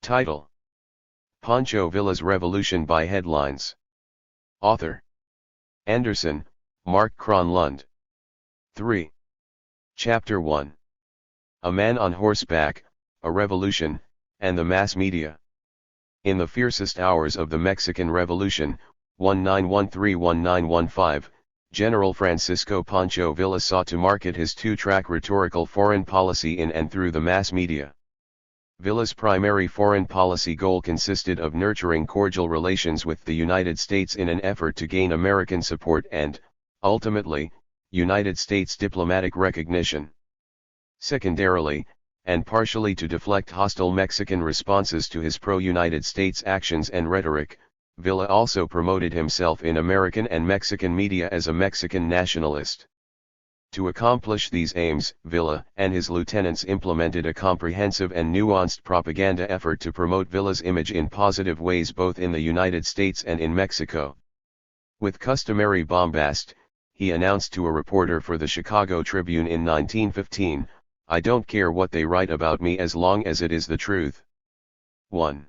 Title: Pancho Villa's Revolution by Headlines. Author: Anderson, Mark Cronlund. 3. Chapter 1. A Man on Horseback, a Revolution, and the Mass Media. In the fiercest hours of the Mexican Revolution, 1913-1915, General Francisco Pancho Villa sought to market his two-track rhetorical foreign policy in and through the mass media. Villa's primary foreign policy goal consisted of nurturing cordial relations with the United States in an effort to gain American support and, ultimately, United States diplomatic recognition. Secondarily, and partially to deflect hostile Mexican responses to his pro-United States actions and rhetoric, Villa also promoted himself in American and Mexican media as a Mexican nationalist. To accomplish these aims, Villa and his lieutenants implemented a comprehensive and nuanced propaganda effort to promote Villa's image in positive ways both in the United States and in Mexico. With customary bombast, he announced to a reporter for the Chicago Tribune in 1915, "I don't care what they write about me as long as it is the truth." 1.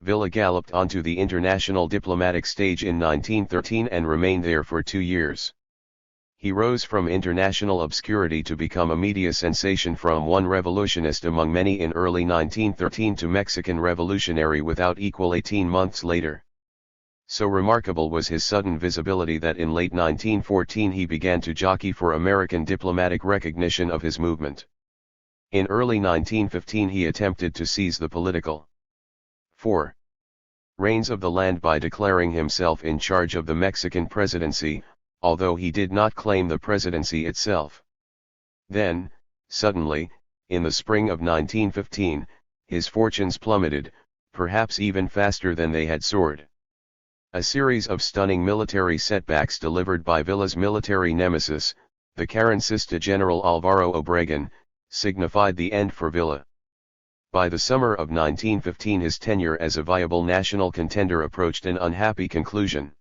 Villa galloped onto the international diplomatic stage in 1913 and remained there for 2 years. He rose from international obscurity to become a media sensation, from one revolutionist among many in early 1913 to Mexican revolutionary without equal 18 months later. So remarkable was his sudden visibility that in late 1914 he began to jockey for American diplomatic recognition of his movement. In early 1915 he attempted to seize the political 4. reins of the land by declaring himself in charge of the Mexican presidency, although he did not claim the presidency itself. Then, suddenly, in the spring of 1915, his fortunes plummeted, perhaps even faster than they had soared. A series of stunning military setbacks delivered by Villa's military nemesis, the Carrancista General Alvaro Obregón, signified the end for Villa. By the summer of 1915 his tenure as a viable national contender approached an unhappy conclusion.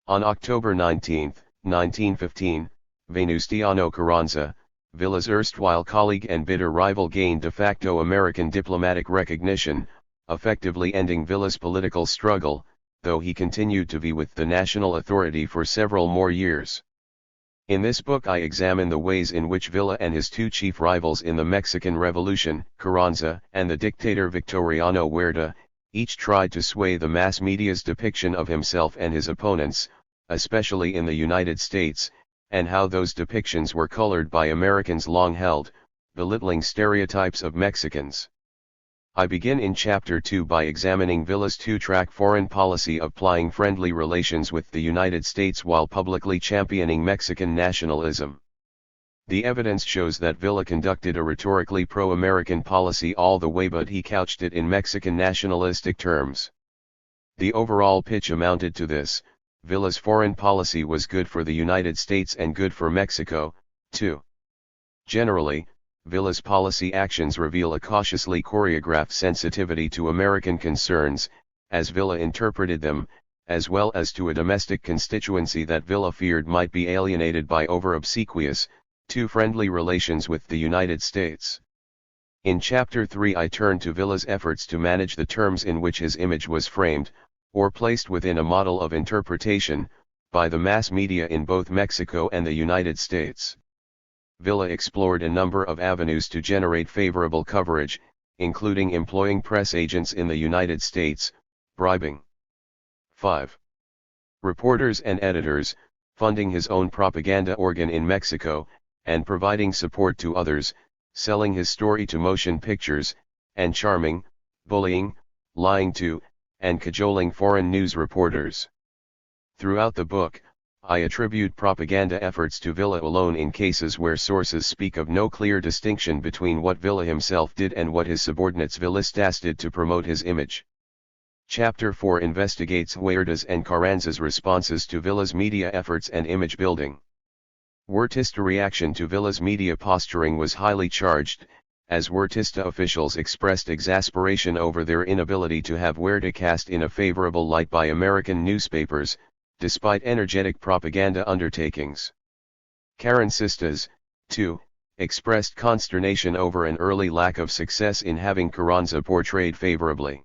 On October 19, 1915, Venustiano Carranza, Villa's erstwhile colleague and bitter rival, gained de facto American diplomatic recognition, effectively ending Villa's political struggle, though he continued to be with the national authority for several more years. In this book I examine the ways in which Villa and his two chief rivals in the Mexican Revolution, Carranza and the dictator Victoriano Huerta, each tried to sway the mass media's depiction of himself and his opponents, especially in the United States, and how those depictions were colored by Americans' long-held, belittling stereotypes of Mexicans. I begin in Chapter 2 by examining Villa's two-track foreign policy of plying friendly relations with the United States while publicly championing Mexican nationalism. The evidence shows that Villa conducted a rhetorically pro-American policy all the way, but he couched it in Mexican nationalistic terms. The overall pitch amounted to this: Villa's foreign policy was good for the United States and good for Mexico, too. Generally, Villa's policy actions reveal a cautiously choreographed sensitivity to American concerns, as Villa interpreted them, as well as to a domestic constituency that Villa feared might be alienated by over-obsequious, too friendly relations with the United States. In Chapter 3 I turn to Villa's efforts to manage the terms in which his image was framed, or placed within a model of interpretation, by the mass media in both Mexico and the United States. Villa explored a number of avenues to generate favorable coverage, including employing press agents in the United States, bribing 5. reporters and editors, funding his own propaganda organ in Mexico, and providing support to others, selling his story to motion pictures, and charming, bullying, lying to, and cajoling foreign news reporters. Throughout the book, I attribute propaganda efforts to Villa alone in cases where sources speak of no clear distinction between what Villa himself did and what his subordinates Villistas did to promote his image. Chapter 4 investigates Huerta's and Carranza's responses to Villa's media efforts and image building. Huertista reaction to Villa's media posturing was highly charged, as Huertista officials expressed exasperation over their inability to have Huerta cast in a favorable light by American newspapers, despite energetic propaganda undertakings. Carrancistas, too, expressed consternation over an early lack of success in having Carranza portrayed favorably.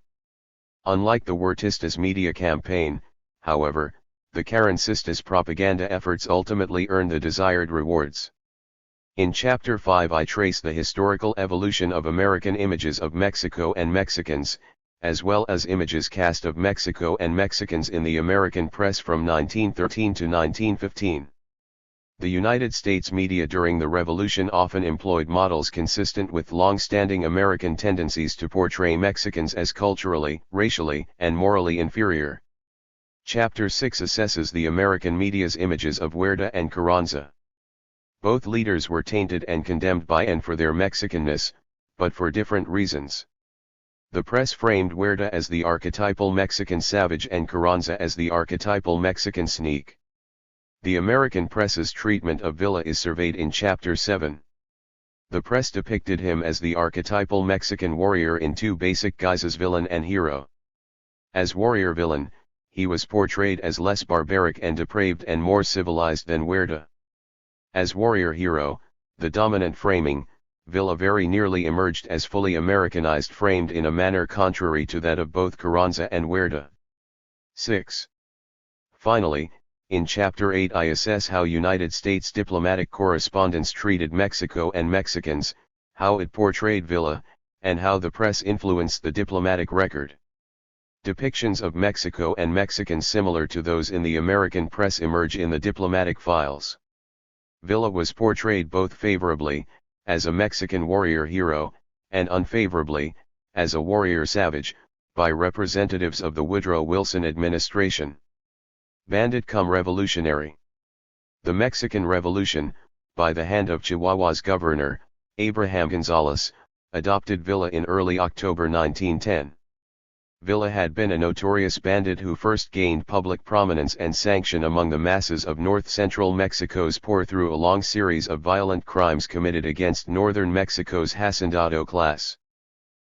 Unlike the Huertistas media campaign, however, the Carrancistas propaganda efforts ultimately earned the desired rewards. In Chapter 5 I trace the historical evolution of American images of Mexico and Mexicans, as well as images cast of Mexico and Mexicans in the American press from 1913 to 1915. The United States media during the Revolution often employed models consistent with long-standing American tendencies to portray Mexicans as culturally, racially, and morally inferior. Chapter 6 assesses the American media's images of Huerta and Carranza. Both leaders were tainted and condemned by and for their Mexicanness, but for different reasons. The press framed Huerta as the archetypal Mexican savage and Carranza as the archetypal Mexican sneak. The American press's treatment of Villa is surveyed in Chapter 7. The press depicted him as the archetypal Mexican warrior in two basic guises: villain and hero. As warrior-villain, he was portrayed as less barbaric and depraved and more civilized than Huerta. As warrior-hero, the dominant framing, Villa very nearly emerged as fully Americanized, framed in a manner contrary to that of both Carranza and Huerta. 6. Finally, in Chapter 8 I assess how United States diplomatic correspondence treated Mexico and Mexicans, how it portrayed Villa, and how the press influenced the diplomatic record. Depictions of Mexico and Mexicans similar to those in the American press emerge in the diplomatic files. Villa was portrayed both favorably, as a Mexican warrior hero, and unfavorably, as a warrior savage, by representatives of the Woodrow Wilson administration. Bandit cum revolutionary. The Mexican Revolution, by the hand of Chihuahua's governor, Abraham Gonzales, adopted Villa in early October 1910. Villa had been a notorious bandit who first gained public prominence and sanction among the masses of north-central Mexico's poor through a long series of violent crimes committed against northern Mexico's hacendado class.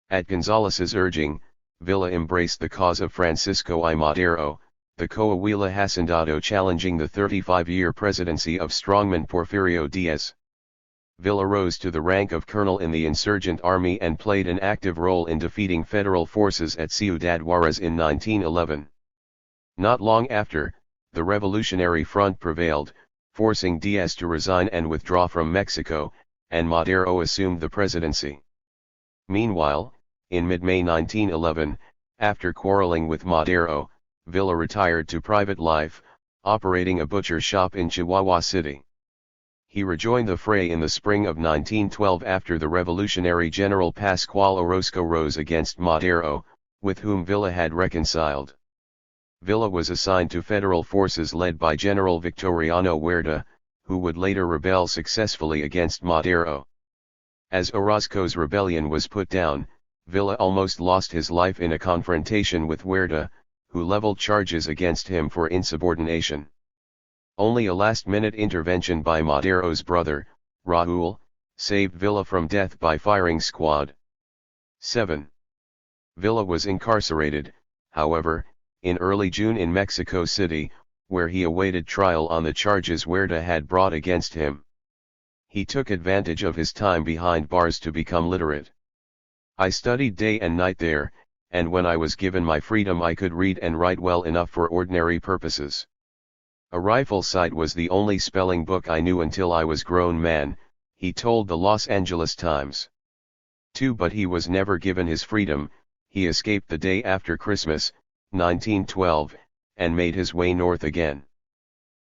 At Gonzales's urging, Villa embraced the cause of Francisco I. Madero, the Coahuila hacendado challenging the 35-year presidency of strongman Porfirio Diaz. Villa rose to the rank of colonel in the insurgent army and played an active role in defeating federal forces at Ciudad Juarez in 1911. Not long after, the Revolutionary Front prevailed, forcing Diaz to resign and withdraw from Mexico, and Madero assumed the presidency. Meanwhile, in mid-May 1911, after quarreling with Madero, Villa retired to private life, operating a butcher shop in Chihuahua City. He rejoined the fray in the spring of 1912 after the revolutionary General Pascual Orozco rose against Madero, with whom Villa had reconciled. Villa was assigned to federal forces led by General Victoriano Huerta, who would later rebel successfully against Madero. As Orozco's rebellion was put down, Villa almost lost his life in a confrontation with Huerta, who leveled charges against him for insubordination. Only a last-minute intervention by Madero's brother, Raúl, saved Villa from death by firing squad. 7. Villa was incarcerated, however, in early June in Mexico City, where he awaited trial on the charges Huerta had brought against him. He took advantage of his time behind bars to become literate. I studied day and night there, and when I was given my freedom I could read and write well enough for ordinary purposes. A rifle sight was the only spelling book I knew until I was grown man, he told the Los Angeles Times. 2. But he was never given his freedom. He escaped the day after Christmas, 1912, and made his way north again.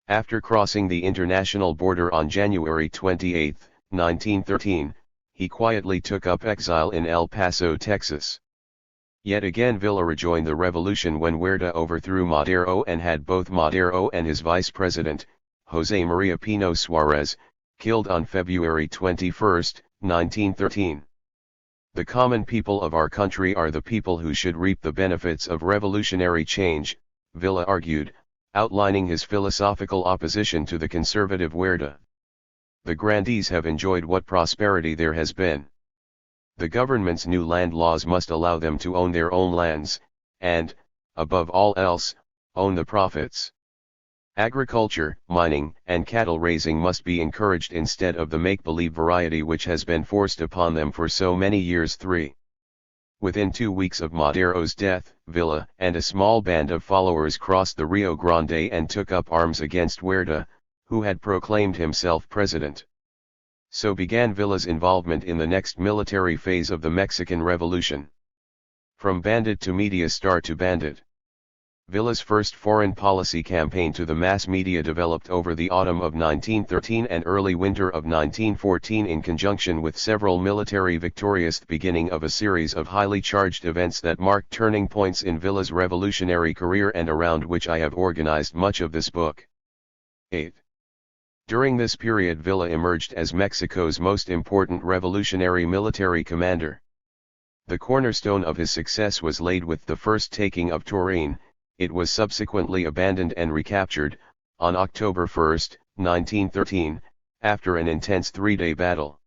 After crossing the international border on January 28, 1913, he quietly took up exile in El Paso, Texas. Yet again Villa rejoined the revolution when Huerta overthrew Madero and had both Madero and his vice president, José María Pino Suárez, killed on February 21, 1913. The common people of our country are the people who should reap the benefits of revolutionary change, Villa argued, outlining his philosophical opposition to the conservative Huerta. The grandees have enjoyed what prosperity there has been. The government's new land laws must allow them to own their own lands, and, above all else, own the profits. Agriculture, mining, and cattle raising must be encouraged instead of the make-believe variety which has been forced upon them for so many years. 3. Within 2 weeks of Madero's death, Villa and a small band of followers crossed the Rio Grande and took up arms against Huerta, who had proclaimed himself president. So began Villa's involvement in the next military phase of the Mexican Revolution. From bandit to media star to bandit. Villa's first foreign policy campaign to the mass media developed over the autumn of 1913 and early winter of 1914 in conjunction with several military victorious, the beginning of a series of highly charged events that marked turning points in Villa's revolutionary career and around which I have organized much of this book. 8. During this period Villa emerged as Mexico's most important revolutionary military commander. The cornerstone of his success was laid with the first taking of Turin. It was subsequently abandoned and recaptured, on October 1, 1913, after an intense 3-day battle.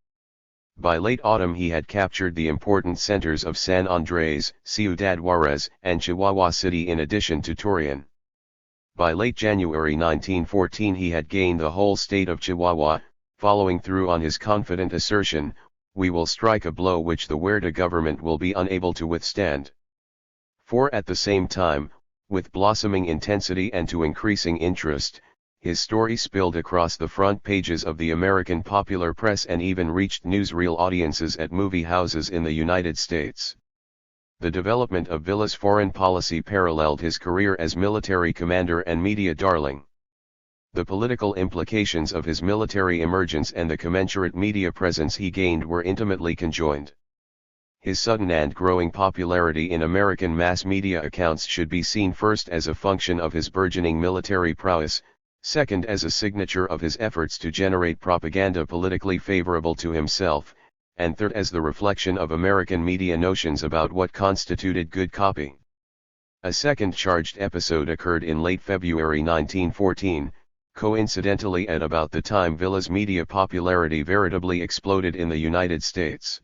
By late autumn he had captured the important centers of San Andres, Ciudad Juarez, and Chihuahua City in addition to Turin. By late January 1914 he had gained the whole state of Chihuahua, following through on his confident assertion, "We will strike a blow which the Huerta government will be unable to withstand." For at the same time, with blossoming intensity and to increasing interest, his story spilled across the front pages of the American popular press and even reached newsreel audiences at movie houses in the United States. The development of Villa's foreign policy paralleled his career as military commander and media darling. The political implications of his military emergence and the commensurate media presence he gained were intimately conjoined. His sudden and growing popularity in American mass media accounts should be seen first as a function of his burgeoning military prowess, second as a signature of his efforts to generate propaganda politically favorable to himself, and third as the reflection of American media notions about what constituted good copy. A second charged episode occurred in late February 1914, coincidentally at about the time Villa's media popularity veritably exploded in the United States.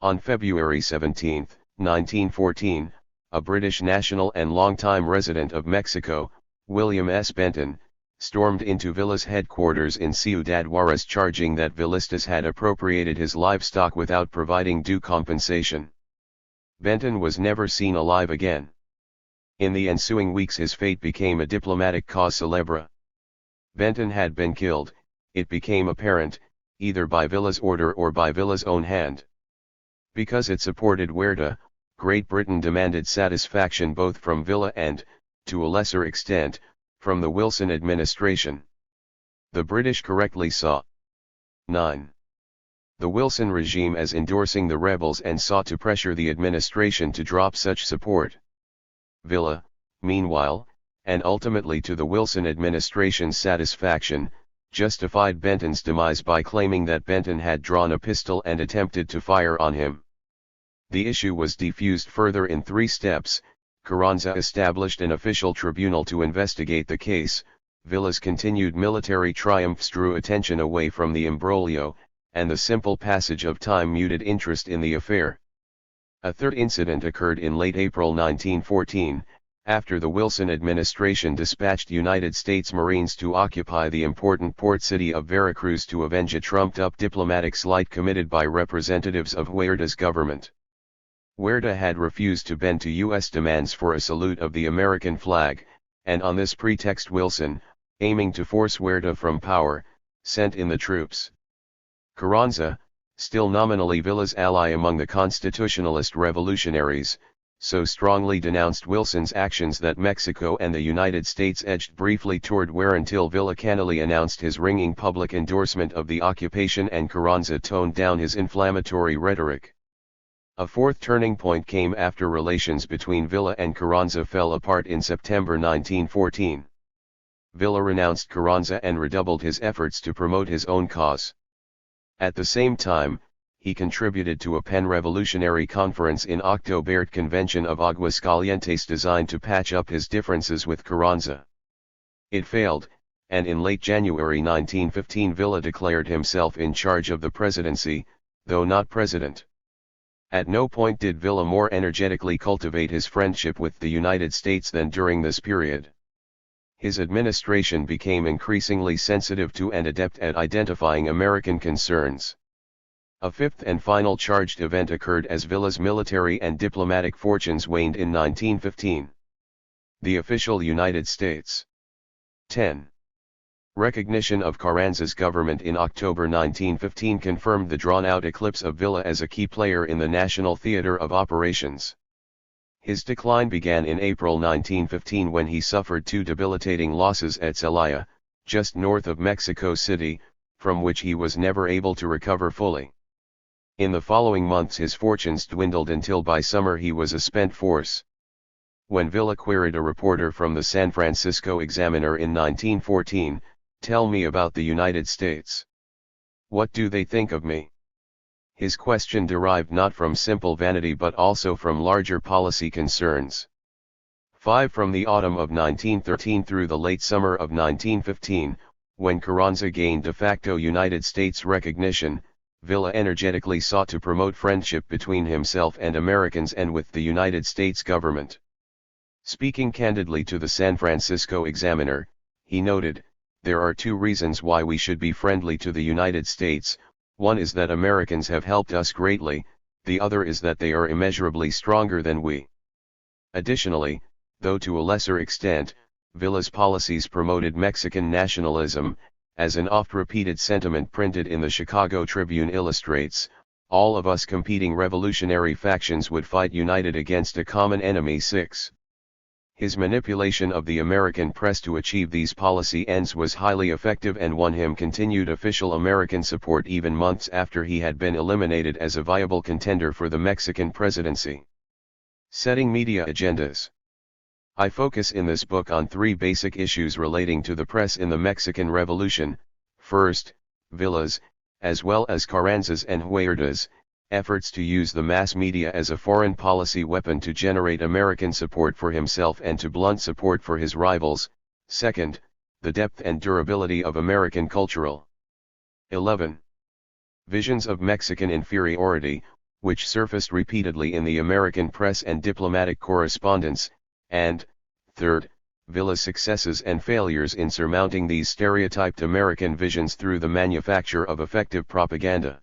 On February 17, 1914, a British national and longtime resident of Mexico, William S. Benton, stormed into Villa's headquarters in Ciudad Juarez charging that Villistas had appropriated his livestock without providing due compensation. Benton was never seen alive again. In the ensuing weeks his fate became a diplomatic cause célèbre. Benton had been killed, it became apparent, either by Villa's order or by Villa's own hand. Because it supported Huerta, Great Britain demanded satisfaction both from Villa and, to a lesser extent, from the Wilson administration. The British correctly saw 9. The Wilson regime as endorsing the rebels and sought to pressure the administration to drop such support. Villa, meanwhile, and ultimately to the Wilson administration's satisfaction, justified Benton's demise by claiming that Benton had drawn a pistol and attempted to fire on him. The issue was diffused further in 3 steps. Carranza established an official tribunal to investigate the case. Villa's continued military triumphs drew attention away from the imbroglio, and the simple passage of time muted interest in the affair. A third incident occurred in late April 1914, after the Wilson administration dispatched United States Marines to occupy the important port city of Veracruz to avenge a trumped-up diplomatic slight committed by representatives of Huerta's government. Huerta had refused to bend to U.S. demands for a salute of the American flag, and on this pretext Wilson, aiming to force Huerta from power, sent in the troops. Carranza, still nominally Villa's ally among the constitutionalist revolutionaries, so strongly denounced Wilson's actions that Mexico and the United States edged briefly toward war until Villa cannily announced his ringing public endorsement of the occupation and Carranza toned down his inflammatory rhetoric. A fourth turning point came after relations between Villa and Carranza fell apart in September 1914. Villa renounced Carranza and redoubled his efforts to promote his own cause. At the same time, he contributed to a pan-revolutionary conference in October Convention of Aguascalientes designed to patch up his differences with Carranza. It failed, and in late January 1915 Villa declared himself in charge of the presidency, though not president. At no point did Villa more energetically cultivate his friendship with the United States than during this period. His administration became increasingly sensitive to and adept at identifying American concerns. A fifth and final charged event occurred as Villa's military and diplomatic fortunes waned in 1915. The official United States. 10. Recognition of Carranza's government in October 1915 confirmed the drawn-out eclipse of Villa as a key player in the national theater of operations. His decline began in April 1915 when he suffered two debilitating losses at Celaya, just north of Mexico City, from which he was never able to recover fully. In the following months his fortunes dwindled until by summer he was a spent force. When Villa queried a reporter from the San Francisco Examiner in 1914, "Tell me about the United States. What do they think of me?" His question derived not from simple vanity but also from larger policy concerns. 5. From the autumn of 1913 through the late summer of 1915, when Carranza gained de facto United States recognition, Villa energetically sought to promote friendship between himself and Americans and with the United States government. Speaking candidly to the San Francisco Examiner, he noted, "There are two reasons why we should be friendly to the United States. One is that Americans have helped us greatly, the other is that they are immeasurably stronger than we." Additionally, though to a lesser extent, Villa's policies promoted Mexican nationalism, as an oft-repeated sentiment printed in the Chicago Tribune illustrates, "All of us competing revolutionary factions would fight united against a common enemy." 6. His manipulation of the American press to achieve these policy ends was highly effective and won him continued official American support even months after he had been eliminated as a viable contender for the Mexican presidency. Setting media agendas. I focus in this book on three basic issues relating to the press in the Mexican Revolution. First, Villa's, as well as Carranza's and Huerta's, efforts to use the mass media as a foreign policy weapon to generate American support for himself and to blunt support for his rivals. Second, the depth and durability of American cultural 11. Visions of Mexican inferiority, which surfaced repeatedly in the American press and diplomatic correspondence, and, third, Villa's successes and failures in surmounting these stereotyped American visions through the manufacture of effective propaganda.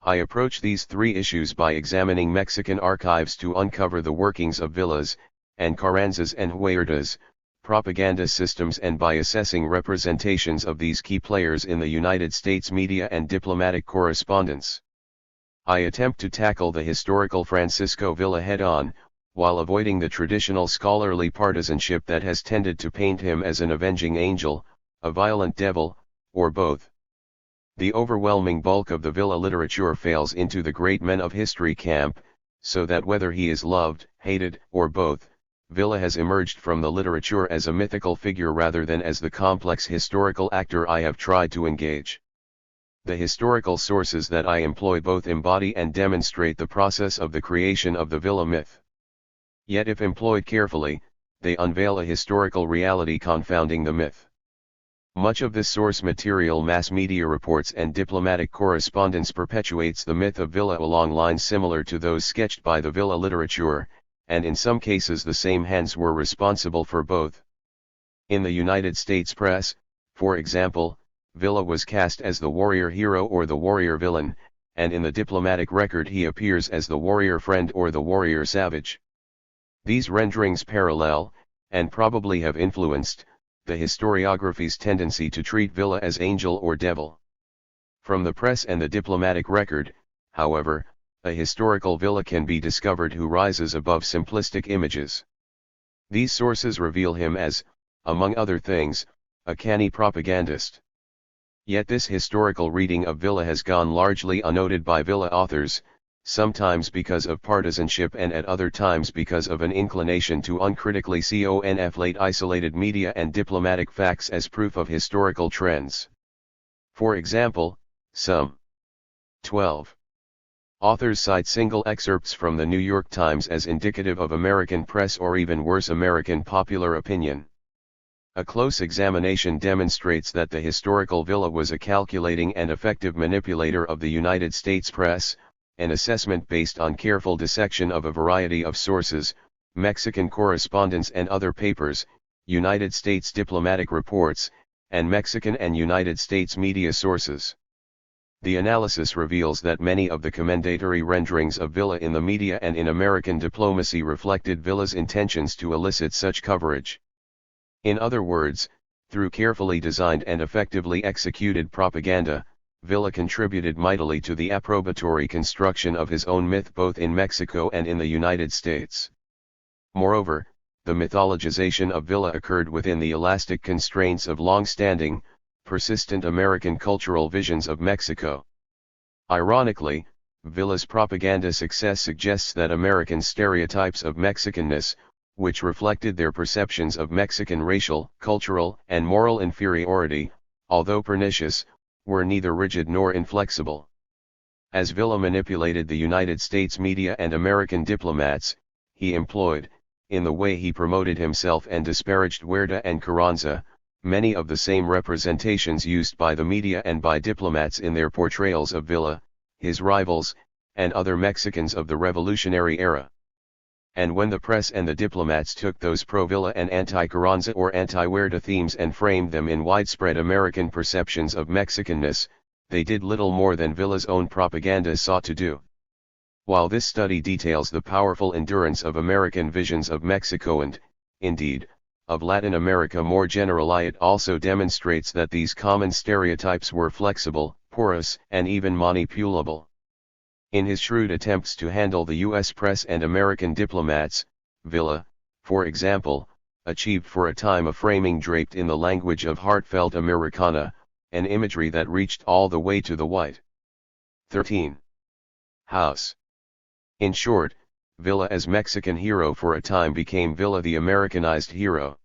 I approach these three issues by examining Mexican archives to uncover the workings of Villa's, and Carranza's and Huerta's, propaganda systems and by assessing representations of these key players in the United States media and diplomatic correspondence. I attempt to tackle the historical Francisco Villa head-on, while avoiding the traditional scholarly partisanship that has tended to paint him as an avenging angel, a violent devil, or both. The overwhelming bulk of the Villa literature fails into the great men of history camp, so that whether he is loved, hated, or both, Villa has emerged from the literature as a mythical figure rather than as the complex historical actor I have tried to engage. The historical sources that I employ both embody and demonstrate the process of the creation of the Villa myth. Yet if employed carefully, they unveil a historical reality confounding the myth. Much of this source material, mass media reports and diplomatic correspondence, perpetuates the myth of Villa along lines similar to those sketched by the Villa literature, and in some cases the same hands were responsible for both. In the United States press, for example, Villa was cast as the warrior hero or the warrior villain, and in the diplomatic record he appears as the warrior friend or the warrior savage. These renderings parallel, and probably have influenced, the historiography's tendency to treat Villa as angel or devil. From the press and the diplomatic record, however, a historical Villa can be discovered who rises above simplistic images. These sources reveal him as, among other things, a canny propagandist. Yet this historical reading of Villa has gone largely unnoted by Villa authors, sometimes because of partisanship and at other times because of an inclination to uncritically conflate isolated media and diplomatic facts as proof of historical trends. For example, some 12 authors cite single excerpts from the New York Times as indicative of American press or even worse, American popular opinion. A close examination demonstrates that the historical Villa was a calculating and effective manipulator of the United States press. An assessment based on careful dissection of a variety of sources, Mexican correspondence and other papers, United States diplomatic reports, and Mexican and United States media sources. The analysis reveals that many of the commendatory renderings of Villa in the media and in American diplomacy reflected Villa's intentions to elicit such coverage. In other words, through carefully designed and effectively executed propaganda, Villa contributed mightily to the approbatory construction of his own myth both in Mexico and in the United States. Moreover, the mythologization of Villa occurred within the elastic constraints of long-standing, persistent American cultural visions of Mexico. Ironically, Villa's propaganda success suggests that American stereotypes of Mexicanness, which reflected their perceptions of Mexican racial, cultural, and moral inferiority, although pernicious, were neither rigid nor inflexible. As Villa manipulated the United States media and American diplomats, he employed, in the way he promoted himself and disparaged Huerta and Carranza, many of the same representations used by the media and by diplomats in their portrayals of Villa, his rivals, and other Mexicans of the Revolutionary era. And when the press and the diplomats took those pro-Villa and anti-Carranza or anti-Huerta themes and framed them in widespread American perceptions of Mexicanness, they did little more than Villa's own propaganda sought to do. While this study details the powerful endurance of American visions of Mexico and, indeed, of Latin America more generally, it also demonstrates that these common stereotypes were flexible, porous, and even manipulable. In his shrewd attempts to handle the U.S. press and American diplomats, Villa, for example, achieved for a time a framing draped in the language of heartfelt Americana, an imagery that reached all the way to the White 13 House. In short, Villa as Mexican hero for a time became Villa the Americanized hero.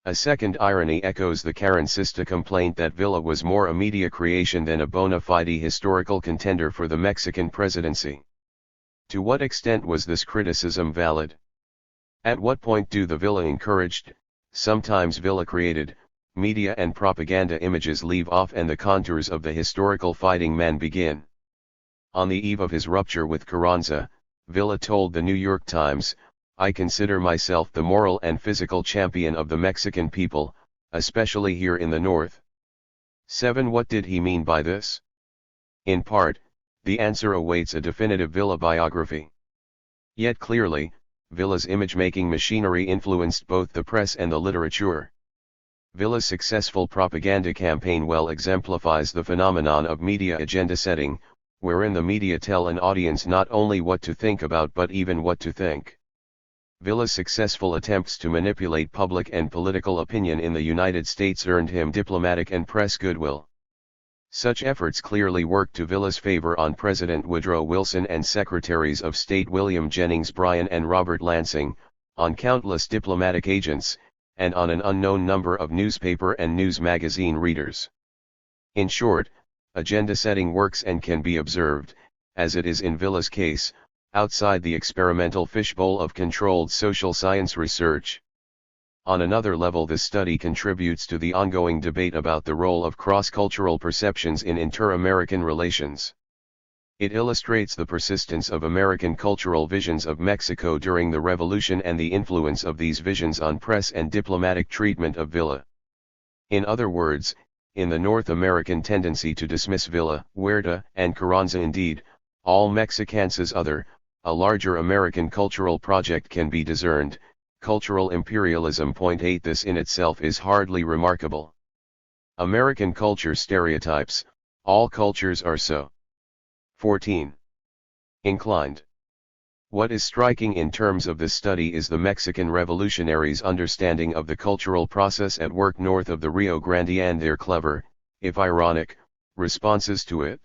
A second irony echoes the Carrancista complaint that Villa was more a media creation than a bona fide historical contender for the Mexican presidency. To what extent was this criticism valid? At what point do the Villa encouraged, sometimes Villa created, media and propaganda images leave off and the contours of the historical fighting man begin? On the eve of his rupture with Carranza, Villa told the New York Times, "I consider myself the moral and physical champion of the Mexican people, especially here in the North." 7. What did he mean by this? In part, the answer awaits a definitive Villa biography. Yet clearly, Villa's image-making machinery influenced both the press and the literature. Villa's successful propaganda campaign well exemplifies the phenomenon of media agenda setting, wherein the media tell an audience not only what to think about but even what to think. Villa's successful attempts to manipulate public and political opinion in the United States earned him diplomatic and press goodwill. Such efforts clearly worked to Villa's favor on President Woodrow Wilson and Secretaries of State William Jennings Bryan and Robert Lansing, on countless diplomatic agents, and on an unknown number of newspaper and news magazine readers. In short, agenda setting works and can be observed, as it is in Villa's case, outside the experimental fishbowl of controlled social science research. On another level, this study contributes to the ongoing debate about the role of cross-cultural perceptions in inter-American relations. It illustrates the persistence of American cultural visions of Mexico during the Revolution and the influence of these visions on press and diplomatic treatment of Villa. In other words, in the North American tendency to dismiss Villa, Huerta, and Carranza, indeed, all Mexicans as other, a larger American cultural project can be discerned. Cultural imperialism. 8 This in itself is hardly remarkable. American culture stereotypes, all cultures are so. 14. Inclined. What is striking in terms of this study is the Mexican revolutionaries' understanding of the cultural process at work north of the Rio Grande and their clever, if ironic, responses to it.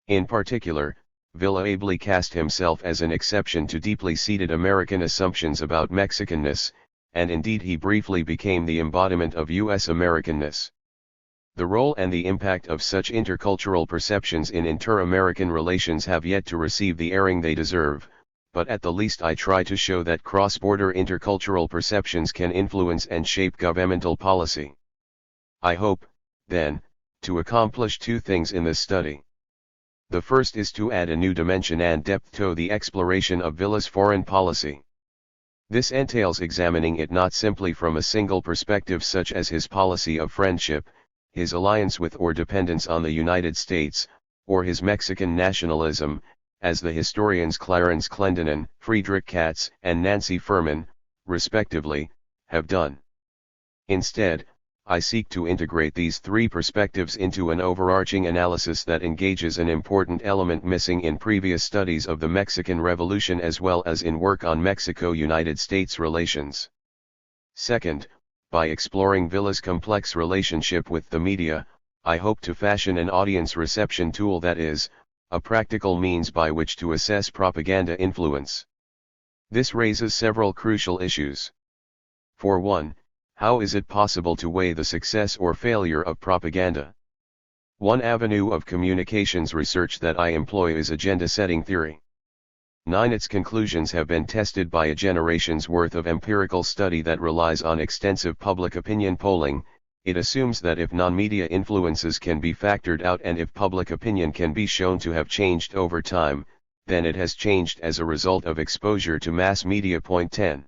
In particular, Villa ably cast himself as an exception to deeply seated American assumptions about Mexicanness, and indeed he briefly became the embodiment of U.S. Americanness. The role and the impact of such intercultural perceptions in inter-American relations have yet to receive the airing they deserve, but at the least I try to show that cross-border intercultural perceptions can influence and shape governmental policy. I hope, then, to accomplish two things in this study. The first is to add a new dimension and depth to the exploration of Villa's foreign policy. This entails examining it not simply from a single perspective such as his policy of friendship, his alliance with or dependence on the United States, or his Mexican nationalism, as the historians Clarence Clendenin, Friedrich Katz, and Nancy Furman, respectively, have done. Instead, I seek to integrate these three perspectives into an overarching analysis that engages an important element missing in previous studies of the Mexican Revolution as well as in work on Mexico-United States relations. Second, by exploring Villa's complex relationship with the media, I hope to fashion an audience reception tool that is, a practical means by which to assess propaganda influence. This raises several crucial issues. For one, how is it possible to weigh the success or failure of propaganda? One avenue of communications research that I employ is agenda-setting theory. Its conclusions have been tested by a generation's worth of empirical study that relies on extensive public opinion polling. It assumes that if non-media influences can be factored out and if public opinion can be shown to have changed over time, then it has changed as a result of exposure to mass media. 10.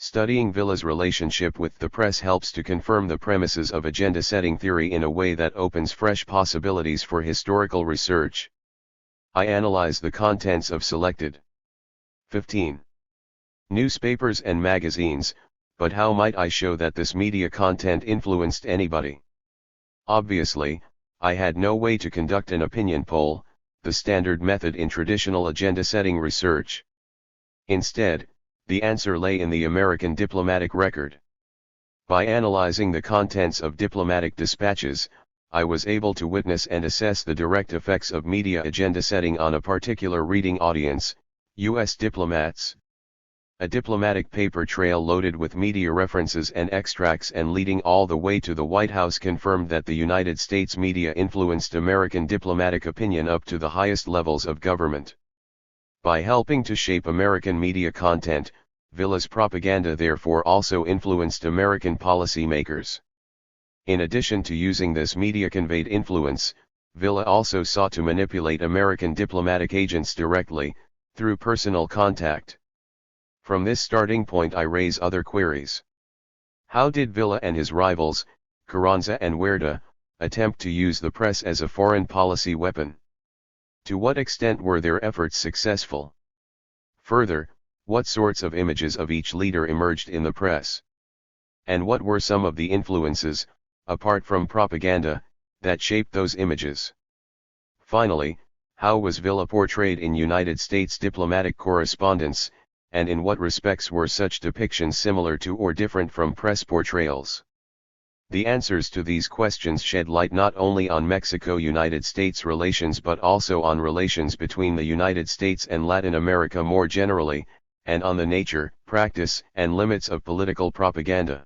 Studying Villa's relationship with the press helps to confirm the premises of agenda-setting theory in a way that opens fresh possibilities for historical research. I analyze the contents of selected 15 newspapers and magazines, but how might I show that this media content influenced anybody? Obviously, I had no way to conduct an opinion poll, the standard method in traditional agenda-setting research. Instead, the answer lay in the American diplomatic record. By analyzing the contents of diplomatic dispatches, I was able to witness and assess the direct effects of media agenda setting on a particular reading audience, U.S. diplomats. A diplomatic paper trail loaded with media references and extracts and leading all the way to the White House confirmed that the United States media influenced American diplomatic opinion up to the highest levels of government. By helping to shape American media content, Villa's propaganda therefore also influenced American policymakers. In addition to using this media-conveyed influence, Villa also sought to manipulate American diplomatic agents directly, through personal contact. From this starting point I raise other queries. How did Villa and his rivals, Carranza and Huerta, attempt to use the press as a foreign policy weapon? To what extent were their efforts successful? Further, what sorts of images of each leader emerged in the press? And what were some of the influences, apart from propaganda, that shaped those images? Finally, how was Villa portrayed in United States diplomatic correspondence, and in what respects were such depictions similar to or different from press portrayals? The answers to these questions shed light not only on Mexico-United States relations but also on relations between the United States and Latin America more generally, and on the nature, practice, and limits of political propaganda.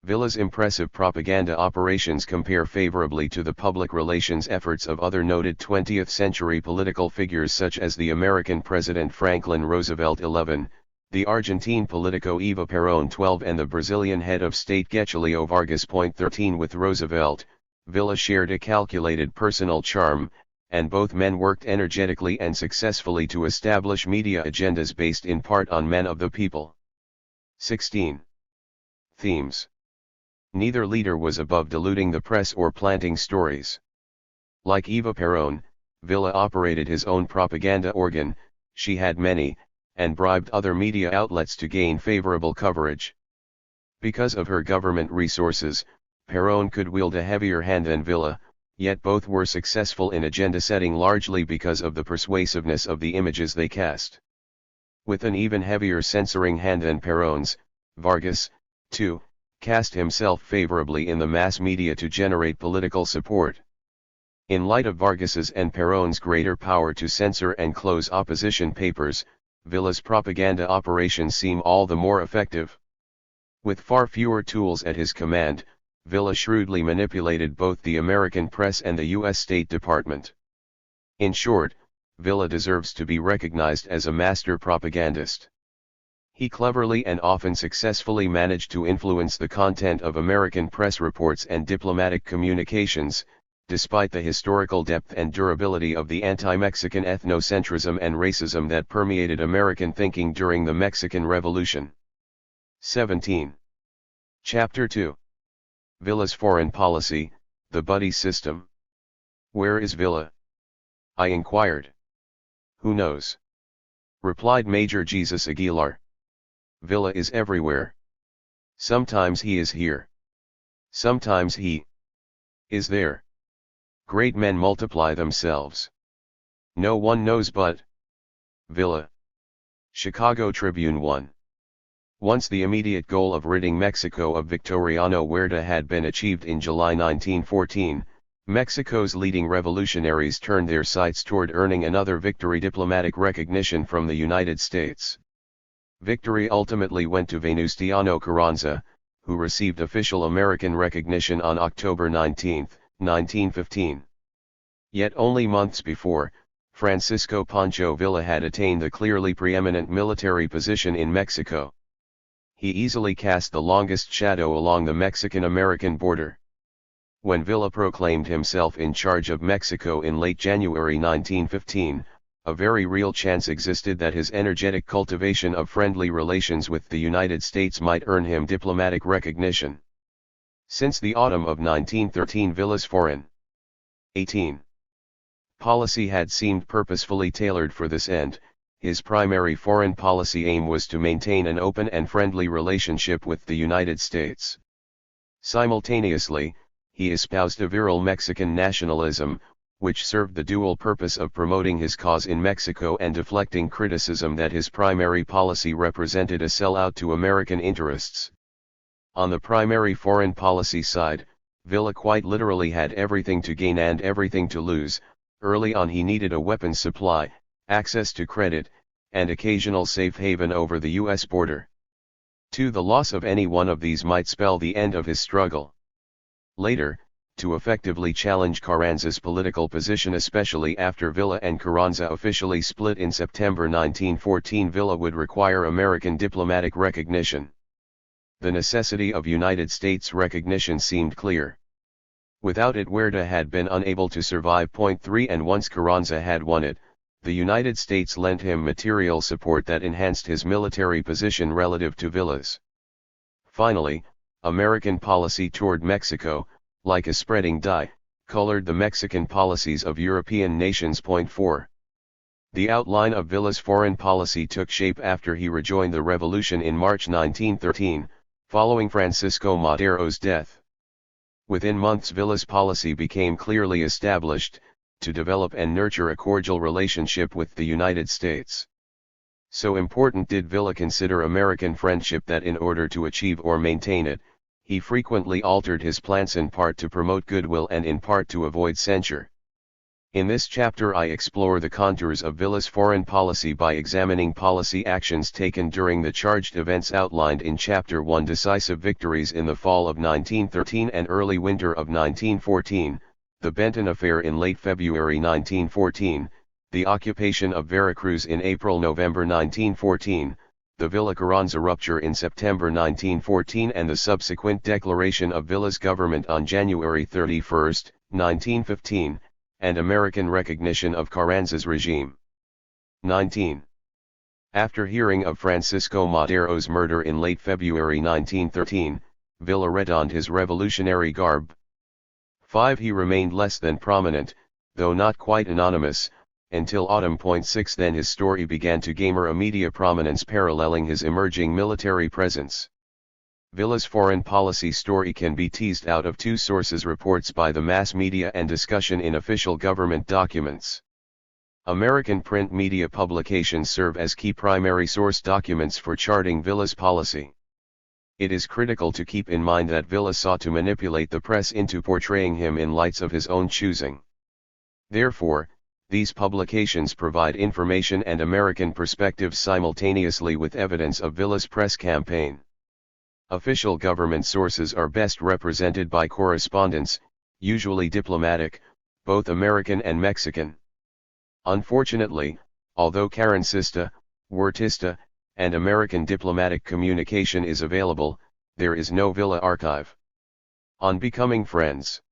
Villa's impressive propaganda operations compare favorably to the public relations efforts of other noted 20th-century political figures such as the American President Franklin Roosevelt 11, the Argentine politico Eva Perón 12 and the Brazilian head of state Getulio Vargas. 13 With Roosevelt, Villa shared a calculated personal charm, and both men worked energetically and successfully to establish media agendas based in part on men of the people. 16. Themes. Neither leader was above deluding the press or planting stories. Like Eva Perón, Villa operated his own propaganda organ, she had many, and bribed other media outlets to gain favorable coverage. Because of her government resources, Perón could wield a heavier hand than Villa, yet both were successful in agenda setting largely because of the persuasiveness of the images they cast. With an even heavier censoring hand than Perón's, Vargas, too, cast himself favorably in the mass media to generate political support. In light of Vargas's and Perón's greater power to censor and close opposition papers, Villa's propaganda operations seem all the more effective. With far fewer tools at his command, Villa shrewdly manipulated both the American press and the U.S. State Department. In short, Villa deserves to be recognized as a master propagandist. He cleverly and often successfully managed to influence the content of American press reports and diplomatic communications, despite the historical depth and durability of the anti-Mexican ethnocentrism and racism that permeated American thinking during the Mexican Revolution. 17. Chapter 2. Villa's Foreign Policy, the Buddy System. Where is Villa? I inquired. Who knows? Replied Major Jesus Aguilar. Villa is everywhere. Sometimes he is here. Sometimes he is there. Great men multiply themselves. No one knows but Villa. Chicago Tribune 1. Once the immediate goal of ridding Mexico of Victoriano Huerta had been achieved in July 1914, Mexico's leading revolutionaries turned their sights toward earning another victory: diplomatic recognition from the United States. Victory ultimately went to Venustiano Carranza, who received official American recognition on October 19, 1915. Yet only months before, Francisco Pancho Villa had attained the clearly preeminent military position in Mexico. He easily cast the longest shadow along the Mexican-American border. When Villa proclaimed himself in charge of Mexico in late January 1915, a very real chance existed that his energetic cultivation of friendly relations with the United States might earn him diplomatic recognition. Since the autumn of 1913, Villa's foreign 18. policy had seemed purposefully tailored for this end. His primary foreign policy aim was to maintain an open and friendly relationship with the United States. Simultaneously, he espoused a virile Mexican nationalism, which served the dual purpose of promoting his cause in Mexico and deflecting criticism that his primary policy represented a sellout to American interests. On the primary foreign policy side, Villa quite literally had everything to gain and everything to lose. Early on he needed a weapons supply, access to credit, and occasional safe haven over the U.S. border. The loss of any one of these might spell the end of his struggle. Later, to effectively challenge Carranza's political position, especially after Villa and Carranza officially split in September 1914, Villa would require American diplomatic recognition. The necessity of United States recognition seemed clear. Without it, Huerta had been unable to survive. 3 And once Carranza had won it, the United States lent him material support that enhanced his military position relative to Villa's. Finally, American policy toward Mexico, like a spreading dye, colored the Mexican policies of European nations. 4. The outline of Villa's foreign policy took shape after he rejoined the revolution in March 1913, following Francisco Madero's death. Within months, Villa's policy became clearly established: to develop and nurture a cordial relationship with the United States. So important did Villa consider American friendship that in order to achieve or maintain it, he frequently altered his plans, in part to promote goodwill and in part to avoid censure. In this chapter I explore the contours of Villa's foreign policy by examining policy actions taken during the charged events outlined in Chapter 1: decisive victories in the fall of 1913 and early winter of 1914, the Benton Affair in late February 1914, the occupation of Veracruz in April-November 1914, the Villa-Carranza rupture in September 1914 and the subsequent declaration of Villa's government on January 31, 1915, and American recognition of Carranza's regime. 19. After hearing of Francisco Madero's murder in late February 1913, Villa redonned his revolutionary garb. 5. He remained less than prominent, though not quite anonymous, until autumn. 6. Then his story began to gain a media prominence paralleling his emerging military presence. Villa's foreign policy story can be teased out of two sources: reports by the mass media and discussion in official government documents. American print media publications serve as key primary source documents for charting Villa's policy. It is critical to keep in mind that Villa sought to manipulate the press into portraying him in lights of his own choosing. Therefore, these publications provide information and American perspectives simultaneously with evidence of Villa's press campaign. Official government sources are best represented by correspondence, usually diplomatic, both American and Mexican. Unfortunately, although Carrancista, Huertista, and American diplomatic communication is available, there is no Villa archive. On becoming friends.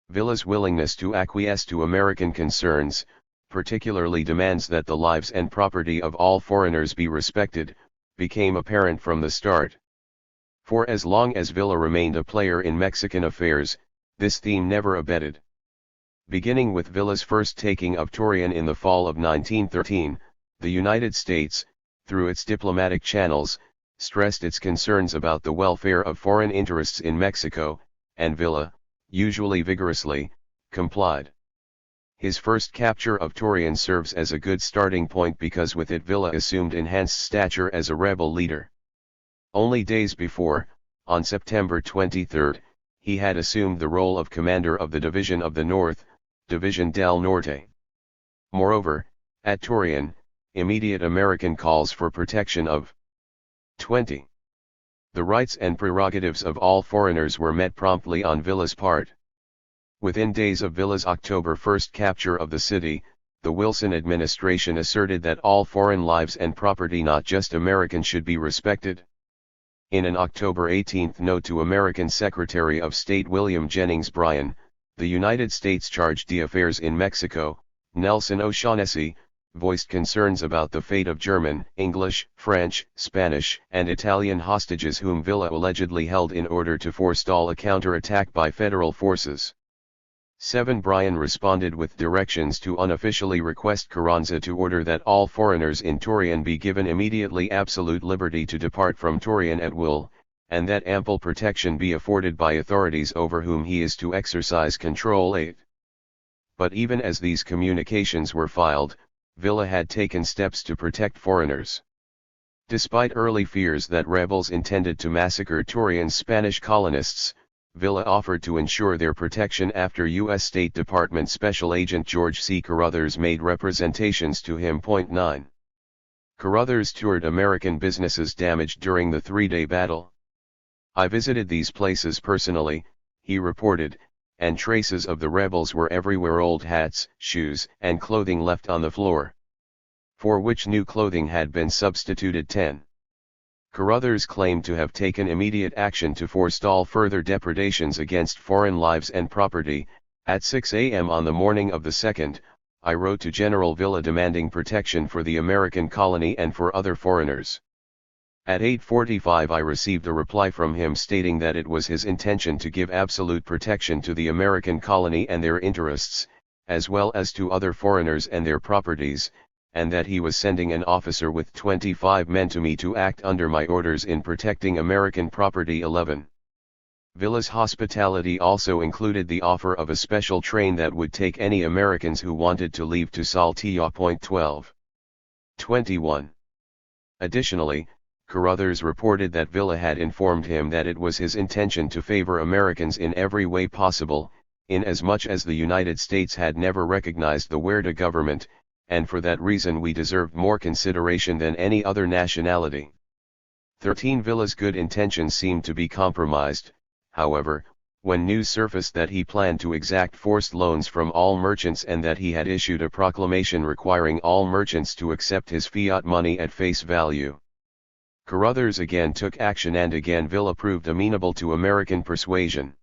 Villa's willingness to acquiesce to American concerns, particularly demands that the lives and property of all foreigners be respected, became apparent from the start. For as long as Villa remained a player in Mexican affairs, this theme never abated. Beginning with Villa's first taking of Torreon in the fall of 1913, the United States, through its diplomatic channels, stressed its concerns about the welfare of foreign interests in Mexico, and Villa, usually vigorously, complied. His first capture of Torreon serves as a good starting point because with it Villa assumed enhanced stature as a rebel leader. Only days before, on September 23, he had assumed the role of commander of the Division of the North, Division del Norte. Moreover, at Torreon, immediate American calls for protection of 20. The rights and prerogatives of all foreigners were met promptly on Villa's part. Within days of Villa's October 1 capture of the city, the Wilson administration asserted that all foreign lives and property, not just American, should be respected. In an October 18 note to American Secretary of State William Jennings Bryan, the United States charge d'affaires in Mexico, Nelson O'Shaughnessy, voiced concerns about the fate of German, English, French, Spanish, and Italian hostages whom Villa allegedly held in order to forestall a counterattack by federal forces. 7. Bryan responded with directions to unofficially request Carranza to order that all foreigners in Torreon be given immediately absolute liberty to depart from Torreon at will, and that ample protection be afforded by authorities over whom he is to exercise control. 8. But even as these communications were filed, Villa had taken steps to protect foreigners. Despite early fears that rebels intended to massacre Torreon's Spanish colonists, Villa offered to ensure their protection after U.S. State Department Special Agent George C. Carruthers made representations to him. 9. Carruthers toured American businesses damaged during the three-day battle. I visited these places personally, he reported, and traces of the rebels were everywhere: old hats, shoes, and clothing left on the floor, for which new clothing had been substituted. 10. Carruthers claimed to have taken immediate action to forestall further depredations against foreign lives and property. At 6 a.m. on the morning of the 2nd, I wrote to General Villa demanding protection for the American colony and for other foreigners. At 8:45 I received a reply from him stating that it was his intention to give absolute protection to the American colony and their interests, as well as to other foreigners and their properties, and that he was sending an officer with 25 men to me to act under my orders in protecting American property. 11. Villa's hospitality also included the offer of a special train that would take any Americans who wanted to leave to Saltillo. 12. 21. Additionally, Carruthers reported that Villa had informed him that it was his intention to favor Americans in every way possible, inasmuch as the United States had never recognized the Huerta government, and for that reason we deserved more consideration than any other nationality. 13. Villa's good intentions seemed to be compromised, however, when news surfaced that he planned to exact forced loans from all merchants and that he had issued a proclamation requiring all merchants to accept his fiat money at face value. Carruthers again took action, and again Villa proved amenable to American persuasion.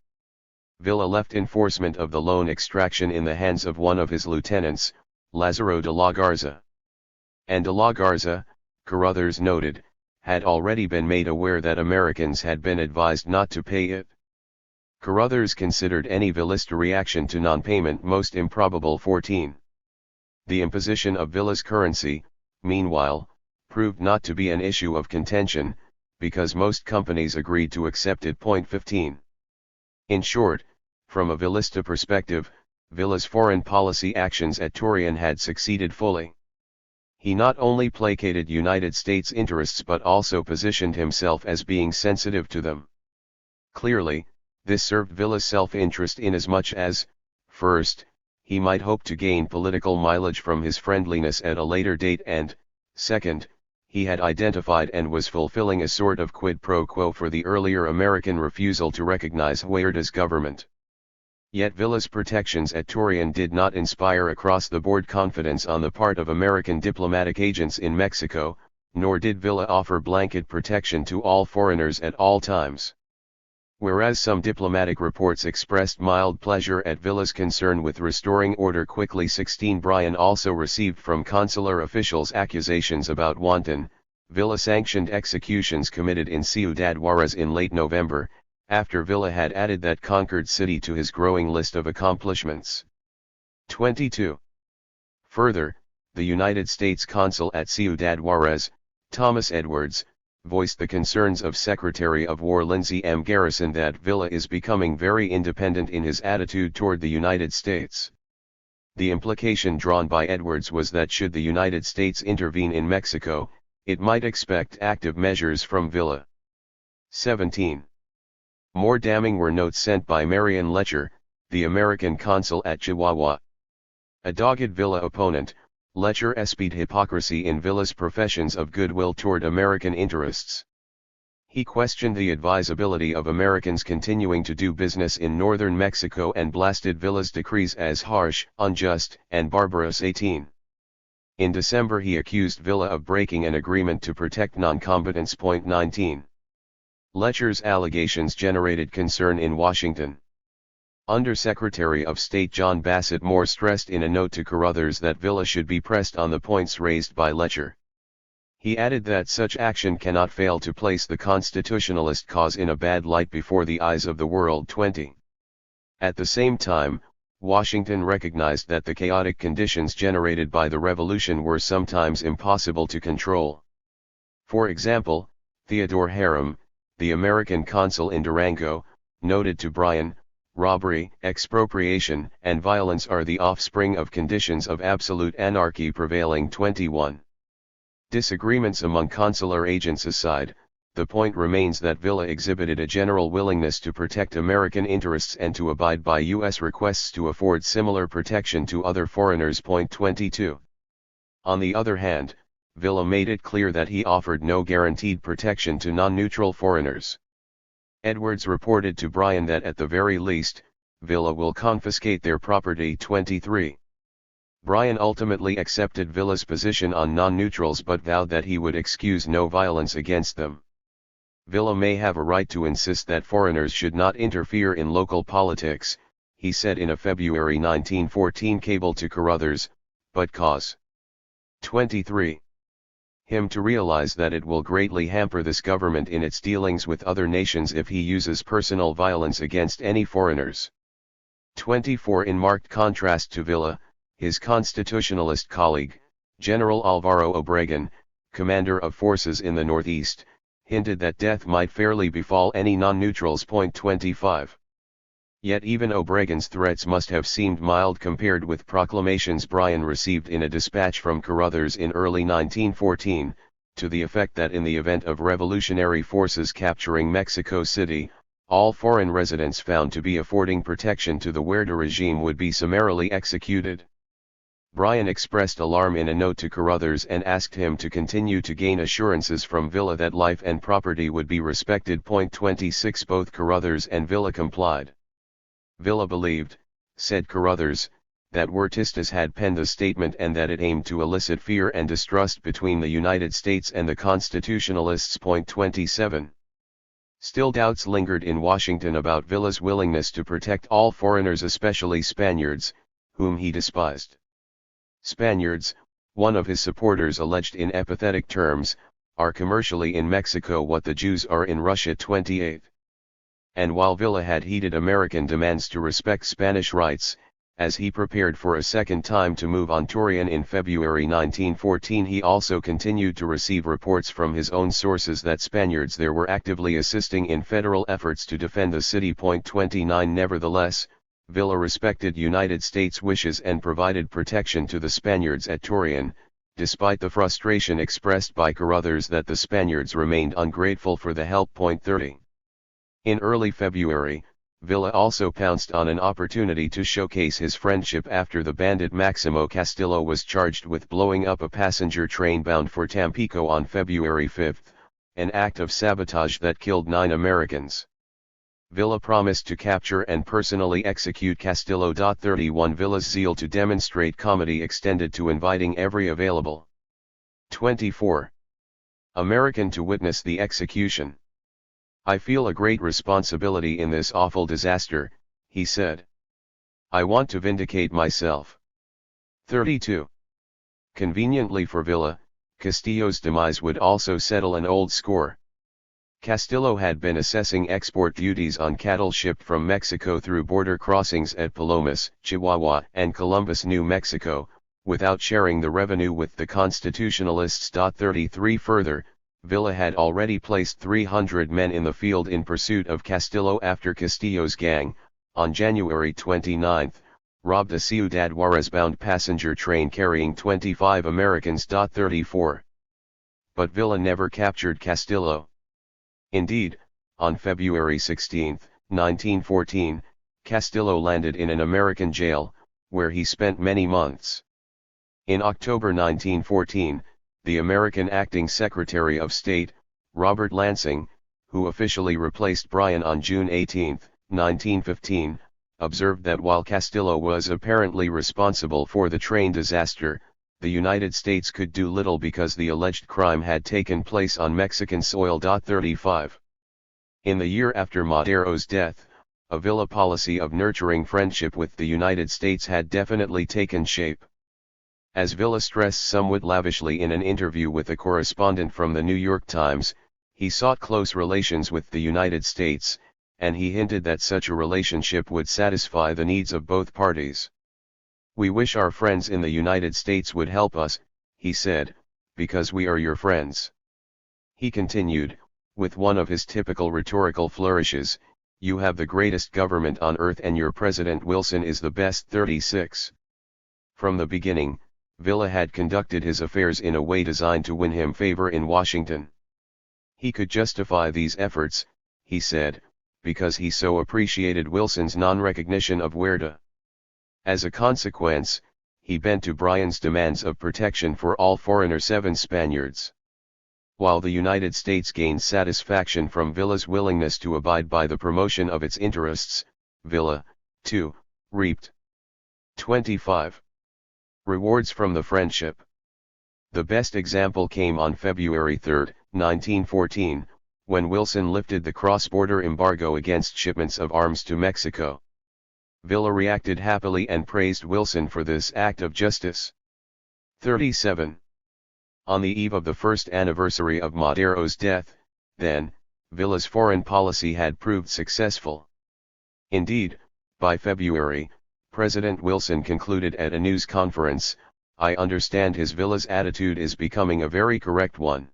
Villa left enforcement of the loan extraction in the hands of one of his lieutenants, Lázaro de la Garza. And de la Garza, Carruthers noted, had already been made aware that Americans had been advised not to pay it. Carruthers considered any Villista reaction to non-payment most improbable. 14. The imposition of Villa's currency, meanwhile, proved not to be an issue of contention, because most companies agreed to accept it. 15. In short, from a Villista perspective, Villa's foreign policy actions at Torreon had succeeded fully. He not only placated United States interests but also positioned himself as being sensitive to them. Clearly, this served Villa's self-interest inasmuch as, first, he might hope to gain political mileage from his friendliness at a later date, and, second, he had identified and was fulfilling a sort of quid pro quo for the earlier American refusal to recognize Huerta's government. Yet Villa's protections at Torreon did not inspire across-the-board confidence on the part of American diplomatic agents in Mexico, nor did Villa offer blanket protection to all foreigners at all times. Whereas some diplomatic reports expressed mild pleasure at Villa's concern with restoring order quickly, 16 Brian also received from consular officials accusations about wanton, Villa-sanctioned executions committed in Ciudad Juarez in late November, after Villa had added that conquered city to his growing list of accomplishments. 22. Further, the United States consul at Ciudad Juarez, Thomas Edwards, voiced the concerns of Secretary of War Lindsey M. Garrison that Villa is becoming very independent in his attitude toward the United States. The implication drawn by Edwards was that should the United States intervene in Mexico, it might expect active measures from Villa. 17. More damning were notes sent by Marion Letcher, the American consul at Chihuahua. A dogged Villa opponent, Letcher espied hypocrisy in Villa's professions of goodwill toward American interests. He questioned the advisability of Americans continuing to do business in northern Mexico and blasted Villa's decrees as harsh, unjust, and barbarous. 18. In December he accused Villa of breaking an agreement to protect non-combatants. 19. Letcher's allegations generated concern in Washington. Undersecretary of State John Bassett Moore stressed in a note to Carruthers that Villa should be pressed on the points raised by Letcher. He added that such action cannot fail to place the constitutionalist cause in a bad light before the eyes of the world. 20. At the same time, Washington recognized that the chaotic conditions generated by the revolution were sometimes impossible to control. For example, Theodore Harum, the American consul in Durango, noted to Bryan, robbery, expropriation, and violence are the offspring of conditions of absolute anarchy prevailing. 21. Disagreements among consular agents aside, the point remains that Villa exhibited a general willingness to protect American interests and to abide by U.S. requests to afford similar protection to other foreigners. 22. On the other hand, Villa made it clear that he offered no guaranteed protection to non-neutral foreigners. Edwards reported to Bryan that at the very least, Villa will confiscate their property. 23. Bryan ultimately accepted Villa's position on non-neutrals but vowed that he would excuse no violence against them. Villa may have a right to insist that foreigners should not interfere in local politics, he said in a February 1914 cable to Carruthers, but cause 23. Him to realize that it will greatly hamper this government in its dealings with other nations if he uses personal violence against any foreigners. 24. In marked contrast to Villa, his constitutionalist colleague, General Alvaro Obregón, commander of forces in the Northeast, hinted that death might fairly befall any non-neutrals. 25. Yet even Obregón's threats must have seemed mild compared with proclamations Bryan received in a dispatch from Carruthers in early 1914, to the effect that in the event of revolutionary forces capturing Mexico City, all foreign residents found to be affording protection to the Huerta regime would be summarily executed. Bryan expressed alarm in a note to Carruthers and asked him to continue to gain assurances from Villa that life and property would be respected. 26. Both Carruthers and Villa complied. Villa believed, said Carruthers, that Huertistas had penned the statement and that it aimed to elicit fear and distrust between the United States and the Constitutionalists. 27. Still doubts lingered in Washington about Villa's willingness to protect all foreigners, especially Spaniards, whom he despised. Spaniards, one of his supporters alleged in empathetic terms, are commercially in Mexico what the Jews are in Russia. 28. And while Villa had heeded American demands to respect Spanish rights, as he prepared for a second time to move on Torreon in February 1914, he also continued to receive reports from his own sources that Spaniards there were actively assisting in federal efforts to defend the city. 29. Nevertheless, Villa respected United States wishes and provided protection to the Spaniards at Torreon, despite the frustration expressed by Carruthers that the Spaniards remained ungrateful for the help. 30. In early February, Villa also pounced on an opportunity to showcase his friendship after the bandit Maximo Castillo was charged with blowing up a passenger train bound for Tampico on February 5, an act of sabotage that killed 9 Americans. Villa promised to capture and personally execute Castillo. 31. Villa's zeal to demonstrate comedy extended to inviting every available 24. American to witness the execution. "I feel a great responsibility in this awful disaster," he said. "I want to vindicate myself." 32. Conveniently for Villa, Castillo's demise would also settle an old score. Castillo had been assessing export duties on cattle shipped from Mexico through border crossings at Palomas, Chihuahua, and Columbus, New Mexico, without sharing the revenue with the Constitutionalists. 33 Further, Villa had already placed 300 men in the field in pursuit of Castillo after Castillo's gang, on January 29, robbed a Ciudad Juarez-bound passenger train carrying 25 Americans. 34. But Villa never captured Castillo. Indeed, on February 16, 1914, Castillo landed in an American jail, where he spent many months. In October 1914, the American Acting Secretary of State, Robert Lansing, who officially replaced Bryan on June 18, 1915, observed that while Castillo was apparently responsible for the train disaster, the United States could do little because the alleged crime had taken place on Mexican soil. 35. In the year after Madero's death, a Villa policy of nurturing friendship with the United States had definitely taken shape. As Villa stressed somewhat lavishly in an interview with a correspondent from the New York Times, he sought close relations with the United States, and he hinted that such a relationship would satisfy the needs of both parties. "We wish our friends in the United States would help us," he said, "because we are your friends." He continued, with one of his typical rhetorical flourishes, "You have the greatest government on earth and your President Wilson is the best." 36. From the beginning, Villa had conducted his affairs in a way designed to win him favor in Washington. He could justify these efforts, he said, because he so appreciated Wilson's non-recognition of Huerta. As a consequence, he bent to Bryan's demands of protection for all foreigners, 7 Spaniards. While the United States gained satisfaction from Villa's willingness to abide by the promotion of its interests, Villa, too, reaped 25 rewards from the friendship. The best example came on February 3, 1914, when Wilson lifted the cross-border embargo against shipments of arms to Mexico. Villa reacted happily and praised Wilson for this act of justice. 37. On the eve of the first anniversary of Madero's death, then, Villa's foreign policy had proved successful. Indeed, by February, President Wilson concluded at a news conference, "I understand Villa's attitude is becoming a very correct one."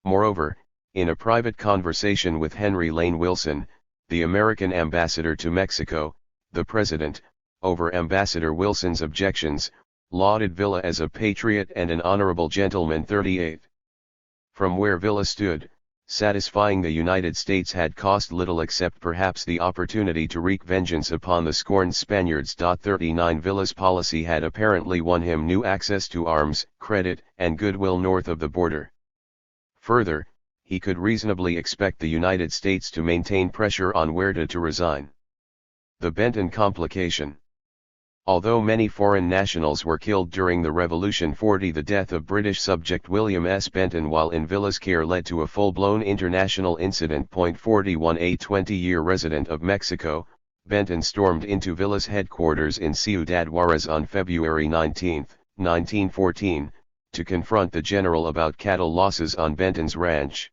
Moreover, in a private conversation with Henry Lane Wilson, the American ambassador to Mexico, the President, over Ambassador Wilson's objections, lauded Villa as a patriot and an honorable gentleman. 38. From where Villa stood, satisfying the United States had cost little except perhaps the opportunity to wreak vengeance upon the scorned Spaniards. 39. Villa's policy had apparently won him new access to arms, credit, and goodwill north of the border. Further, he could reasonably expect the United States to maintain pressure on Huerta to resign. The Benton complication. Although many foreign nationals were killed during the Revolution 40, the death of British subject William S. Benton while in Villa's care led to a full-blown international incident. 41. A 20-year resident of Mexico, Benton stormed into Villa's headquarters in Ciudad Juarez on February 19, 1914, to confront the general about cattle losses on Benton's ranch.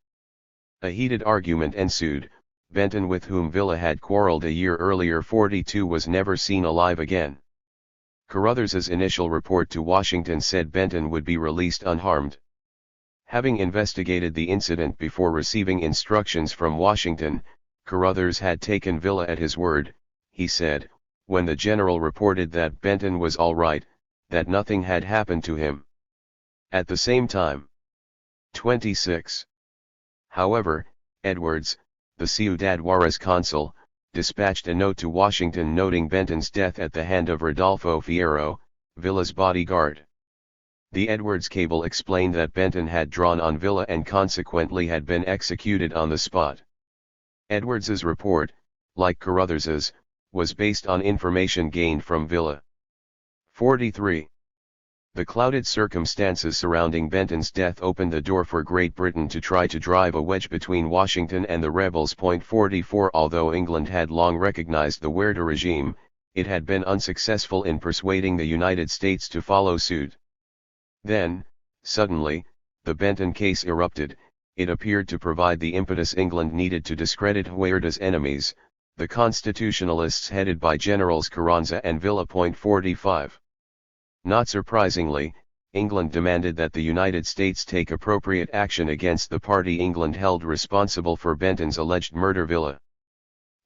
A heated argument ensued. Benton, with whom Villa had quarreled a year earlier, 42, was never seen alive again. Carruthers's initial report to Washington said Benton would be released unharmed. Having investigated the incident before receiving instructions from Washington, Carruthers had taken Villa at his word, he said, when the general reported that Benton was all right, that nothing had happened to him. At the same time, 26. However, Edwards, the Ciudad Juarez consul, dispatched a note to Washington noting Benton's death at the hand of Rodolfo Fierro, Villa's bodyguard. The Edwards cable explained that Benton had drawn on Villa and consequently had been executed on the spot. Edwards's report, like Carruthers's, was based on information gained from Villa. 43. The clouded circumstances surrounding Benton's death opened the door for Great Britain to try to drive a wedge between Washington and the rebels. 44 Although England had long recognized the Huerta regime, it had been unsuccessful in persuading the United States to follow suit. Then, suddenly, the Benton case erupted. It appeared to provide the impetus England needed to discredit Huerta's enemies, the constitutionalists headed by Generals Carranza and Villa. 45. Not surprisingly, England demanded that the United States take appropriate action against the party England held responsible for Benton's alleged murder. Villa.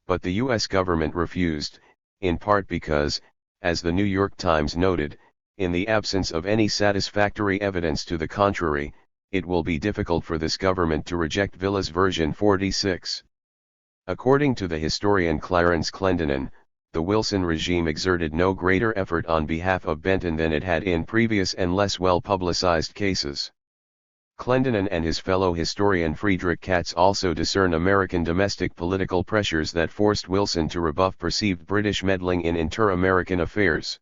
But the U.S. government refused, in part because, as the New York Times noted, in the absence of any satisfactory evidence to the contrary, it will be difficult for this government to reject Villa's version. 46. According to the historian Clarence Clendenin, the Wilson regime exerted no greater effort on behalf of Benton than it had in previous and less well-publicized cases. Clendenin and his fellow historian Friedrich Katz also discern American domestic political pressures that forced Wilson to rebuff perceived British meddling in inter-American affairs.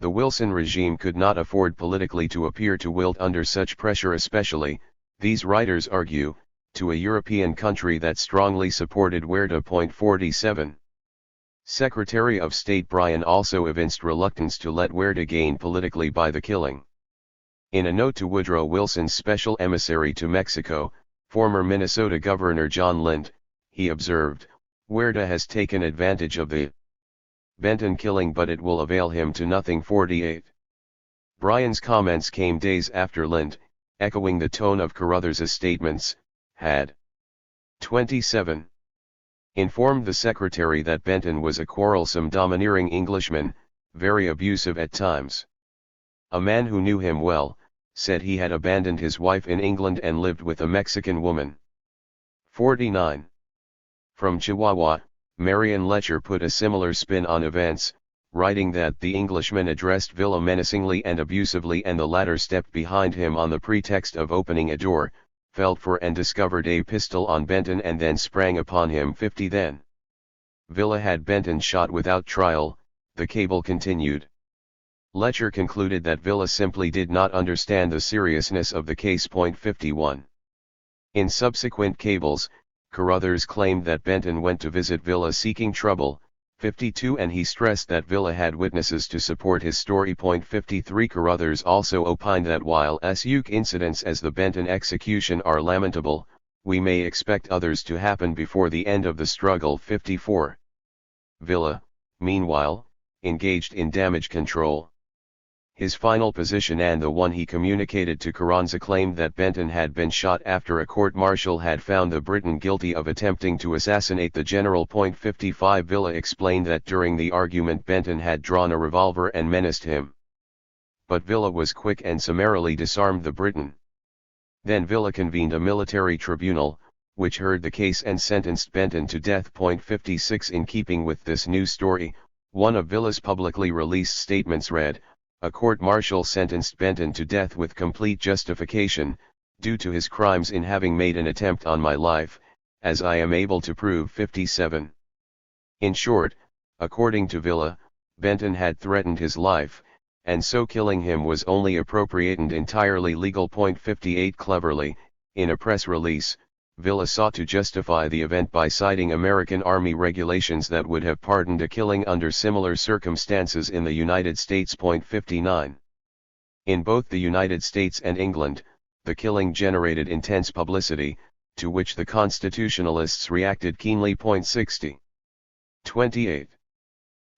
The Wilson regime could not afford politically to appear to wilt under such pressure, especially, these writers argue, to a European country that strongly supported Huerta. 47. Secretary of State Bryan also evinced reluctance to let Huerta gain politically by the killing. In a note to Woodrow Wilson's special emissary to Mexico, former Minnesota Governor John Lind, he observed, "Huerta has taken advantage of the Benton killing, but it will avail him to nothing." 48. Bryan's comments came days after Lind, echoing the tone of Carruthers's statements, had 27. Informed the secretary that Benton was a quarrelsome, domineering Englishman, very abusive at times. A man who knew him well, said he had abandoned his wife in England and lived with a Mexican woman. 49. From Chihuahua, Marion Letcher put a similar spin on events, writing that the Englishman addressed Villa menacingly and abusively, and the latter stepped behind him on the pretext of opening a door, felt for and discovered a pistol on Benton and then sprang upon him. 50. Then Villa had Benton shot without trial, the cable continued. Letcher concluded that Villa simply did not understand the seriousness of the case. 51. In subsequent cables, Carruthers claimed that Benton went to visit Villa seeking trouble, 52, and he stressed that Villa had witnesses to support his story. 53. Carruthers also opined that while such incidents as the Benton execution are lamentable, we may expect others to happen before the end of the struggle. 54. Villa, meanwhile, engaged in damage control. His final position, and the one he communicated to Carranza, claimed that Benton had been shot after a court-martial had found the Briton guilty of attempting to assassinate the general. 55. Villa explained that during the argument Benton had drawn a revolver and menaced him. But Villa was quick and summarily disarmed the Briton. Then Villa convened a military tribunal, which heard the case and sentenced Benton to death. 56. In keeping with this new story, one of Villa's publicly released statements read, "A court-martial sentenced Benton to death with complete justification, due to his crimes in having made an attempt on my life, as I am able to prove." 57. In short, according to Villa, Benton had threatened his life, and so killing him was only appropriate and entirely legal. 58. Cleverly, in a press release, Villa sought to justify the event by citing American Army regulations that would have pardoned a killing under similar circumstances in the United States. 59. In both the United States and England, the killing generated intense publicity, to which the constitutionalists reacted keenly. 60. 28.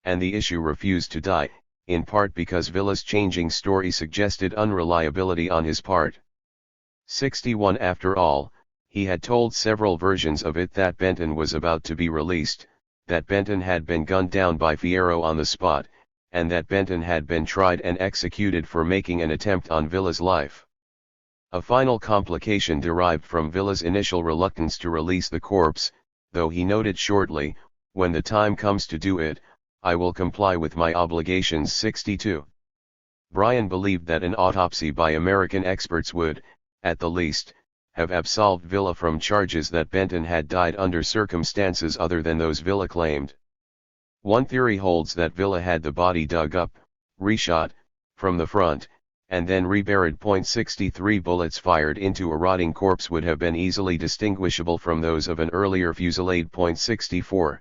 And the issue refused to die, in part because Villa's changing story suggested unreliability on his part. 61. After all, he had told several versions of it: that Benton was about to be released, that Benton had been gunned down by Fierro on the spot, and that Benton had been tried and executed for making an attempt on Villa's life. A final complication derived from Villa's initial reluctance to release the corpse, though he noted shortly, "When the time comes to do it, I will comply with my obligations." 62. Bryan believed that an autopsy by American experts would, at the least, have absolved Villa from charges that Benton had died under circumstances other than those Villa claimed. One theory holds that Villa had the body dug up, reshot, from the front, and then reburied. .63 bullets fired into a rotting corpse would have been easily distinguishable from those of an earlier fusillade. .64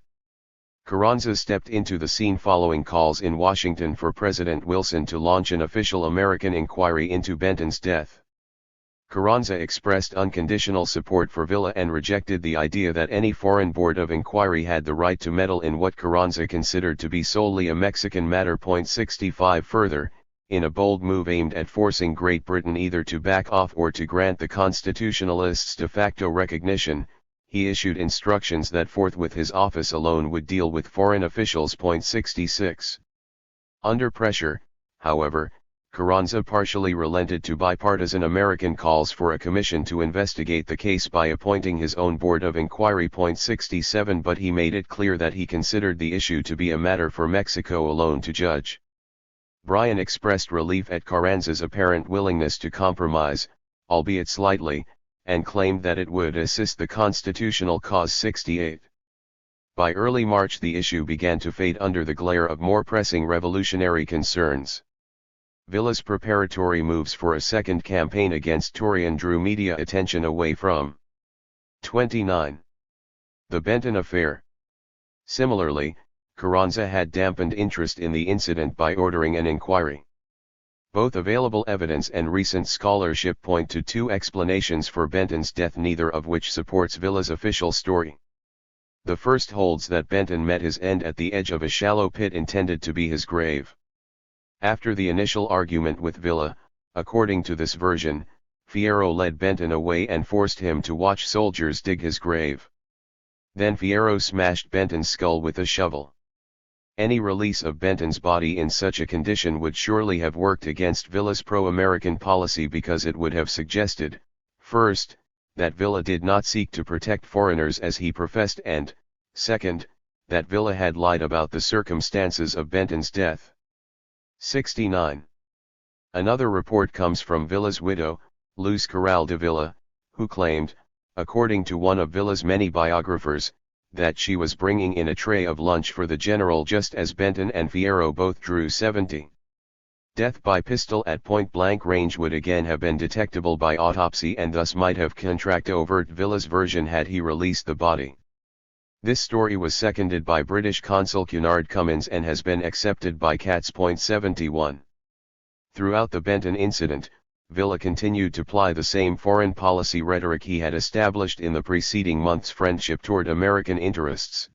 Carranza stepped into the scene following calls in Washington for President Wilson to launch an official American inquiry into Benton's death. Carranza expressed unconditional support for Villa and rejected the idea that any foreign board of inquiry had the right to meddle in what Carranza considered to be solely a Mexican matter. .65 Further, in a bold move aimed at forcing Great Britain either to back off or to grant the Constitutionalists de facto recognition, he issued instructions that forthwith his office alone would deal with foreign officials. .66 Under pressure, however, Carranza partially relented to bipartisan American calls for a commission to investigate the case by appointing his own board of inquiry. .67 But he made it clear that he considered the issue to be a matter for Mexico alone to judge. Bryan expressed relief at Carranza's apparent willingness to compromise, albeit slightly, and claimed that it would assist the constitutional cause. 68 By early March the issue began to fade under the glare of more pressing revolutionary concerns. Villa's preparatory moves for a second campaign against Torian drew media attention away from 29. The Benton affair. Similarly, Carranza had dampened interest in the incident by ordering an inquiry. Both available evidence and recent scholarship point to two explanations for Benton's death, neither of which supports Villa's official story. The first holds that Benton met his end at the edge of a shallow pit intended to be his grave. After the initial argument with Villa, according to this version, Fierro led Benton away and forced him to watch soldiers dig his grave. Then Fierro smashed Benton's skull with a shovel. Any release of Benton's body in such a condition would surely have worked against Villa's pro-American policy, because it would have suggested, first, that Villa did not seek to protect foreigners as he professed, and, second, that Villa had lied about the circumstances of Benton's death. 69. Another report comes from Villa's widow, Luz Corral de Villa, who claimed, according to one of Villa's many biographers, that she was bringing in a tray of lunch for the general just as Benton and Fierro both drew 70. Death by pistol at point-blank range would again have been detectable by autopsy and thus might have contradicted overt Villa's version had he released the body. This story was seconded by British consul Cunard Cummins and has been accepted by Katz. 71. Throughout the Benton incident, Villa continued to ply the same foreign policy rhetoric he had established in the preceding month's friendship toward American interests.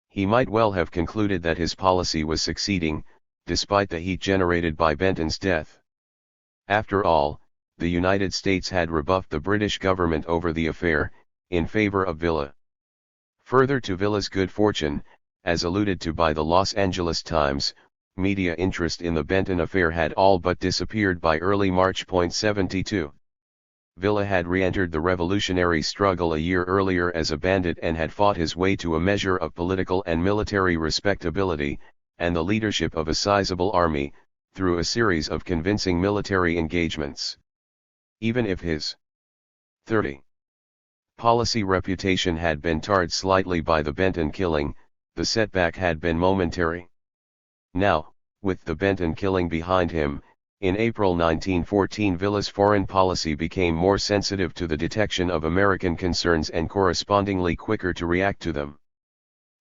He might well have concluded that his policy was succeeding, despite the heat generated by Benton's death. After all, the United States had rebuffed the British government over the affair, in favor of Villa. Further to Villa's good fortune, as alluded to by the Los Angeles Times, media interest in the Benton affair had all but disappeared by early March. 72. Villa had re-entered the revolutionary struggle a year earlier as a bandit and had fought his way to a measure of political and military respectability, and the leadership of a sizable army, through a series of convincing military engagements. Even if his 30. policy reputation had been tarred slightly by the Benton killing, the setback had been momentary. Now, with the Benton killing behind him, in April 1914 Villa's foreign policy became more sensitive to the detection of American concerns and correspondingly quicker to react to them.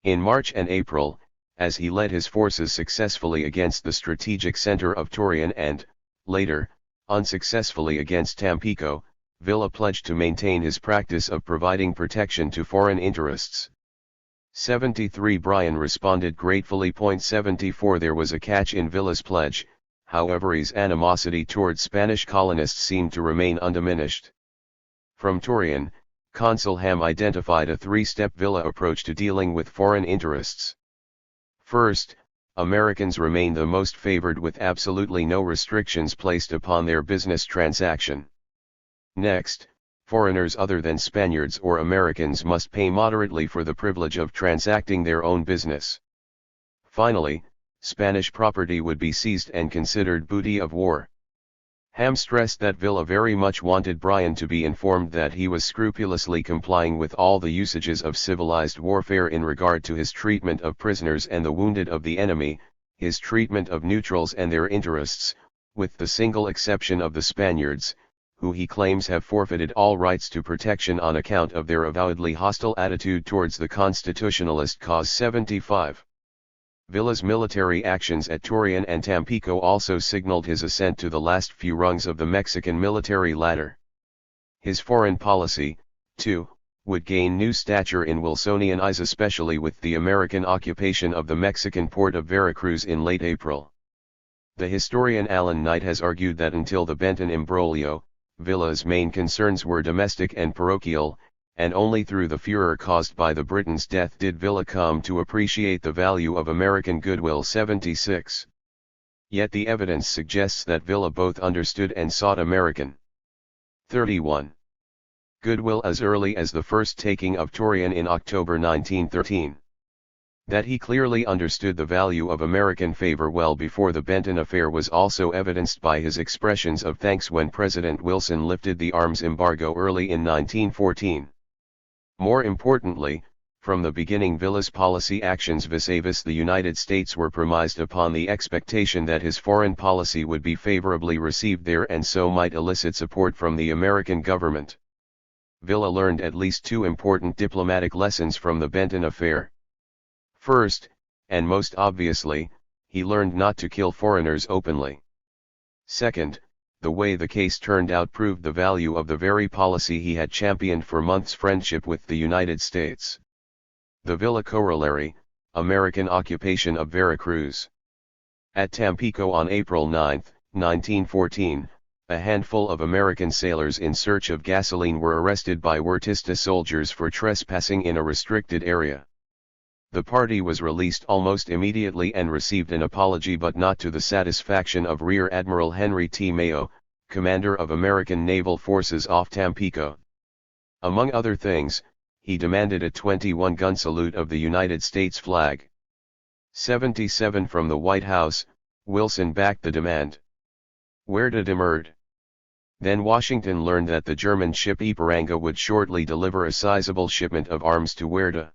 In March and April, as he led his forces successfully against the strategic center of Torian and, later, unsuccessfully against Tampico, Villa pledged to maintain his practice of providing protection to foreign interests. 73 Bryan responded gratefully. 74 There was a catch in Villa's pledge, however his animosity towards Spanish colonists seemed to remain undiminished. From Torian, Consul Ham identified a three-step Villa approach to dealing with foreign interests. First, Americans remain the most favored with absolutely no restrictions placed upon their business transaction. Next, foreigners other than Spaniards or Americans must pay moderately for the privilege of transacting their own business. Finally, Spanish property would be seized and considered booty of war. Ham stressed that Villa very much wanted Bryan to be informed that he was scrupulously complying with all the usages of civilized warfare in regard to his treatment of prisoners and the wounded of the enemy, his treatment of neutrals and their interests, with the single exception of the Spaniards, who he claims have forfeited all rights to protection on account of their avowedly hostile attitude towards the constitutionalist cause. 75. Villa's military actions at Torreon and Tampico also signaled his ascent to the last few rungs of the Mexican military ladder. His foreign policy, too, would gain new stature in Wilsonian eyes, especially with the American occupation of the Mexican port of Veracruz in late April. The historian Alan Knight has argued that until the Benton imbroglio, Villa's main concerns were domestic and parochial, and only through the furor caused by the Briton's death did Villa come to appreciate the value of American goodwill. 76. Yet the evidence suggests that Villa both understood and sought American 31. Goodwill as early as the first taking of Torreon in October 1913. That he clearly understood the value of American favor well before the Benton affair was also evidenced by his expressions of thanks when President Wilson lifted the arms embargo early in 1914. More importantly, from the beginning Villa's policy actions vis-a-vis the United States were premised upon the expectation that his foreign policy would be favorably received there and so might elicit support from the American government. Villa learned at least two important diplomatic lessons from the Benton affair. First, and most obviously, he learned not to kill foreigners openly. Second, the way the case turned out proved the value of the very policy he had championed for months: friendship with the United States. The Villa corollary, American occupation of Veracruz. At Tampico on April 9, 1914, a handful of American sailors in search of gasoline were arrested by Huertista soldiers for trespassing in a restricted area. The party was released almost immediately and received an apology, but not to the satisfaction of Rear Admiral Henry T. Mayo, commander of American naval forces off Tampico. Among other things, he demanded a 21-gun salute of the United States flag. 77. From the White House, Wilson backed the demand. Huerta demurred. Then Washington learned that the German ship Ipiranga would shortly deliver a sizable shipment of arms to Huerta.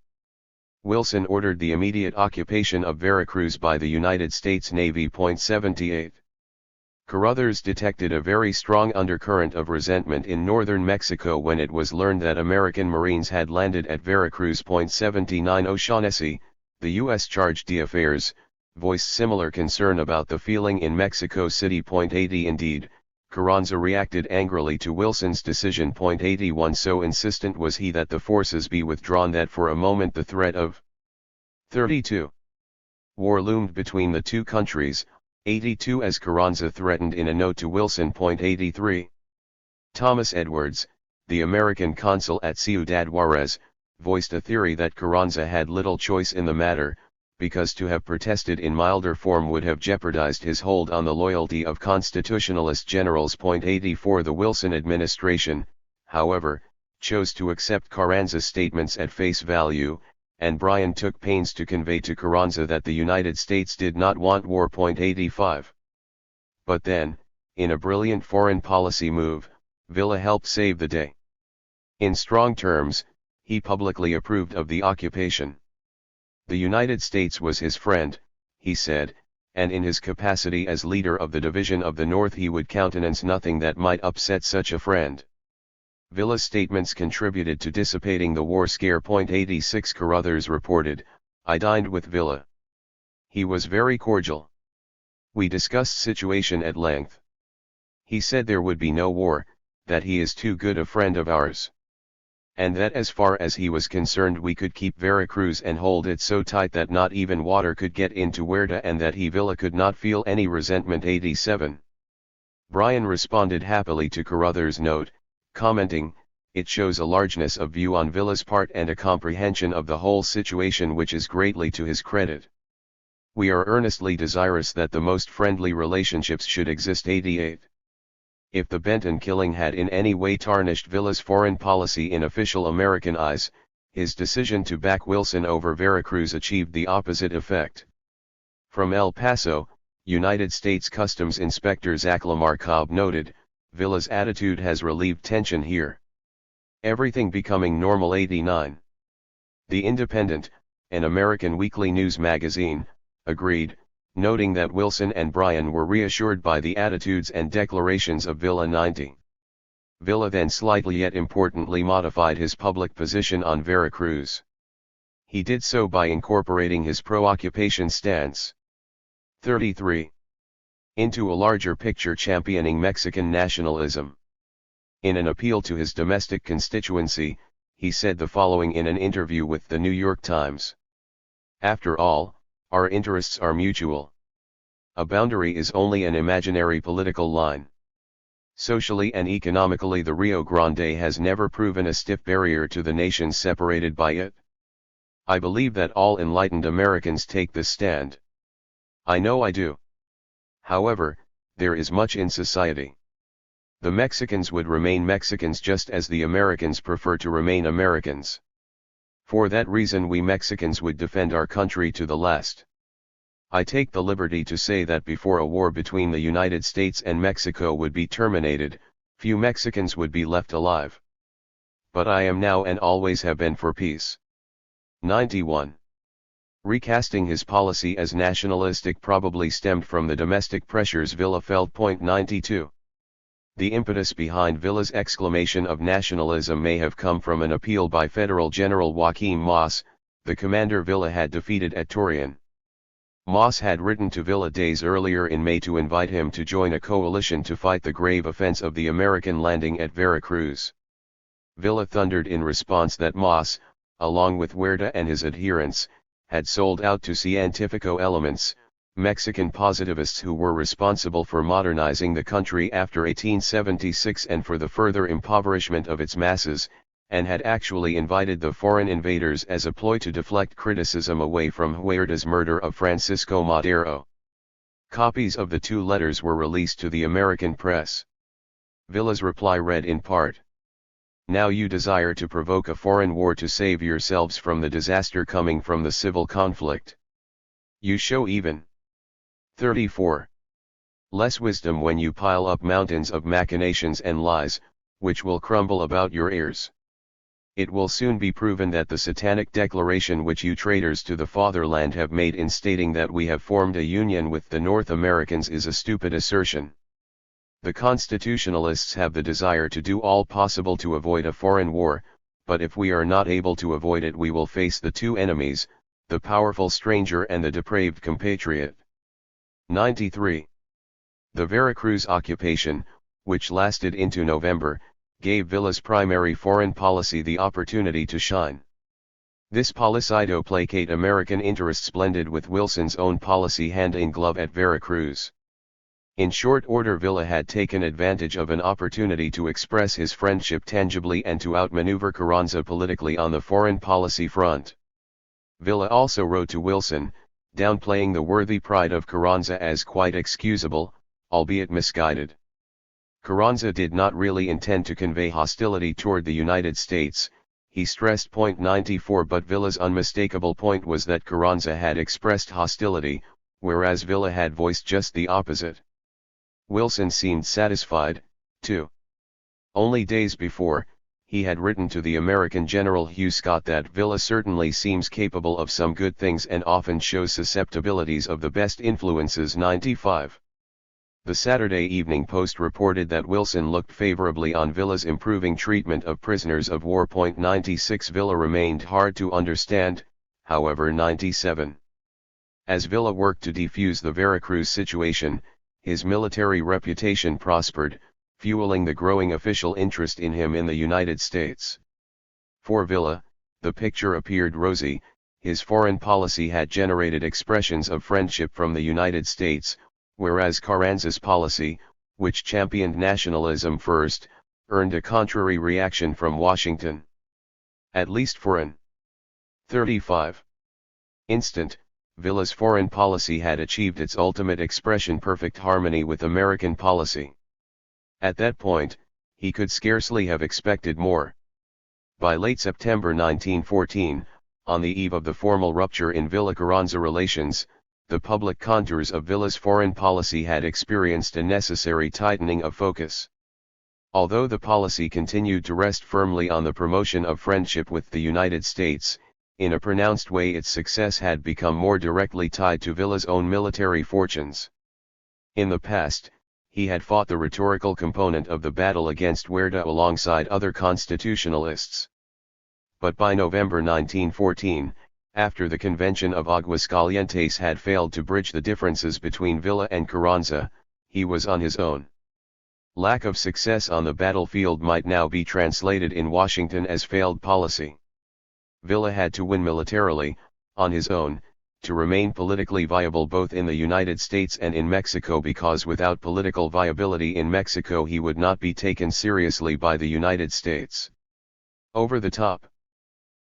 Wilson ordered the immediate occupation of Veracruz by the United States Navy. 78. Carruthers detected a very strong undercurrent of resentment in northern Mexico when it was learned that American Marines had landed at Veracruz. 79. O'Shaughnessy, the U.S. charge d'affaires, voiced similar concern about the feeling in Mexico City. 80. Indeed, Carranza reacted angrily to Wilson's decision. 81. So insistent was he that the forces be withdrawn that for a moment the threat of 32. War loomed between the two countries. 82. As Carranza threatened in a note to Wilson. 83. Thomas Edwards, the American consul at Ciudad Juarez, voiced a theory that Carranza had little choice in the matter, because to have protested in milder form would have jeopardized his hold on the loyalty of constitutionalist generals. 84. The Wilson administration, however, chose to accept Carranza's statements at face value, and Bryan took pains to convey to Carranza that the United States did not want war. 85. But then, in a brilliant foreign policy move, Villa helped save the day. In strong terms, he publicly approved of the occupation. The United States was his friend, he said, and in his capacity as leader of the Division of the North he would countenance nothing that might upset such a friend. Villa's statements contributed to dissipating the war scare. 86. Carruthers reported, I dined with Villa. He was very cordial. We discussed situation at length. He said there would be no war, that he is too good a friend of ours. And that as far as he was concerned we could keep Veracruz and hold it so tight that not even water could get into Huerta, and that he Villa could not feel any resentment. 87. Bryan responded happily to Carruthers' note, commenting, it shows a largeness of view on Villa's part and a comprehension of the whole situation which is greatly to his credit. We are earnestly desirous that the most friendly relationships should exist. 88. If the Benton killing had in any way tarnished Villa's foreign policy in official American eyes, his decision to back Wilson over Veracruz achieved the opposite effect. From El Paso, United States Customs Inspector Zach Lamarcobb noted, Villa's attitude has relieved tension here. Everything becoming normal. 89. The Independent, an American weekly news magazine, agreed, noting that Wilson and Bryan were reassured by the attitudes and declarations of Villa 90. Villa then slightly yet importantly modified his public position on Veracruz. He did so by incorporating his pro-occupation stance. 33. Into a larger picture championing Mexican nationalism. In an appeal to his domestic constituency, he said the following in an interview with the New York Times. After all, our interests are mutual. A boundary is only an imaginary political line. Socially and economically, the Rio Grande has never proven a stiff barrier to the nations separated by it. I believe that all enlightened Americans take this stand. I know I do. However, there is much in society. The Mexicans would remain Mexicans just as the Americans prefer to remain Americans. For that reason we Mexicans would defend our country to the last. I take the liberty to say that before a war between the United States and Mexico would be terminated, few Mexicans would be left alive. But I am now and always have been for peace. 91. Recasting his policy as nationalistic probably stemmed from the domestic pressures Villa felt. 92. The impetus behind Villa's exclamation of nationalism may have come from an appeal by Federal General Joaquim Mas, the commander Villa had defeated at Torreon. Mas had written to Villa days earlier in May to invite him to join a coalition to fight the grave offense of the American landing at Veracruz. Villa thundered in response that Mas, along with Huerta and his adherents, had sold out to Científico elements, Mexican positivists who were responsible for modernizing the country after 1876 and for the further impoverishment of its masses, and had actually invited the foreign invaders as a ploy to deflect criticism away from Huerta's murder of Francisco Madero. Copies of the two letters were released to the American press. Villa's reply read in part: Now you desire to provoke a foreign war to save yourselves from the disaster coming from the civil conflict. You show even 34. Less wisdom when you pile up mountains of machinations and lies, which will crumble about your ears. It will soon be proven that the satanic declaration which you traitors to the fatherland have made in stating that we have formed a union with the North Americans is a stupid assertion. The constitutionalists have the desire to do all possible to avoid a foreign war, but if we are not able to avoid it we will face the two enemies, the powerful stranger and the depraved compatriot. 93. The Veracruz occupation, which lasted into November, gave Villa's primary foreign policy the opportunity to shine. This policy to placate American interests blended with Wilson's own policy hand in glove at Veracruz. In short order, Villa had taken advantage of an opportunity to express his friendship tangibly and to outmaneuver Carranza politically on the foreign policy front. Villa also wrote to Wilson, downplaying the worthy pride of Carranza as quite excusable, albeit misguided. Carranza did not really intend to convey hostility toward the United States, he stressed. 94. But Villa's unmistakable point was that Carranza had expressed hostility, whereas Villa had voiced just the opposite. Wilson seemed satisfied, too. Only days before, he had written to the American General Hugh Scott that Villa certainly seems capable of some good things and often shows susceptibilities of the best influences. 95. The Saturday Evening Post reported that Wilson looked favorably on Villa's improving treatment of prisoners of war. 96. Villa remained hard to understand, however. 97. As Villa worked to defuse the Veracruz situation, his military reputation prospered, fueling the growing official interest in him in the United States. For Villa, the picture appeared rosy. His foreign policy had generated expressions of friendship from the United States, whereas Carranza's policy, which championed nationalism first, earned a contrary reaction from Washington. At least for an 35. Instant, Villa's foreign policy had achieved its ultimate expression: perfect harmony with American policy. At that point, he could scarcely have expected more. By late September 1914, on the eve of the formal rupture in Villa-Carranza relations, the public contours of Villa's foreign policy had experienced a necessary tightening of focus. Although the policy continued to rest firmly on the promotion of friendship with the United States, in a pronounced way its success had become more directly tied to Villa's own military fortunes. In the past, he had fought the rhetorical component of the battle against Huerta alongside other constitutionalists. But by November 1914, after the Convention of Aguascalientes had failed to bridge the differences between Villa and Carranza, he was on his own. Lack of success on the battlefield might now be translated in Washington as failed policy. Villa had to win militarily, on his own, to remain politically viable both in the United States and in Mexico, because without political viability in Mexico he would not be taken seriously by the United States. Over the top.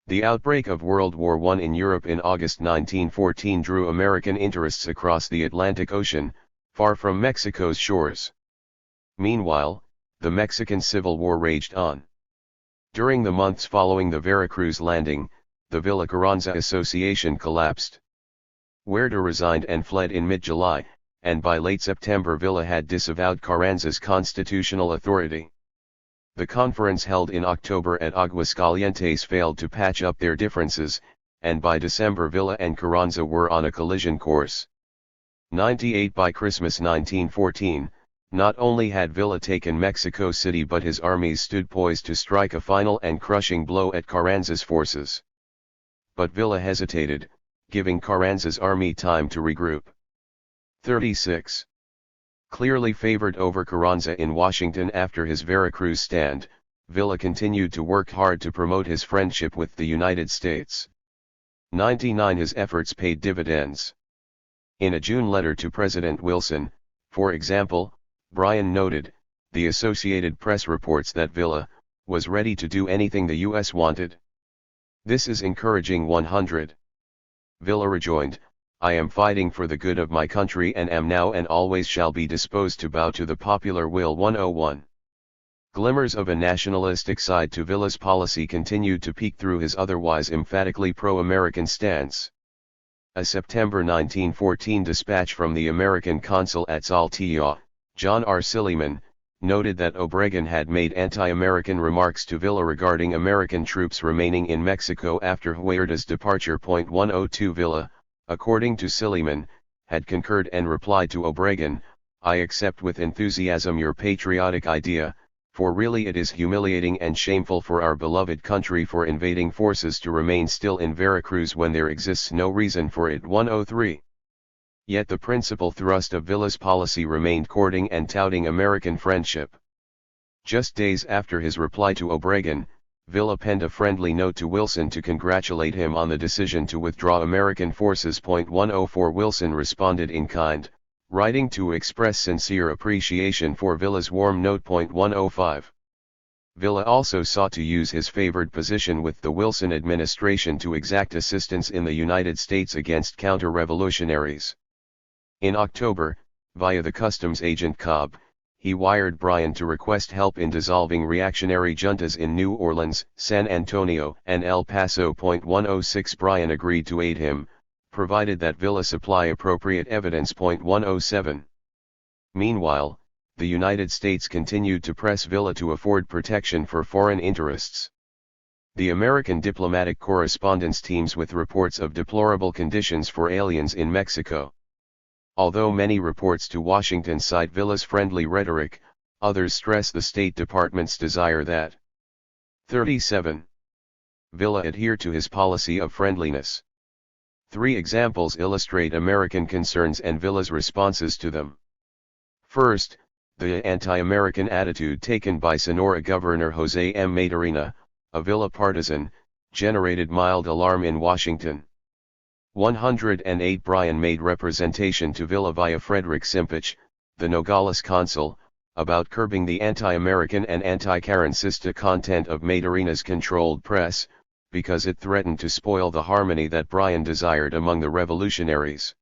The outbreak of World War I in Europe in August 1914 drew American interests across the Atlantic Ocean, far from Mexico's shores. Meanwhile, the Mexican Civil War raged on. During the months following the Veracruz landing, the Villa-Carranza Association collapsed. Huerta resigned and fled in mid-July, and by late September Villa had disavowed Carranza's constitutional authority. The conference held in October at Aguascalientes failed to patch up their differences, and by December Villa and Carranza were on a collision course. 98 By Christmas 1914, not only had Villa taken Mexico City but his armies stood poised to strike a final and crushing blow at Carranza's forces. But Villa hesitated, giving Carranza's army time to regroup. 36. Clearly favored over Carranza in Washington after his Veracruz stand, Villa continued to work hard to promote his friendship with the United States. 99 His efforts paid dividends. In a June letter to President Wilson, for example, Bryan noted, "The Associated Press reports that Villa was ready to do anything the U.S. wanted. This is encouraging." 100. Villa rejoined, "I am fighting for the good of my country and am now and always shall be disposed to bow to the popular will." 101. Glimmers of a nationalistic side to Villa's policy continued to peek through his otherwise emphatically pro-American stance. A September 1914 dispatch from the American consul at Saltillo, John R. Silliman, noted that Obregon had made anti-American remarks to Villa regarding American troops remaining in Mexico after Huerta's departure. 102 Villa, according to Silliman, had concurred and replied to Obregon, "I accept with enthusiasm your patriotic idea, for really it is humiliating and shameful for our beloved country for invading forces to remain still in Veracruz when there exists no reason for it." 103. Yet the principal thrust of Villa's policy remained courting and touting American friendship. Just days after his reply to Obregon, Villa penned a friendly note to Wilson to congratulate him on the decision to withdraw American forces. 104 Wilson responded in kind, writing to express sincere appreciation for Villa's warm note. 105. Villa also sought to use his favored position with the Wilson administration to exact assistance in the United States against counter-revolutionaries. In October, via the customs agent Cobb, he wired Bryan to request help in dissolving reactionary juntas in New Orleans, San Antonio, and El Paso. 106 Bryan agreed to aid him, provided that Villa supply appropriate evidence. 107. Meanwhile, the United States continued to press Villa to afford protection for foreign interests. The American diplomatic correspondence teems with reports of deplorable conditions for aliens in Mexico. Although many reports to Washington cite Villa's friendly rhetoric, others stress the State Department's desire that 37. Villa adhere to his policy of friendliness. 3 examples illustrate American concerns and Villa's responses to them. First, the anti-American attitude taken by Sonora Governor José M. Maturina, a Villa partisan, generated mild alarm in Washington. 108 Bryan made representation to Villa via Frederick Simpich, the Nogales consul, about curbing the anti-American and anti-Carrancista content of Maturina's controlled press, because it threatened to spoil the harmony that Bryan desired among the revolutionaries.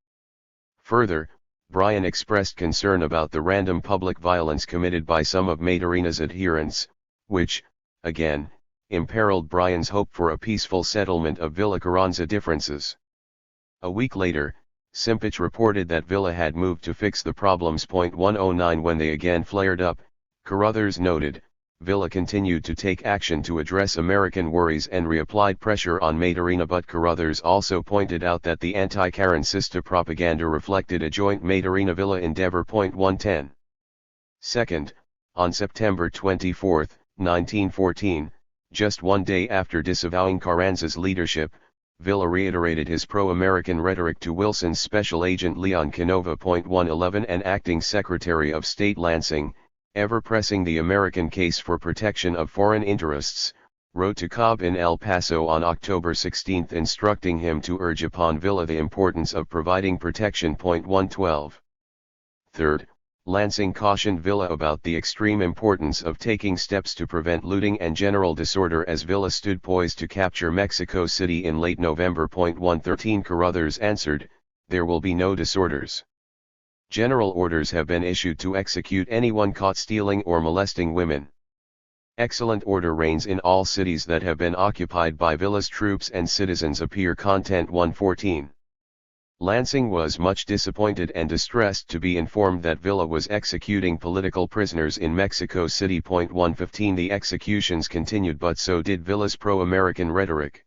Further, Bryan expressed concern about the random public violence committed by some of Maturina's adherents, which, again, imperiled Bryan's hope for a peaceful settlement of Villa-Carranza differences. A week later, Simpich reported that Villa had moved to fix the problems. 109 When they again flared up, Carruthers noted, Villa continued to take action to address American worries and reapplied pressure on Maturina, but Carruthers also pointed out that the anti-Carrancista propaganda reflected a joint Maturina-Villa endeavor. 110. Second, on September 24, 1914, just one day after disavowing Carranza's leadership, Villa reiterated his pro-American rhetoric to Wilson's special agent Leon Canova. 111 and Acting Secretary of State Lansing, ever pressing the American case for protection of foreign interests, wrote to Cobb in El Paso on October 16 instructing him to urge upon Villa the importance of providing protection. 112. Third, Lansing cautioned Villa about the extreme importance of taking steps to prevent looting and general disorder as Villa stood poised to capture Mexico City in late November. 113 Carruthers answered, "There will be no disorders. General orders have been issued to execute anyone caught stealing or molesting women. Excellent order reigns in all cities that have been occupied by Villa's troops and citizens." Appear Content 114. Lansing was much disappointed and distressed to be informed that Villa was executing political prisoners in Mexico City. 115 The executions continued, but so did Villa's pro-American rhetoric.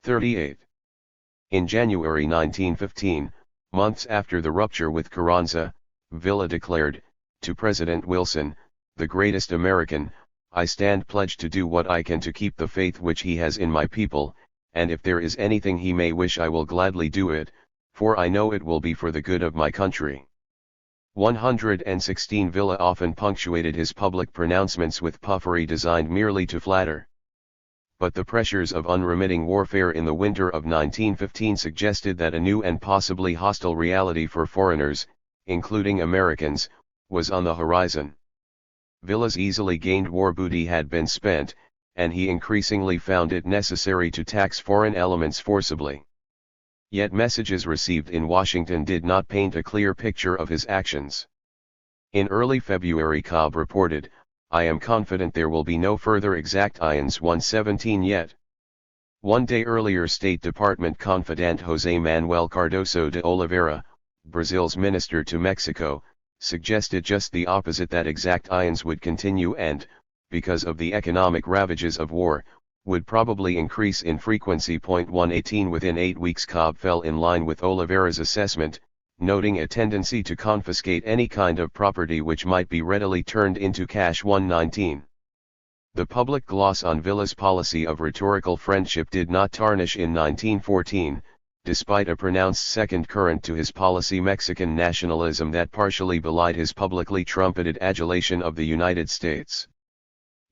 38. In January 1915, months after the rupture with Carranza, Villa declared, to President Wilson, "The greatest American, I stand pledged to do what I can to keep the faith which he has in my people, and if there is anything he may wish I will gladly do it, for I know it will be for the good of my country." 116 Villa often punctuated his public pronouncements with puffery designed merely to flatter. But the pressures of unremitting warfare in the winter of 1915 suggested that a new and possibly hostile reality for foreigners, including Americans, was on the horizon. Villa's easily gained war booty had been spent, and he increasingly found it necessary to tax foreign elements forcibly. Yet messages received in Washington did not paint a clear picture of his actions. In early February Cobb reported, "I am confident there will be no further exactions." 117 Yet. One day earlier State Department confidant José Manuel Cardoso de Oliveira, Brazil's minister to Mexico, suggested just the opposite, that exactions would continue and, because of the economic ravages of war, would probably increase in frequency. 118 Within 8 weeks Cobb fell in line with Oliveira's assessment, noting a tendency to confiscate any kind of property which might be readily turned into cash. 119. The public gloss on Villa's policy of rhetorical friendship did not tarnish in 1914, despite a pronounced second current to his policy, Mexican nationalism, that partially belied his publicly trumpeted adulation of the United States.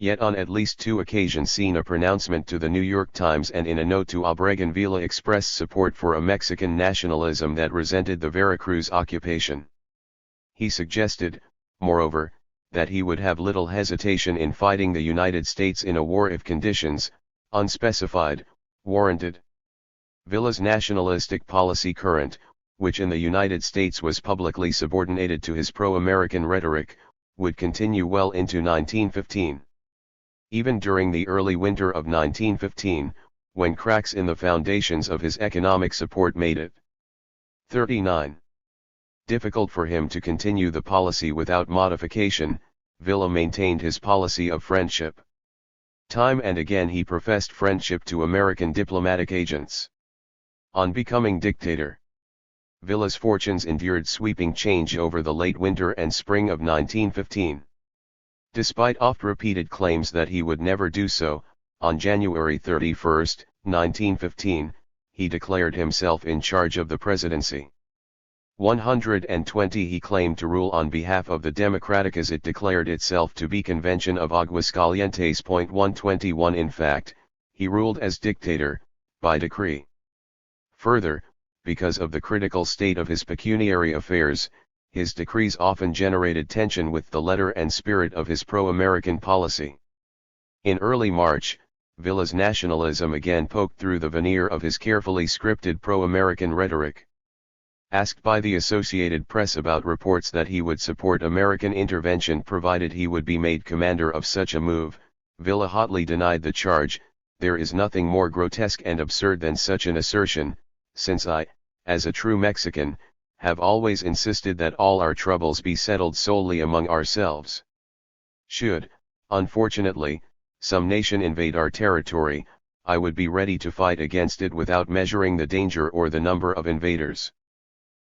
Yet on at least 2 occasions, seen a pronouncement to the New York Times and in a note to Obregón, Villa expressed support for a Mexican nationalism that resented the Veracruz occupation. He suggested, moreover, that he would have little hesitation in fighting the United States in a war if conditions, unspecified, warranted. Villa's nationalistic policy current, which in the United States was publicly subordinated to his pro-American rhetoric, would continue well into 1915. Even during the early winter of 1915, when cracks in the foundations of his economic support made it 39. difficult for him to continue the policy without modification, Villa maintained his policy of friendship. Time and again he professed friendship to American diplomatic agents. On becoming dictator, Villa's fortunes endured sweeping change over the late winter and spring of 1915. Despite oft-repeated claims that he would never do so, on January 31, 1915, he declared himself in charge of the presidency. 120 He claimed to rule on behalf of the Democratic as it declared itself to be Convention of Aguascalientes. 121 In fact, he ruled as dictator, by decree. Further, because of the critical state of his pecuniary affairs, his decrees often generated tension with the letter and spirit of his pro-American policy. In early March, Villa's nationalism again poked through the veneer of his carefully scripted pro-American rhetoric. Asked by the Associated Press about reports that he would support American intervention provided he would be made commander of such a move, Villa hotly denied the charge. "There is nothing more grotesque and absurd than such an assertion, since I, as a true Mexican, have always insisted that all our troubles be settled solely among ourselves. Should, Unfortunately, some nation invade our territory, I would be ready to fight against it without measuring the danger or the number of invaders.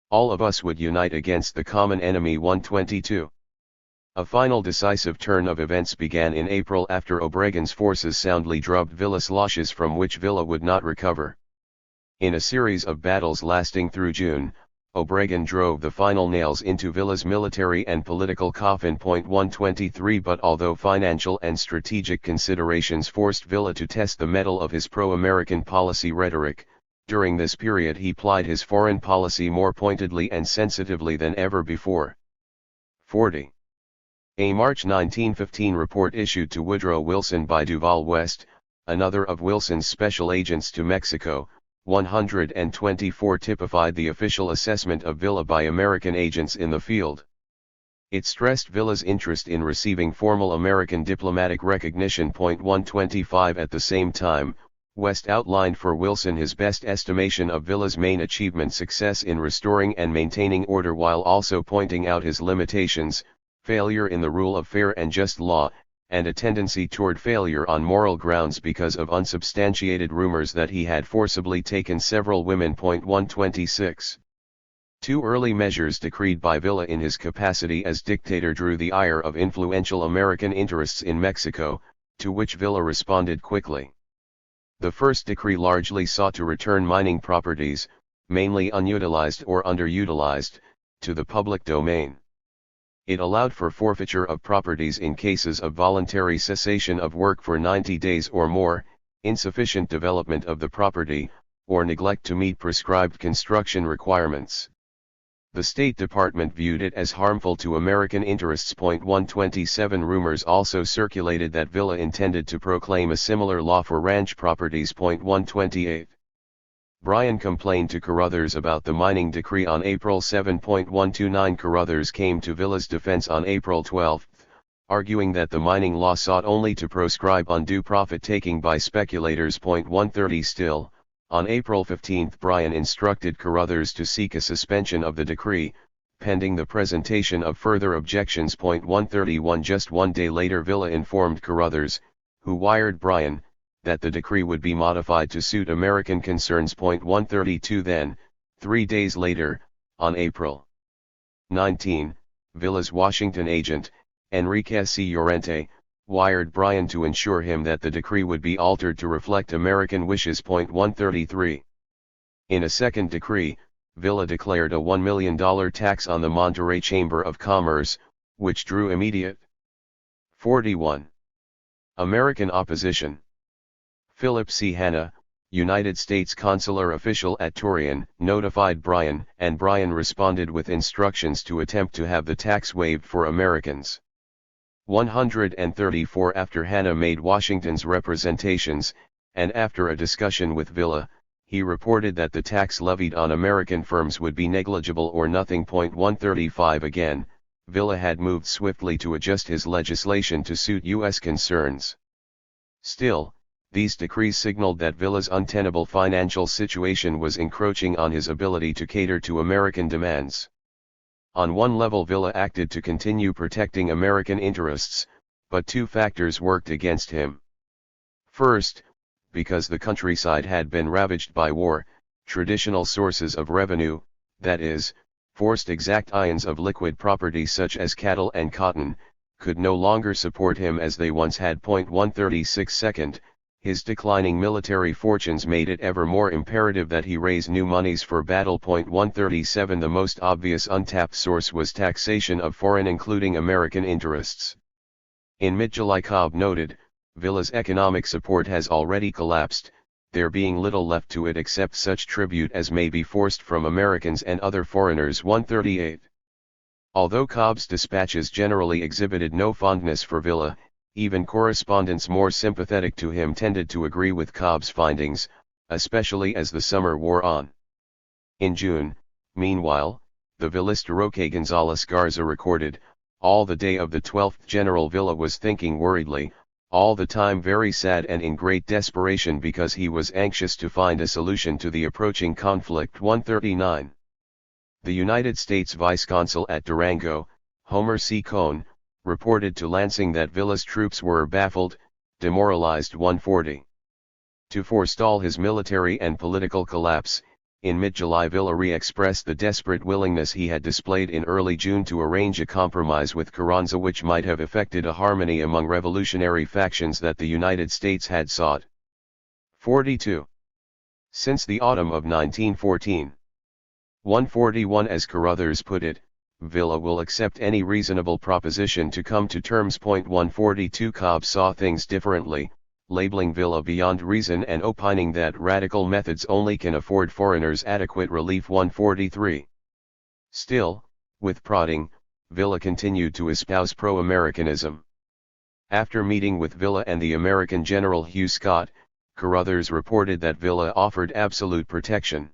All of us would unite against the common enemy. 122. A final decisive turn of events began in April after Obregon's forces soundly drubbed Villa's losses from which Villa would not recover. In a series of battles lasting through June, Obregon drove the final nails into Villa's military and political coffin. 123 But although financial and strategic considerations forced Villa to test the mettle of his pro-American policy rhetoric, during this period he plied his foreign policy more pointedly and sensitively than ever before. 40. A March 1915 report issued to Woodrow Wilson by Duval West, another of Wilson's special agents to Mexico, 124 typified the official assessment of Villa by American agents in the field. It stressed Villa's interest in receiving formal American diplomatic recognition. 125 At the same time, West outlined for Wilson his best estimation of Villa's main achievement: success in restoring and maintaining order while also pointing out his limitations, failure in the rule of fair and just law, and a tendency toward failure on moral grounds because of unsubstantiated rumors that he had forcibly taken several women. 126. Two early measures decreed by Villa in his capacity as dictator drew the ire of influential American interests in Mexico, to which Villa responded quickly. The first decree largely sought to return mining properties, mainly unutilized or underutilized, to the public domain. It allowed for forfeiture of properties in cases of voluntary cessation of work for 90 days or more, insufficient development of the property, or neglect to meet prescribed construction requirements. The State Department viewed it as harmful to American interests. 127 Rumors also circulated that Villa intended to proclaim a similar law for ranch properties. 128. Bryan complained to Carruthers about the mining decree on April 7. 129 Carruthers came to Villa's defense on April 12, arguing that the mining law sought only to proscribe undue profit-taking by speculators. 130 Still, on April 15 Bryan instructed Carruthers to seek a suspension of the decree, pending the presentation of further objections. 131 Just one day later Villa informed Carruthers, who wired Bryan, that the decree would be modified to suit American concerns. 132 Then, 3 days later, on April 19, Villa's Washington agent, Enrique C. Llorente, wired Bryan to ensure him that the decree would be altered to reflect American wishes. 133. In a second decree, Villa declared a $1 million tax on the Monterrey Chamber of Commerce, which drew immediate 41. American opposition. Philip C. Hanna, United States consular official at Torreon, notified Bryan, and Bryan responded with instructions to attempt to have the tax waived for Americans. 134 After Hanna made Washington's representations, and after a discussion with Villa, he reported that the tax levied on American firms would be negligible or nothing. 135 Again, Villa had moved swiftly to adjust his legislation to suit U.S. concerns. Still, these decrees signaled that Villa's untenable financial situation was encroaching on his ability to cater to American demands. On one level Villa acted to continue protecting American interests, but two factors worked against him. First, because the countryside had been ravaged by war, traditional sources of revenue, that is, forced exact ions of liquid property such as cattle and cotton, could no longer support him as they once had. 136 Second, his declining military fortunes made it ever more imperative that he raise new moneys for battle. 137 The most obvious untapped source was taxation of foreign including American interests. In mid-July Cobb noted, Villa's economic support has already collapsed, there being little left to it except such tribute as may be forced from Americans and other foreigners. 138. Although Cobb's dispatches generally exhibited no fondness for Villa, even correspondents more sympathetic to him tended to agree with Cobb's findings, especially as the summer wore on. In June, meanwhile, the Villista Roque Gonzalez Garza recorded, all the day of the 12th General Villa was thinking worriedly, all the time very sad and in great desperation because he was anxious to find a solution to the approaching conflict. 139. The United States Vice Consul at Durango, Homer C. Cohn, reported to Lansing that Villa's troops were baffled, demoralized. 140. To forestall his military and political collapse, in mid-July Villa re-expressed the desperate willingness he had displayed in early June to arrange a compromise with Carranza which might have effected a harmony among revolutionary factions that the United States had sought. 42. Since the autumn of 1914. 141. As Carruthers put it, Villa will accept any reasonable proposition to come to terms. 142. Cobb saw things differently, labeling Villa beyond reason and opining that radical methods only can afford foreigners adequate relief. 143. Still, with prodding, Villa continued to espouse pro-Americanism. After meeting with Villa and the American General Hugh Scott, Carruthers reported that Villa offered absolute protection.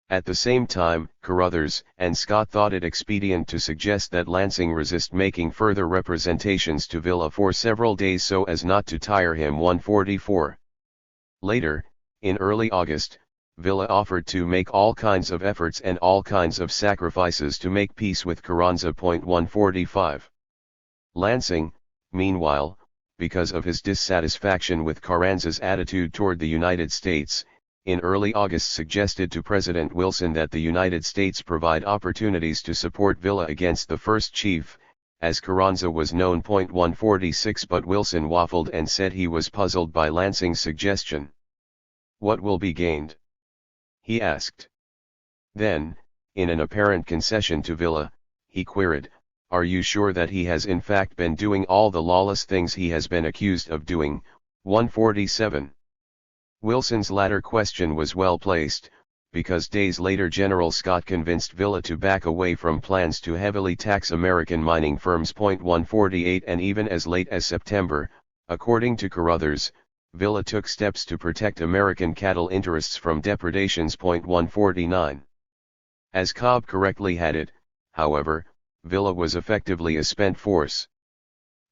At the same time, Carruthers and Scott thought it expedient to suggest that Lansing resist making further representations to Villa for several days so as not to tire him. 144. Later, in early August, Villa offered to make all kinds of efforts and all kinds of sacrifices to make peace with Carranza. 145. Lansing, meanwhile, because of his dissatisfaction with Carranza's attitude toward the United States, in early August suggested to President Wilson that the United States provide opportunities to support Villa against the first chief, as Carranza was known. 146. But Wilson waffled and said he was puzzled by Lansing's suggestion. What will be gained? He asked. Then, in an apparent concession to Villa, he queried, "Are you sure that he has in fact been doing all the lawless things he has been accused of doing?" 147. Wilson's latter question was well placed, because days later General Scott convinced Villa to back away from plans to heavily tax American mining firms. 148. And even as late as September, according to Carruthers, Villa took steps to protect American cattle interests from depredations. 149. As Cobb correctly had it, however, Villa was effectively a spent force.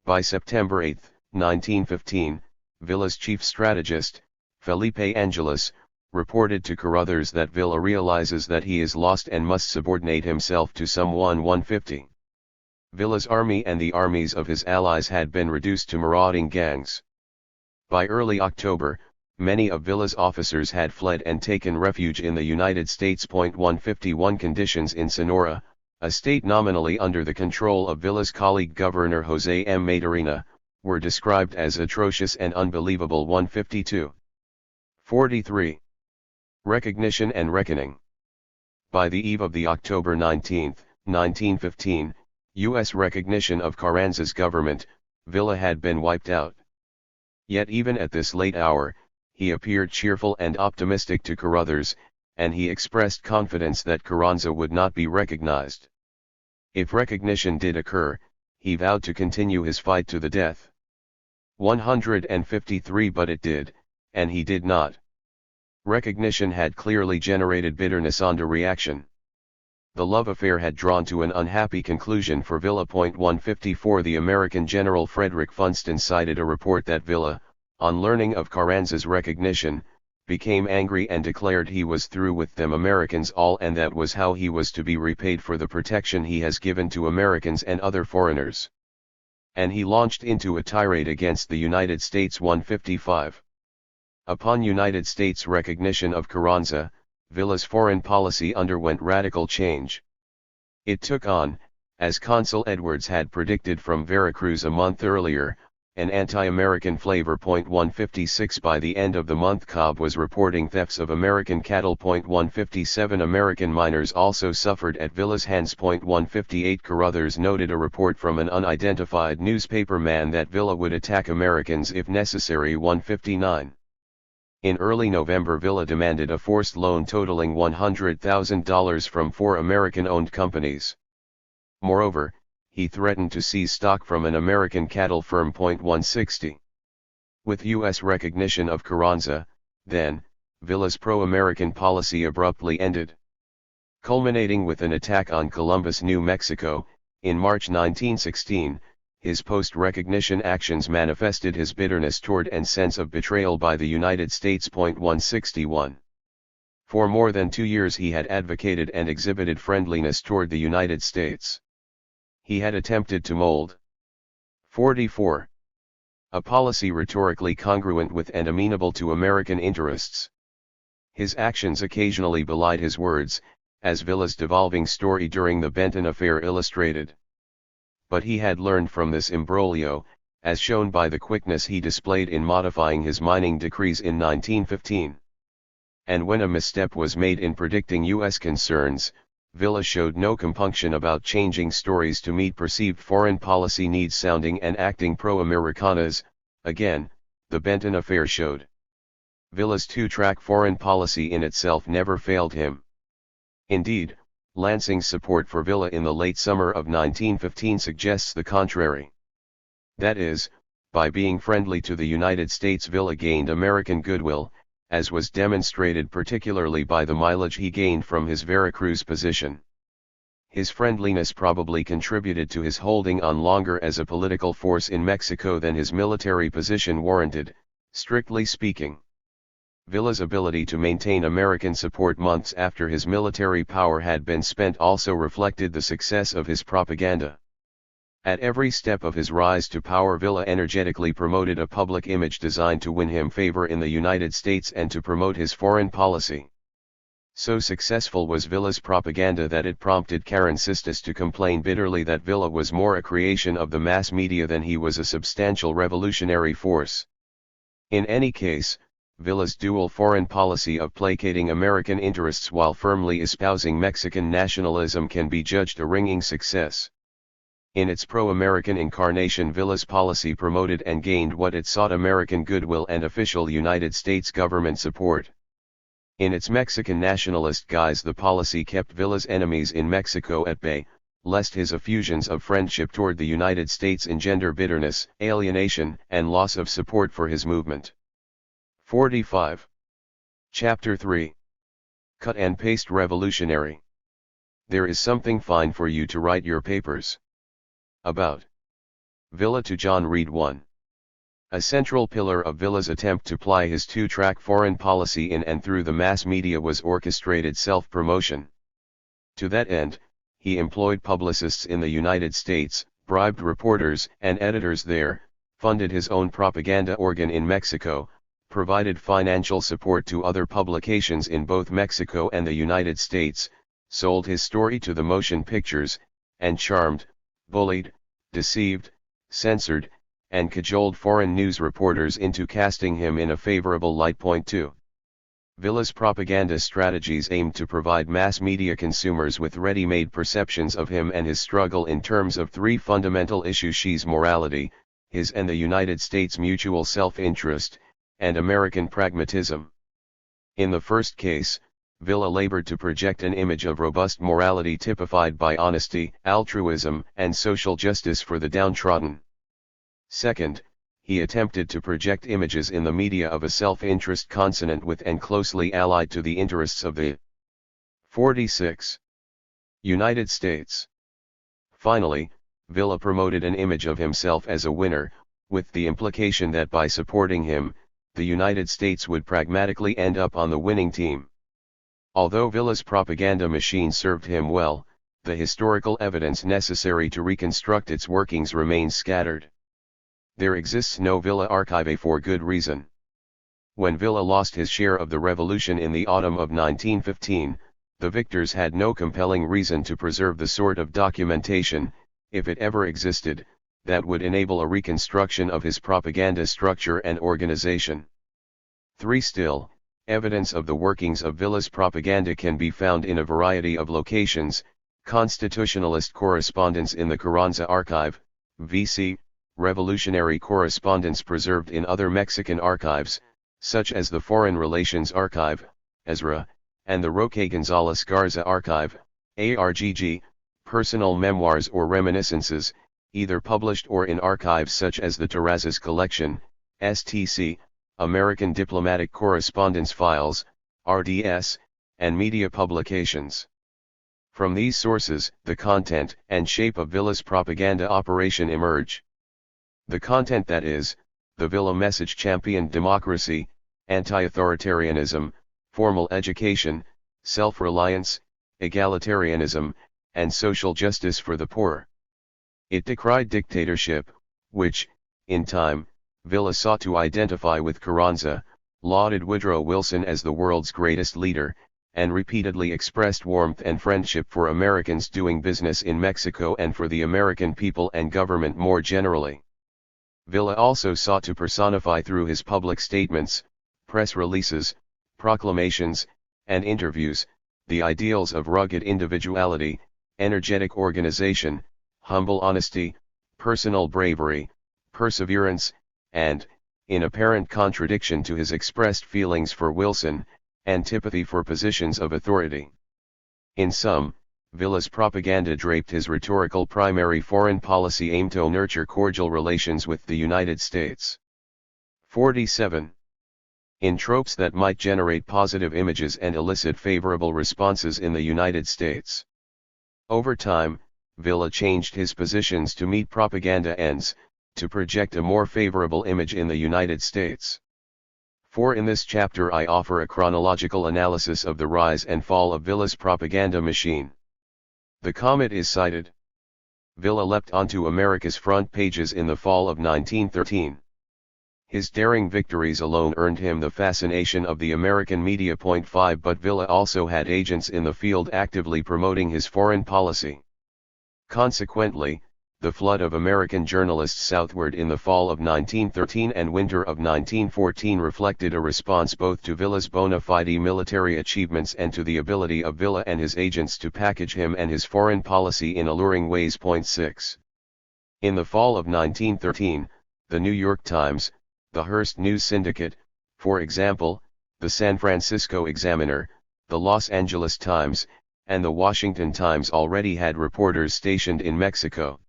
By September 8, 1915, Villa's chief strategist, Felipe Angeles, reported to Carruthers that Villa realizes that he is lost and must subordinate himself to someone. 150. Villa's army and the armies of his allies had been reduced to marauding gangs. By early October, many of Villa's officers had fled and taken refuge in the United States. 151. Conditions in Sonora, a state nominally under the control of Villa's colleague Governor José M. Maturina, were described as atrocious and unbelievable. 152. 43. Recognition and reckoning. By the eve of the October 19, 1915, U.S. recognition of Carranza's government, Villa had been wiped out. Yet even at this late hour, he appeared cheerful and optimistic to Carruthers, and he expressed confidence that Carranza would not be recognized. If recognition did occur, he vowed to continue his fight to the death. 153. But it did, and he did not. Recognition had clearly generated bitterness under reaction. The love affair had drawn to an unhappy conclusion for Villa. 154. The American General Frederick Funston cited a report that Villa, on learning of Carranza's recognition, became angry and declared he was through with them Americans all, and that was how he was to be repaid for the protection he has given to Americans and other foreigners. And he launched into a tirade against the United States. 155. Upon United States recognition of Carranza, Villa's foreign policy underwent radical change. It took on, as Consul Edwards had predicted from Veracruz a month earlier, an anti-American flavor. 156. By the end of the month Cobb was reporting thefts of American cattle. 157. American miners also suffered at Villa's hands. 158. Carruthers noted a report from an unidentified newspaper man that Villa would attack Americans if necessary. 159. In early November Villa demanded a forced loan totaling $100,000 from 4 American-owned companies. Moreover, he threatened to seize stock from an American cattle firm. 160. With U.S. recognition of Carranza, then, Villa's pro-American policy abruptly ended. Culminating with an attack on Columbus, New Mexico, in March 1916, his post-recognition actions manifested his bitterness toward and sense of betrayal by the United States. 161. For more than 2 years he had advocated and exhibited friendliness toward the United States. He had attempted to mold 44. A policy rhetorically congruent with and amenable to American interests. His actions occasionally belied his words, as Villa's devolving story during the Benton affair illustrated. But he had learned from this imbroglio, as shown by the quickness he displayed in modifying his mining decrees in 1915. And when a misstep was made in predicting U.S. concerns, Villa showed no compunction about changing stories to meet perceived foreign policy needs, sounding and acting pro-Americanas. Again, the Benton affair showed. Villa's two-track foreign policy in itself never failed him. Indeed, Lansing's support for Villa in the late summer of 1915 suggests the contrary. That is, by being friendly to the United States, Villa gained American goodwill, as was demonstrated particularly by the mileage he gained from his Veracruz position. His friendliness probably contributed to his holding on longer as a political force in Mexico than his military position warranted, strictly speaking. Villa's ability to maintain American support months after his military power had been spent also reflected the success of his propaganda. At every step of his rise to power, Villa energetically promoted a public image designed to win him favor in the United States and to promote his foreign policy. So successful was Villa's propaganda that it prompted Karen Sistis to complain bitterly that Villa was more a creation of the mass media than he was a substantial revolutionary force. In any case, Villa's dual foreign policy of placating American interests while firmly espousing Mexican nationalism can be judged a ringing success. In its pro-American incarnation, Villa's policy promoted and gained what it sought: American goodwill and official United States government support. In its Mexican nationalist guise, the policy kept Villa's enemies in Mexico at bay, lest his effusions of friendship toward the United States engender bitterness, alienation, and loss of support for his movement. 45. Chapter 3. Cut and Paste Revolutionary. There is something fine for you to write your papers about. Villa to John Reed 1. A central pillar of Villa's attempt to ply his two-track foreign policy in and through the mass media was orchestrated self-promotion. To that end, he employed publicists in the United States, bribed reporters and editors there, funded his own propaganda organ in Mexico, provided financial support to other publications in both Mexico and the United States, sold his story to the motion pictures, and charmed, bullied, deceived, censored, and cajoled foreign news reporters into casting him in a favorable light. Point 2. Villa's propaganda strategies aimed to provide mass media consumers with ready-made perceptions of him and his struggle in terms of three fundamental issues: his morality, his and the United States mutual self-interest, and American pragmatism. In the first case, Villa labored to project an image of robust morality typified by honesty, altruism, and social justice for the downtrodden. Second, he attempted to project images in the media of a self-interest consonant with and closely allied to the interests of the 46. United States. Finally, Villa promoted an image of himself as a winner, with the implication that by supporting him, the United States would pragmatically end up on the winning team. Although Villa's propaganda machine served him well, the historical evidence necessary to reconstruct its workings remains scattered. There exists no Villa archive for good reason. When Villa lost his share of the revolution in the autumn of 1915, the victors had no compelling reason to preserve the sort of documentation, if it ever existed, that would enable a reconstruction of his propaganda structure and organization. 3. Still, evidence of the workings of Villa's propaganda can be found in a variety of locations: constitutionalist correspondence in the Carranza Archive, v.c., revolutionary correspondence preserved in other Mexican archives, such as the Foreign Relations Archive, Ezra, and the Roque Gonzalez Garza Archive, ARGG, personal memoirs or reminiscences, either published or in archives such as the Terrazas Collection, STC, American Diplomatic Correspondence Files, RDS, and media publications. From these sources, the content and shape of Villa's propaganda operation emerge. The content, that is, the Villa message, championed democracy, anti-authoritarianism, formal education, self-reliance, egalitarianism, and social justice for the poor. It decried dictatorship, which, in time, Villa sought to identify with Carranza, lauded Woodrow Wilson as the world's greatest leader, and repeatedly expressed warmth and friendship for Americans doing business in Mexico and for the American people and government more generally. Villa also sought to personify through his public statements, press releases, proclamations, and interviews, the ideals of rugged individuality, energetic organization, humble honesty, personal bravery, perseverance, and, in apparent contradiction to his expressed feelings for Wilson, antipathy for positions of authority. In sum, Villa's propaganda draped his rhetorical primary foreign policy aimed to nurture cordial relations with the United States. 47. In tropes that might generate positive images and elicit favorable responses in the United States. Over time, Villa changed his positions to meet propaganda ends, to project a more favorable image in the United States. For in this chapter I offer a chronological analysis of the rise and fall of Villa's propaganda machine. The comet is cited. Villa leapt onto America's front pages in the fall of 1913. His daring victories alone earned him the fascination of the American media. 5 But Villa also had agents in the field actively promoting his foreign policy. Consequently, the flood of American journalists southward in the fall of 1913 and winter of 1914 reflected a response both to Villa's bona fide military achievements and to the ability of Villa and his agents to package him and his foreign policy in alluring ways. 6. In the fall of 1913, the New York Times, the Hearst News Syndicate, for example, the San Francisco Examiner, the Los Angeles Times, and the Washington Times already had reporters stationed in Mexico.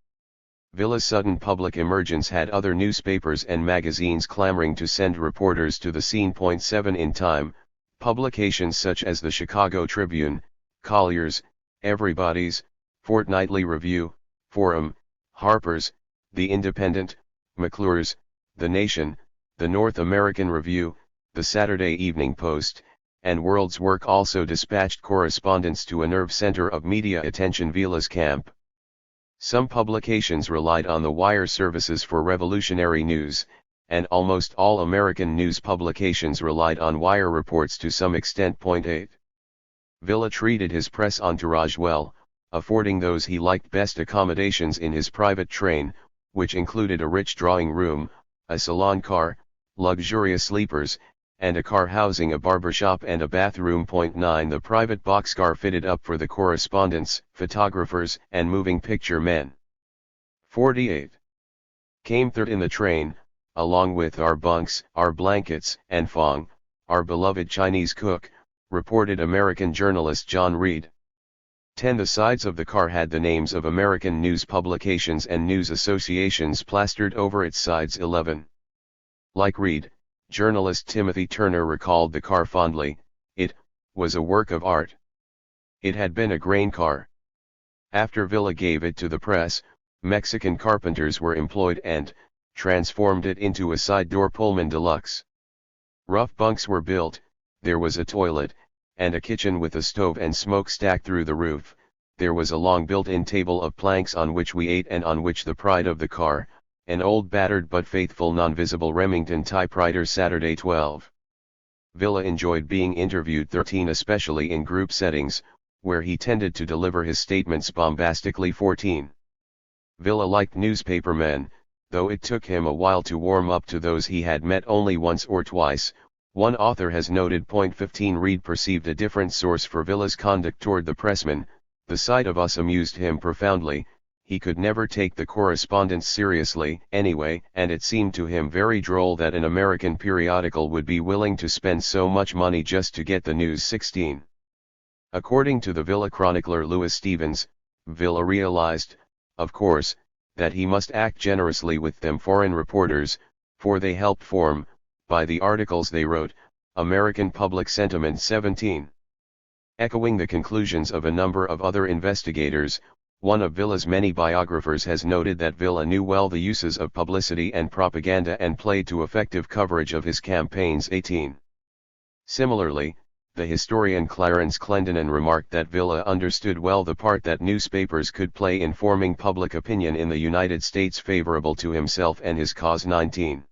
Villa's sudden public emergence had other newspapers and magazines clamoring to send reporters to the scene. 7 In time, publications such as the Chicago Tribune, Collier's, Everybody's, Fortnightly Review, Forum, Harper's, The Independent, McClure's, The Nation, the North American Review, the Saturday Evening Post, and World's Work also dispatched correspondents to a nerve center of media attention, Villa's camp. Some publications relied on the wire services for revolutionary news, and almost all American news publications relied on wire reports to some extent. 8. Villa treated his press entourage well, affording those he liked best accommodations in his private train, which included a rich drawing room, a salon car, luxurious sleepers, and a car housing a barbershop and a bathroom. 9 The private boxcar fitted up for the correspondents, photographers, and moving picture men. 48. Came third in the train, along with our bunks, our blankets, and Fong, our beloved Chinese cook, reported American journalist John Reed. 10 The sides of the car had the names of American news publications and news associations plastered over its sides. 11. Like Reed, journalist Timothy Turner recalled the car fondly. It was a work of art. It had been a grain car. After Villa gave it to the press, Mexican carpenters were employed and transformed it into a side-door Pullman deluxe. Rough bunks were built, there was a toilet, and a kitchen with a stove and smokestack through the roof. There was a long built-in table of planks on which we ate and on which the pride of the car, an old battered but faithful non-visible Remington typewriter. Saturday 12. Villa enjoyed being interviewed. 13 Especially in group settings, where he tended to deliver his statements bombastically. 14. Villa liked newspapermen, though it took him a while to warm up to those he had met only once or twice. One author has noted. 15 Reed perceived a different source for Villa's conduct toward the pressmen. The sight of us amused him profoundly. He could never take the correspondence seriously, anyway, and it seemed to him very droll that an American periodical would be willing to spend so much money just to get the news. 16. According to the Villa chronicler Louis Stevens, Villa realized, of course, that he must act generously with them foreign reporters, for they helped form, by the articles they wrote, American public sentiment. 17. Echoing the conclusions of a number of other investigators, one of Villa's many biographers has noted that Villa knew well the uses of publicity and propaganda and played to effective coverage of his campaigns. 18. Similarly, the historian Clarence Clendenin remarked that Villa understood well the part that newspapers could play in forming public opinion in the United States favorable to himself and his cause. 19.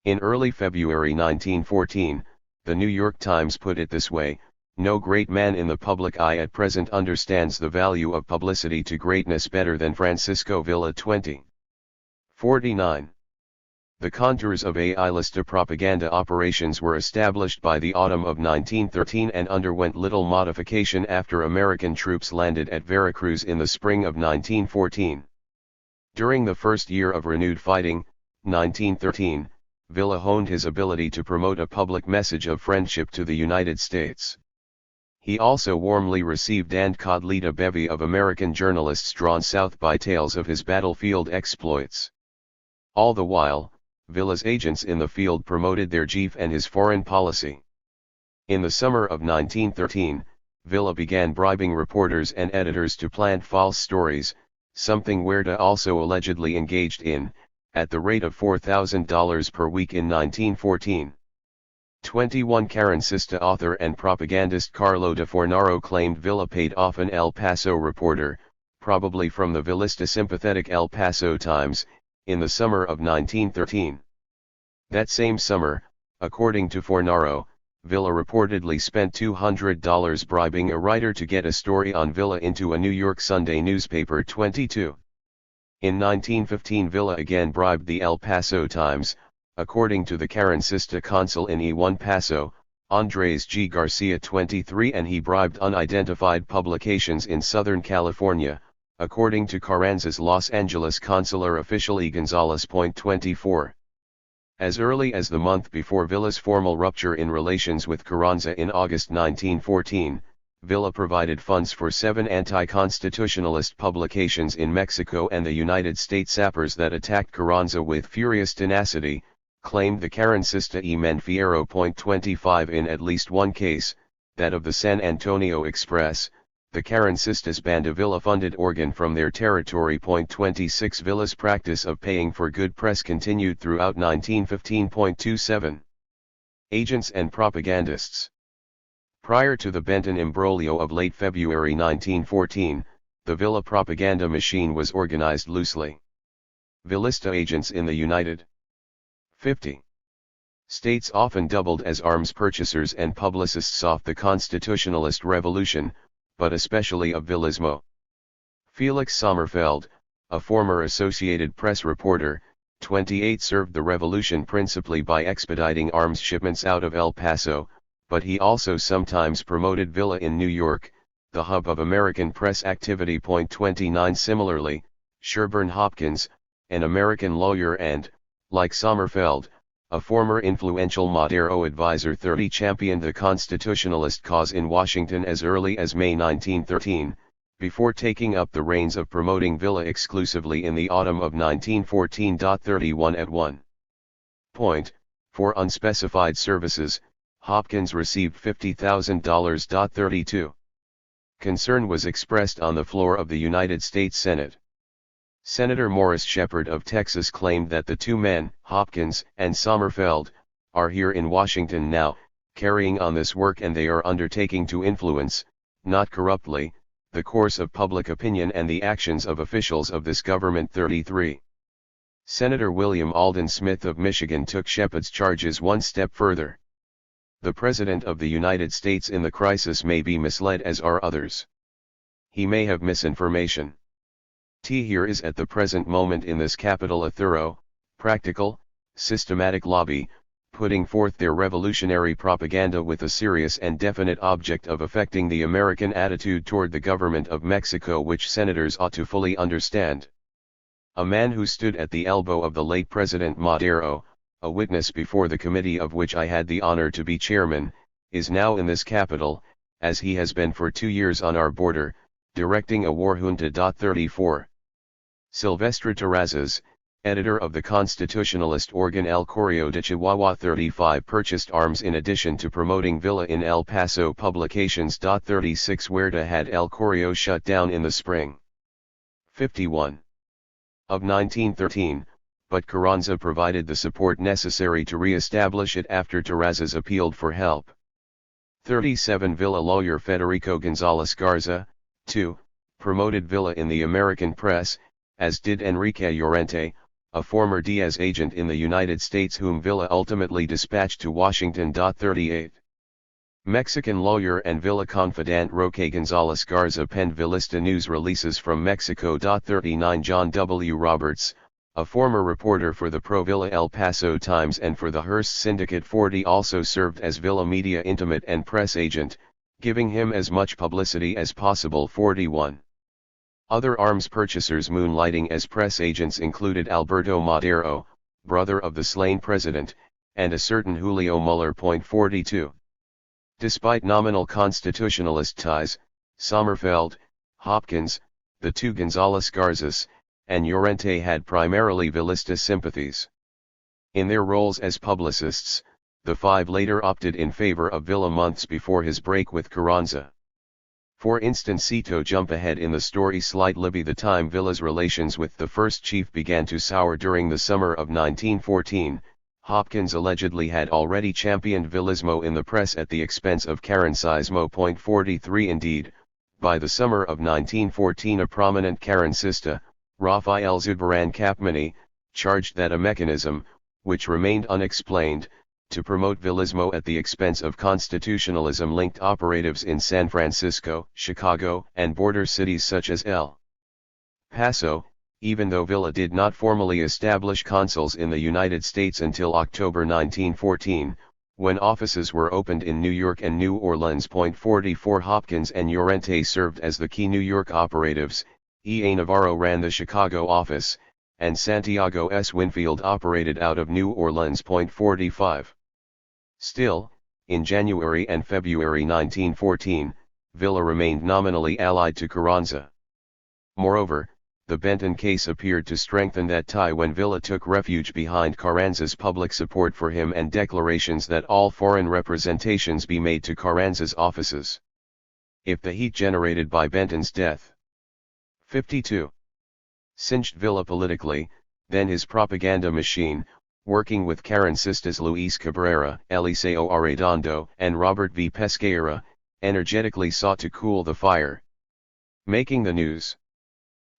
In early February 1914, the New York Times put it this way: "No great man in the public eye at present understands the value of publicity to greatness better than Francisco Villa." 20. 49. The contours of A-lista propaganda operations were established by the autumn of 1913 and underwent little modification after American troops landed at Veracruz in the spring of 1914. During the first year of renewed fighting, 1913, Villa honed his ability to promote a public message of friendship to the United States. He also warmly received and coddled a bevy of American journalists drawn south by tales of his battlefield exploits. All the while, Villa's agents in the field promoted their chief and his foreign policy. In the summer of 1913, Villa began bribing reporters and editors to plant false stories, something Huerta also allegedly engaged in, at the rate of $4,000 per week in 1914. 21. Carrancista author and propagandist Carlo de Fornaro claimed Villa paid off an El Paso reporter, probably from the Villista sympathetic El Paso Times, in the summer of 1913. That same summer, according to Fornaro, Villa reportedly spent $200 bribing a writer to get a story on Villa into a New York Sunday newspaper. 22. In 1915 Villa again bribed the El Paso Times, according to the Carrancista consul in E1 Paso, Andres G. Garcia. 23, and he bribed unidentified publications in Southern California, according to Carranza's Los Angeles consular official E. Gonzalez. 24. As early as the month before Villa's formal rupture in relations with Carranza in August 1914, Villa provided funds for 7 anti-constitutionalist publications in Mexico and the United States. Sappers that attacked Carranza with furious tenacity, claimed the Carrancista y Menfiero. 25. In at least one case, that of the San Antonio Express, the Carrancistas banned a Villa-funded organ from their territory. 26. Villa's practice of paying for good press continued throughout 1915. 27. Agents and propagandists. Prior to the Benton imbroglio of late February 1914, the Villa propaganda machine was organized loosely. Villista agents in the United 50 States often doubled as arms purchasers and publicists of the constitutionalist revolution, but especially of Villismo. Felix Sommerfeld, a former Associated Press reporter, 28, served the revolution principally by expediting arms shipments out of El Paso, but he also sometimes promoted Villa in New York, the hub of American press activity. 29. Similarly, Sherburne Hopkins, an American lawyer and, like Sommerfeld, a former influential Madero advisor, 30, championed the constitutionalist cause in Washington as early as May 1913, before taking up the reins of promoting Villa exclusively in the autumn of 1914. 31. At one point, for unspecified services, Hopkins received $50,000. 32. Concern was expressed on the floor of the United States Senate. Senator Morris Shepherd of Texas claimed that the two men, Hopkins and Sommerfeld, are here in Washington now, carrying on this work, and they are undertaking to influence, not corruptly, the course of public opinion and the actions of officials of this government. 33. Senator William Alden Smith of Michigan took Shepherd's charges one step further. The President of the United States in the crisis may be misled, as are others. He may have misinformation. Here is at the present moment in this capital a thorough, practical, systematic lobby, putting forth their revolutionary propaganda with a serious and definite object of affecting the American attitude toward the government of Mexico, which senators ought to fully understand. A man who stood at the elbow of the late President Madero, a witness before the committee of which I had the honor to be chairman, is now in this capital, as he has been for 2 years on our border, directing a war junta. 34. Silvestre Terrazas, editor of the constitutionalist organ El Correo de Chihuahua. 35, purchased arms in addition to promoting Villa in El Paso publications. 36, Huerta had El Correo shut down in the spring 51 of 1913, but Carranza provided the support necessary to re-establish it after Terrazas appealed for help. 37 Villa lawyer Federico González Garza, 2, promoted Villa in the American press, as did Enrique Llorente, a former Diaz agent in the United States whom Villa ultimately dispatched to Washington. 38. Mexican lawyer and Villa confidant Roque González Garza penned Villista news releases from Mexico. 39 John W. Roberts, a former reporter for the pro-Villa El Paso Times and for the Hearst Syndicate 40 also served as Villa media intimate and press agent, giving him as much publicity as possible. 41. Other arms purchasers moonlighting as press agents included Alberto Madero, brother of the slain president, and a certain Julio Muller. 42. Despite nominal constitutionalist ties, Sommerfeld, Hopkins, the two González Garzas, and Llorente had primarily Villista sympathies. In their roles as publicists, the five later opted in favor of Villa months before his break with Carranza. For instance, jump ahead in the story Slight Libby. The time Villa's relations with the first chief began to sour during the summer of 1914, Hopkins allegedly had already championed Villismo in the press at the expense of Carrancismo. 43 Indeed, by the summer of 1914 a prominent Carrancista, Rafael Zubaran Capmany, charged that a mechanism, which remained unexplained, to promote Villismo at the expense of constitutionalism linked operatives in San Francisco, Chicago, and border cities such as El Paso, even though Villa did not formally establish consuls in the United States until October 1914, when offices were opened in New York and New Orleans. 44 Hopkins and Llorente served as the key New York operatives, E. A. Navarro ran the Chicago office, and Santiago S. Winfield operated out of New Orleans. 45. Still, in January and February 1914, Villa remained nominally allied to Carranza. Moreover, the Benton case appeared to strengthen that tie when Villa took refuge behind Carranza's public support for him and declarations that all foreign representations be made to Carranza's offices. If the heat generated by Benton's death 52. Singed Villa politically, then his propaganda machine, working with Carrancistas Luis Cabrera, Eliseo Arredondo, and Robert V. Pesqueira, energetically sought to cool the fire. Making the news.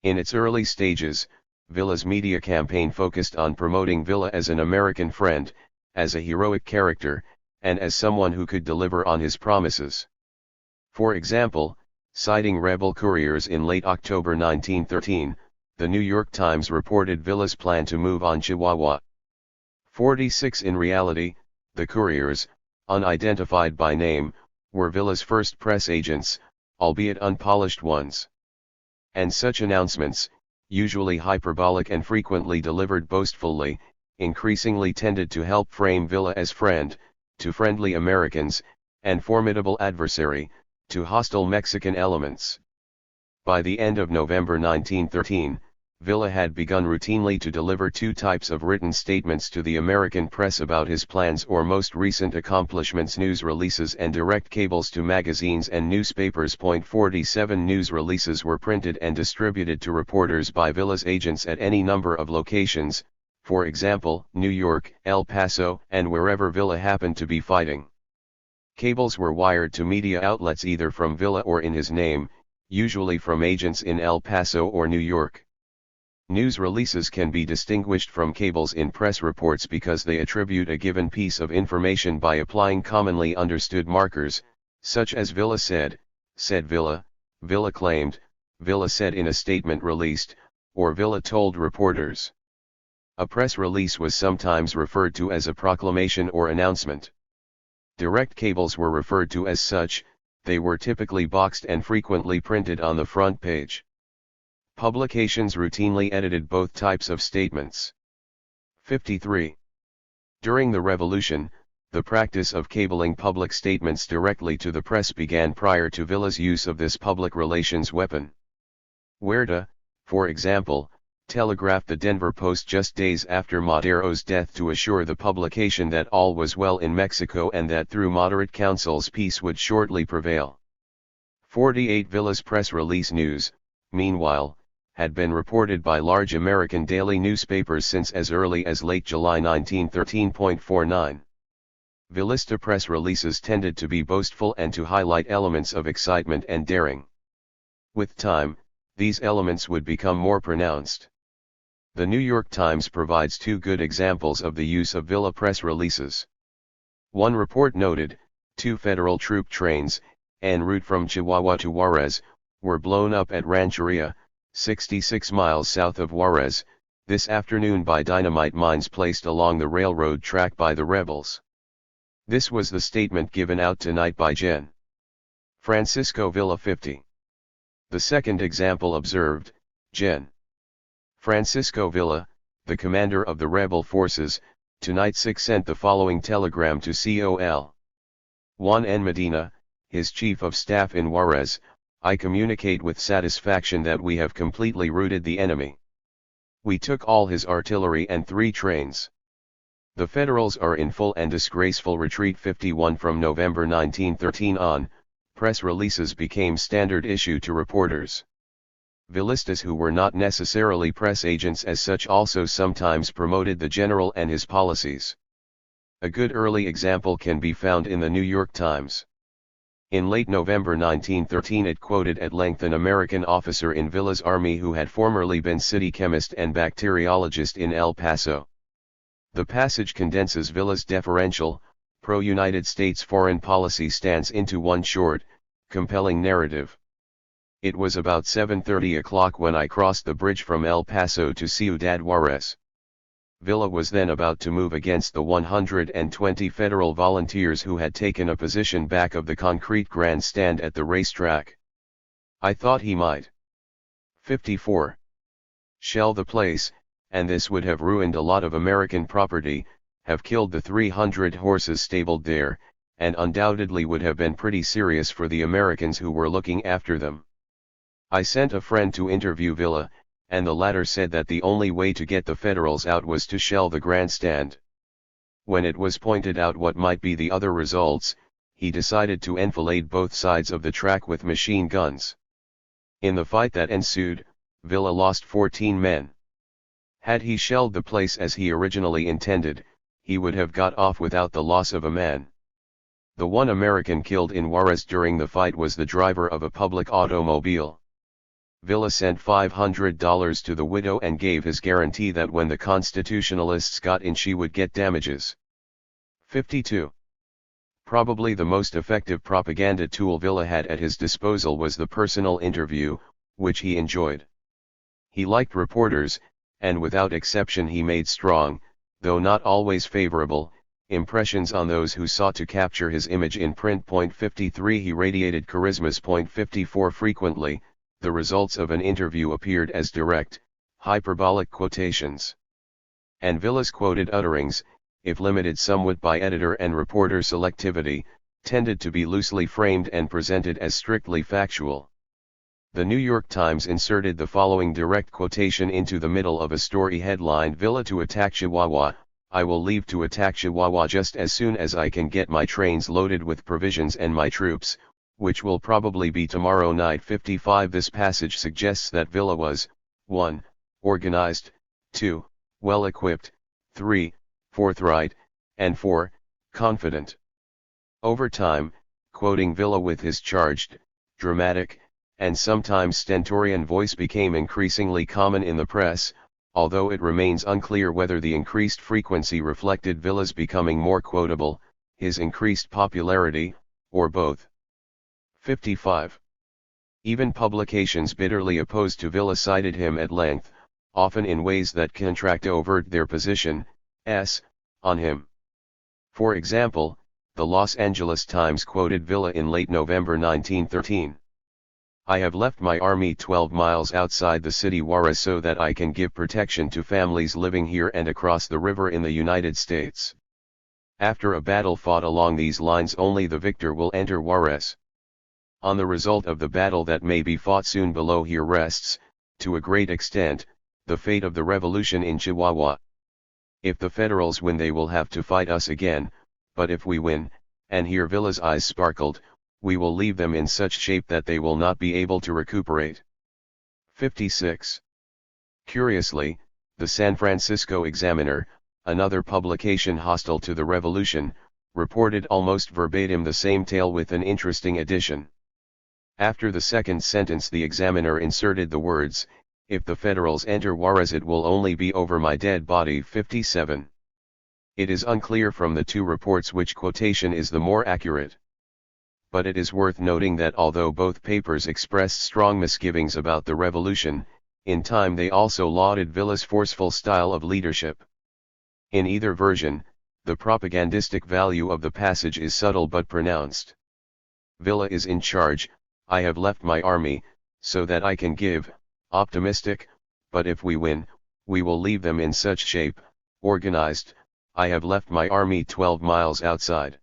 In its early stages, Villa's media campaign focused on promoting Villa as an American friend, as a heroic character, and as someone who could deliver on his promises. For example, citing rebel couriers in late October 1913, the New York Times reported Villa's plan to move on Chihuahua. 46 In reality, the couriers, unidentified by name, were Villa's first press agents, albeit unpolished ones. And such announcements, usually hyperbolic and frequently delivered boastfully, increasingly tended to help frame Villa as friend, to friendly Americans, and formidable adversary, to hostile Mexican elements. By the end of November 1913, Villa had begun routinely to deliver two types of written statements to the American press about his plans or most recent accomplishments: news releases and direct cables to magazines and newspapers. 47 News releases were printed and distributed to reporters by Villa's agents at any number of locations, for example, New York, El Paso, and wherever Villa happened to be fighting. Cables were wired to media outlets either from Villa or in his name, usually from agents in El Paso or New York. News releases can be distinguished from cables in press reports because they attribute a given piece of information by applying commonly understood markers, such as Villa said Villa, Villa claimed, Villa said in a statement released, or Villa told reporters. A press release was sometimes referred to as a proclamation or announcement. Direct cables were referred to as such. They were typically boxed and frequently printed on the front page. Publications routinely edited both types of statements. 53. During the Revolution, the practice of cabling public statements directly to the press began prior to Villa's use of this public relations weapon. Huerta, for example, telegraphed the Denver Post just days after Madero's death to assure the publication that all was well in Mexico and that through moderate counsels peace would shortly prevail. 48 Villa's press release news, meanwhile, had been reported by large American daily newspapers since as early as late July 1913. 49. Villista press releases tended to be boastful and to highlight elements of excitement and daring. With time, these elements would become more pronounced. The New York Times provides two good examples of the use of Villa press releases. One report noted, 2 federal troop trains, en route from Chihuahua to Juarez, were blown up at Rancheria, 66 miles south of Juarez, this afternoon by dynamite mines placed along the railroad track by the rebels. This was the statement given out tonight by Gen. Francisco Villa 50. The second example observed, Gen. Francisco Villa, the commander of the rebel forces, tonight sent the following telegram to Col. Juan N. Medina, his chief of staff in Juarez: I communicate with satisfaction that we have completely routed the enemy. We took all his artillery and 3 trains. The Federals are in full and disgraceful retreat. 51. From November 1913 on, press releases became standard issue to reporters. Villistas who were not necessarily press agents as such also sometimes promoted the general and his policies. A good early example can be found in the New York Times. In late November 1913 it quoted at length an American officer in Villa's army who had formerly been city chemist and bacteriologist in El Paso. The passage condenses Villa's deferential, pro-United States foreign policy stance into one short, compelling narrative. It was about 7:30 o'clock when I crossed the bridge from El Paso to Ciudad Juarez. Villa was then about to move against the 120 federal volunteers who had taken a position back of the concrete grandstand at the racetrack. I thought he might 54. Shell the place, and this would have ruined a lot of American property, have killed the 300 horses stabled there, and undoubtedly would have been pretty serious for the Americans who were looking after them. I sent a friend to interview Villa, and the latter said that the only way to get the Federals out was to shell the grandstand. When it was pointed out what might be the other results, he decided to enfilade both sides of the track with machine guns. In the fight that ensued, Villa lost 14 men. Had he shelled the place as he originally intended, he would have got off without the loss of a man. The one American killed in Juarez during the fight was the driver of a public automobile. Villa sent $500 to the widow and gave his guarantee that when the Constitutionalists got in she would get damages. 52. Probably the most effective propaganda tool Villa had at his disposal was the personal interview, which he enjoyed. He liked reporters, and without exception he made strong, though not always favorable, impressions on those who sought to capture his image in print. 53. He radiated charismas. 54. Frequently, the results of an interview appeared as direct, hyperbolic quotations. And Villa's quoted utterings, if limited somewhat by editor and reporter selectivity, tended to be loosely framed and presented as strictly factual. The New York Times inserted the following direct quotation into the middle of a story headlined "Villa to attack Chihuahua: I will leave to attack Chihuahua just as soon as I can get my trains loaded with provisions and my troops, which will probably be tomorrow night." 55. This passage suggests that Villa was 1. Organized, 2. Well equipped, 3. Forthright, and 4. Confident. Over time, quoting Villa with his charged, dramatic, and sometimes stentorian voice became increasingly common in the press, although it remains unclear whether the increased frequency reflected Villa's becoming more quotable, his increased popularity, or both. 55. Even publications bitterly opposed to Villa cited him at length, often in ways that contract overt their position on him. For example, the Los Angeles Times quoted Villa in late November 1913. I have left my army 12 miles outside the city Juarez so that I can give protection to families living here and across the river in the United States. After a battle fought along these lines, only the victor will enter Juarez. On the result of the battle that may be fought soon below here rests, to a great extent, the fate of the revolution in Chihuahua. If the Federals win, they will have to fight us again, but if we win, and here Villa's eyes sparkled, we will leave them in such shape that they will not be able to recuperate. 56. Curiously, the San Francisco Examiner, another publication hostile to the revolution, reported almost verbatim the same tale with an interesting addition. After the second sentence the Examiner inserted the words, "If the Federals enter Juarez it will only be over my dead body." 57. It is unclear from the two reports which quotation is the more accurate. But it is worth noting that although both papers expressed strong misgivings about the revolution, in time they also lauded Villa's forceful style of leadership. In either version, the propagandistic value of the passage is subtle but pronounced. Villa is in charge, "I have left my army, so that I can give," optimistic, "but if we win, we will leave them in such shape," organized, "I have left my army 12 miles outside."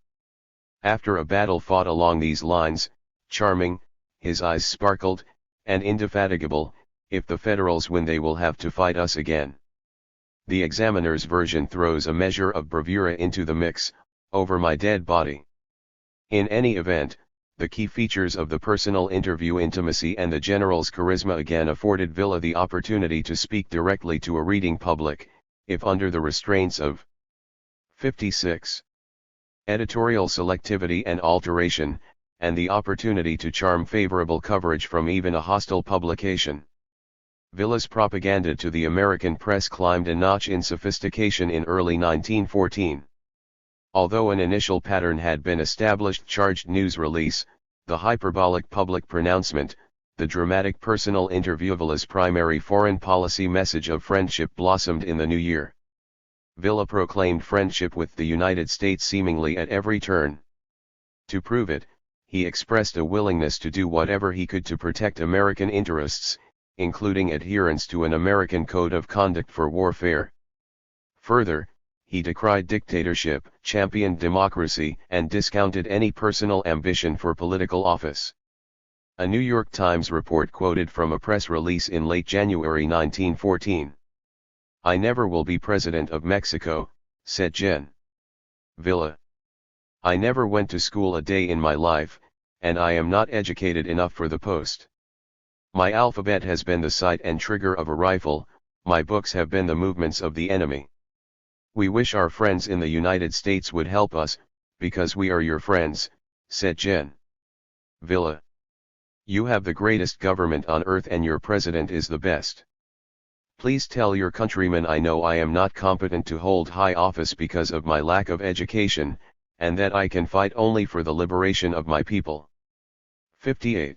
After a battle fought along these lines, charming, his eyes sparkled, and indefatigable, "If the Federals win they will have to fight us again." The Examiner's version throws a measure of bravura into the mix, "over my dead body." In any event, the key features of the personal interview intimacy and the general's charisma again afforded Villa the opportunity to speak directly to a reading public, if under the restraints of 56. Editorial selectivity and alteration, and the opportunity to charm favorable coverage from even a hostile publication. Villa's propaganda to the American press climbed a notch in sophistication in early 1914. Although an initial pattern had been established: charged news release, the hyperbolic public pronouncement, the dramatic personal interview. Villa's primary foreign policy message of friendship blossomed in the new year. Villa proclaimed friendship with the United States seemingly at every turn. To prove it, he expressed a willingness to do whatever he could to protect American interests, including adherence to an American code of conduct for warfare. Further, he decried dictatorship, championed democracy, and discounted any personal ambition for political office. A New York Times report quoted from a press release in late January 1914. "I never will be president of Mexico," said Gen. Villa. "I never went to school a day in my life, and I am not educated enough for the post. My alphabet has been the sight and trigger of a rifle, my books have been the movements of the enemy. We wish our friends in the United States would help us, because we are your friends," said Gen. Villa. "You have the greatest government on earth and your president is the best. Please tell your countrymen I know I am not competent to hold high office because of my lack of education, and that I can fight only for the liberation of my people." 58.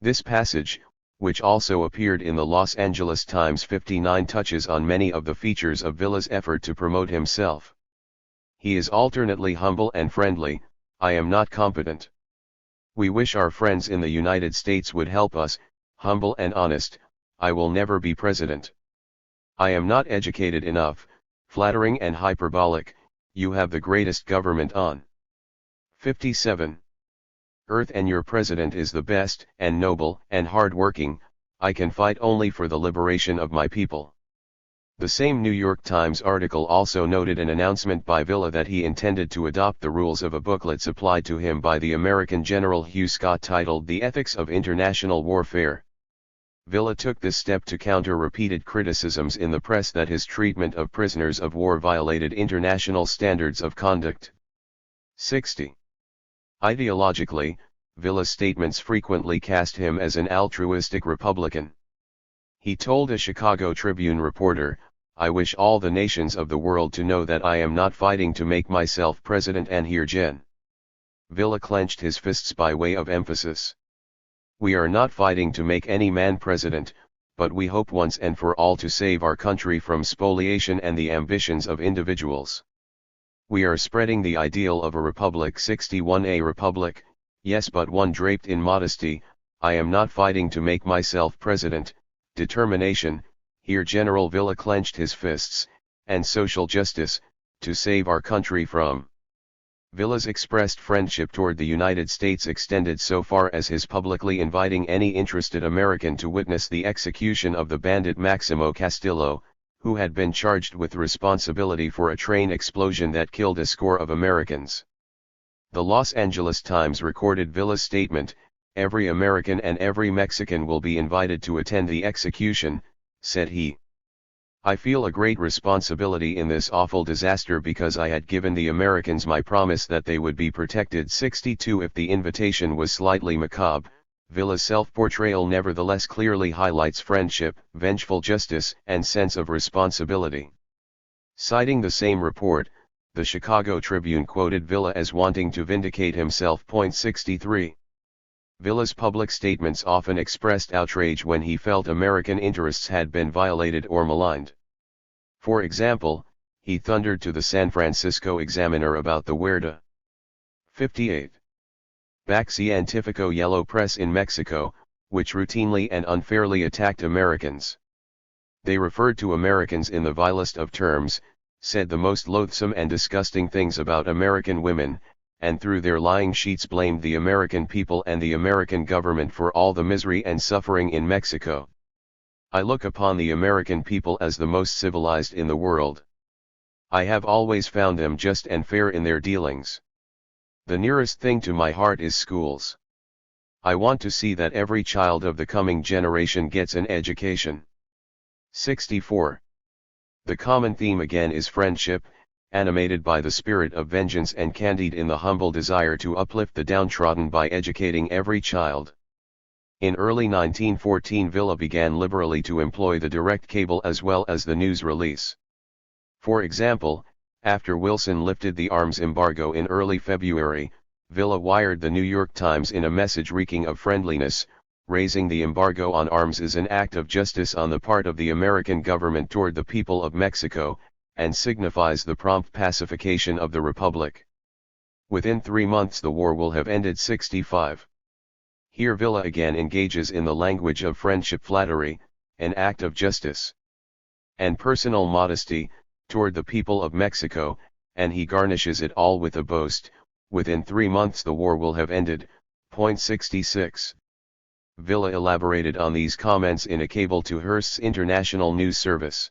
This passage, which also appeared in the Los Angeles Times 59, touches on many of the features of Villa's effort to promote himself. He is alternately humble and friendly: "I am not competent. We wish our friends in the United States would help us," humble and honest: "I will never be president. I am not educated enough," flattering and hyperbolic: "You have the greatest government on." 57. Earth and your president is the best, and noble, and hard-working: "I can fight only for the liberation of my people." The same New York Times article also noted an announcement by Villa that he intended to adopt the rules of a booklet supplied to him by the American General Hugh Scott titled "The Ethics of International Warfare." Villa took this step to counter repeated criticisms in the press that his treatment of prisoners of war violated international standards of conduct. 60. Ideologically, Villa's statements frequently cast him as an altruistic Republican. He told a Chicago Tribune reporter, "I wish all the nations of the world to know that I am not fighting to make myself president." And here Gen. Villa clenched his fists by way of emphasis. "We are not fighting to make any man president, but we hope once and for all to save our country from spoliation and the ambitions of individuals. We are spreading the ideal of a republic." 61. A republic, yes, but one draped in modesty. "I am not fighting to make myself president." Determination, here General Villa clenched his fists, and social justice, to save our country from. Villa's expressed friendship toward the United States extended so far as his publicly inviting any interested American to witness the execution of the bandit Maximo Castillo, who had been charged with responsibility for a train explosion that killed a score of Americans. The Los Angeles Times recorded Villa's statement, "Every American and every Mexican will be invited to attend the execution," said he. I feel a great responsibility in this awful disaster because I had given the Americans my promise that they would be protected. 62 If the invitation was slightly macabre, Villa's self-portrayal nevertheless clearly highlights friendship, vengeful justice, and sense of responsibility. Citing the same report, the Chicago Tribune quoted Villa as wanting to vindicate himself. 63. Villa's public statements often expressed outrage when he felt American interests had been violated or maligned. For example, he thundered to the San Francisco Examiner about the Huerta. 58. Científico Yellow Press in Mexico, which routinely and unfairly attacked Americans. They referred to Americans in the vilest of terms, said the most loathsome and disgusting things about American women, and through their lying sheets blamed the American people and the American government for all the misery and suffering in Mexico. I look upon the American people as the most civilized in the world. I have always found them just and fair in their dealings. The nearest thing to my heart is schools. I want to see that every child of the coming generation gets an education. 64. The common theme again is friendship, animated by the spirit of vengeance and candied in the humble desire to uplift the downtrodden by educating every child. In early 1914 Villa began liberally to employ the direct cable as well as the news release. For example, after Wilson lifted the arms embargo in early February, Villa wired the New York Times in a message reeking of friendliness, raising the embargo on arms is an act of justice on the part of the American government toward the people of Mexico, and signifies the prompt pacification of the Republic. Within 3 months the war will have ended. 65. Here Villa again engages in the language of friendship, flattery, an act of justice, and personal modesty, toward the people of Mexico, and he garnishes it all with a boast, within 3 months the war will have ended. 66. Villa elaborated on these comments in a cable to Hearst's International News Service.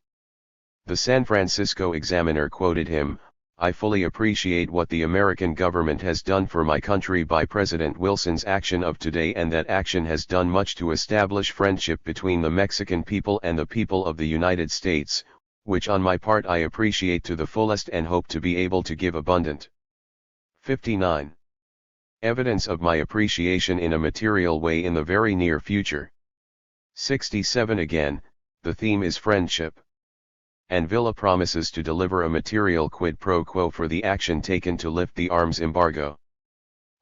The San Francisco Examiner quoted him, "I fully appreciate what the American government has done for my country by President Wilson's action of today, and that action has done much to establish friendship between the Mexican people and the people of the United States, which on my part I appreciate to the fullest and hope to be able to give abundant." 59. Evidence of my appreciation in a material way in the very near future. 67 Again, the theme is friendship. And Villa promises to deliver a material quid pro quo for the action taken to lift the arms embargo.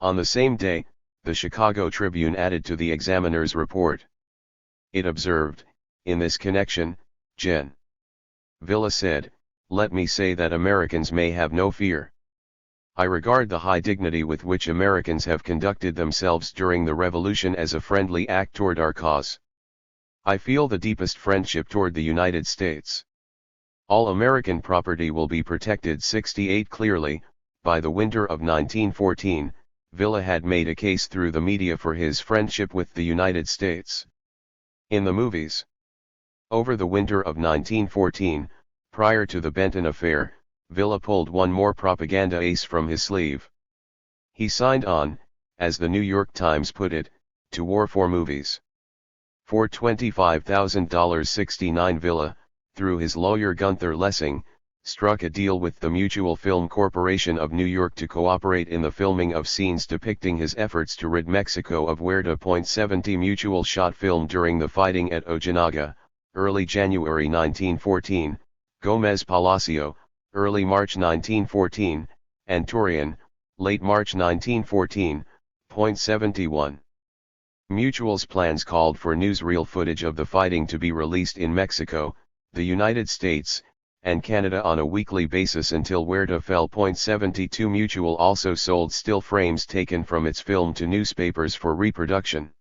On the same day, the Chicago Tribune added to the Examiner's report. It observed, in this connection, Gen. Villa said, "Let me say that Americans may have no fear. I regard the high dignity with which Americans have conducted themselves during the Revolution as a friendly act toward our cause. I feel the deepest friendship toward the United States. All American property will be protected." 68 Clearly, by the winter of 1914, Villa had made a case through the media for his friendship with the United States. In the movies. Over the winter of 1914, prior to the Benton affair, Villa pulled one more propaganda ace from his sleeve. He signed on, as the New York Times put it, to war for movies. For $25,000. 69 Villa, through his lawyer Gunther Lessing, struck a deal with the Mutual Film Corporation of New York to cooperate in the filming of scenes depicting his efforts to rid Mexico of Huerta. 70 Mutual shot film during the fighting at Ojinaga, early January 1914, Gomez Palacio, early March 1914, and Torreon, late March 1914. 71. Mutual's plans called for newsreel footage of the fighting to be released in Mexico, the United States, and Canada on a weekly basis until Huerta fell. 72 Mutual also sold still frames taken from its film to newspapers for reproduction.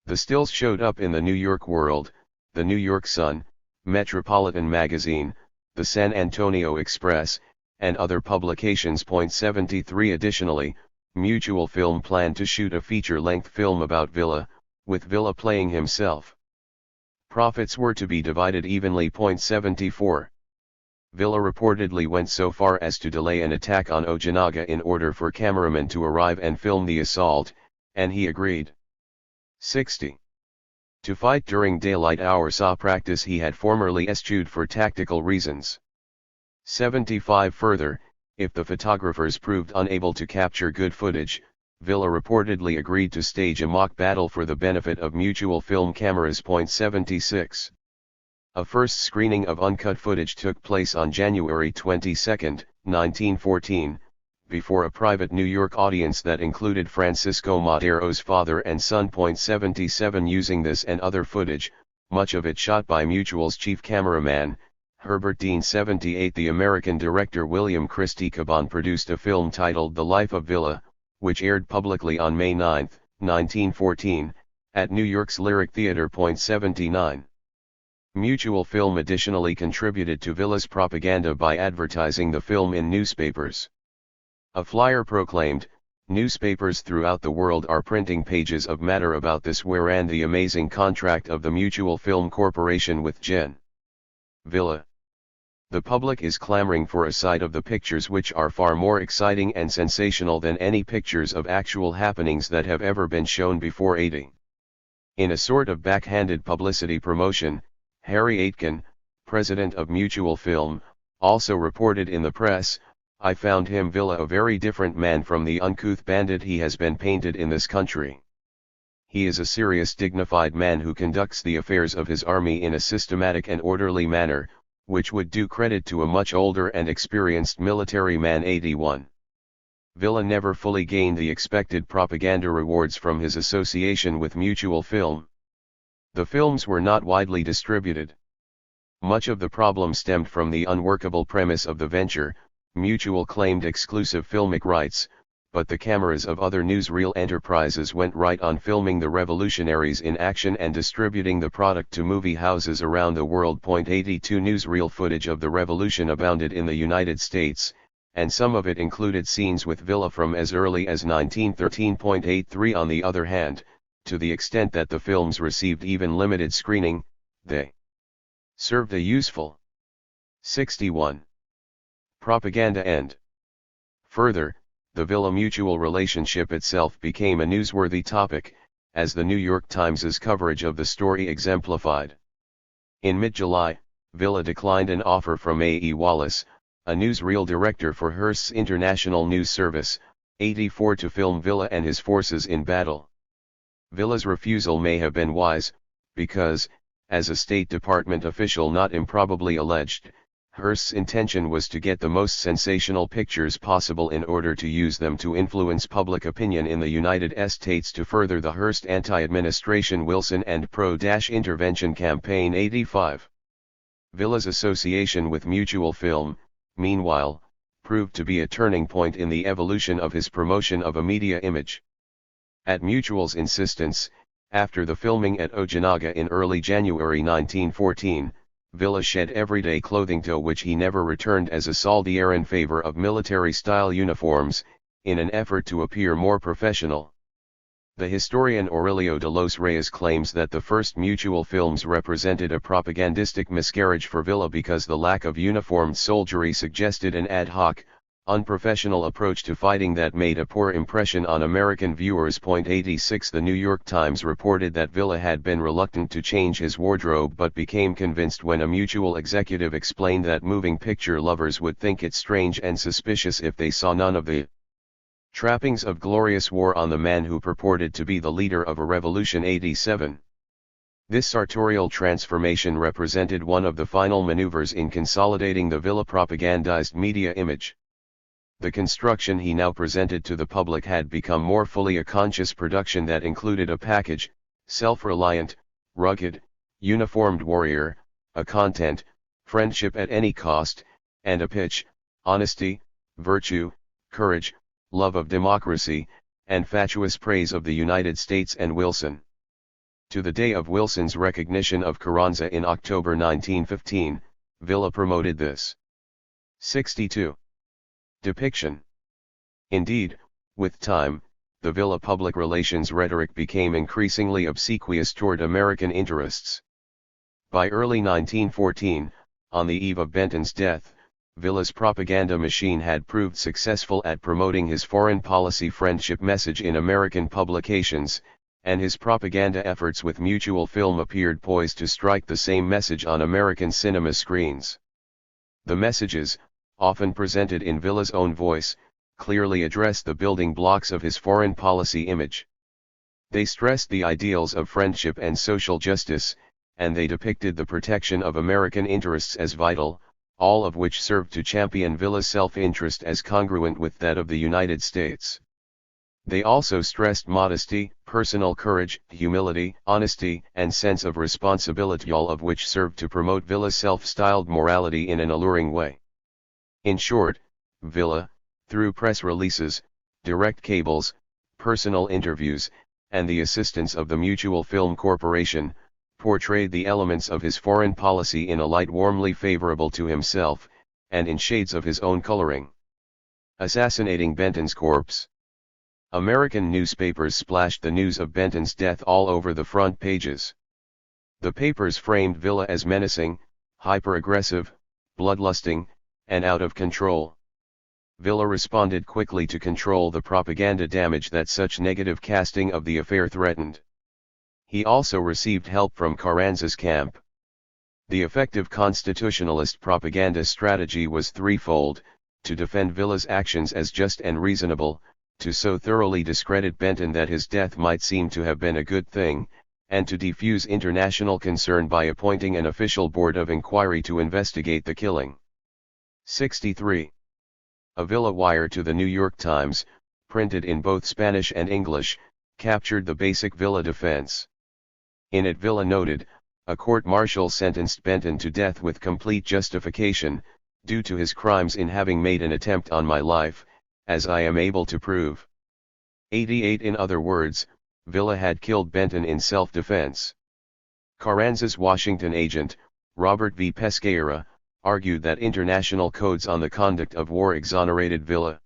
The stills showed up in the New York World, the New York Sun, Metropolitan Magazine, the San Antonio Express, and other publications. 73 Additionally, Mutual Film planned to shoot a feature-length film about Villa, with Villa playing himself. Profits were to be divided evenly. 74. Villa reportedly went so far as to delay an attack on Ojinaga in order for cameramen to arrive and film the assault, and he agreed. 60. To fight during daylight hours, a practice he had formerly eschewed for tactical reasons. 75 Further, if the photographers proved unable to capture good footage, Villa reportedly agreed to stage a mock battle for the benefit of mutual film cameras. 76. A first screening of uncut footage took place on January 22, 1914, before a private New York audience that included Francisco Matero's father and son. 77 Using this and other footage, much of it shot by Mutual's chief cameraman, Herbert Dean. 78 The American director William Christie Caban produced a film titled The Life of Villa, which aired publicly on May 9, 1914, at New York's Lyric Theater. 79. Mutual Film additionally contributed to Villa's propaganda by advertising the film in newspapers. A flyer proclaimed, "Newspapers throughout the world are printing pages of matter about this wherein the amazing contract of the Mutual Film Corporation with Gen. Villa. The public is clamoring for a sight of the pictures which are far more exciting and sensational than any pictures of actual happenings that have ever been shown before." 80. In a sort of backhanded publicity promotion, Harry Aitken, president of Mutual Film, also reported in the press, "I found him Villa a very different man from the uncouth bandit he has been painted in this country. He is a serious dignified man who conducts the affairs of his army in a systematic and orderly manner, which would do credit to a much older and experienced military man." 81. Villa never fully gained the expected propaganda rewards from his association with Mutual Film. The films were not widely distributed. Much of the problem stemmed from the unworkable premise of the venture. Mutual claimed exclusive filmic rights, but the cameras of other newsreel enterprises went right on filming the revolutionaries in action and distributing the product to movie houses around the world. 82 Newsreel footage of the revolution abounded in the United States, and some of it included scenes with Villa from as early as 1913. 83 On the other hand, to the extent that the films received even limited screening, they served a useful 61 propaganda end. Further, the Villa-Mutual relationship itself became a newsworthy topic, as the New York Times's coverage of the story exemplified. In mid-July, Villa declined an offer from A. E. Wallace, a newsreel director for Hearst's International News Service, 84, to film Villa and his forces in battle. Villa's refusal may have been wise, because, as a State Department official not improbably alleged, Hearst's intention was to get the most sensational pictures possible in order to use them to influence public opinion in the United States to further the Hearst anti-administration Wilson and pro-intervention campaign. 85. Villa's association with Mutual Film, meanwhile, proved to be a turning point in the evolution of his promotion of a media image. At Mutual's insistence, after the filming at Ojinaga in early January 1914, Villa shed everyday clothing to which he never returned as a soldier in favor of military-style uniforms, in an effort to appear more professional. The historian Aurelio de los Reyes claims that the first Mutual films represented a propagandistic miscarriage for Villa because the lack of uniformed soldiery suggested an ad hoc, unprofessional approach to fighting that made a poor impression on American viewers. 86 The New York Times reported that Villa had been reluctant to change his wardrobe but became convinced when a Mutual executive explained that moving picture lovers would think it strange and suspicious if they saw none of the trappings of glorious war on the man who purported to be the leader of a revolution. 87. This sartorial transformation represented one of the final maneuvers in consolidating the Villa propagandized media image. The construction he now presented to the public had become more fully a conscious production that included a package, self-reliant, rugged, uniformed warrior, a content, friendship at any cost, and a pitch, honesty, virtue, courage, love of democracy, and fatuous praise of the United States and Wilson. To the day of Wilson's recognition of Carranza in October 1915, Villa promoted this 62 depiction. Indeed, with time, the Villa public relations rhetoric became increasingly obsequious toward American interests. By early 1914, on the eve of Benton's death, Villa's propaganda machine had proved successful at promoting his foreign policy friendship message in American publications, and his propaganda efforts with Mutual Film appeared poised to strike the same message on American cinema screens. The messages, often presented in Villa's own voice, clearly addressed the building blocks of his foreign policy image. They stressed the ideals of friendship and social justice, and they depicted the protection of American interests as vital, all of which served to champion Villa's self-interest as congruent with that of the United States. They also stressed modesty, personal courage, humility, honesty, and sense of responsibility, all of which served to promote Villa's self-styled morality in an alluring way. In short, Villa, through press releases, direct cables, personal interviews, and the assistance of the Mutual Film Corporation, portrayed the elements of his foreign policy in a light warmly favorable to himself, and in shades of his own coloring. Assassinating Benton's corpse. American newspapers splashed the news of Benton's death all over the front pages. The papers framed Villa as menacing, hyper-aggressive, bloodlusting, and out of control. Villa responded quickly to control the propaganda damage that such negative casting of the affair threatened. He also received help from Carranza's camp. The effective constitutionalist propaganda strategy was threefold: to defend Villa's actions as just and reasonable, to so thoroughly discredit Benton that his death might seem to have been a good thing, and to defuse international concern by appointing an official board of inquiry to investigate the killing. 63. A Villa wire to the New York Times, printed in both Spanish and English, captured the basic Villa defense. In it Villa noted, a court-martial sentenced Benton to death with complete justification, due to his crimes in having made an attempt on my life, as I am able to prove. 88. In other words, Villa had killed Benton in self-defense. Carranza's Washington agent, Robert V. Pesqueira, argued that international codes on the conduct of war exonerated Villa.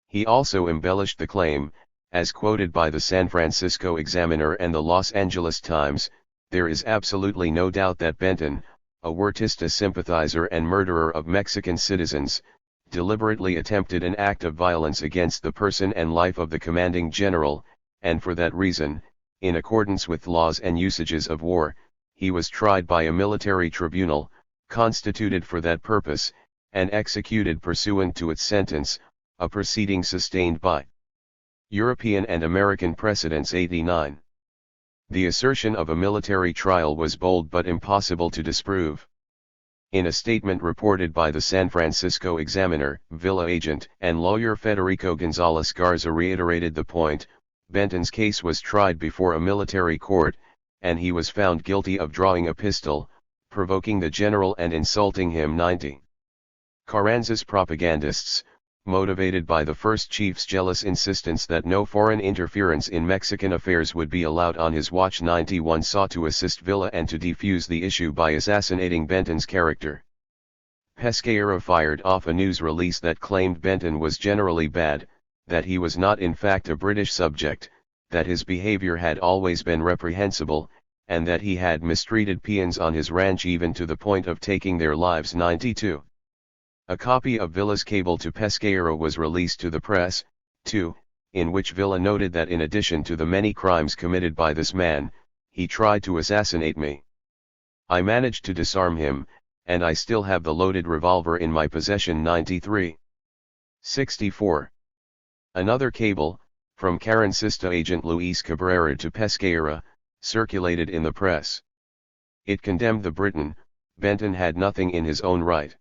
He also embellished the claim, as quoted by the San Francisco Examiner and the Los Angeles Times, there is absolutely no doubt that Benton, a Huertista sympathizer and murderer of Mexican citizens, deliberately attempted an act of violence against the person and life of the commanding general, and for that reason, in accordance with laws and usages of war, he was tried by a military tribunal, constituted for that purpose, and executed pursuant to its sentence, a proceeding sustained by European and American precedents. 89. The assertion of a military trial was bold but impossible to disprove. In a statement reported by the San Francisco Examiner, Villa agent and lawyer Federico González Garza reiterated the point: Benton's case was tried before a military court, and he was found guilty of drawing a pistol, provoking the general and insulting him. 90. Carranza's propagandists, motivated by the first chief's jealous insistence that no foreign interference in Mexican affairs would be allowed on his watch. 91. Sought to assist Villa and to defuse the issue by assassinating Benton's character. Pesqueira fired off a news release that claimed Benton was generally bad, that he was not in fact a British subject, that his behavior had always been reprehensible, and that he had mistreated peons on his ranch even to the point of taking their lives. 92. A copy of Villa's cable to Pesqueira was released to the press, too, in which Villa noted that in addition to the many crimes committed by this man, he tried to assassinate me. I managed to disarm him, and I still have the loaded revolver in my possession. 93. 64. Another cable, from Carrancista agent Luis Cabrera to Pesqueira, circulated in the press. It condemned the Briton. Benton had nothing in his own right.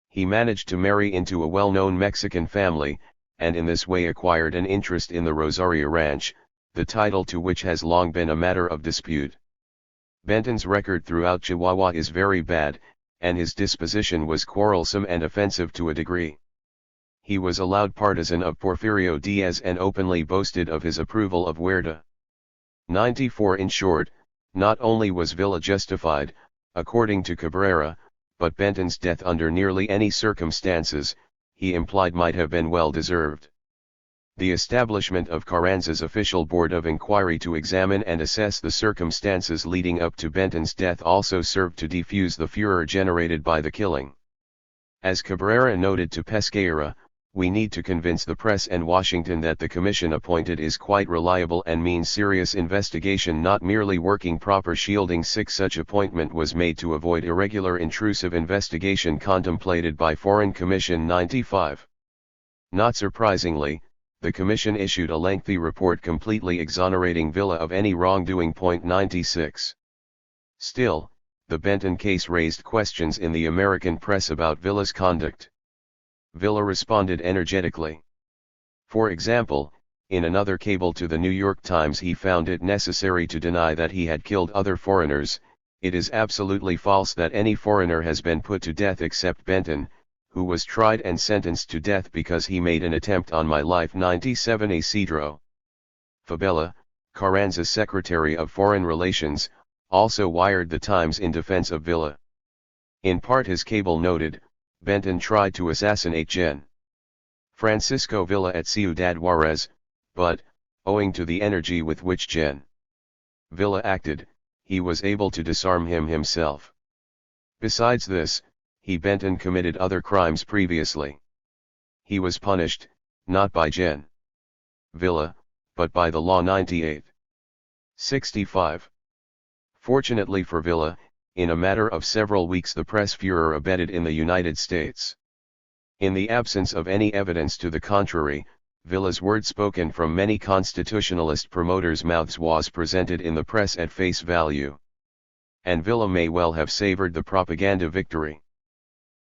He managed to marry into a well-known Mexican family, and in this way acquired an interest in the Rosario Ranch, the title to which has long been a matter of dispute. Benton's record throughout Chihuahua is very bad, and his disposition was quarrelsome and offensive to a degree. He was a loud partisan of Porfirio Diaz and openly boasted of his approval of Huerta. 94. In short, not only was Villa justified, according to Cabrera, but Benton's death under nearly any circumstances, he implied, might have been well deserved. The establishment of Carranza's official board of inquiry to examine and assess the circumstances leading up to Benton's death also served to defuse the furor generated by the killing. As Cabrera noted to Pesqueira, We need to convince the press and Washington that the commission appointed is quite reliable and means serious investigation, not merely working proper shielding. 6. Such appointment was made to avoid irregular intrusive investigation contemplated by Foreign Commission 95. Not surprisingly, the commission issued a lengthy report completely exonerating Villa of any wrongdoing. 96. Still, the Benton case raised questions in the American press about Villa's conduct. Villa responded energetically. For example, in another cable to the New York Times, he found it necessary to deny that he had killed other foreigners. It is absolutely false that any foreigner has been put to death except Benton, who was tried and sentenced to death because he made an attempt on my life. 97. Isidro Fabella, Carranza's Secretary of Foreign Relations, also wired the Times in defense of Villa. In part, his cable noted, Benton tried to assassinate Gen. Francisco Villa at Ciudad Juarez, but, owing to the energy with which Gen. Villa acted, he was able to disarm him himself. Besides this, Benton committed other crimes previously. He was punished, not by Gen. Villa, but by the law. 98. 65. Fortunately for Villa, in a matter of several weeks the press furor abated in the United States. In the absence of any evidence to the contrary, Villa's word spoken from many constitutionalist promoters' mouths was presented in the press at face value. And Villa may well have savored the propaganda victory.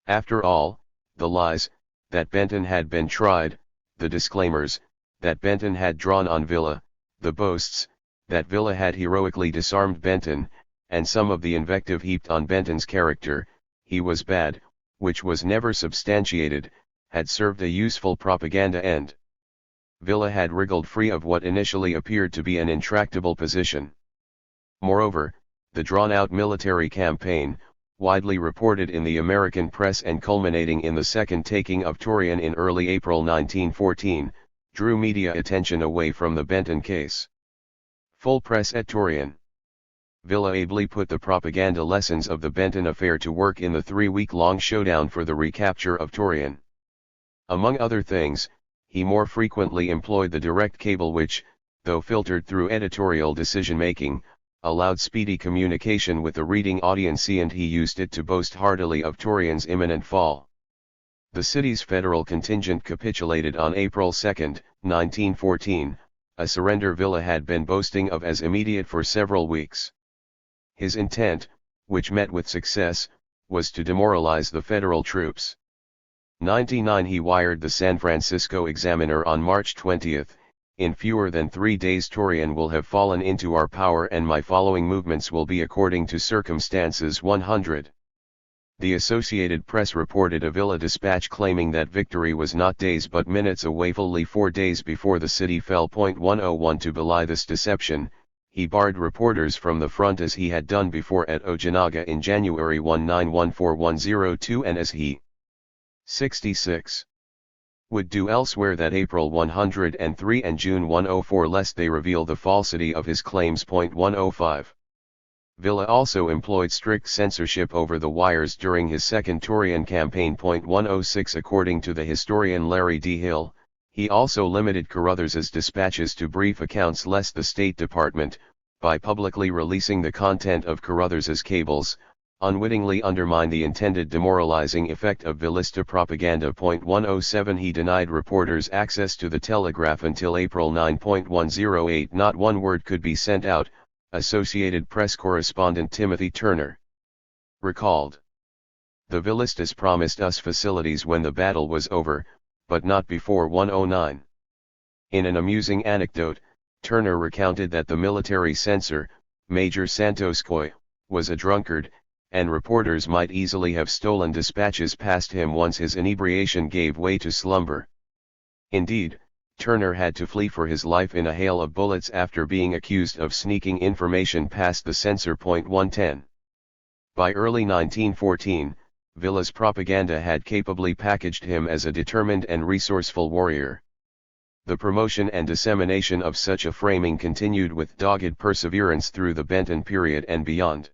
After all, the lies, that Benton had been tried, the disclaimers, that Benton had drawn on Villa, the boasts, that Villa had heroically disarmed Benton, and some of the invective heaped on Benton's character, he was bad, which was never substantiated, had served a useful propaganda end. Villa had wriggled free of what initially appeared to be an intractable position. Moreover, the drawn-out military campaign, widely reported in the American press and culminating in the second taking of Torreon in early April 1914, drew media attention away from the Benton case. Full press at Torreon. Villa ably put the propaganda lessons of the Benton affair to work in the 3-week-long showdown for the recapture of Torreon. Among other things, he more frequently employed the direct cable which, though filtered through editorial decision-making, allowed speedy communication with the reading audience, and he used it to boast heartily of Torreon's imminent fall. The city's federal contingent capitulated on April 2, 1914, a surrender Villa had been boasting of as immediate for several weeks. His intent, which met with success, was to demoralize the federal troops. 99. He wired the San Francisco Examiner on March 20, "In fewer than 3 days Torreon will have fallen into our power and my following movements will be according to circumstances." 100. The Associated Press reported a Villa dispatch claiming that victory was not days but minutes away, fully 4 days before the city fell. 101. To belie this deception, he barred reporters from the front as he had done before at Ojinaga in January 1914-102 and as he 66. would do elsewhere that April 103 and June 104, lest they reveal the falsity of his claims. 105. Villa also employed strict censorship over the wires during his second Torreon campaign. 106. According to the historian Larry D. Hill, he also limited Carruthers's dispatches to brief accounts lest the State Department, by publicly releasing the content of Carruthers's cables, unwittingly undermine the intended demoralizing effect of Villista propaganda. 107. He denied reporters access to the telegraph until April 9. 108. Not one word could be sent out, Associated Press correspondent Timothy Turner recalled. The Villistas promised us facilities when the battle was over, but not before. 109. In an amusing anecdote, Turner recounted that the military censor, Major Santos Coy, was a drunkard, and reporters might easily have stolen dispatches past him once his inebriation gave way to slumber. Indeed, Turner had to flee for his life in a hail of bullets after being accused of sneaking information past the censor. 110. By early 1914, Villa's propaganda had capably packaged him as a determined and resourceful warrior. The promotion and dissemination of such a framing continued with dogged perseverance through the Benton period and beyond.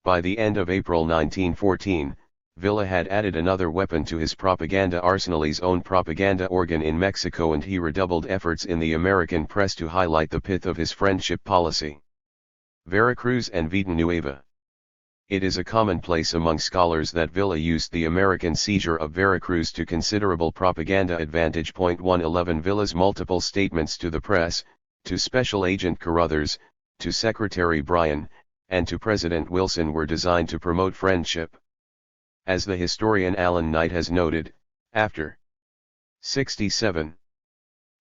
By the end of April 1914, Villa had added another weapon to his propaganda arsenal, his own propaganda organ in Mexico, and he redoubled efforts in the American press to highlight the pith of his friendship policy. Veracruz and Villanueva. It is a commonplace among scholars that Villa used the American seizure of Veracruz to considerable propaganda advantage. 111 Villa's multiple statements to the press, to Special Agent Carruthers, to Secretary Bryan, and to President Wilson were designed to promote friendship. As the historian Alan Knight has noted, after 67,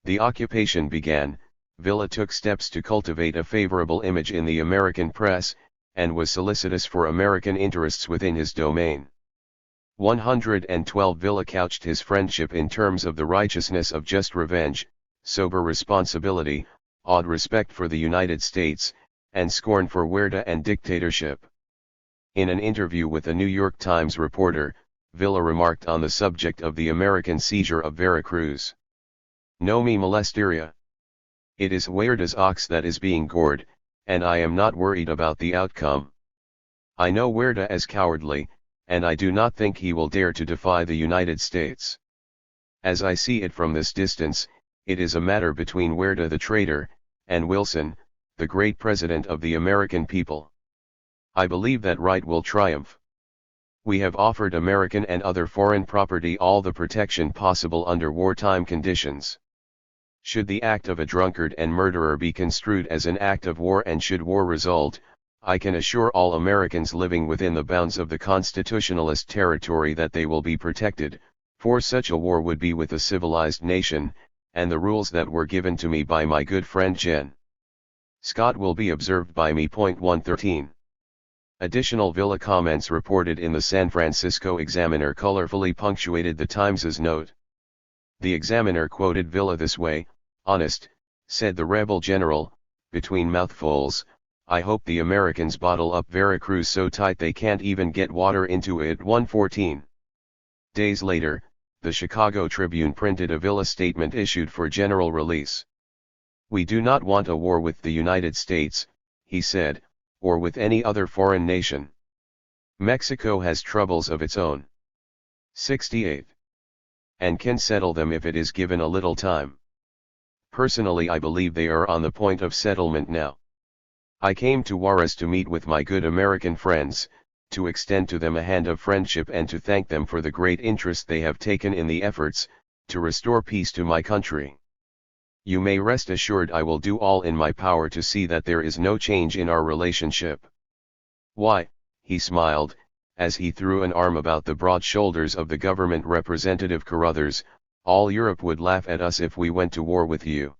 the occupation began, Villa took steps to cultivate a favorable image in the American press, and was solicitous for American interests within his domain. 112 Villa couched his friendship in terms of the righteousness of just revenge, sober responsibility, awed respect for the United States, and scorn for Huerta and dictatorship. In an interview with a New York Times reporter, Villa remarked on the subject of the American seizure of Veracruz. "No me molestaria. It is Huerta's ox that is being gored, and I am not worried about the outcome. I know Huerta as cowardly, and I do not think he will dare to defy the United States. As I see it from this distance, it is a matter between Huerta the traitor, and Wilson, the great president of the American people. I believe that right will triumph. We have offered American and other foreign property all the protection possible under wartime conditions. Should the act of a drunkard and murderer be construed as an act of war, and should war result, I can assure all Americans living within the bounds of the constitutionalist territory that they will be protected, for such a war would be with a civilized nation, and the rules that were given to me by my good friend Gen. Scott will be observed by me. 113. Additional Villa comments reported in the San Francisco Examiner colorfully punctuated the Times's note. The Examiner quoted Villa this way: "Honest," said the rebel general, between mouthfuls, "I hope the Americans bottle up Veracruz so tight they can't even get water into it." 114. Days later, the Chicago Tribune printed a Villa statement issued for general release. "We do not want a war with the United States," he said, "or with any other foreign nation. Mexico has troubles of its own. 68. And can settle them if it is given a little time. Personally, I believe they are on the point of settlement now. I came to Juarez to meet with my good American friends, to extend to them a hand of friendship and to thank them for the great interest they have taken in the efforts to restore peace to my country. You may rest assured I will do all in my power to see that there is no change in our relationship." "Why," he smiled, as he threw an arm about the broad shoulders of the government representative Carruthers, "all Europe would laugh at us if we went to war with you.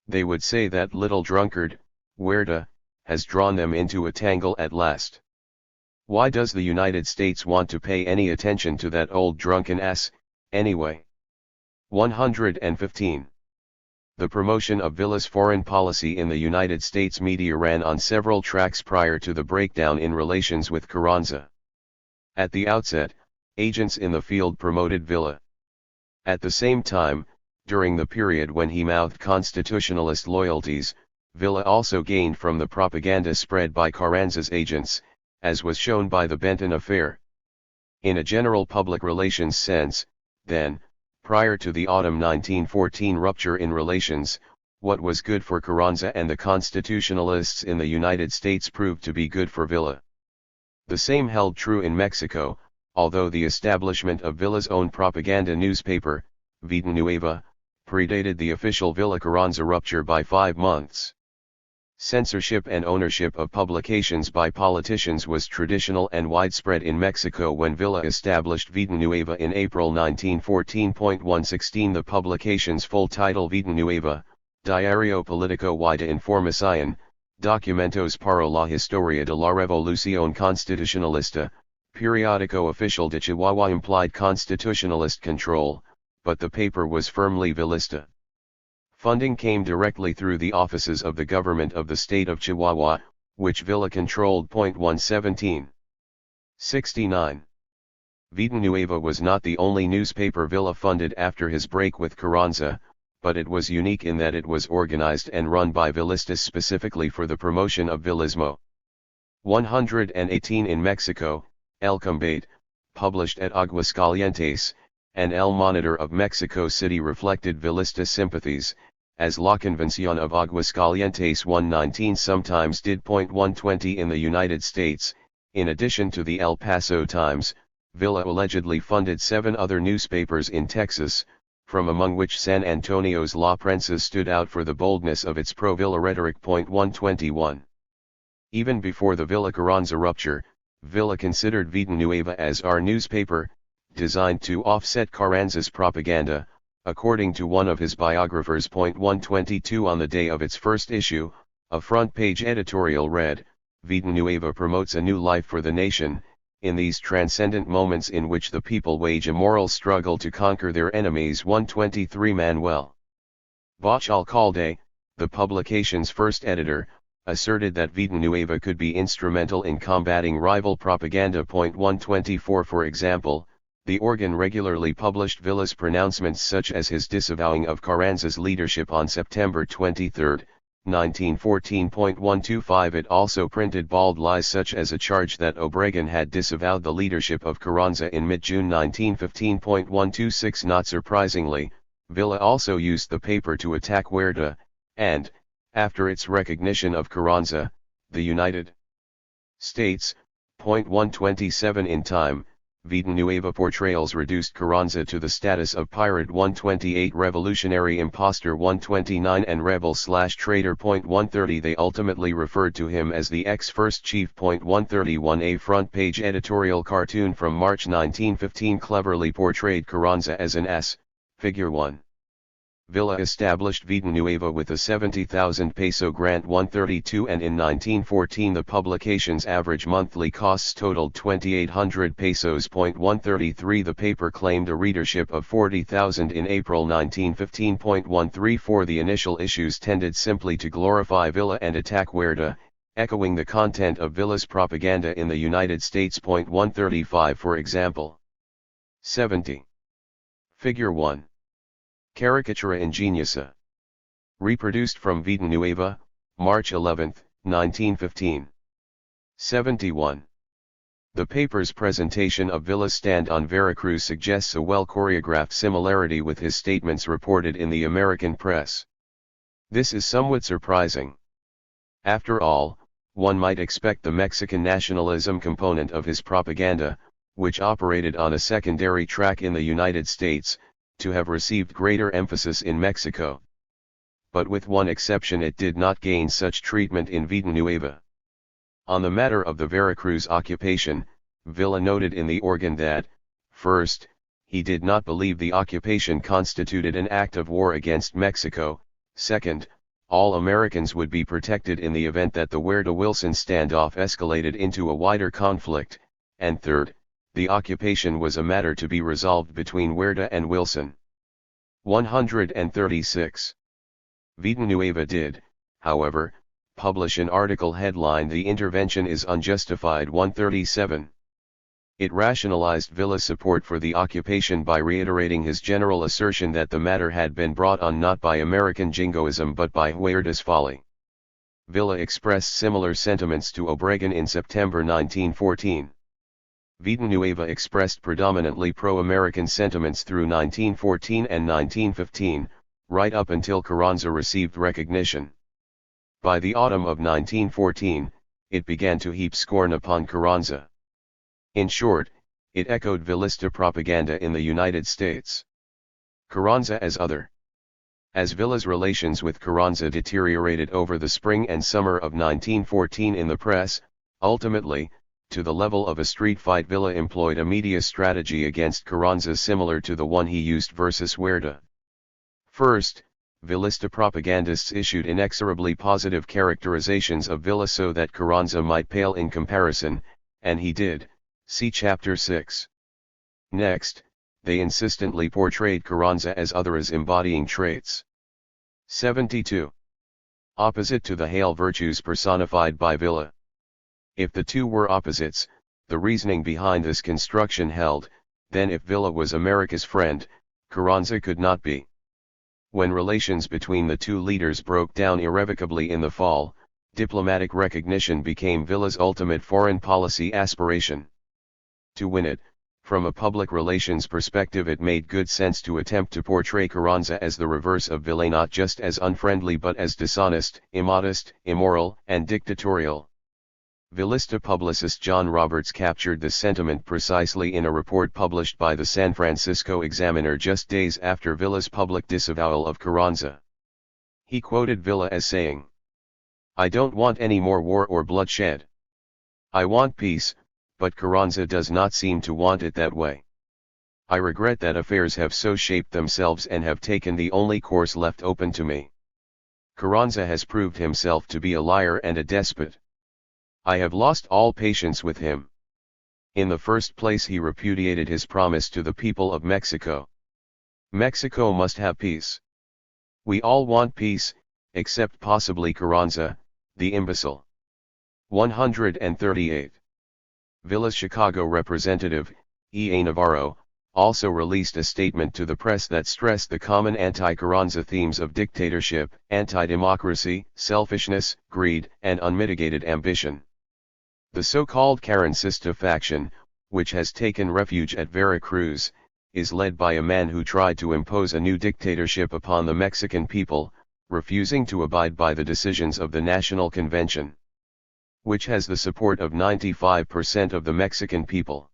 They would say that little drunkard, Huerta, has drawn them into a tangle at last. Why does the United States want to pay any attention to that old drunken ass, anyway?" 115. The promotion of Villa's foreign policy in the United States media ran on several tracks prior to the breakdown in relations with Carranza. At the outset, agents in the field promoted Villa. At the same time, during the period when he mouthed constitutionalist loyalties, Villa also gained from the propaganda spread by Carranza's agents, as was shown by the Benton affair. In a general public relations sense, then, prior to the autumn 1914 rupture in relations, what was good for Carranza and the constitutionalists in the United States proved to be good for Villa. The same held true in Mexico, although the establishment of Villa's own propaganda newspaper, Villanueva, predated the official Villa-Carranza rupture by 5 months. Censorship and ownership of publications by politicians was traditional and widespread in Mexico when Villa established Villanueva in April 1914. 116 The publication's full title, Villanueva, Diario Político y de Información, Documentos para la Historia de la Revolución Constitucionalista, periódico oficial de Chihuahua, implied constitutionalist control, but the paper was firmly Villista. Funding came directly through the offices of the government of the state of Chihuahua, which Villa controlled. 117. 69. Villanueva was not the only newspaper Villa funded after his break with Carranza, but it was unique in that it was organized and run by Villistas specifically for the promotion of Villismo. 118 In Mexico, El Combate, published at Aguascalientes, and El Monitor of Mexico City reflected Villista sympathies, as La Convención of Aguascalientes 119 sometimes did. 120 in the United States, in addition to the El Paso Times, Villa allegedly funded 7 other newspapers in Texas, from among which San Antonio's La Prensa stood out for the boldness of its pro-Villa rhetoric. 121. Even before the Villa Carranza rupture, Villa considered Vida Nueva as our newspaper, designed to offset Carranza's propaganda, according to one of his biographers. 122 On the day of its first issue, a front-page editorial read, Vida Nueva promotes a new life for the nation, in these transcendent moments in which the people wage a moral struggle to conquer their enemies. 123 Manuel Bosch Alcalde, the publication's first editor, asserted that Vida Nueva could be instrumental in combating rival propaganda. 124 For example, the organ regularly published Villa's pronouncements such as his disavowing of Carranza's leadership on September 23, 1914. 125 It also printed bald lies such as a charge that Obregon had disavowed the leadership of Carranza in mid-June 1915. 126 Not surprisingly, Villa also used the paper to attack Huerta, and, after its recognition of Carranza, the United States. 127 In time, Vida Nueva portrayals reduced Carranza to the status of pirate. 128 Revolutionary impostor. 129 and rebel/traitor. 130 They ultimately referred to him as the ex-first chief. 131 A front-page editorial cartoon from March 1915 cleverly portrayed Carranza as an S, figure 1. Villa established Vida Nueva with a 70,000 peso grant. 132 And in 1914 the publication's average monthly costs totaled 2,800 pesos. 133 The paper claimed a readership of 40,000 in April 1915. 134 The initial issues tended simply to glorify Villa and attack Huerta, echoing the content of Villa's propaganda in the United States. 135 For example. 70. Figure 1. Caricatura Ingeniosa. Reproduced from Vida Nueva, March 11, 1915. 71. The paper's presentation of Villa's stand on Veracruz suggests a well-choreographed similarity with his statements reported in the American press. This is somewhat surprising. After all, one might expect the Mexican nationalism component of his propaganda, which operated on a secondary track in the United States, to have received greater emphasis in Mexico. But with one exception it did not gain such treatment in Vida Nueva. On the matter of the Veracruz occupation, Villa noted in the organ that, first, he did not believe the occupation constituted an act of war against Mexico, second, all Americans would be protected in the event that the Huerta-Wilson standoff escalated into a wider conflict, and third, the occupation was a matter to be resolved between Huerta and Wilson. 136. Vida Nueva did, however, publish an article headlined "The Intervention is Unjustified." 137. It rationalized Villa's support for the occupation by reiterating his general assertion that the matter had been brought on not by American jingoism but by Huerta's folly. Villa expressed similar sentiments to Obregon in September 1914. Vida Nueva expressed predominantly pro-American sentiments through 1914 and 1915, right up until Carranza received recognition. By the autumn of 1914, it began to heap scorn upon Carranza. In short, it echoed Villista propaganda in the United States. Carranza as other. As Villa's relations with Carranza deteriorated over the spring and summer of 1914 in the press, ultimately, to the level of a street fight, Villa employed a media strategy against Carranza similar to the one he used versus Huerta. First, Villista propagandists issued inexorably positive characterizations of Villa so that Carranza might pale in comparison, and he did, see Chapter 6. Next, they insistently portrayed Carranza as other, as embodying traits 72. Opposite to the Hale virtues personified by Villa. If the two were opposites, the reasoning behind this construction held, then if Villa was America's friend, Carranza could not be. When relations between the two leaders broke down irrevocably in the fall, diplomatic recognition became Villa's ultimate foreign policy aspiration. To win it, From a public relations perspective, it made good sense to attempt to portray Carranza as the reverse of Villa, not just as unfriendly but as dishonest, immodest, immoral, and dictatorial. Villista publicist John Roberts captured this sentiment precisely in a report published by the San Francisco Examiner just days after Villa's public disavowal of Carranza. He quoted Villa as saying, "I don't want any more war or bloodshed. I want peace, but Carranza does not seem to want it that way. I regret that affairs have so shaped themselves and have taken the only course left open to me. Carranza has proved himself to be a liar and a despot. I have lost all patience with him. In the first place, he repudiated his promise to the people of Mexico. Mexico must have peace. We all want peace, except possibly Carranza, the imbecile." 138. Villa's Chicago representative, E. A. Navarro, also released a statement to the press that stressed the common anti-Carranza themes of dictatorship, anti-democracy, selfishness, greed, and unmitigated ambition. The so-called Carrancista faction, which has taken refuge at Veracruz, is led by a man who tried to impose a new dictatorship upon the Mexican people, refusing to abide by the decisions of the National Convention, which has the support of 95% of the Mexican people.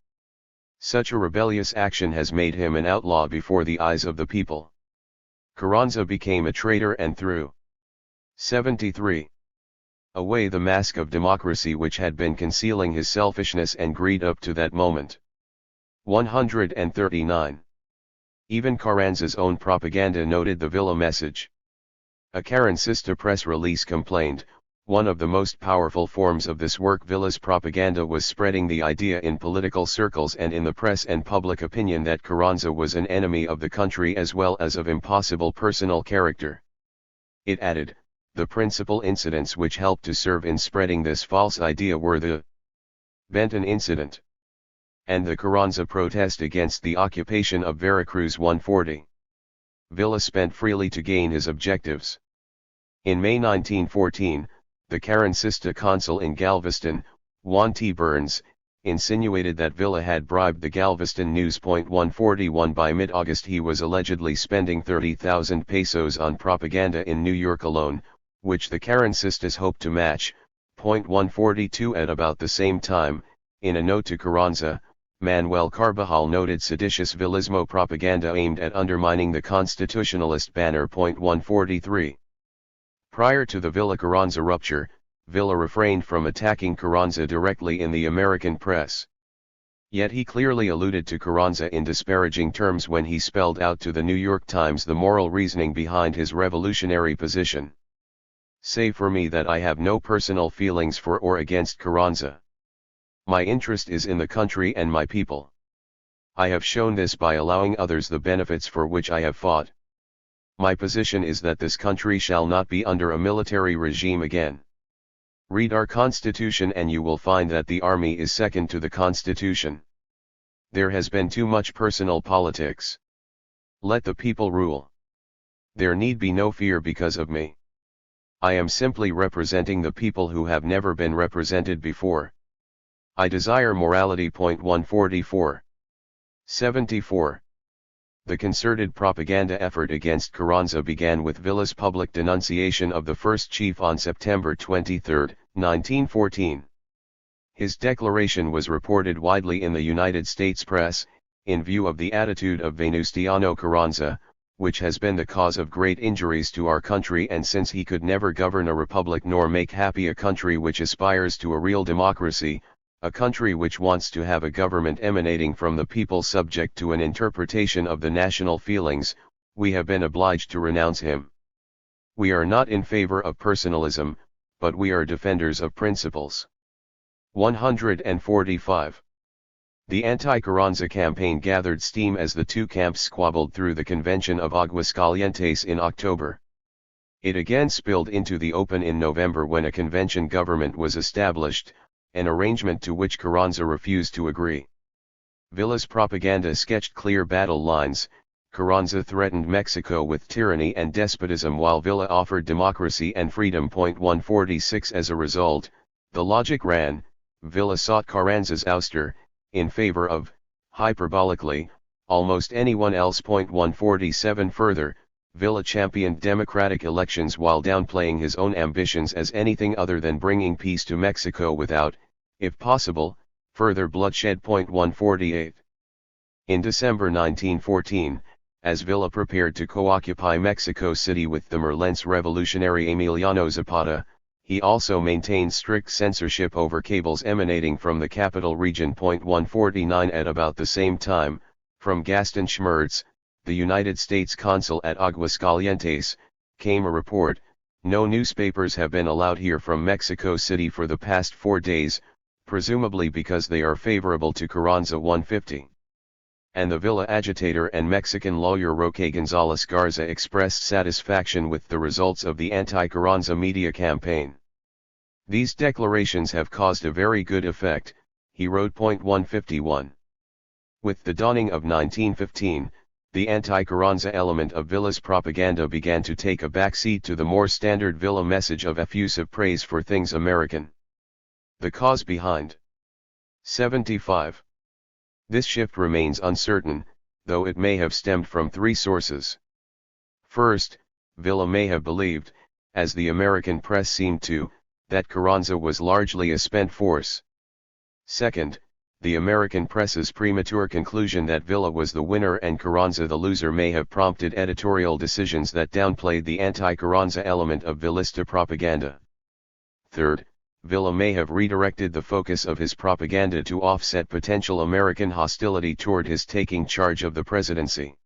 Such a rebellious action has made him an outlaw before the eyes of the people. Carranza became a traitor and threw 73. Away the mask of democracy which had been concealing his selfishness and greed up to that moment. 139. Even Carranza's own propaganda noted the Villa message. A Carrancista press release complained, "One of the most powerful forms of this work, Villa's propaganda, was spreading the idea in political circles and in the press and public opinion that Carranza was an enemy of the country as well as of impossible personal character." It added, "The principal incidents which helped to serve in spreading this false idea were the Benton incident and the Carranza protest against the occupation of Veracruz 140. Villa spent freely to gain his objectives. In May 1914, the Carrancista consul in Galveston, Juan T. Burns, insinuated that Villa had bribed the Galveston News. 141 By mid-August he was allegedly spending 30,000 pesos on propaganda in New York alone, which the Carrancistas hoped to match. 142 At about the same time, in a note to Carranza, Manuel Carbajal noted seditious Villismo propaganda aimed at undermining the constitutionalist banner. 143. Prior to the Villa-Carranza rupture, Villa refrained from attacking Carranza directly in the American press. Yet he clearly alluded to Carranza in disparaging terms when he spelled out to the New York Times the moral reasoning behind his revolutionary position. "Say for me that I have no personal feelings for or against Carranza. My interest is in the country and my people. I have shown this by allowing others the benefits for which I have fought. My position is that this country shall not be under a military regime again. Read our Constitution and you will find that the army is second to the Constitution. There has been too much personal politics. Let the people rule. There need be no fear because of me. I am simply representing the people who have never been represented before. I desire morality." 144. 74. The concerted propaganda effort against Carranza began with Villa's public denunciation of the first chief on September 23, 1914. His declaration was reported widely in the United States press, in view of the attitude of Venustiano Carranza, which has been the cause of great injuries to our country, and since he could never govern a republic nor make happy a country which aspires to a real democracy, a country which wants to have a government emanating from the people subject to an interpretation of the national feelings, we have been obliged to renounce him. We are not in favor of personalism, but we are defenders of principles. 145. The anti-Carranza campaign gathered steam as the two camps squabbled through the Convention of Aguascalientes in October. It again spilled into the open in November when a convention government was established, an arrangement to which Carranza refused to agree. Villa's propaganda sketched clear battle lines. Carranza threatened Mexico with tyranny and despotism while Villa offered democracy and freedom. 146 As a result, the logic ran, Villa sought Carranza's ouster, in favor of hyperbolically, almost anyone else. 147 Further, Villa championed democratic elections while downplaying his own ambitions as anything other than bringing peace to Mexico without, if possible, further bloodshed. 148. In December 1914, as Villa prepared to co-occupy Mexico City with the Merlense revolutionary Emiliano Zapata, he also maintained strict censorship over cables emanating from the capital region. 149 At about the same time, from Gaston Schmerz, the United States consul at Aguascalientes, came a report: no newspapers have been allowed here from Mexico City for the past 4 days, presumably because they are favorable to Carranza. 150. And the Villa agitator and Mexican lawyer Roque Gonzalez Garza expressed satisfaction with the results of the anti-Carranza media campaign. These declarations have caused a very good effect, he wrote. 151. With the dawning of 1915, the anti-Carranza element of Villa's propaganda began to take a backseat to the more standard Villa message of effusive praise for things American. The cause behind. 75. This shift remains uncertain, though it may have stemmed from 3 sources. First, Villa may have believed, as the American press seemed to, that Carranza was largely a spent force. Second, the American press's premature conclusion that Villa was the winner and Carranza the loser may have prompted editorial decisions that downplayed the anti-Carranza element of Villista propaganda. Third, Villa may have redirected the focus of his propaganda to offset potential American hostility toward his taking charge of the presidency.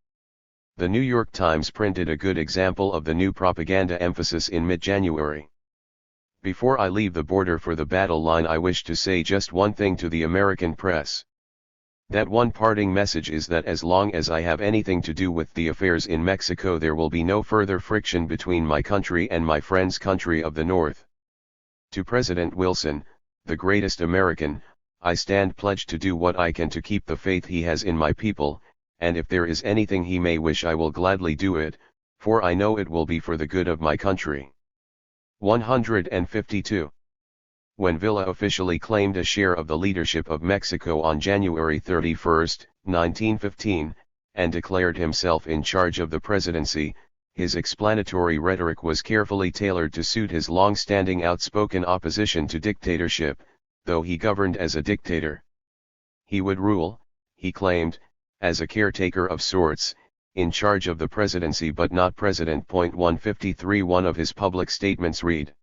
The New York Times printed a good example of the new propaganda emphasis in mid-January. Before I leave the border for the battle line, I wish to say just one thing to the American press. That one parting message is that as long as I have anything to do with the affairs in Mexico, there will be no further friction between my country and my friend's country of the North. To President Wilson, the greatest American, I stand pledged to do what I can to keep the faith he has in my people, and if there is anything he may wish, I will gladly do it, for I know it will be for the good of my country. 152. When Villa officially claimed a share of the leadership of Mexico on January 31, 1915, and declared himself in charge of the presidency, his explanatory rhetoric was carefully tailored to suit his long-standing outspoken opposition to dictatorship, though he governed as a dictator. He would rule, he claimed, as a caretaker of sorts, in charge of the presidency but not president. 153 One of his public statements read: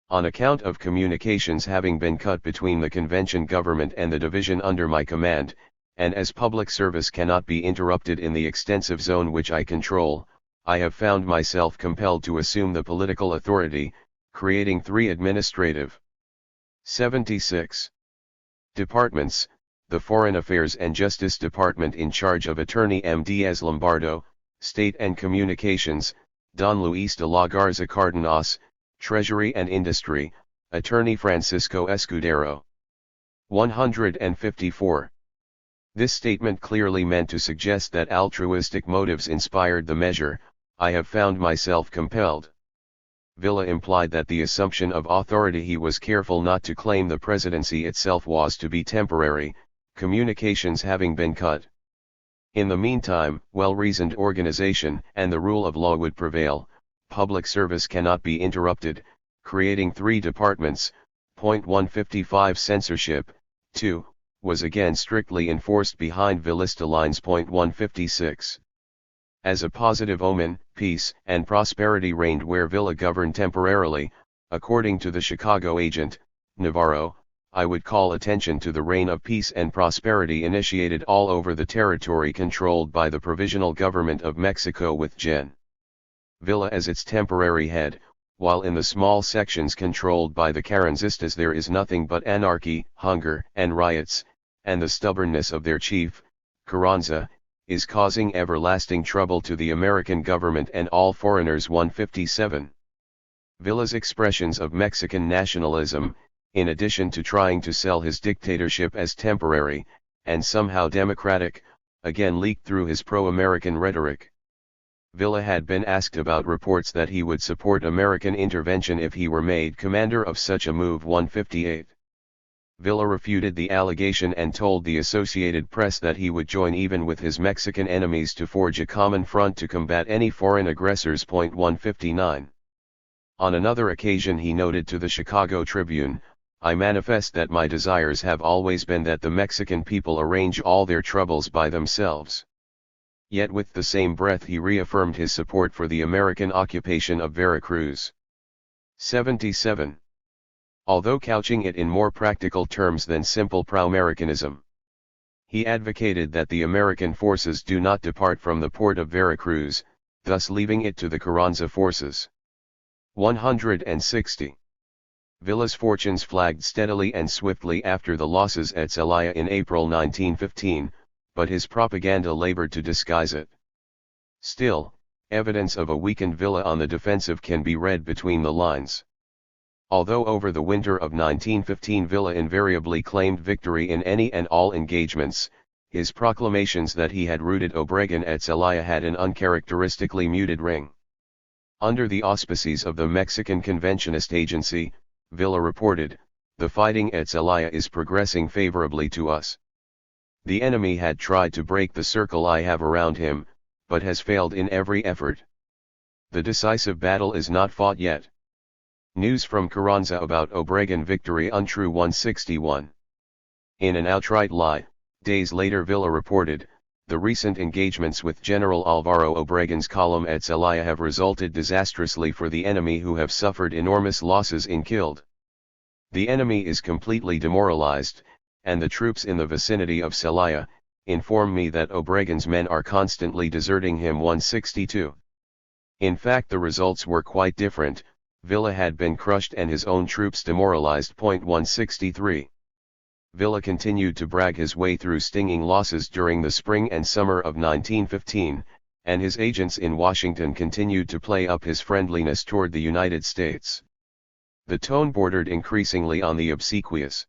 on account of communications having been cut between the convention government and the division under my command, and as public service cannot be interrupted in the extensive zone which I control, I have found myself compelled to assume the political authority, creating 3 administrative 76 departments, the Foreign Affairs and Justice Department in charge of Attorney M. Diaz Lombardo, State and Communications, Don Luis de la Garza Cardenas, Treasury and Industry, Attorney Francisco Escudero. 154. This statement clearly meant to suggest that altruistic motives inspired the measure. I have found myself compelled. Villa implied that the assumption of authority he was careful not to claim the presidency itself was to be temporary, communications having been cut. In the meantime, well-reasoned organization and the rule of law would prevail, public service cannot be interrupted, creating 3 departments. 155 Censorship, 2, was again strictly enforced behind Villista lines. 156. As a positive omen, peace and prosperity reigned where Villa governed temporarily. According to the Chicago agent, Navarro, I would call attention to the reign of peace and prosperity initiated all over the territory controlled by the Provisional Government of Mexico with Gen. Villa as its temporary head, while in the small sections controlled by the Carranzistas there is nothing but anarchy, hunger and riots, and the stubbornness of their chief, Carranza, is causing everlasting trouble to the American government and all foreigners. 157. Villa's expressions of Mexican nationalism, in addition to trying to sell his dictatorship as temporary, and somehow democratic, again leaked through his pro-American rhetoric. Villa had been asked about reports that he would support American intervention if he were made commander of such a move. 158. Villa refuted the allegation and told the Associated Press that he would join even with his Mexican enemies to forge a common front to combat any foreign aggressors. 159. On another occasion he noted to the Chicago Tribune, "I manifest that my desires have always been that the Mexican people arrange all their troubles by themselves." Yet with the same breath he reaffirmed his support for the American occupation of Veracruz. 77. Although couching it in more practical terms than simple pro-Americanism, he advocated that the American forces do not depart from the port of Veracruz, thus leaving it to the Carranza forces. 160. Villa's fortunes flagged steadily and swiftly after the losses at Celaya in April 1915, but his propaganda labored to disguise it. Still, evidence of a weakened Villa on the defensive can be read between the lines. Although over the winter of 1915 Villa invariably claimed victory in any and all engagements, his proclamations that he had routed Obregon at Celaya had an uncharacteristically muted ring. Under the auspices of the Mexican Conventionist Agency, Villa reported, "The fighting at Celaya is progressing favorably to us. The enemy had tried to break the circle I have around him, but has failed in every effort. The decisive battle is not fought yet." News from Carranza about Obregon victory untrue. 161. In an outright lie, days later Villa reported, "The recent engagements with General Alvaro Obregon's column at Celaya have resulted disastrously for the enemy, who have suffered enormous losses in killed. The enemy is completely demoralized, and the troops in the vicinity of Celaya inform me that Obregon's men are constantly deserting him." 162. In fact the results were quite different. Villa had been crushed and his own troops demoralized. 163. Villa continued to brag his way through stinging losses during the spring and summer of 1915, and his agents in Washington continued to play up his friendliness toward the United States. The tone bordered increasingly on the obsequious.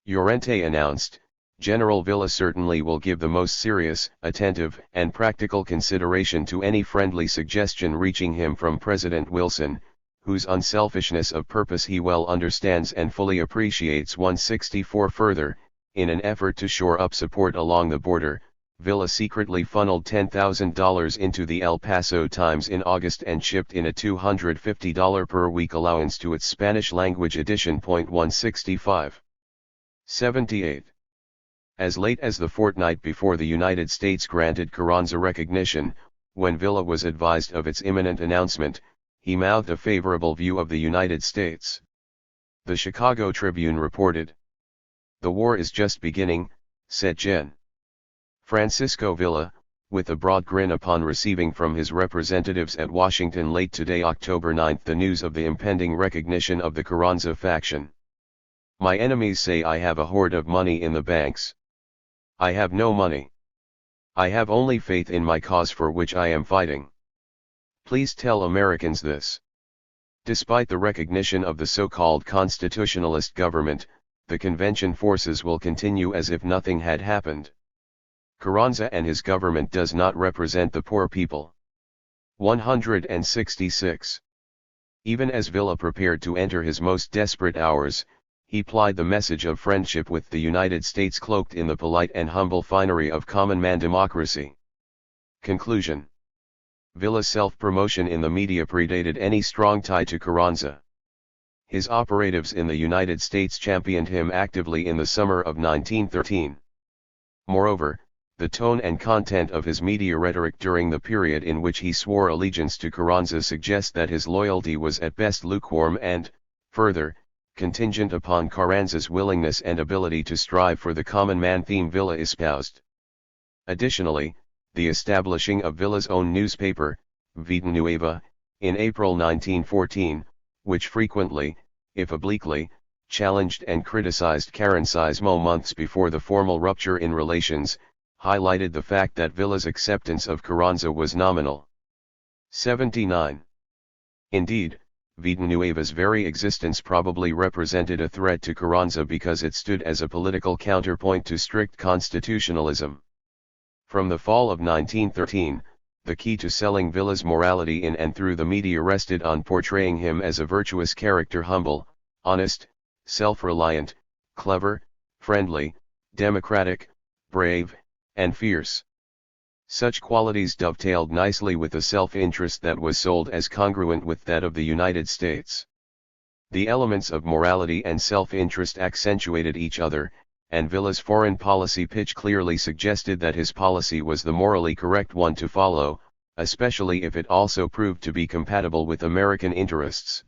Llorente announced, "General Villa certainly will give the most serious, attentive, and practical consideration to any friendly suggestion reaching him from President Wilson, whose unselfishness of purpose he well understands and fully appreciates." 164. Further, in an effort to shore up support along the border, Villa secretly funneled $10,000 into the El Paso Times in August and chipped in a $250 per week allowance to its Spanish-language edition. 165. 78. As late as the fortnight before the United States granted Carranza recognition, when Villa was advised of its imminent announcement, he mouthed a favorable view of the United States. The Chicago Tribune reported, "The war is just beginning," said Gen. Francisco Villa, with a broad grin upon receiving from his representatives at Washington late today, October 9, the news of the impending recognition of the Carranza faction. "My enemies say I have a hoard of money in the banks. I have no money. I have only faith in my cause for which I am fighting. Please tell Americans this." Despite the recognition of the so-called constitutionalist government, the convention forces will continue as if nothing had happened. Carranza and his government does not represent the poor people. 166. Even as Villa prepared to enter his most desperate hours, he plied the message of friendship with the United States cloaked in the polite and humble finery of common man democracy. Conclusion. Villa's self-promotion in the media predated any strong tie to Carranza. His operatives in the United States championed him actively in the summer of 1913. Moreover, the tone and content of his media rhetoric during the period in which he swore allegiance to Carranza suggest that his loyalty was at best lukewarm and, further, contingent upon Carranza's willingness and ability to strive for the common man theme Villa espoused. Additionally, the establishing of Villa's own newspaper, Vida Nueva, in April 1914, which frequently, if obliquely, challenged and criticized Carrancismo months before the formal rupture in relations, highlighted the fact that Villa's acceptance of Carranza was nominal. 79. Indeed, Vida Nueva's very existence probably represented a threat to Carranza because it stood as a political counterpoint to strict constitutionalism. From the fall of 1913, the key to selling Villa's morality in and through the media rested on portraying him as a virtuous character, humble, honest, self-reliant, clever, friendly, democratic, brave, and fierce. Such qualities dovetailed nicely with the self-interest that was sold as congruent with that of the United States. The elements of morality and self-interest accentuated each other, and Villa's foreign policy pitch clearly suggested that his policy was the morally correct one to follow, especially if it also proved to be compatible with American interests.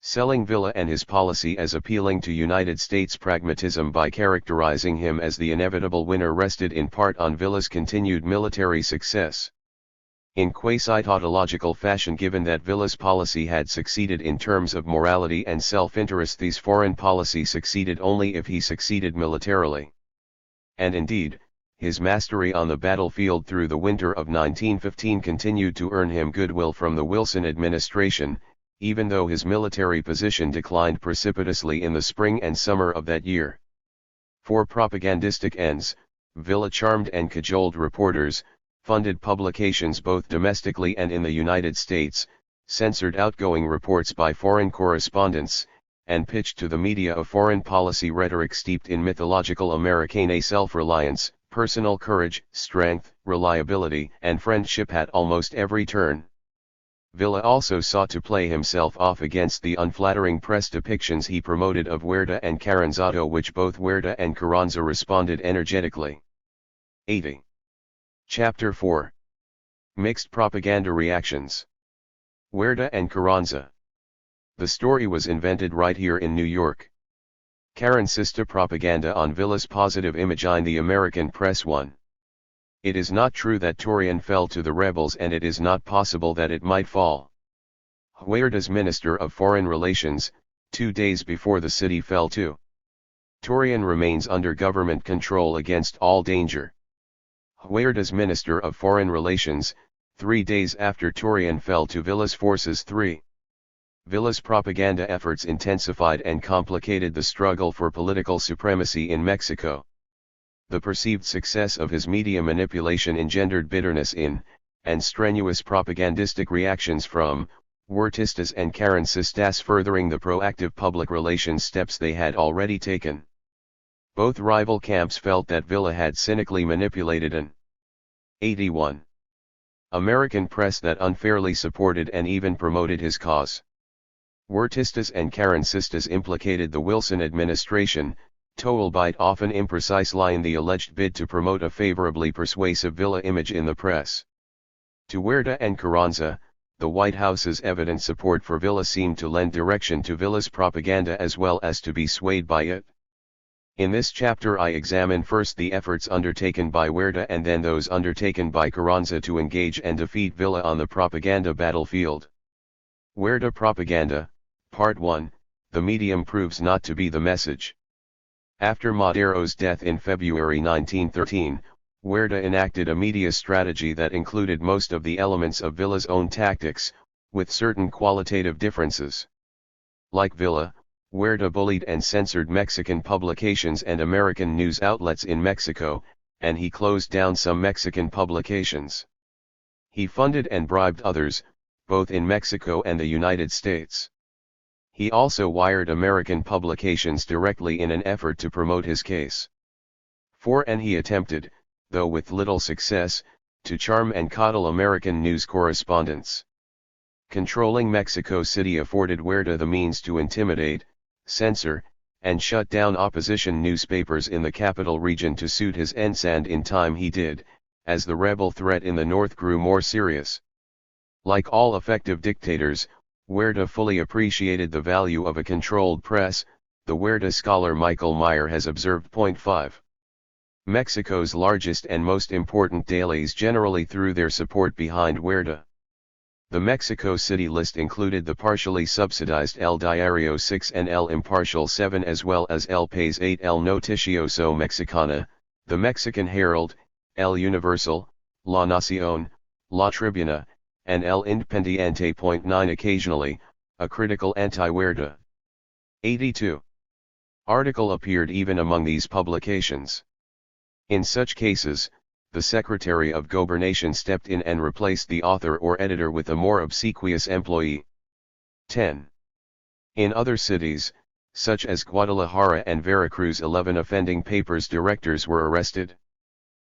Selling Villa and his policy as appealing to United States pragmatism by characterizing him as the inevitable winner rested in part on Villa's continued military success. In quasi-tautological fashion, given that Villa's policy had succeeded in terms of morality and self-interest, his foreign policy succeeded only if he succeeded militarily. And indeed, his mastery on the battlefield through the winter of 1915 continued to earn him goodwill from the Wilson administration, even though his military position declined precipitously in the spring and summer of that year. For propagandistic ends, Villa charmed and cajoled reporters, funded publications both domestically and in the United States, censored outgoing reports by foreign correspondents, and pitched to the media a foreign policy rhetoric steeped in mythological Americana self-reliance, personal courage, strength, reliability, and friendship at almost every turn. Villa also sought to play himself off against the unflattering press depictions he promoted of Huerta and Carranza, which both Huerta and Carranza responded energetically. 80. Chapter 4. Mixed propaganda reactions. Huerta and Carranza. The story was invented right here in New York. Carrancista propaganda on Villa's positive image in the American press won. It is not true that Torreon fell to the rebels, and it is not possible that it might fall. Huerta's Minister of Foreign Relations, 2 days before the city fell to Torreon, remains under government control against all danger. Huerta's Minister of Foreign Relations, 3 days after Torreon fell to Villa's forces. 3. Villa's propaganda efforts intensified and complicated the struggle for political supremacy in Mexico. The perceived success of his media manipulation engendered bitterness in, and strenuous propagandistic reactions from, Huertistas and Carrancistas, furthering the proactive public relations steps they had already taken. Both rival camps felt that Villa had cynically manipulated an 81. American press that unfairly supported and even promoted his cause. Huertistas and Carrancistas implicated the Wilson administration, albeit often imprecise lie, in the alleged bid to promote a favorably persuasive Villa image in the press. To Huerta and Carranza, the White House's evident support for Villa seemed to lend direction to Villa's propaganda as well as to be swayed by it. In this chapter I examine first the efforts undertaken by Huerta and then those undertaken by Carranza to engage and defeat Villa on the propaganda battlefield. Huerta propaganda, Part 1, the medium proves not to be the message. After Madero's death in February 1913, Huerta enacted a media strategy that included most of the elements of Villa's own tactics, with certain qualitative differences. Like Villa, Huerta bullied and censored Mexican publications and American news outlets in Mexico, and he closed down some Mexican publications. He funded and bribed others, both in Mexico and the United States. He also wired American publications directly in an effort to promote his case. And he attempted, though with little success, to charm and coddle American news correspondents. Controlling Mexico City afforded Huerta the means to intimidate, censor, and shut down opposition newspapers in the capital region to suit his ends, and in time he did, as the rebel threat in the north grew more serious. Like all effective dictators, Huerta fully appreciated the value of a controlled press. The Huerta scholar Michael Meyer has observed. 5. Mexico's largest and most important dailies generally threw their support behind Huerta. The Mexico City list included the partially subsidized El Diario 6 and El Imparcial 7, as well as El País 8, El Noticioso Mexicana, the Mexican Herald, El Universal, La Nación, La Tribuna, and El Independiente. 9. Occasionally, a critical anti-Huerta 82. Article appeared even among these publications. In such cases, the Secretary of Gobernation stepped in and replaced the author or editor with a more obsequious employee. 10. In other cities, such as Guadalajara and Veracruz. 11 offending papers' directors were arrested.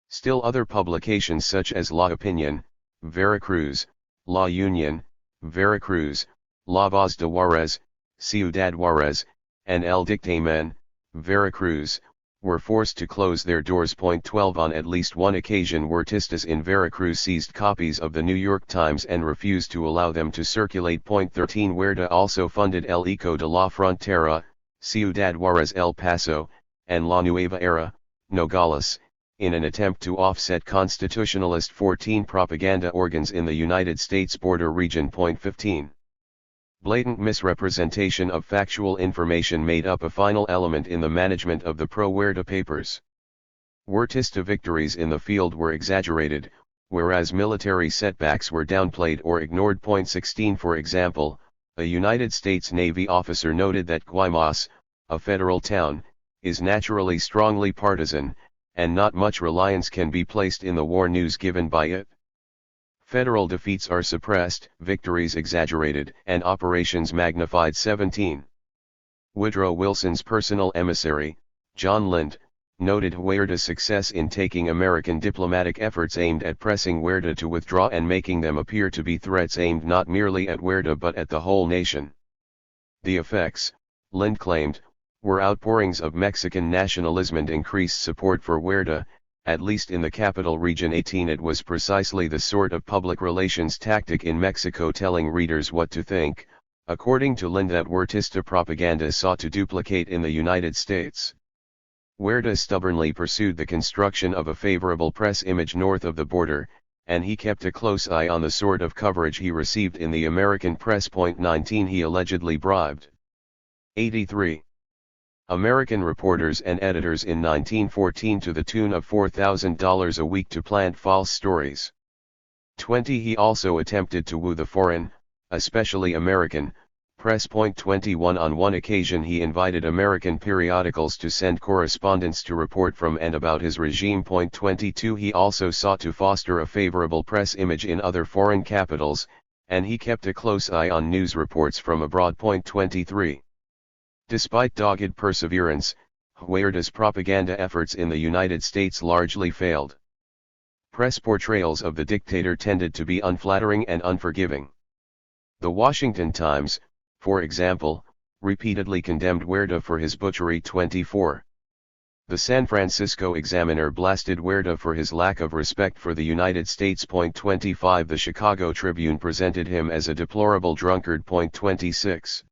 Still other publications such as La Opinion, Veracruz, La Union, Veracruz, La Voz de Juarez, Ciudad Juarez, and El Dictamen, Veracruz, were forced to close their doors. 12 On at least one occasion Huertistas in Veracruz seized copies of the New York Times and refused to allow them to circulate. 13 Huerta also funded El Eco de la Frontera, Ciudad Juarez, El Paso, and La Nueva Era, Nogales, in an attempt to offset constitutionalist 14 propaganda organs in the United States border region. 15 Blatant misrepresentation of factual information made up a final element in the management of the pro-Huerta papers. Huertista victories in the field were exaggerated, whereas military setbacks were downplayed or ignored. 16 For example, a United States Navy officer noted that Guaymas, a federal town, is naturally strongly partisan, and not much reliance can be placed in the war news given by it. Federal defeats are suppressed, victories exaggerated, and operations magnified. 17 Woodrow Wilson's personal emissary, John Lind, noted Huerta's success in taking American diplomatic efforts aimed at pressing Huerta to withdraw and making them appear to be threats aimed not merely at Huerta but at the whole nation. The effects, Lind claimed, were outpourings of Mexican nationalism and increased support for Huerta, at least in the capital region. 18 It was precisely the sort of public relations tactic in Mexico telling readers what to think, according to Lind, that Huertista propaganda sought to duplicate in the United States. Huerta stubbornly pursued the construction of a favorable press image north of the border, and he kept a close eye on the sort of coverage he received in the American press. 19 He allegedly bribed 83 American reporters and editors in 1914 to the tune of $4,000 a week to plant false stories. 20 He also attempted to woo the foreign, especially American, press. 21 On one occasion he invited American periodicals to send correspondents to report from and about his regime. 22 He also sought to foster a favorable press image in other foreign capitals, and he kept a close eye on news reports from abroad. 23 Despite dogged perseverance, Huerta's propaganda efforts in the United States largely failed. Press portrayals of the dictator tended to be unflattering and unforgiving. The Washington Times, for example, repeatedly condemned Huerta for his butchery. 24 The San Francisco Examiner blasted Huerta for his lack of respect for the United States. 25 The Chicago Tribune presented him as a deplorable drunkard. 26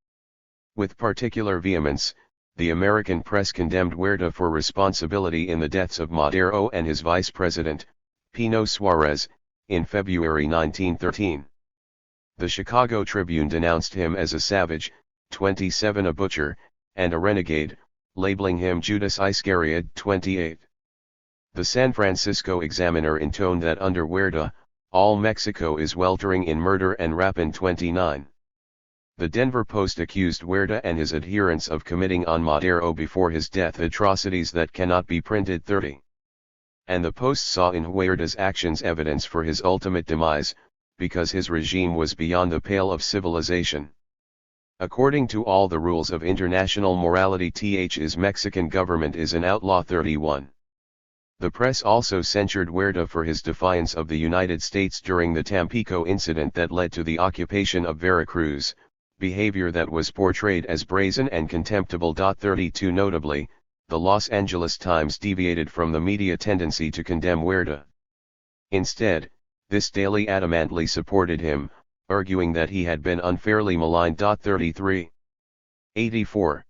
With particular vehemence, the American press condemned Huerta for responsibility in the deaths of Madero and his vice president, Pino Suarez, in February 1913. The Chicago Tribune denounced him as a savage, 27 a butcher, and a renegade, labeling him Judas Iscariot. 28 The San Francisco Examiner intoned that under Huerta, all Mexico is weltering in murder and rapine. 29 The Denver Post accused Huerta and his adherents of committing on Madero before his death atrocities that cannot be printed. 30 And the Post saw in Huerta's actions evidence for his ultimate demise, because his regime was beyond the pale of civilization. According to all the rules of international morality, his Mexican government is an outlaw. 31 The press also censured Huerta for his defiance of the United States during the Tampico incident that led to the occupation of Veracruz, behavior that was portrayed as brazen and contemptible. 32 Notably, the Los Angeles Times deviated from the media tendency to condemn Huerta. Instead, this daily adamantly supported him, arguing that he had been unfairly maligned. 33 84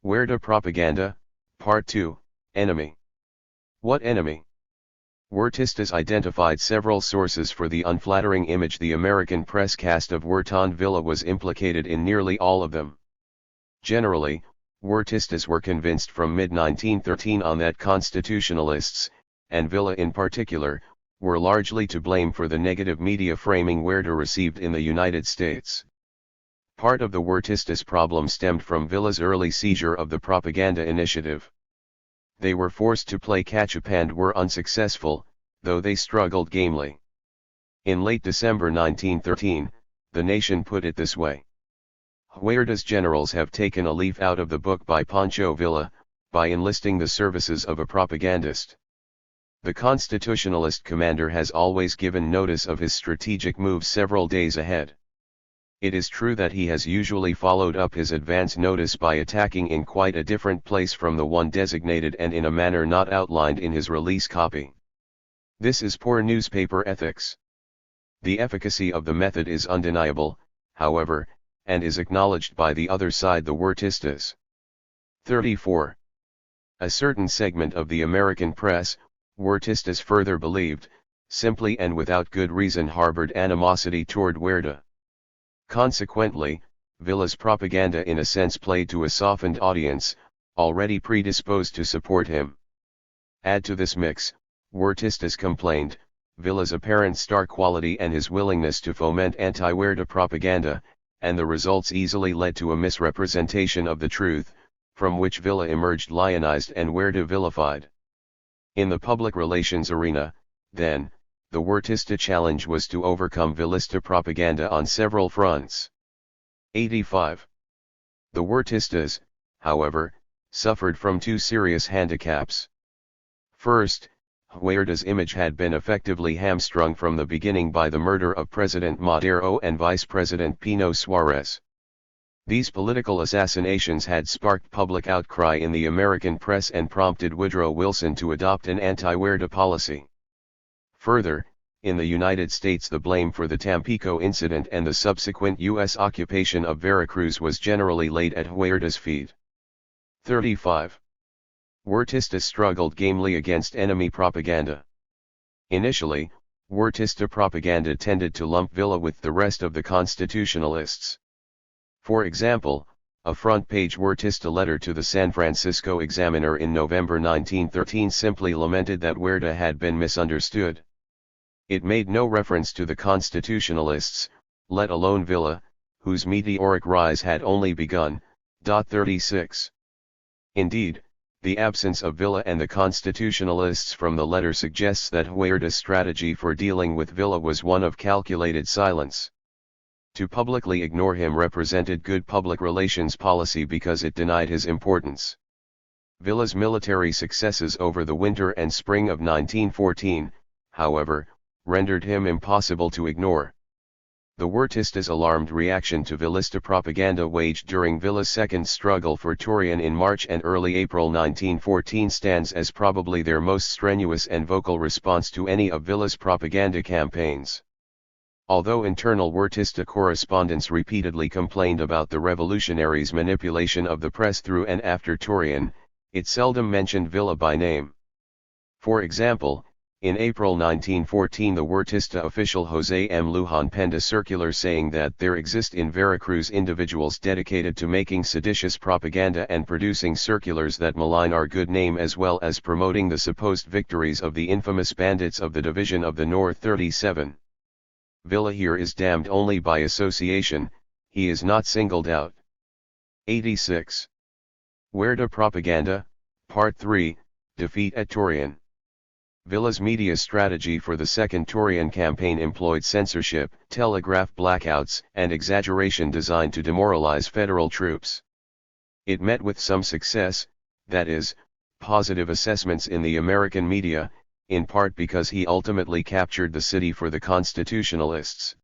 Huerta Propaganda, Part 2, Enemy. What enemy? Huertistas identified several sources for the unflattering image the American press cast of Huerta and Villa was implicated in nearly all of them. Generally, Huertistas were convinced from mid-1913 on that constitutionalists, and Villa in particular, were largely to blame for the negative media framing Huerta received in the United States. Part of the Huertistas' problem stemmed from Villa's early seizure of the propaganda initiative. They were forced to play catch-up and were unsuccessful, though they struggled gamely. In late December 1913, The Nation put it this way. Huerta's generals have taken a leaf out of the book by Pancho Villa, by enlisting the services of a propagandist. The constitutionalist commander has always given notice of his strategic moves several days ahead. It is true that he has usually followed up his advance notice by attacking in quite a different place from the one designated and in a manner not outlined in his release copy. This is poor newspaper ethics. The efficacy of the method is undeniable, however, and is acknowledged by the other side, the Huertistas. 34. A certain segment of the American press, Huertistas further believed, simply and without good reason harbored animosity toward Huerta. Consequently, Villa's propaganda in a sense played to a softened audience, already predisposed to support him. Add to this mix, Huertistas complained, Villa's apparent star quality and his willingness to foment anti-Huerta propaganda, and the results easily led to a misrepresentation of the truth, from which Villa emerged lionized and Huerta vilified. In the public relations arena, then, the Huertista challenge was to overcome Villista propaganda on several fronts. 85. The Huertistas, however, suffered from two serious handicaps. First, Huerta's image had been effectively hamstrung from the beginning by the murder of President Madero and Vice President Pino Suarez. These political assassinations had sparked public outcry in the American press and prompted Woodrow Wilson to adopt an anti-Huerta policy. Further, in the United States, the blame for the Tampico incident and the subsequent U.S. occupation of Veracruz was generally laid at Huerta's feet. 35. Huertistas struggled gamely against enemy propaganda. Initially, Huertista propaganda tended to lump Villa with the rest of the constitutionalists. For example, a front-page Huertista letter to the San Francisco Examiner in November 1913 simply lamented that Huerta had been misunderstood. It made no reference to the constitutionalists, let alone Villa, whose meteoric rise had only begun. 36. Indeed, the absence of Villa and the constitutionalists from the letter suggests that Huerta's strategy for dealing with Villa was one of calculated silence. To publicly ignore him represented good public relations policy because it denied his importance. Villa's military successes over the winter and spring of 1914, however, rendered him impossible to ignore. The Huertistas' alarmed reaction to Villista propaganda waged during Villa's second struggle for Torreon in March and early April 1914 stands as probably their most strenuous and vocal response to any of Villa's propaganda campaigns. Although internal Huertista correspondents repeatedly complained about the revolutionaries' manipulation of the press through and after Torreon, it seldom mentioned Villa by name. For example, in April 1914 the Huertista official José M. Lujan penned a circular saying that there exist in Veracruz individuals dedicated to making seditious propaganda and producing circulars that malign our good name as well as promoting the supposed victories of the infamous bandits of the Division of the North. 37. Villa here is damned only by association, he is not singled out. 86. Huerta Propaganda, Part 3, Defeat at Torreon. Villa's media strategy for the Second Torreon campaign employed censorship, telegraph blackouts, and exaggeration designed to demoralize federal troops. It met with some success, that is, positive assessments in the American media, in part because he ultimately captured the city for the constitutionalists.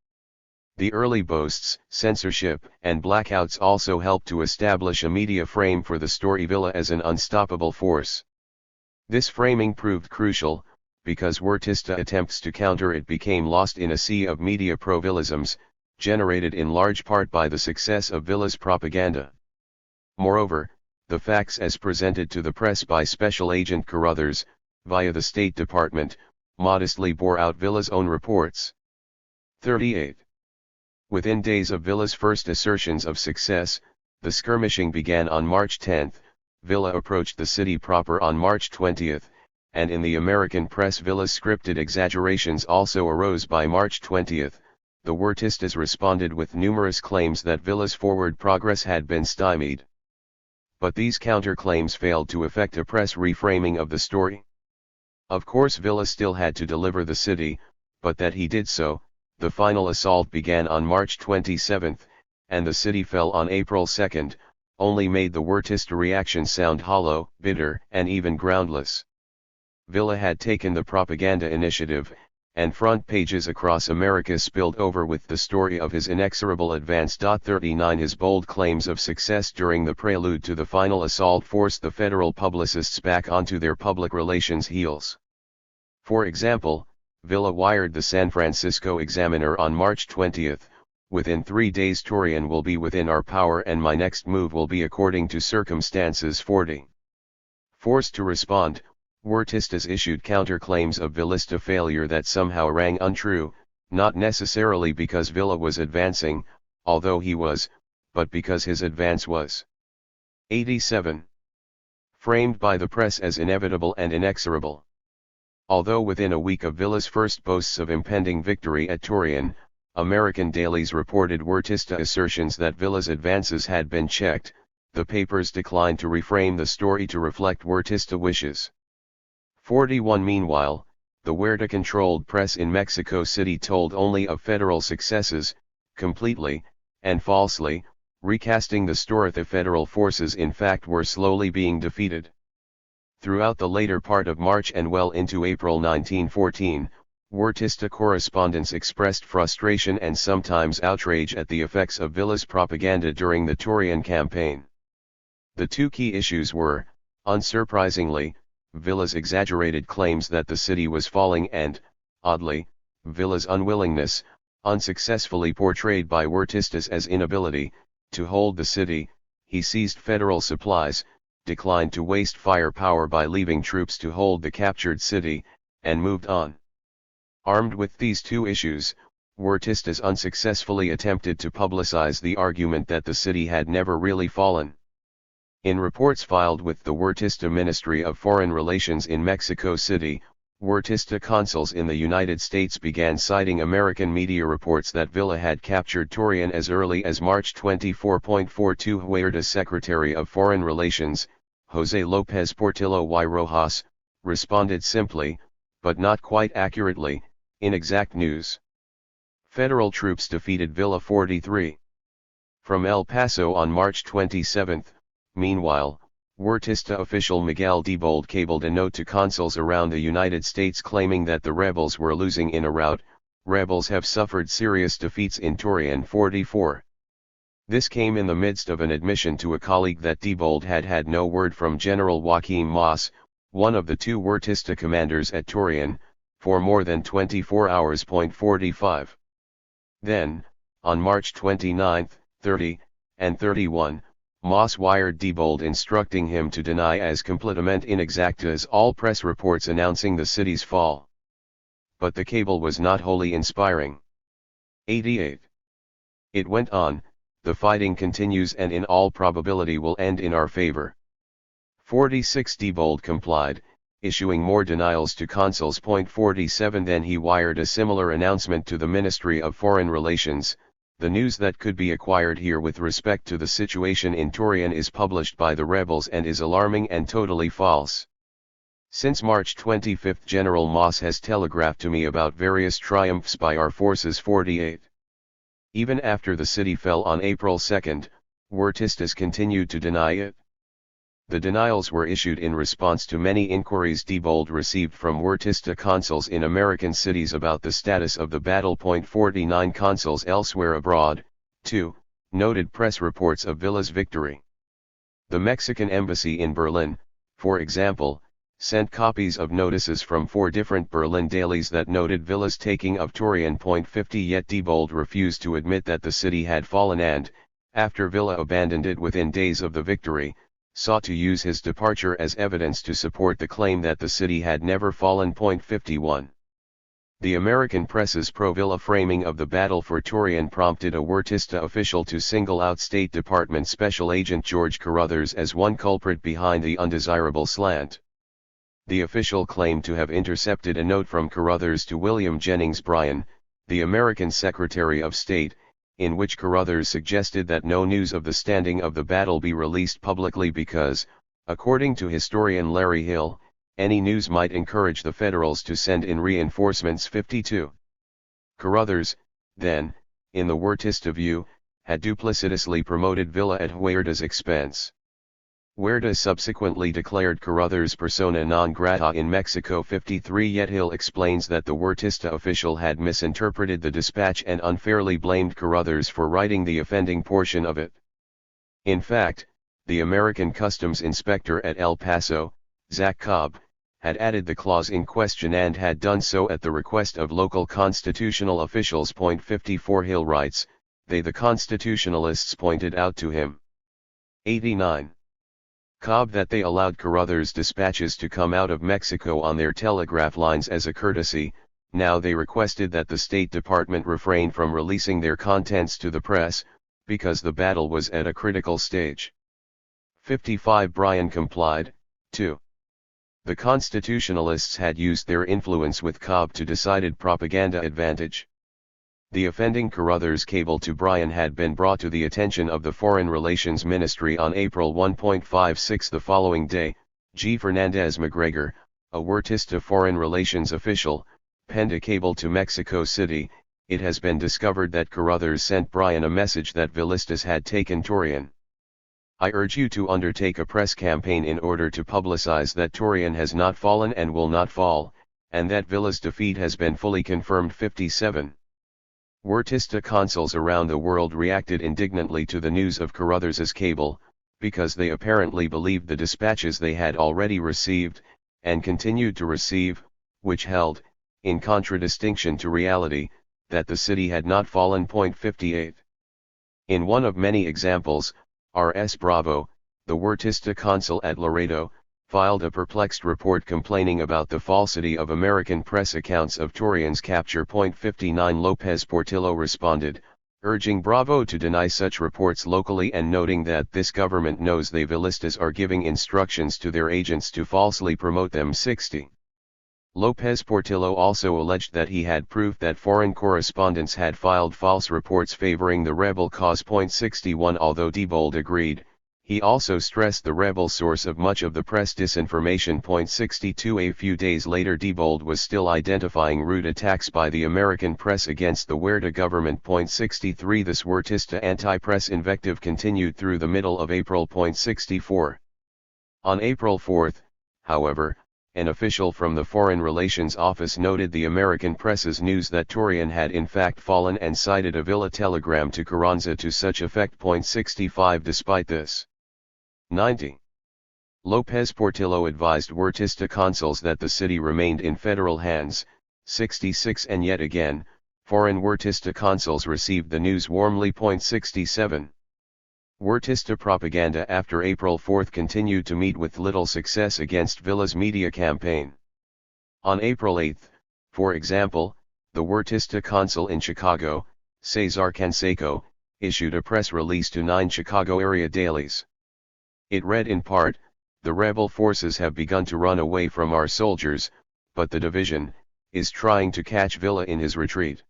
The early boasts, censorship, and blackouts also helped to establish a media frame for the story Villa as an unstoppable force. This framing proved crucial, because Huertista attempts to counter it became lost in a sea of media pro-Villisms, generated in large part by the success of Villa's propaganda. Moreover, the facts as presented to the press by Special Agent Carruthers, via the State Department, modestly bore out Villa's own reports. 38. Within days of Villa's first assertions of success, the skirmishing began on March 10. Villa approached the city proper on March 20, and in the American press Villa's scripted exaggerations also arose by March 20. The Huertistas responded with numerous claims that Villa's forward progress had been stymied. But these counterclaims failed to effect a press reframing of the story. Of course Villa still had to deliver the city, but that he did so, the final assault began on March 27, and the city fell on April 2, only made the Huertista reaction sound hollow, bitter, and even groundless. Villa had taken the propaganda initiative, and front pages across America spilled over with the story of his inexorable advance. 39 His bold claims of success during the prelude to the final assault forced the federal publicists back onto their public relations heels. For example, Villa wired the San Francisco Examiner on March 20, "Within 3 days Torian will be within our power and my next move will be according to circumstances." 40. Forced to respond, Huertistas issued counterclaims of Villista failure that somehow rang untrue, not necessarily because Villa was advancing, although he was, but because his advance was. 87. Framed by the press as inevitable and inexorable. Although within a week of Villa's first boasts of impending victory at Torian, American dailies reported Huertista assertions that Villa's advances had been checked, the papers declined to reframe the story to reflect Huertista wishes. 41 Meanwhile, the Huerta-controlled press in Mexico City told only of federal successes, completely, and falsely, recasting the story. The federal forces in fact were slowly being defeated. Throughout the later part of March and well into April 1914, Huertista correspondents expressed frustration and sometimes outrage at the effects of Villa's propaganda during the Torian campaign. The two key issues were, unsurprisingly, Villa's exaggerated claims that the city was falling and, oddly, Villa's unwillingness, unsuccessfully portrayed by Huertistas as inability, to hold the city. He seized federal supplies, declined to waste firepower by leaving troops to hold the captured city, and moved on. Armed with these two issues, Huertistas unsuccessfully attempted to publicize the argument that the city had never really fallen. In reports filed with the Huertista Ministry of Foreign Relations in Mexico City, Huertista consuls in the United States began citing American media reports that Villa had captured Torian as early as March 24.42. Huerta's Secretary of Foreign Relations, José López Portillo y Rojas, responded simply, but not quite accurately, inexact news. Federal troops defeated Villa. 43. From El Paso on March 27, meanwhile, Huertista official Miguel Diebold cabled a note to consuls around the United States claiming that the rebels were losing in a rout. Rebels have suffered serious defeats in Torian. 44. This came in the midst of an admission to a colleague that Diebold had had no word from General Joaquim Mas, one of the two Huertista commanders at Torian, for more than 24 hours. 45. Then, on March 29, 30, and 31, Mas wired Diebold instructing him to deny as completamente inexactas all press reports announcing the city's fall. But the cable was not wholly inspiring. 88. It went on, "The fighting continues and in all probability will end in our favor." 46. Diebold complied, issuing more denials to consuls. 47. Then he wired a similar announcement to the Ministry of Foreign Relations. "The news that could be acquired here with respect to the situation in Torian is published by the rebels and is alarming and totally false. Since March 25 General Mas has telegraphed to me about various triumphs by our forces." 48. Even after the city fell on April 2, Huertistas continued to deny it. The denials were issued in response to many inquiries Diebold received from Huertista consuls in American cities about the status of the battle. 49. Consuls elsewhere abroad, too, noted press reports of Villa's victory. The Mexican embassy in Berlin, for example, sent copies of notices from 4 different Berlin dailies that noted Villa's taking of Torian. 50. Yet Diebold refused to admit that the city had fallen and, after Villa abandoned it within days of the victory, sought to use his departure as evidence to support the claim that the city had never fallen. 51. The American press's pro-Villa framing of the battle for Torian prompted a Huertista official to single out State Department Special Agent George Carruthers as one culprit behind the undesirable slant. The official claimed to have intercepted a note from Carruthers to William Jennings Bryan, the American Secretary of State, in which Carruthers suggested that no news of the standing of the battle be released publicly because, according to historian Larry Hill, any news might encourage the Federals to send in reinforcements. 52. Carruthers, then, in the Huertista view, had duplicitously promoted Villa at Huerta's expense. Huerta subsequently declared Carruthers persona non grata in Mexico 53, yet Hill explains that the Huertista official had misinterpreted the dispatch and unfairly blamed Carruthers for writing the offending portion of it. In fact, the American Customs Inspector at El Paso, Zach Cobb, had added the clause in question and had done so at the request of local constitutional officials. 54 Hill writes, they the constitutionalists pointed out to him. 89. Cobb that they allowed Carruthers' dispatches to come out of Mexico on their telegraph lines as a courtesy. Now they requested that the State Department refrain from releasing their contents to the press, because the battle was at a critical stage. 55 Bryan complied. 2. The constitutionalists had used their influence with Cobb to decided propaganda advantage. The offending Carruthers cable to Bryan had been brought to the attention of the Foreign Relations Ministry on April 1.56. The following day, G. Fernandez McGregor, a Huertista foreign relations official, penned a cable to Mexico City. It has been discovered that Carruthers sent Bryan a message that Villistas had taken Torreon. I urge you to undertake a press campaign in order to publicize that Torreon has not fallen and will not fall, and that Villa's defeat has been fully confirmed. 57. Huertista consuls around the world reacted indignantly to the news of Carruthers's cable, because they apparently believed the dispatches they had already received, and continued to receive, which held, in contradistinction to reality, that the city had not fallen. 58. In one of many examples, R.S. Bravo, the Huertista consul at Laredo, filed a perplexed report complaining about the falsity of American press accounts of Torreon's capture. 59 Lopez Portillo responded, urging Bravo to deny such reports locally and noting that this government knows they Villistas are giving instructions to their agents to falsely promote them. 60. Lopez Portillo also alleged that he had proof that foreign correspondents had filed false reports favoring the rebel cause. 61 Although Diebold agreed, he also stressed the rebel source of much of the press disinformation. 62 A few days later Diebold was still identifying rude attacks by the American press against the Huerta government. 63 This Huertista anti-press invective continued through the middle of April. 64. On April 4, however, an official from the Foreign Relations Office noted the American press's news that Torreon had in fact fallen and cited a Villa telegram to Carranza to such effect. 65 Despite this, 90. Lopez Portillo advised Huertista consuls that the city remained in federal hands. 66 And yet again, foreign Huertista consuls received the news warmly. 67. Huertista propaganda after April 4 continued to meet with little success against Villa's media campaign. On April 8, for example, the Huertista consul in Chicago, Cesar Canseco, issued a press release to 9 Chicago area dailies. It read in part, "The rebel forces have begun to run away from our soldiers, but the division is trying to catch Villa in his retreat."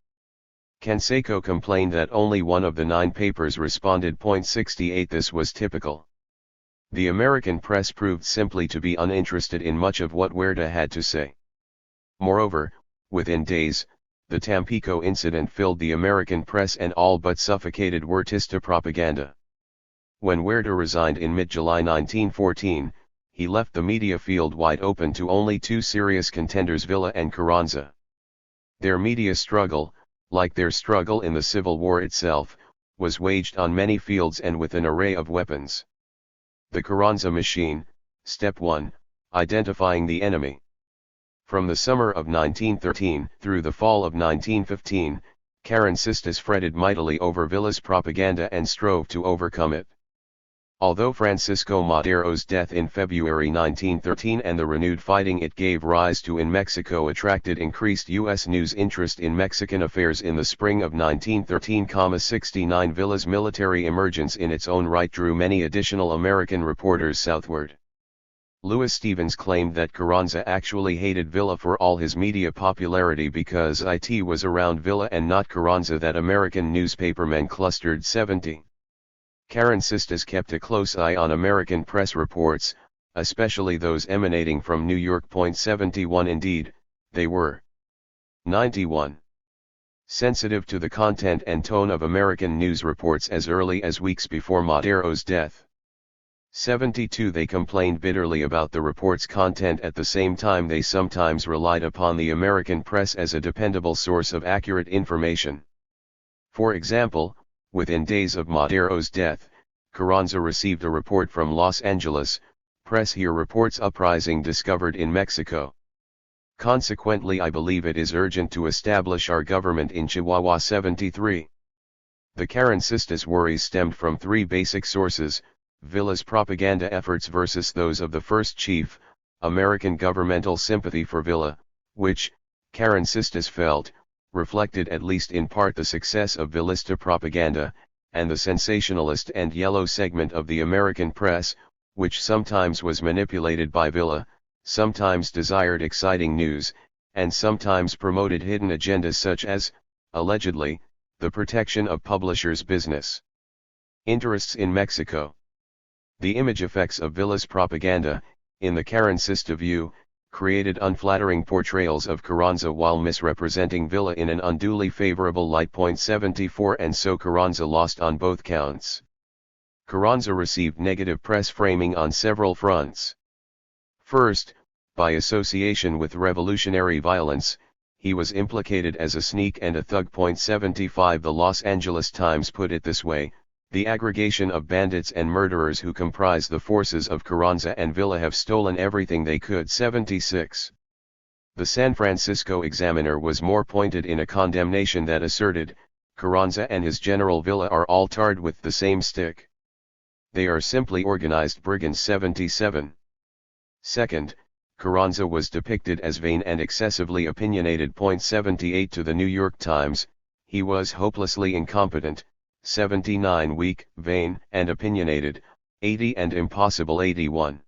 Canseco complained that only one of the 9 papers responded. 68 This was typical. The American press proved simply to be uninterested in much of what Huerta had to say. Moreover, within days, the Tampico incident filled the American press and all but suffocated Huertista propaganda. When Huerta resigned in mid-July 1914, he left the media field wide open to only 2 serious contenders, Villa and Carranza. Their media struggle, like their struggle in the Civil War itself, was waged on many fields and with an array of weapons. The Carranza machine, Step 1, identifying the enemy. From the summer of 1913 through the fall of 1915, Carrancistas fretted mightily over Villa's propaganda and strove to overcome it. Although Francisco Madero's death in February 1913 and the renewed fighting it gave rise to in Mexico attracted increased U.S. news interest in Mexican affairs in the spring of 1913, 69 Villa's military emergence in its own right drew many additional American reporters southward. Louis Stevens claimed that Carranza actually hated Villa for all his media popularity because it was around Villa and not Carranza that American newspapermen clustered. 70. Carrancistas kept a close eye on American press reports, especially those emanating from New York. 71 Indeed, they were. 91. sensitive to the content and tone of American news reports as early as weeks before Madero's death. 72. They complained bitterly about the report's content at the same time they sometimes relied upon the American press as a dependable source of accurate information. For example, within days of Madero's death, Carranza received a report from Los Angeles. Press here reports uprising discovered in Mexico. Consequently, I believe it is urgent to establish our government in Chihuahua. 73. The Carrancistas' worries stemmed from three basic sources: Villa's propaganda efforts versus those of the first chief, American governmental sympathy for Villa, which, Carrancistas felt, reflected at least in part the success of Villista propaganda, and the sensationalist and yellow segment of the American press, which sometimes was manipulated by Villa, sometimes desired exciting news, and sometimes promoted hidden agendas such as, allegedly, the protection of publishers' business interests in Mexico. The image effects of Villa's propaganda, in the Carrancista view, created unflattering portrayals of Carranza while misrepresenting Villa in an unduly favorable light. 74. And so Carranza lost on both counts. Carranza received negative press framing on several fronts. First, by association with revolutionary violence, he was implicated as a sneak and a thug. 75. The Los Angeles Times put it this way: the aggregation of bandits and murderers who comprise the forces of Carranza and Villa have stolen everything they could. 76. The San Francisco Examiner was more pointed in a condemnation that asserted, Carranza and his general Villa are all tarred with the same stick. They are simply organized brigands. 77. Second, Carranza was depicted as vain and excessively opinionated. 78. To the New York Times, he was hopelessly incompetent. 79. Weak, vain, and opinionated. 80. And impossible. 81.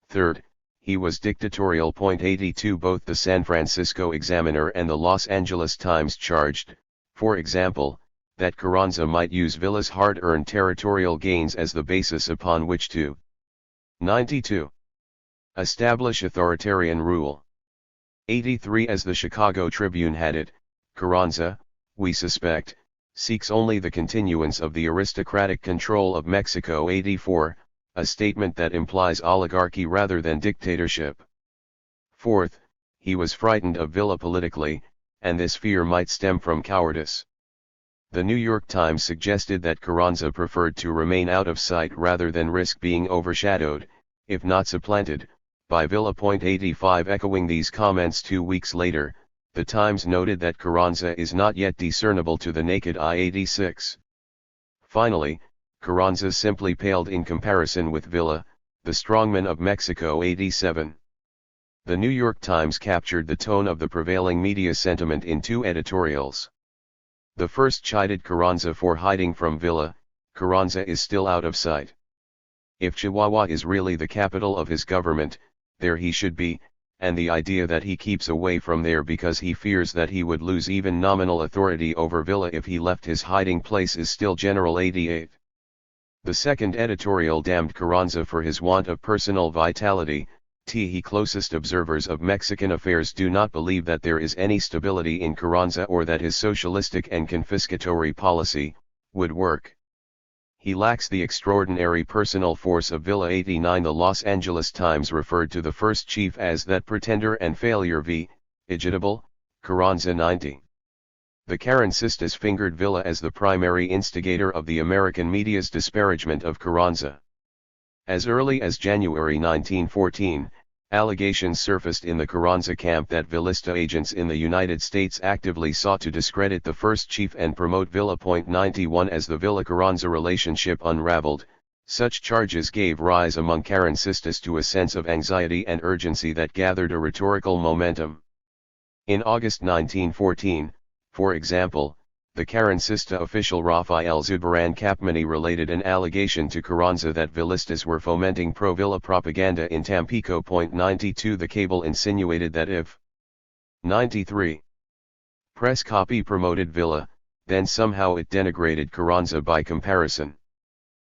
Third, he was dictatorial. 82. Both the San Francisco Examiner and the Los Angeles Times charged, for example, that Carranza might use Villa's hard-earned territorial gains as the basis upon which to 92. Establish authoritarian rule. 83. As the Chicago Tribune had it, Carranza, we suspect, seeks only the continuance of the aristocratic control of Mexico. 84, a statement that implies oligarchy rather than dictatorship. Fourth, he was frightened of Villa politically, and this fear might stem from cowardice. The New York Times suggested that Carranza preferred to remain out of sight rather than risk being overshadowed, if not supplanted, by Villa. 85. Echoing these comments 2 weeks later, the Times noted that Carranza is not yet discernible to the naked eye. 86. Finally, Carranza simply paled in comparison with Villa, the strongman of Mexico. 87. The New York Times captured the tone of the prevailing media sentiment in 2 editorials. The first chided Carranza for hiding from Villa. Carranza is still out of sight. If Chihuahua is really the capital of his government, there he should be, and the idea that he keeps away from there because he fears that he would lose even nominal authority over Villa if he left his hiding place is still general. 88. The second editorial damned Carranza for his want of personal vitality. The closest observers of Mexican affairs do not believe that there is any stability in Carranza or that his socialistic and confiscatory policy would work. He lacks the extraordinary personal force of Villa. 89. The Los Angeles Times referred to the first chief as that pretender and failure igitable, Carranza. 90. The Carrancistas fingered Villa as the primary instigator of the American media's disparagement of Carranza. As early as January 1914, allegations surfaced in the Carranza camp that Villista agents in the United States actively sought to discredit the first chief and promote Villa. 91. As the Villa-Carranza relationship unraveled, such charges gave rise among Carrancistas to a sense of anxiety and urgency that gathered a rhetorical momentum. In August 1914, for example, the Carrancista official Rafael Zubaran Capmany related an allegation to Carranza that Villistas were fomenting pro-Villa propaganda in Tampico. 92. The cable insinuated that if 93. Press copy promoted Villa, then somehow it denigrated Carranza by comparison.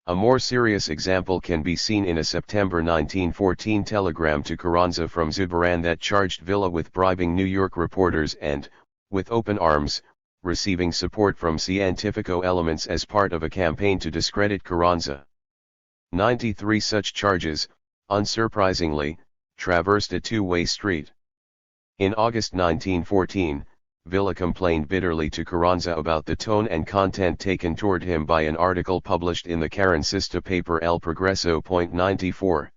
A more serious example can be seen in a September 1914 telegram to Carranza from Zubaran that charged Villa with bribing New York reporters and, with open arms, receiving support from Científico elements as part of a campaign to discredit Carranza. 93 such charges, unsurprisingly, traversed a two-way street. In August 1914, Villa complained bitterly to Carranza about the tone and content taken toward him by an article published in the Carrancista paper El Progreso. 94.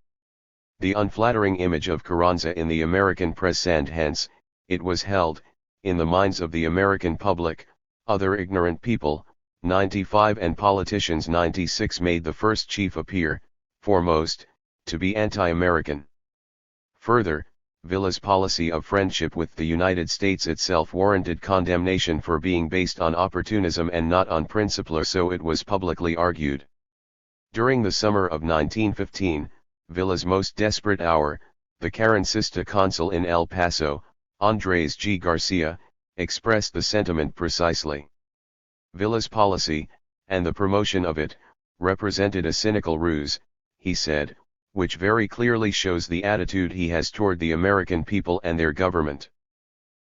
The unflattering image of Carranza in the American press and hence, it was held, in the minds of the American public, other ignorant people, 95 and politicians 96 made the first chief appear, foremost, to be anti-American. Further, Villa's policy of friendship with the United States itself warranted condemnation for being based on opportunism and not on principle, or so it was publicly argued. During the summer of 1915, Villa's most desperate hour, the Carrancista consul in El Paso, Andrés G. Garcia, expressed the sentiment precisely. Villa's policy, and the promotion of it, represented a cynical ruse, he said, which very clearly shows the attitude he has toward the American people and their government.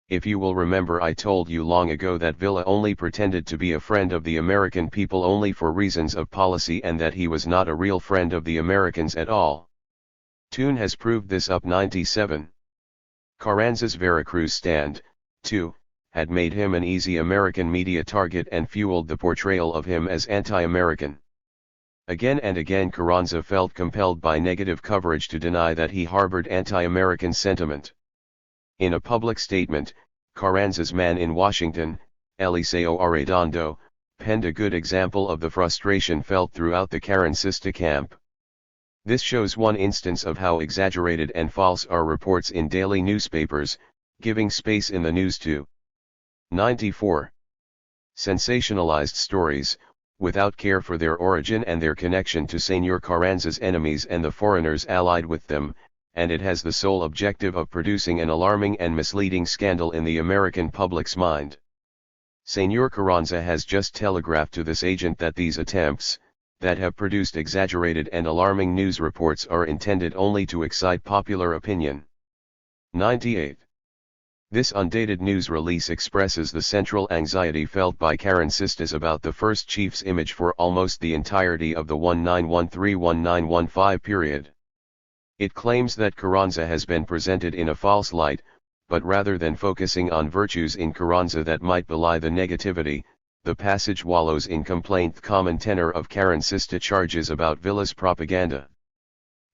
If you will remember, I told you long ago that Villa only pretended to be a friend of the American people only for reasons of policy and that he was not a real friend of the Americans at all. Toone has proved this up. 97. Carranza's Veracruz stand, too, had made him an easy American media target and fueled the portrayal of him as anti-American. Again and again Carranza felt compelled by negative coverage to deny that he harbored anti-American sentiment. In a public statement, Carranza's man in Washington, Eliseo Arredondo, penned a good example of the frustration felt throughout the Carrancista camp. This shows one instance of how exaggerated and false are reports in daily newspapers, giving space in the news to 94. Sensationalized stories, without care for their origin and their connection to Señor Carranza's enemies and the foreigners allied with them, and it has the sole objective of producing an alarming and misleading scandal in the American public's mind. Señor Carranza has just telegraphed to this agent that these attempts, that have produced exaggerated and alarming news reports, are intended only to excite popular opinion. 98. This undated news release expresses the central anxiety felt by Carrancistas about the first chief's image for almost the entirety of the 1913-1915 period. It claims that Carranza has been presented in a false light, but rather than focusing on virtues in Carranza that might belie the negativity, the passage wallows in complaint common tenor of Carrancista charges about Villa's propaganda.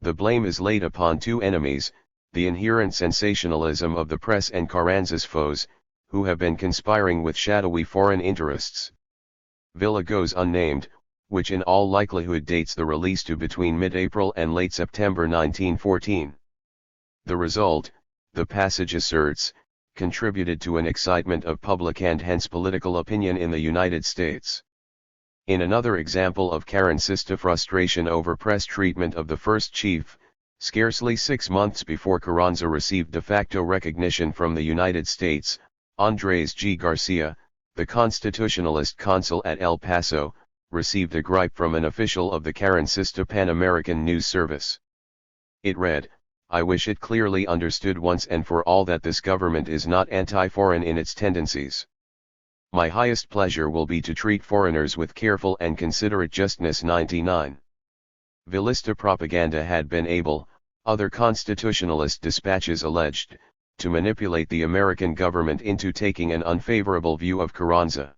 The blame is laid upon two enemies, the inherent sensationalism of the press and Carranza's foes, who have been conspiring with shadowy foreign interests. Villa goes unnamed, which in all likelihood dates the release to between mid-April and late September 1914. The result, the passage asserts, contributed to an excitement of public and hence political opinion in the United States. In another example of Carrancista frustration over press treatment of the first chief, scarcely 6 months before Carranza received de facto recognition from the United States, Andrés G. Garcia, the constitutionalist consul at El Paso, received a gripe from an official of the Carrancista Pan American News Service. It read, "I wish it clearly understood once and for all that this government is not anti-foreign in its tendencies. My highest pleasure will be to treat foreigners with careful and considerate justness." 99. Villista propaganda had been able, other constitutionalist dispatches alleged, to manipulate the American government into taking an unfavorable view of Carranza.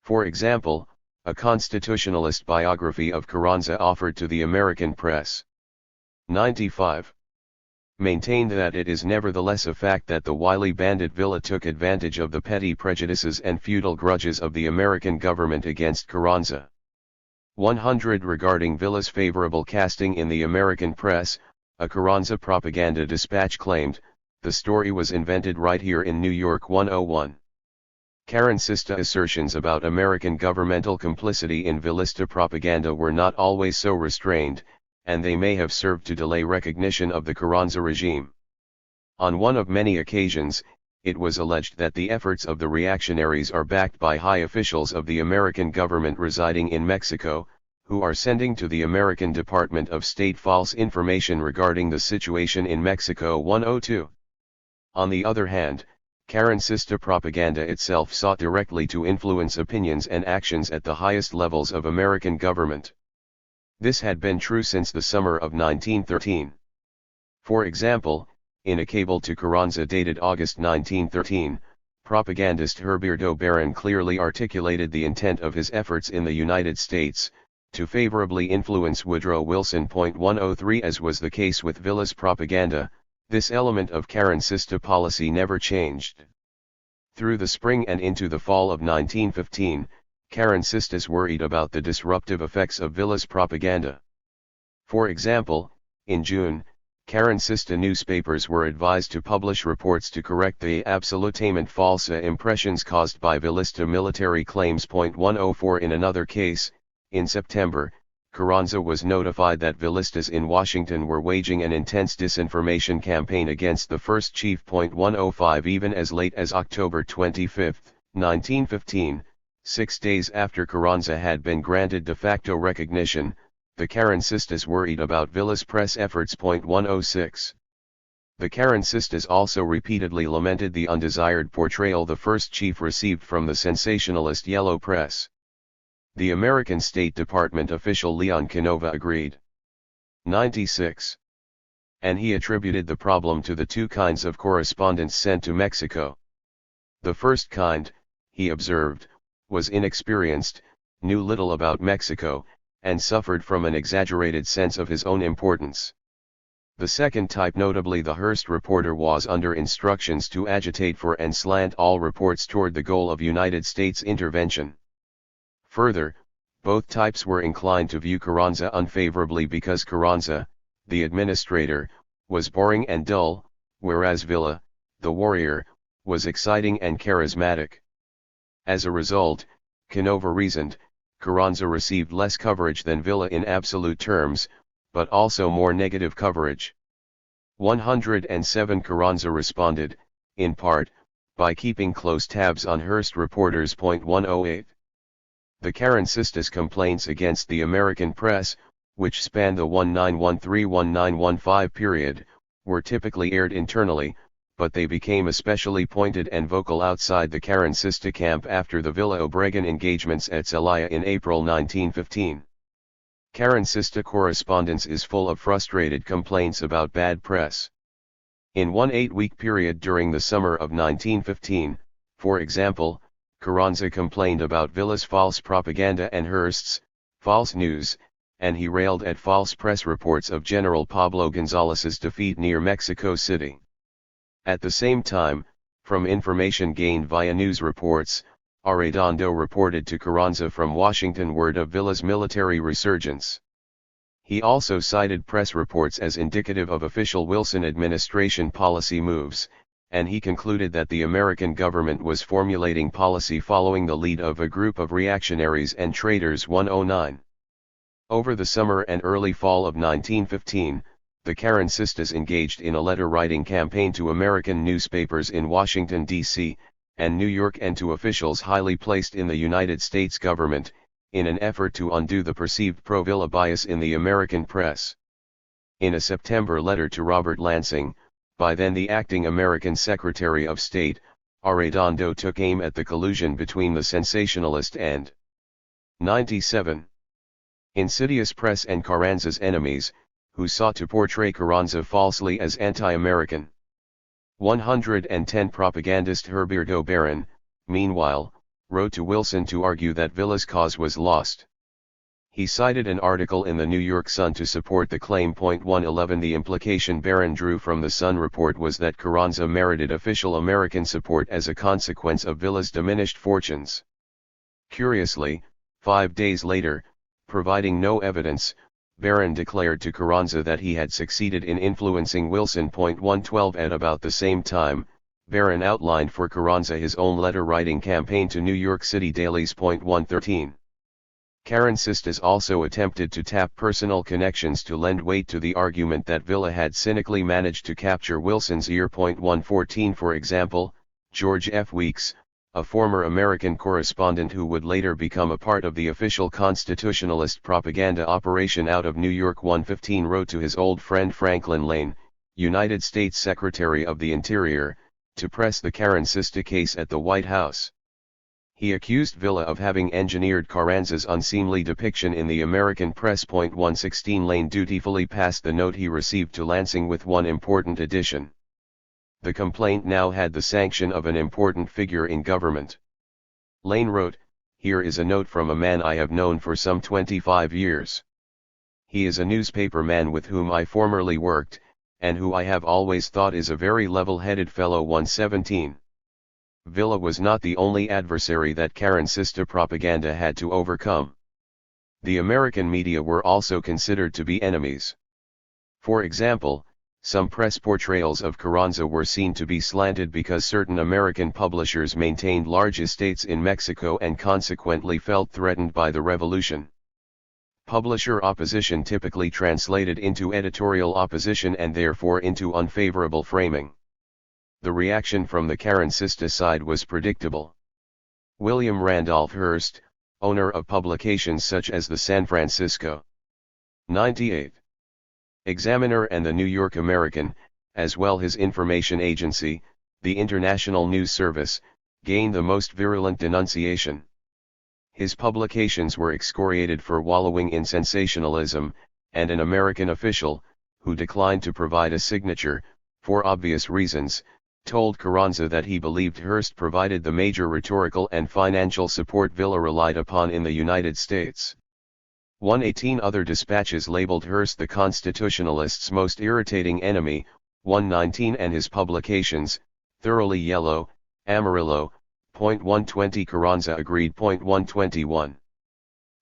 For example, a constitutionalist biography of Carranza offered to the American press. 95. Maintained that it is nevertheless a fact that the wily bandit Villa took advantage of the petty prejudices and feudal grudges of the American government against Carranza. 100. Regarding Villa's favorable casting in the American press, a Carranza propaganda dispatch claimed, "The story was invented right here in New York." 101. Carrancista assertions about American governmental complicity in Villista propaganda were not always so restrained, and they may have served to delay recognition of the Carranza regime. On one of many occasions, it was alleged that the efforts of the reactionaries are backed by high officials of the American government residing in Mexico, who are sending to the American Department of State false information regarding the situation in Mexico. 102. On the other hand, Karansista propaganda itself sought directly to influence opinions and actions at the highest levels of American government. This had been true since the summer of 1913. For example, in a cable to Carranza dated August 1913, propagandist Herberto Barron clearly articulated the intent of his efforts in the United States, to favorably influence Woodrow Wilson. 103 As was the case with Villa's propaganda, this element of Karansista policy never changed. Through the spring and into the fall of 1915, Karansistas worried about the disruptive effects of Villa's propaganda. For example, in June, Karansista newspapers were advised to publish reports to correct the absolutamente falsa impressions caused by Villista military claims. 104 In another case, in September, Carranza was notified that Villistas in Washington were waging an intense disinformation campaign against the first chief. 105 Even as late as October 25, 1915, 6 days after Carranza had been granted de facto recognition, the Karansistas worried about Villa's press efforts. 106. The Karansistas also repeatedly lamented the undesired portrayal the first chief received from the sensationalist yellow press. The American State Department official Leon Canova agreed. 96. And he attributed the problem to the two kinds of correspondence sent to Mexico. The first kind, he observed, was inexperienced, knew little about Mexico, and suffered from an exaggerated sense of his own importance. The second type, notably the Hearst reporter, was under instructions to agitate for and slant all reports toward the goal of United States intervention. Further, both types were inclined to view Carranza unfavorably because Carranza, the administrator, was boring and dull, whereas Villa, the warrior, was exciting and charismatic. As a result, Canova reasoned, Carranza received less coverage than Villa in absolute terms, but also more negative coverage. 107 Carranza responded, in part, by keeping close tabs on Hearst reporters. 108. The Karansistas' complaints against the American press, which spanned the 1913-1915 period, were typically aired internally, but they became especially pointed and vocal outside the Karansista camp after the Villa Obregon engagements at Celaya in April 1915. Karansista correspondence is full of frustrated complaints about bad press. In one 8-week period during the summer of 1915, for example, Carranza complained about Villa's false propaganda and Hearst's false news, and he railed at false press reports of General Pablo González's defeat near Mexico City. At the same time, from information gained via news reports, Arredondo reported to Carranza from Washington word of Villa's military resurgence. He also cited press reports as indicative of official Wilson administration policy moves, and he concluded that the American government was formulating policy following the lead of a group of reactionaries and traitors. 109. Over the summer and early fall of 1915, the Karansistas engaged in a letter-writing campaign to American newspapers in Washington, D.C., and New York, and to officials highly placed in the United States government, in an effort to undo the perceived pro-Villa bias in the American press. In a September letter to Robert Lansing, by then the acting American Secretary of State, Arredondo took aim at the collusion between the sensationalist and 97. Insidious press and Carranza's enemies, who sought to portray Carranza falsely as anti-American. 110 Propagandist Herberto Barron, meanwhile, wrote to Wilson to argue that Villa's cause was lost. He cited an article in the New York Sun to support the claim. 111 The implication Barron drew from the Sun report was that Carranza merited official American support as a consequence of Villa's diminished fortunes. Curiously, 5 days later, providing no evidence, Barron declared to Carranza that he had succeeded in influencing Wilson. 112 At about the same time, Barron outlined for Carranza his own letter-writing campaign to New York City dailies. 113. Karansistas also attempted to tap personal connections to lend weight to the argument that Villa had cynically managed to capture Wilson's ear. 114 For example, George F. Weeks, a former American correspondent who would later become a part of the official constitutionalist propaganda operation out of New York. 115 wrote to his old friend Franklin Lane, United States Secretary of the Interior, to press the Carrancista case at the White House. He accused Villa of having engineered Carranza's unseemly depiction in the American press. 116 Lane dutifully passed the note he received to Lansing with one important addition. The complaint now had the sanction of an important figure in government. Lane wrote, "Here is a note from a man I have known for some 25 years. He is a newspaper man with whom I formerly worked, and who I have always thought is a very level-headed fellow." 117. Villa was not the only adversary that Carrancista propaganda had to overcome. The American media were also considered to be enemies. For example, some press portrayals of Carranza were seen to be slanted because certain American publishers maintained large estates in Mexico and consequently felt threatened by the revolution. Publisher opposition typically translated into editorial opposition and therefore into unfavorable framing. The reaction from the Carrancista side was predictable. William Randolph Hearst, owner of publications such as the San Francisco 98 Examiner and the New York American, as well his information agency, the International News Service, gained the most virulent denunciation. His publications were excoriated for wallowing in sensationalism, and an American official, who declined to provide a signature, for obvious reasons, told Carranza that he believed Hearst provided the major rhetorical and financial support Villa relied upon in the United States. 118 Other dispatches labeled Hearst the Constitutionalists' most irritating enemy. 119 And his publications, thoroughly yellow, Amarillo. 120 Carranza agreed. 121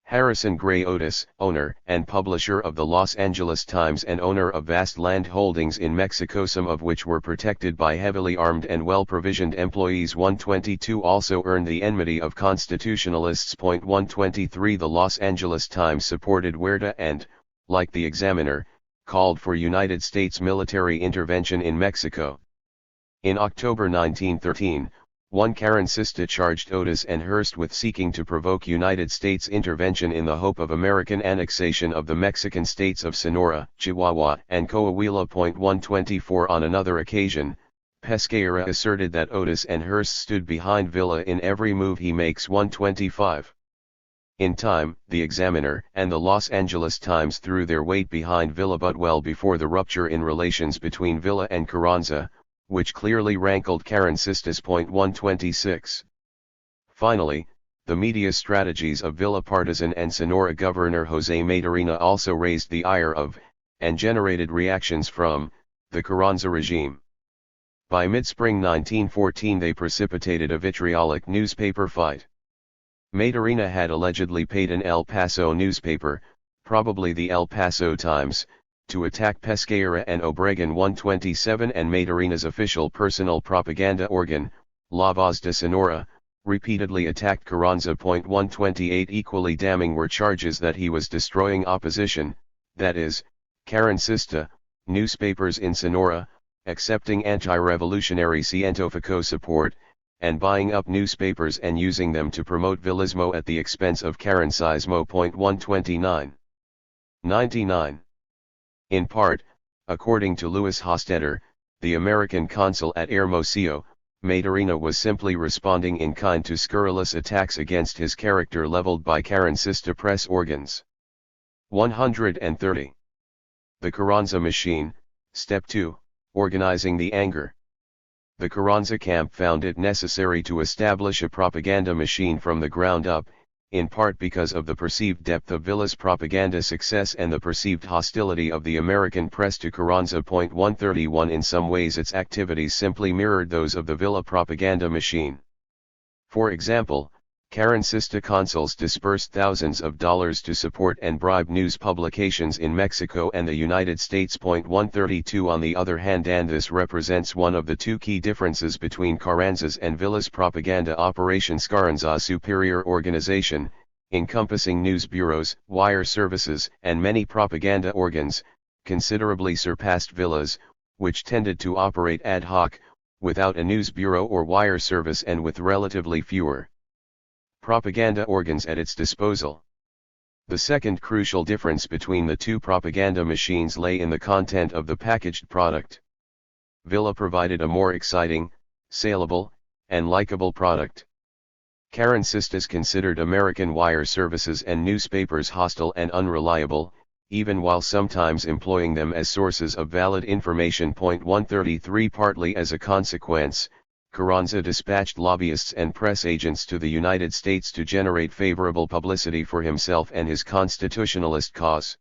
Harrison Gray Otis, owner and publisher of the Los Angeles Times and owner of vast land holdings in Mexico, some of which were protected by heavily armed and well-provisioned employees. 122 Also earned the enmity of constitutionalists. 123 The Los Angeles Times supported Huerta and, like the Examiner, called for United States military intervention in Mexico. In October 1913, one Carrancista charged Otis and Hearst with seeking to provoke United States intervention in the hope of American annexation of the Mexican states of Sonora, Chihuahua, and Coahuila. 124 On another occasion, Pesqueira asserted that Otis and Hearst stood behind Villa in every move he makes. 125 In time, the Examiner and the Los Angeles Times threw their weight behind Villa, but well before the rupture in relations between Villa and Carranza, which clearly rankled Carrancistas. 126 Finally, the media strategies of Villa partisan and Sonora Governor José Maturina also raised the ire of, and generated reactions from, the Carranza regime. By mid-spring 1914 they precipitated a vitriolic newspaper fight. Maturina had allegedly paid an El Paso newspaper, probably the El Paso Times, to attack Pesqueira and Obregon. 127 And Maturina's official personal propaganda organ, La Voz de Sonora, repeatedly attacked Carranza. 128 Equally damning were charges that he was destroying opposition, that is, Carrancista, newspapers in Sonora, accepting anti-revolutionary Cientofico support, and buying up newspapers and using them to promote Villismo at the expense of Carrancismo. 129 99 In part, according to Louis Hostetter, the American consul at Hermosillo, Maturina was simply responding in kind to scurrilous attacks against his character leveled by Carrancista press organs. 130 The Carranza Machine, Step 2, Organizing the Anger. The Carranza camp found it necessary to establish a propaganda machine from the ground up, in part because of the perceived depth of Villa's propaganda success and the perceived hostility of the American press to Carranza. 131 In some ways its activities simply mirrored those of the Villa propaganda machine. For example, Carrancista consuls dispersed thousands of dollars to support and bribe news publications in Mexico and the United States. 132 On the other hand, and this represents one of the two key differences between Carranza's and Villa's propaganda operations, Carranza's superior organization, encompassing news bureaus, wire services, and many propaganda organs, considerably surpassed Villa's, which tended to operate ad hoc, without a news bureau or wire service and with relatively fewer propaganda organs at its disposal. The second crucial difference between the two propaganda machines lay in the content of the packaged product. Villa provided a more exciting, saleable, and likable product. Carrancistas considered American wire services and newspapers hostile and unreliable, even while sometimes employing them as sources of valid information. 133 Partly as a consequence, Carranza dispatched lobbyists and press agents to the United States to generate favorable publicity for himself and his constitutionalist cause.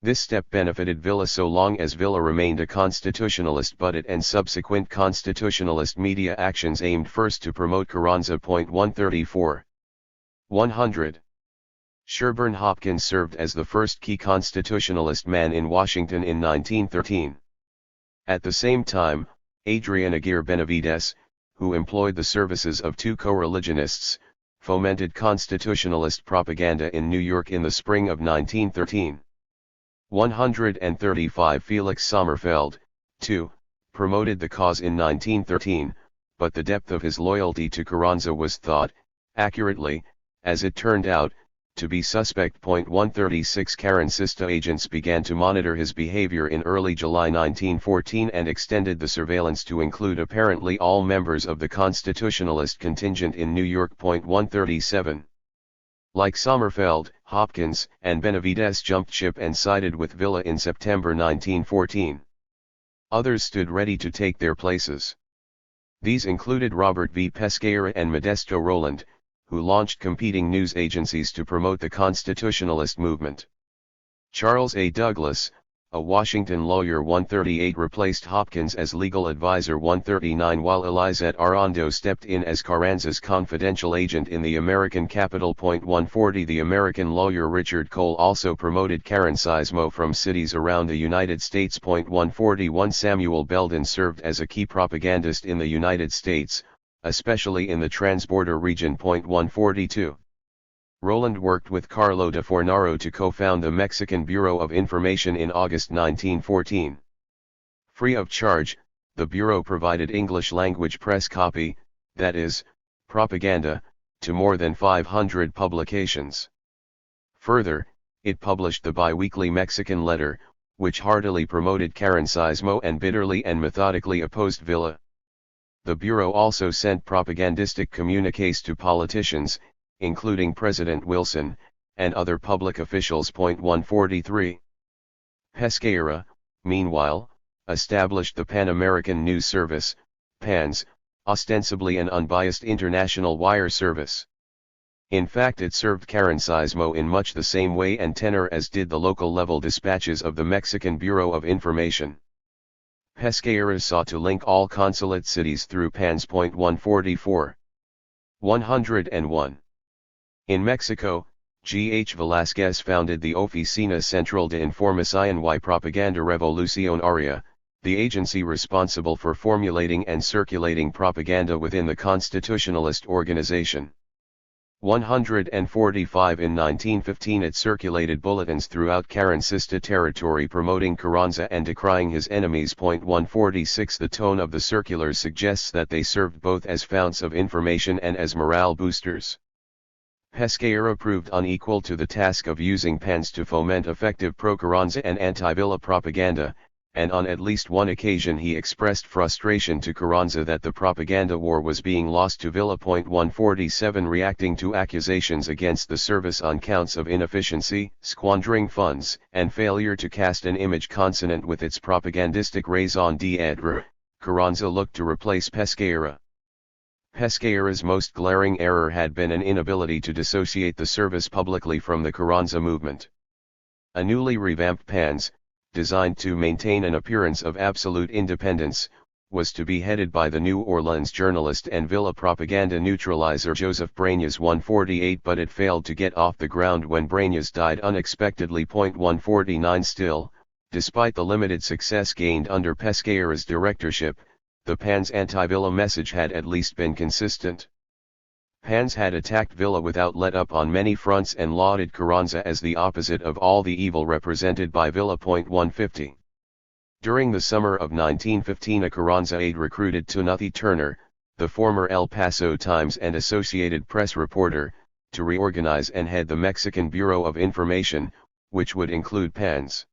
This step benefited Villa so long as Villa remained a constitutionalist, but it and subsequent constitutionalist media actions aimed first to promote Carranza. 134. 100. Sherburne Hopkins served as the first key constitutionalist man in Washington in 1913. At the same time, Adrian Aguirre Benavides, who employed the services of two co-religionists, fomented constitutionalist propaganda in New York in the spring of 1913. 135 Felix Sommerfeld, too, promoted the cause in 1913, but the depth of his loyalty to Carranza was thought, accurately, as it turned out, to be suspect. 136 Carrancista agents began to monitor his behavior in early July 1914 and extended the surveillance to include apparently all members of the constitutionalist contingent in New York. 137. Like Sommerfeld, Hopkins and Benavides jumped ship and sided with Villa in September 1914. Others stood ready to take their places. These included Robert V. Pesqueira and Modesto Roland, who launched competing news agencies to promote the constitutionalist movement. Charles A. Douglas, a Washington lawyer. 138 replaced Hopkins as legal advisor. 139 While Elizet Arando stepped in as Carranza's confidential agent in the American capital. 140 The American lawyer Richard Cole also promoted Carrancismo from cities around the United States. 141 Samuel Belden served as a key propagandist in the United States, especially in the transborder region. 142 Roland worked with Carlo de Fornaro to co-found the Mexican Bureau of Information in August 1914. Free of charge, the Bureau provided English-language press copy, that is, propaganda, to more than 500 publications. Further, it published the bi-weekly Mexican Letter, which heartily promoted Carrancismo and bitterly and methodically opposed Villa. The Bureau also sent propagandistic communiques to politicians, including President Wilson, and other public officials. 143. Pesqueira, meanwhile, established the Pan American News Service, PANS, ostensibly an unbiased international wire service. In fact, it served Carrancismo in much the same way and tenor as did the local-level dispatches of the Mexican Bureau of Information. Pesqueira sought to link all consulate cities through PANS. 144. 101. In Mexico, G. H. Velázquez founded the Oficina Central de Información y Propaganda Revolucionaria, the agency responsible for formulating and circulating propaganda within the constitutionalist organization. 145 In 1915 it circulated bulletins throughout Carrancista territory promoting Carranza and decrying his enemies. 146 The tone of the circulars suggests that they served both as founts of information and as morale boosters. Pesqueira proved unequal to the task of using PANS to foment effective pro-Carranza and anti-Villa propaganda, and on at least one occasion he expressed frustration to Carranza that the propaganda war was being lost to Villa. 147 Reacting to accusations against the service on counts of inefficiency, squandering funds, and failure to cast an image consonant with its propagandistic raison d'être, Carranza looked to replace Pesqueira. Pesqueira's most glaring error had been an inability to dissociate the service publicly from the Carranza movement. A newly revamped PANS, designed to maintain an appearance of absolute independence, was to be headed by the New Orleans journalist and Villa propaganda neutralizer Joseph Brañas. 148 But it failed to get off the ground when Brañas died unexpectedly. 149 Still, despite the limited success gained under Pesqueira's directorship, the PANS anti-Villa message had at least been consistent. PANS had attacked Villa without let-up on many fronts and lauded Carranza as the opposite of all the evil represented by Villa. 150. During the summer of 1915 a Carranza aide recruited Timothy Turner, the former El Paso Times and Associated Press reporter, to reorganize and head the Mexican Bureau of Information, which would include PANS.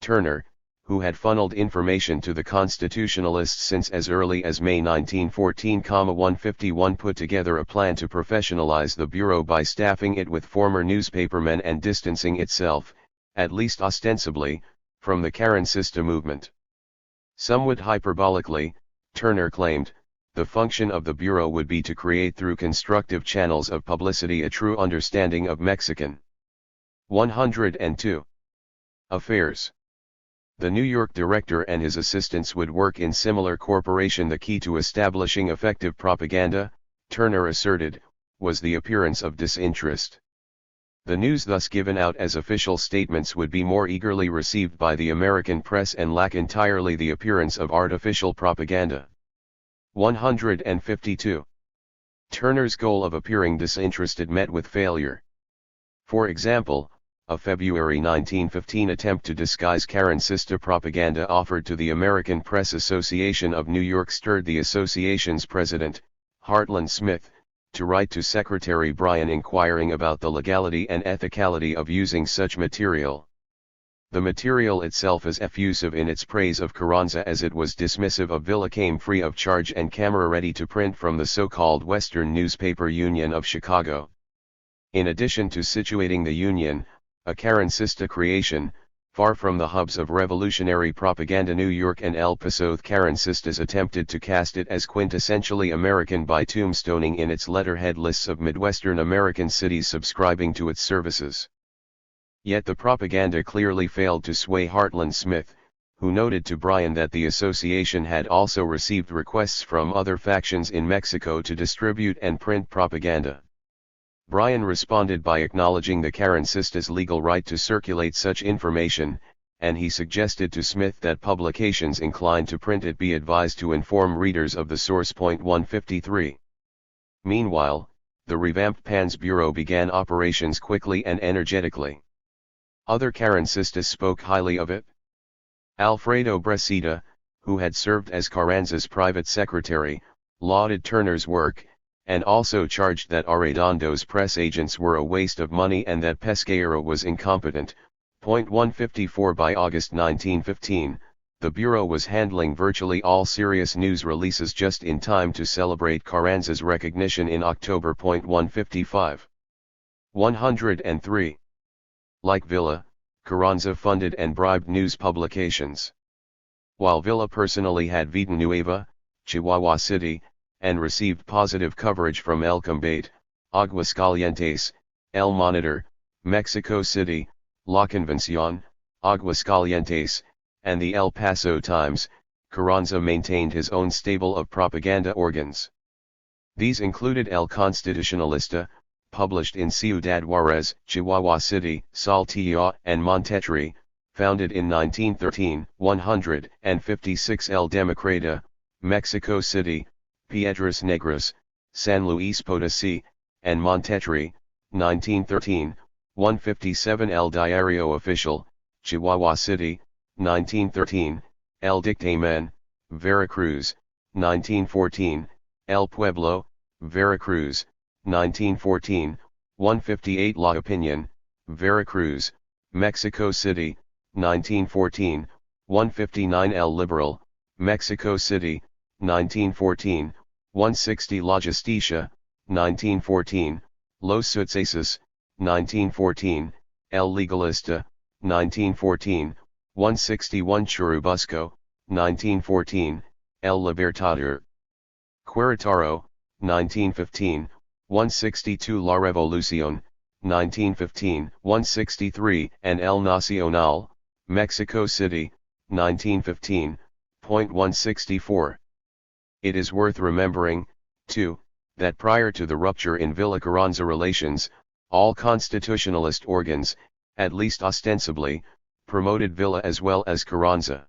Turner, who had funneled information to the Constitutionalists since as early as May 1914, 151 put together a plan to professionalize the Bureau by staffing it with former newspapermen and distancing itself, at least ostensibly, from the Karansista movement. Somewhat hyperbolically, Turner claimed, the function of the Bureau would be to create through constructive channels of publicity a true understanding of Mexican 102 affairs. The New York director and his assistants would work in similar corporation. The key to establishing effective propaganda, Turner asserted, was the appearance of disinterest. The news thus given out as official statements would be more eagerly received by the American press and lack entirely the appearance of artificial propaganda. 152. Turner's goal of appearing disinterested met with failure. For example, a February 1915 attempt to disguise Karansista propaganda offered to the American Press Association of New York stirred the association's president, Hartland Smith, to write to Secretary Bryan inquiring about the legality and ethicality of using such material. The material itself as effusive in its praise of Carranza as it was dismissive of Villa came free of charge and camera ready to print from the so-called Western Newspaper Union of Chicago. In addition to situating the Union, a Karansista creation, far from the hubs of revolutionary propaganda, New York and El Paso, Karansistas attempted to cast it as quintessentially American by tombstoning in its letterhead lists of Midwestern American cities subscribing to its services. Yet the propaganda clearly failed to sway Hartland Smith, who noted to Bryan that the association had also received requests from other factions in Mexico to distribute and print propaganda. Bryan responded by acknowledging the Karansistas' legal right to circulate such information, and he suggested to Smith that publications inclined to print it be advised to inform readers of the source. 153. Meanwhile, the revamped PANS Bureau began operations quickly and energetically. Other Karansistas spoke highly of it. Alfredo Brecida, who had served as Carranza's private secretary, lauded Turner's work, and also charged that Arredondo's press agents were a waste of money and that Pesqueira was incompetent. 154. By August 1915, the Bureau was handling virtually all serious news releases just in time to celebrate Carranza's recognition in October. 155. 103. Like Villa, Carranza funded and bribed news publications. While Villa personally had Villanueva, Chihuahua City, and received positive coverage from El Combate, Aguascalientes, El Monitor, Mexico City, La Convención, Aguascalientes, and the El Paso Times, Carranza maintained his own stable of propaganda organs. These included El Constitucionalista, published in Ciudad Juárez, Chihuahua City, Saltillo, and Monterrey, founded in 1913, 156 El Democrata, Mexico City, Piedras Negras, San Luis Potosí, and Monterrey, 1913, 157 El Diario Oficial, Chihuahua City, 1913, El Dictamen, Veracruz, 1914, El Pueblo, Veracruz, 1914, 158 La Opinion, Veracruz, Mexico City, 1914, 159 El Liberal, Mexico City, 1914, 160 La Justicia, 1914, Los Sucesos, 1914, El Legalista, 1914, 161 Churubusco, 1914, El Libertador. Querétaro, 1915, 162 La Revolución, 1915, 163, and El Nacional, Mexico City, 1915, 164. It is worth remembering, too, that prior to the rupture in Villa-Carranza relations, all constitutionalist organs, at least ostensibly, promoted Villa as well as Carranza.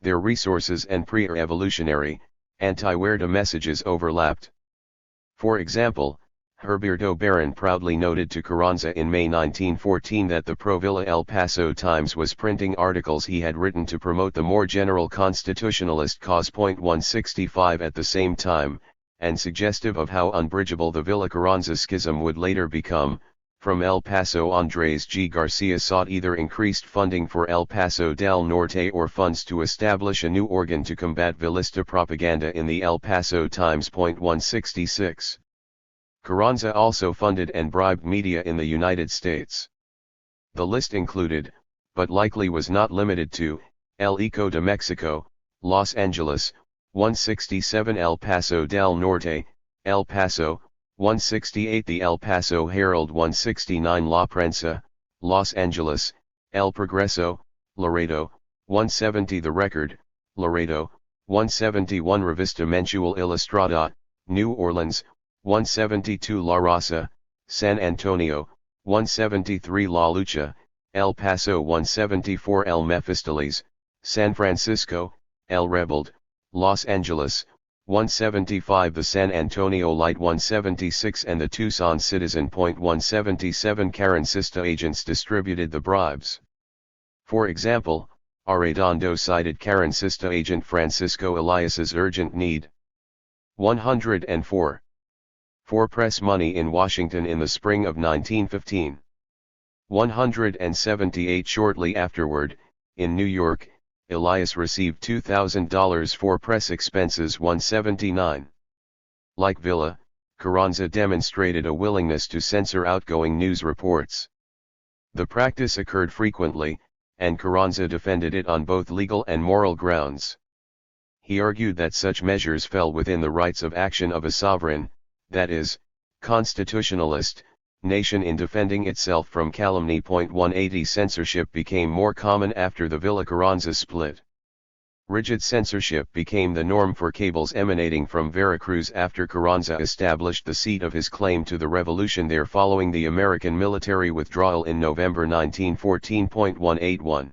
Their resources and pre-revolutionary, anti-Huerta messages overlapped. For example, Herberto Barron proudly noted to Carranza in May 1914 that the pro-Villa El Paso Times was printing articles he had written to promote the more general constitutionalist cause. 165 At the same time, and suggestive of how unbridgeable the Villa-Carranza schism would later become, From El Paso, Andrés G. Garcia sought either increased funding for El Paso del Norte or funds to establish a new organ to combat Vilista propaganda in the El Paso Times. 166. Carranza also funded and bribed media in the United States. The list included, but likely was not limited to, El Eco de Mexico, Los Angeles, 167 El Paso del Norte, El Paso, 168 The El Paso Herald 169 La Prensa, Los Angeles, El Progreso, Laredo, 170 The Record, Laredo, 171 Revista Mensual Ilustrada, New Orleans, 172 La Raza, San Antonio, 173 La Lucha, El Paso 174 El Mephistoles, San Francisco, El Rebelde, Los Angeles, 175 The San Antonio Light 176 and the Tucson Citizen. 177 Carrancista agents distributed the bribes. For example, Arredondo cited Carrancista agent Francisco Elias's urgent need. 104. For press money in Washington in the spring of 1915. 178 Shortly afterward, in New York, Elias received $2,000 for press expenses. 179. Like Villa, Carranza demonstrated a willingness to censor outgoing news reports. The practice occurred frequently, and Carranza defended it on both legal and moral grounds. He argued that such measures fell within the rights of action of a sovereign, that is, constitutionalist, nation in defending itself from calumny. 180 Censorship became more common after the Villa-Carranza split. Rigid censorship became the norm for cables emanating from Veracruz after Carranza established the seat of his claim to the revolution there following the American military withdrawal in November 1914. 181.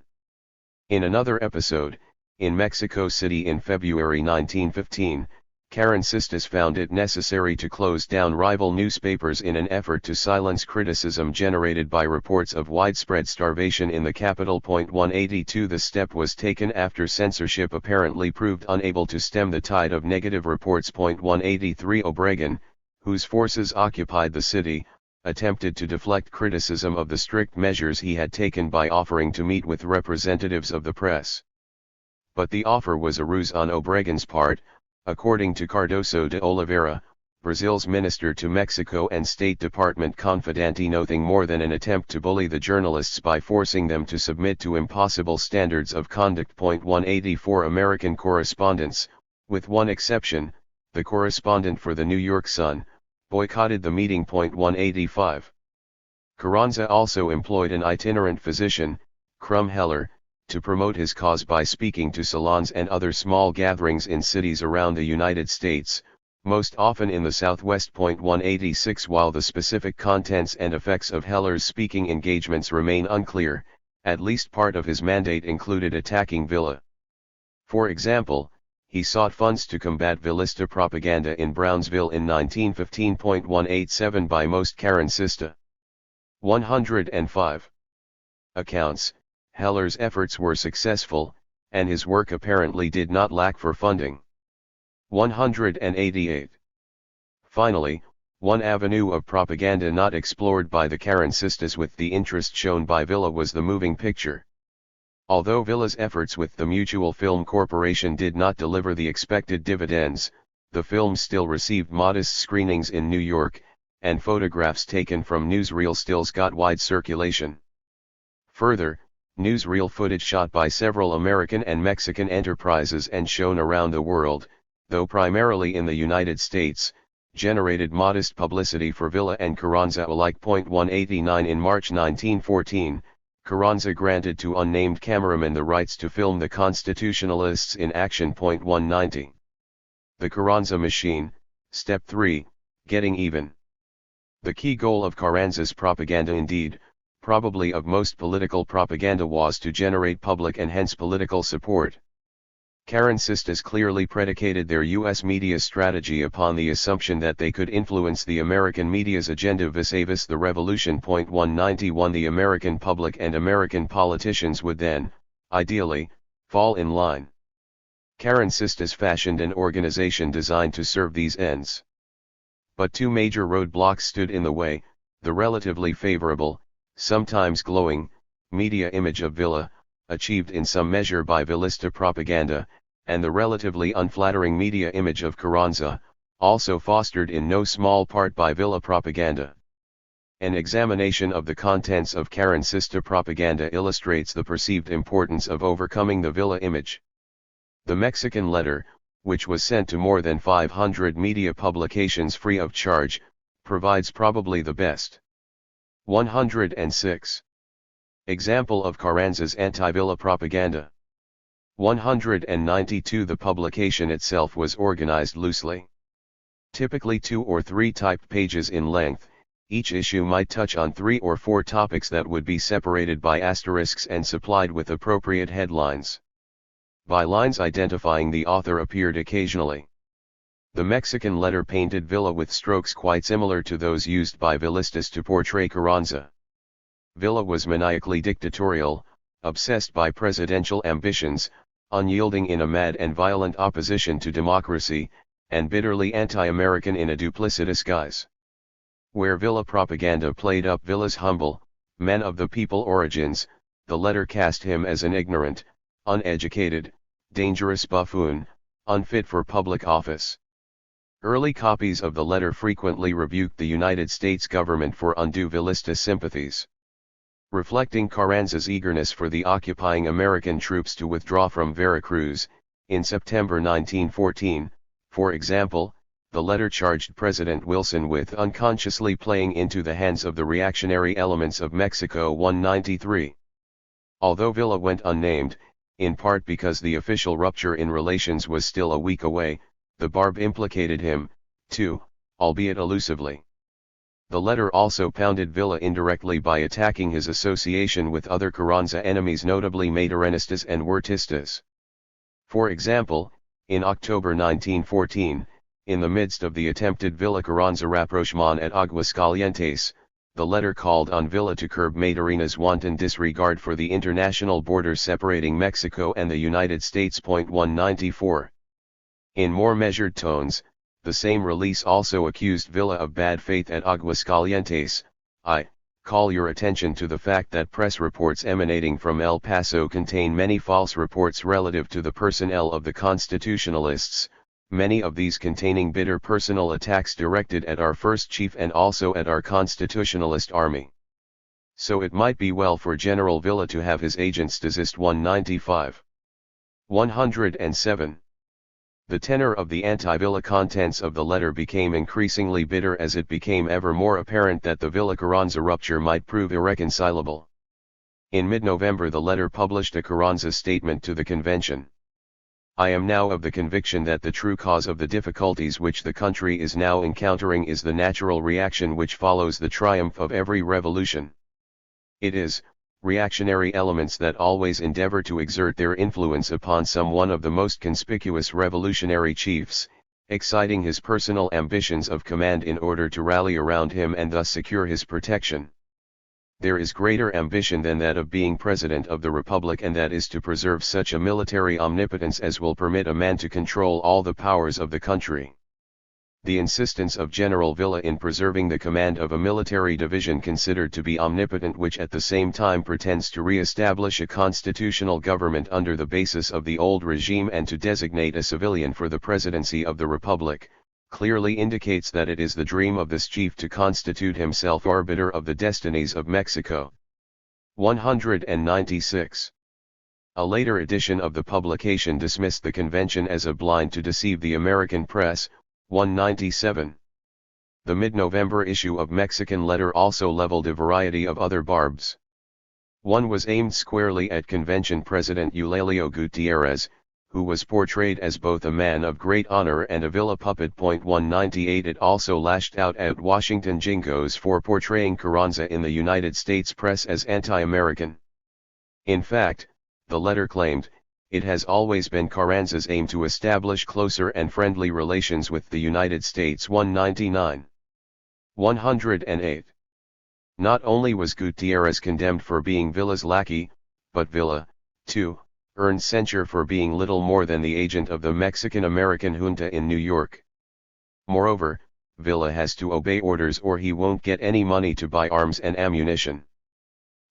In another episode, in Mexico City in February 1915, Carrancistas found it necessary to close down rival newspapers in an effort to silence criticism generated by reports of widespread starvation in the capital. 182 The step was taken after censorship apparently proved unable to stem the tide of negative reports. 183 Obregon, whose forces occupied the city, attempted to deflect criticism of the strict measures he had taken by offering to meet with representatives of the press. But the offer was a ruse on Obregon's part. According to Cardoso de Oliveira, Brazil's minister to Mexico and State Department confidante, nothing more than an attempt to bully the journalists by forcing them to submit to impossible standards of conduct. 184 American correspondents, with one exception, the correspondent for the New York Sun, boycotted the meeting. 185. Carranza also employed an itinerant physician, Crum Heller, to promote his cause by speaking to salons and other small gatherings in cities around the United States, most often in the Southwest. 186 While the specific contents and effects of Heller's speaking engagements remain unclear, at least part of his mandate included attacking Villa. For example, he sought funds to combat Villista propaganda in Brownsville in 1915. 187 By most Carrancista. 105. Accounts, Heller's efforts were successful, and his work apparently did not lack for funding. 188. Finally, one avenue of propaganda not explored by the Carrancistas with the interest shown by Villa was the moving picture. Although Villa's efforts with the Mutual Film Corporation did not deliver the expected dividends, the film still received modest screenings in New York, and photographs taken from newsreel stills got wide circulation. Further, newsreel footage shot by several American and Mexican enterprises and shown around the world, though primarily in the United States, generated modest publicity for Villa and Carranza alike. 189 In March 1914, Carranza granted to unnamed cameramen the rights to film the Constitutionalists in action. 190. The Carranza Machine, Step 3, Getting Even. The key goal of Carranza's propaganda, indeed, probably of most political propaganda, was to generate public and hence political support. Carrancistas clearly predicated their U.S. media strategy upon the assumption that they could influence the American media's agenda vis-a-vis the revolution. 191 The American public and American politicians would then, ideally, fall in line. Carrancistas fashioned an organization designed to serve these ends. But two major roadblocks stood in the way. The relatively favorable, sometimes glowing, media image of Villa, achieved in some measure by Villista propaganda, and the relatively unflattering media image of Carranza, also fostered in no small part by Villa propaganda. An examination of the contents of Carrancista propaganda illustrates the perceived importance of overcoming the Villa image. The Mexican letter, which was sent to more than 500 media publications free of charge, provides probably the best. 106. Example of Carranza's anti-Villa propaganda. 192. The publication itself was organized loosely. Typically 2 or 3 typed pages in length, each issue might touch on 3 or 4 topics that would be separated by asterisks and supplied with appropriate headlines. Bylines identifying the author appeared occasionally. The Mexican letter painted Villa with strokes quite similar to those used by Villistas to portray Carranza. Villa was maniacally dictatorial, obsessed by presidential ambitions, unyielding in a mad and violent opposition to democracy, and bitterly anti-American in a duplicitous guise. Where Villa propaganda played up Villa's humble, man of the people origins, the letter cast him as an ignorant, uneducated, dangerous buffoon, unfit for public office. Early copies of the letter frequently rebuked the United States government for undue Villista sympathies. Reflecting Carranza's eagerness for the occupying American troops to withdraw from Veracruz, in September 1914, for example, the letter charged President Wilson with unconsciously playing into the hands of the reactionary elements of Mexico. 193. Although Villa went unnamed, in part because the official rupture in relations was still a week away, the Barb implicated him, too, albeit elusively. The letter also pounded Villa indirectly by attacking his association with other Carranza enemies, notably Maderenistas and Huertistas. For example, in October 1914, in the midst of the attempted Villa-Carranza rapprochement at Aguascalientes, the letter called on Villa to curb Maderina's wanton disregard for the international border separating Mexico and the United States. 194. In more measured tones, the same release also accused Villa of bad faith at Aguascalientes. I call your attention to the fact that press reports emanating from El Paso contain many false reports relative to the personnel of the Constitutionalists, many of these containing bitter personal attacks directed at our first chief and also at our Constitutionalist army. So it might be well for General Villa to have his agents desist. 195. 107. The tenor of the anti-Villa contents of the letter became increasingly bitter as it became ever more apparent that the Villa-Carranza rupture might prove irreconcilable. In mid-November the letter published a Carranza statement to the convention. I am now of the conviction that the true cause of the difficulties which the country is now encountering is the natural reaction which follows the triumph of every revolution. It is, reactionary elements that always endeavor to exert their influence upon some one of the most conspicuous revolutionary chiefs, exciting his personal ambitions of command in order to rally around him and thus secure his protection. There is greater ambition than that of being President of the Republic, and that is to preserve such a military omnipotence as will permit a man to control all the powers of the country. The insistence of General Villa in preserving the command of a military division considered to be omnipotent, which at the same time pretends to re-establish a constitutional government under the basis of the old regime and to designate a civilian for the presidency of the Republic, clearly indicates that it is the dream of this chief to constitute himself arbiter of the destinies of Mexico. 196. A later edition of the publication dismissed the convention as a blind to deceive the American press. 197. The mid-November issue of Mexican Letter also leveled a variety of other barbs. One was aimed squarely at convention president Eulalio Gutierrez, who was portrayed as both a man of great honor and a Villa puppet. 198. It also lashed out at Washington Jingoes for portraying Carranza in the United States press as anti-American. In fact, the letter claimed, it has always been Carranza's aim to establish closer and friendly relations with the United States. 199. 108. Not only was Gutierrez condemned for being Villa's lackey, but Villa, too, earned censure for being little more than the agent of the Mexican-American junta in New York. Moreover, Villa has to obey orders or he won't get any money to buy arms and ammunition.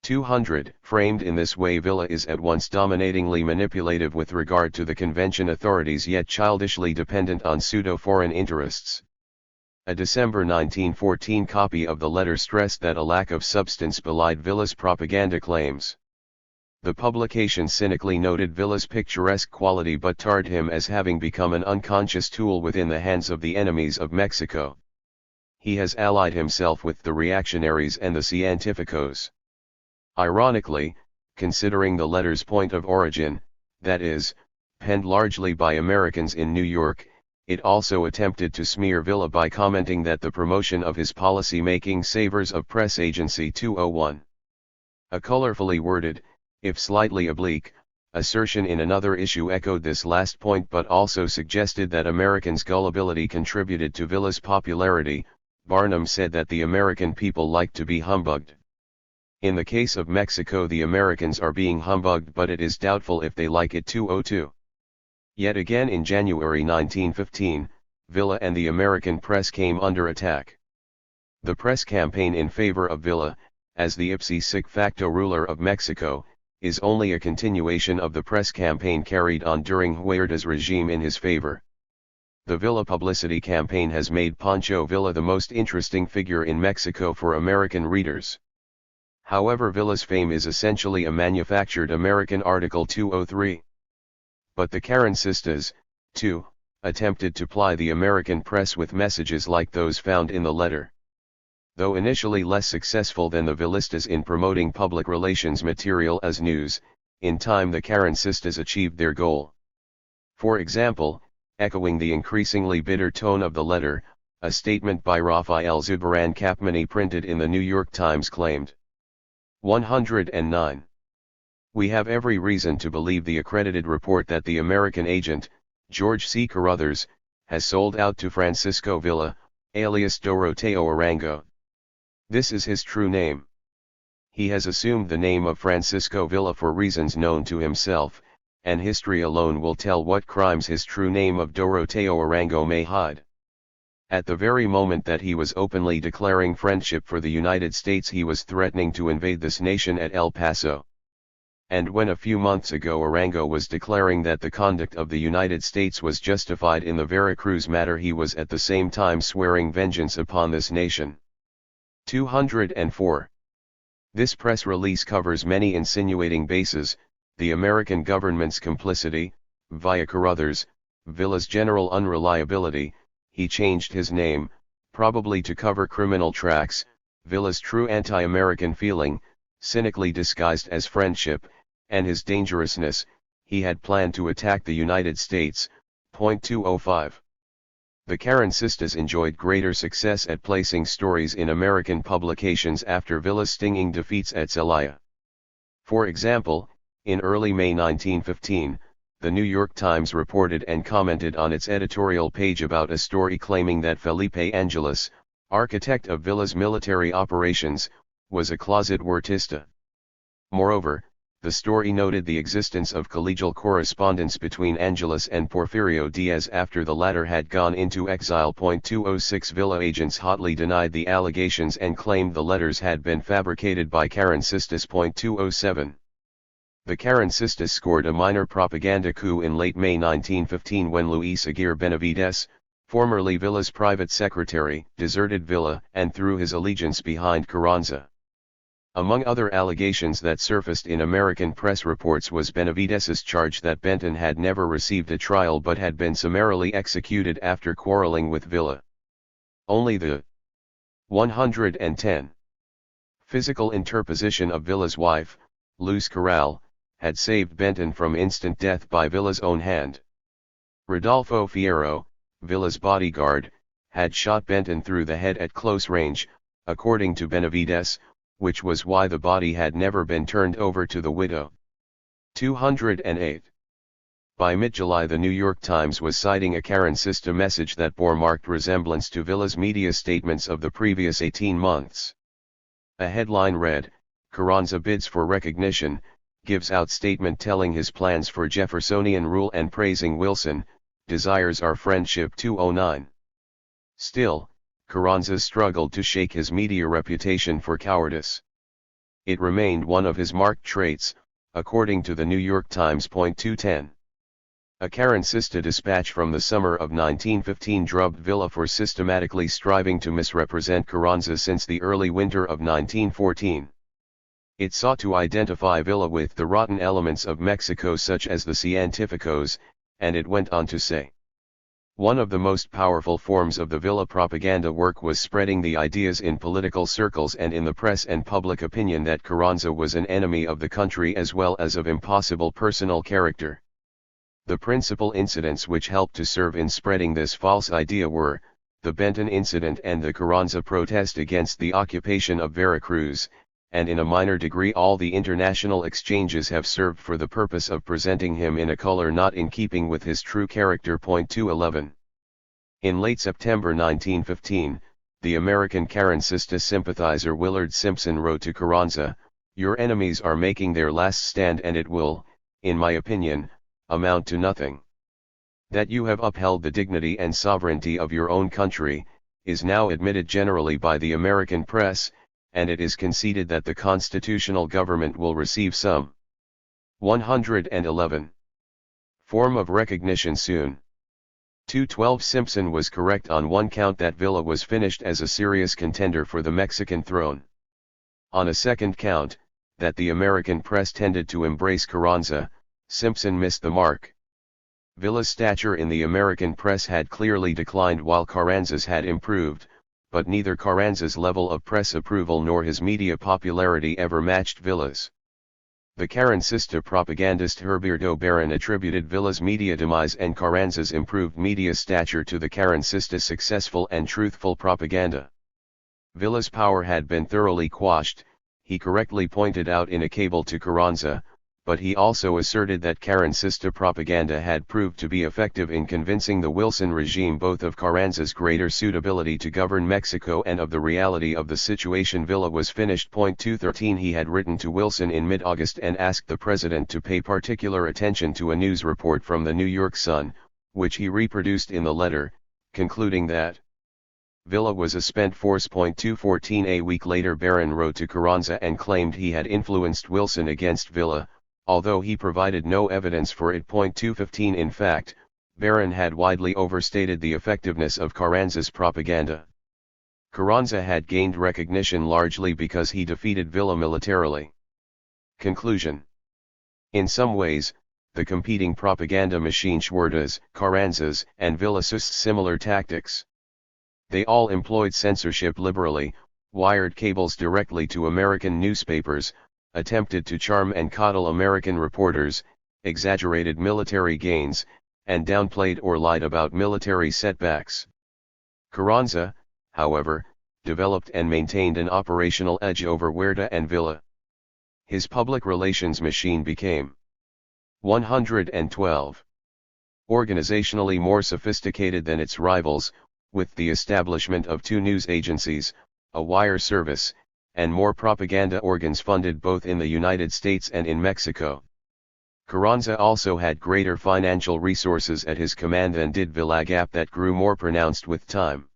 200. Framed in this way, Villa is at once dominatingly manipulative with regard to the convention authorities yet childishly dependent on pseudo-foreign interests. A December 1914 copy of the letter stressed that a lack of substance belied Villa's propaganda claims. The publication cynically noted Villa's picturesque quality but tarred him as having become an unconscious tool within the hands of the enemies of Mexico. He has allied himself with the reactionaries and the cientificos. Ironically, considering the letter's point of origin, that is, penned largely by Americans in New York, it also attempted to smear Villa by commenting that the promotion of his policy-making savors of press agency 201. A colorfully worded, if slightly oblique, assertion in another issue echoed this last point but also suggested that Americans' gullibility contributed to Villa's popularity. Barnum said that the American people like to be humbugged. In the case of Mexico, the Americans are being humbugged, but it is doubtful if they like it. 202. Yet again in January 1915, Villa and the American press came under attack. The press campaign in favor of Villa, as the ipse sic facto ruler of Mexico, is only a continuation of the press campaign carried on during Huerta's regime in his favor. The Villa publicity campaign has made Pancho Villa the most interesting figure in Mexico for American readers. However, Villa's fame is essentially a manufactured American. Article 203. But the Carrancistas, too, attempted to ply the American press with messages like those found in the letter. Though initially less successful than the Villistas in promoting public relations material as news, in time the Carrancistas achieved their goal. For example, echoing the increasingly bitter tone of the letter, a statement by Rafael Zubaran Capmany printed in the New York Times claimed. 109. We have every reason to believe the accredited report that the American agent, George C. Carruthers, has sold out to Francisco Villa, alias Doroteo Arango. This is his true name. He has assumed the name of Francisco Villa for reasons known to himself, and history alone will tell what crimes his true name of Doroteo Arango may hide. At the very moment that he was openly declaring friendship for the United States, he was threatening to invade this nation at El Paso. And when a few months ago Arango was declaring that the conduct of the United States was justified in the Veracruz matter, he was at the same time swearing vengeance upon this nation. 204. This press release covers many insinuating bases: the American government's complicity, via Carruthers, Villa's general unreliability, he changed his name, probably to cover criminal tracks, Villa's true anti-American feeling, cynically disguised as friendship, and his dangerousness, he had planned to attack the United States. Point 205. The Carrancistas enjoyed greater success at placing stories in American publications after Villa's stinging defeats at Celaya. For example, in early May 1915, the New York Times reported and commented on its editorial page about a story claiming that Felipe Angeles, architect of Villa's military operations, was a closet Huertista. Moreover, the story noted the existence of collegial correspondence between Angeles and Porfirio Diaz after the latter had gone into exile. 206. Villa agents hotly denied the allegations and claimed the letters had been fabricated by Carrancistas. 207. The Carrancistas scored a minor propaganda coup in late May 1915 when Luis Aguirre Benavides, formerly Villa's private secretary, deserted Villa and threw his allegiance behind Carranza. Among other allegations that surfaced in American press reports was Benavides's charge that Benton had never received a trial but had been summarily executed after quarreling with Villa. Only the 110 physical interposition of Villa's wife, Luz Corral, had saved Benton from instant death by Villa's own hand. Rodolfo Fierro, Villa's bodyguard, had shot Benton through the head at close range, according to Benavides, which was why the body had never been turned over to the widow. 208. By mid-July the New York Times was citing a Carrancista message that bore marked resemblance to Villa's media statements of the previous 18 months. A headline read, "Carranza bids for recognition, gives out statement telling his plans for Jeffersonian rule and praising Wilson, desires our friendship." 209. Still, Carranza struggled to shake his media reputation for cowardice. It remained one of his marked traits, according to the New York Times. 210. A Carrancista dispatch from the summer of 1915 drubbed Villa for systematically striving to misrepresent Carranza since the early winter of 1914. It sought to identify Villa with the rotten elements of Mexico such as the científicos, and it went on to say, one of the most powerful forms of the Villa propaganda work was spreading the ideas in political circles and in the press and public opinion that Carranza was an enemy of the country as well as of impossible personal character. The principal incidents which helped to serve in spreading this false idea were, the Benton incident and the Carranza protest against the occupation of Veracruz, and in a minor degree all the international exchanges have served for the purpose of presenting him in a color not in keeping with his true character. 211. In late September 1915, the American Carrancista sympathizer Willard Simpson wrote to Carranza, "Your enemies are making their last stand and it will, in my opinion, amount to nothing. That you have upheld the dignity and sovereignty of your own country, is now admitted generally by the American press, and it is conceded that the constitutional government will receive some 111 form of recognition soon." 212. Simpson was correct on one count that Villa was finished as a serious contender for the Mexican throne. On a second count, that the American press tended to embrace Carranza, Simpson missed the mark. Villa's stature in the American press had clearly declined while Carranza's had improved, but neither Carranza's level of press approval nor his media popularity ever matched Villa's. The Carrancista propagandist Herberto Barron attributed Villa's media demise and Carranza's improved media stature to the Carrancista's successful and truthful propaganda. Villa's power had been thoroughly quashed, he correctly pointed out in a cable to Carranza, but he also asserted that Carrancista propaganda had proved to be effective in convincing the Wilson regime both of Carranza's greater suitability to govern Mexico and of the reality of the situation. Villa was finished. 213. He had written to Wilson in mid-August and asked the president to pay particular attention to a news report from the New York Sun, which he reproduced in the letter, concluding that Villa was a spent force. 214. A week later Barron wrote to Carranza and claimed he had influenced Wilson against Villa, although he provided no evidence for it. 215. In fact, Barron had widely overstated the effectiveness of Carranza's propaganda. Carranza had gained recognition largely because he defeated Villa militarily. Conclusion. In some ways, the competing propaganda machines Huerta's, Carranza's, and Villa's used similar tactics. They all employed censorship liberally, wired cables directly to American newspapers, attempted to charm and coddle American reporters, exaggerated military gains, and downplayed or lied about military setbacks. Carranza, however, developed and maintained an operational edge over Huerta and Villa. His public relations machine became 112. Organizationally more sophisticated than its rivals, with the establishment of 2 news agencies, a wire service, and more propaganda organs funded both in the United States and in Mexico. Carranza also had greater financial resources at his command than did Villa, a gap that grew more pronounced with time.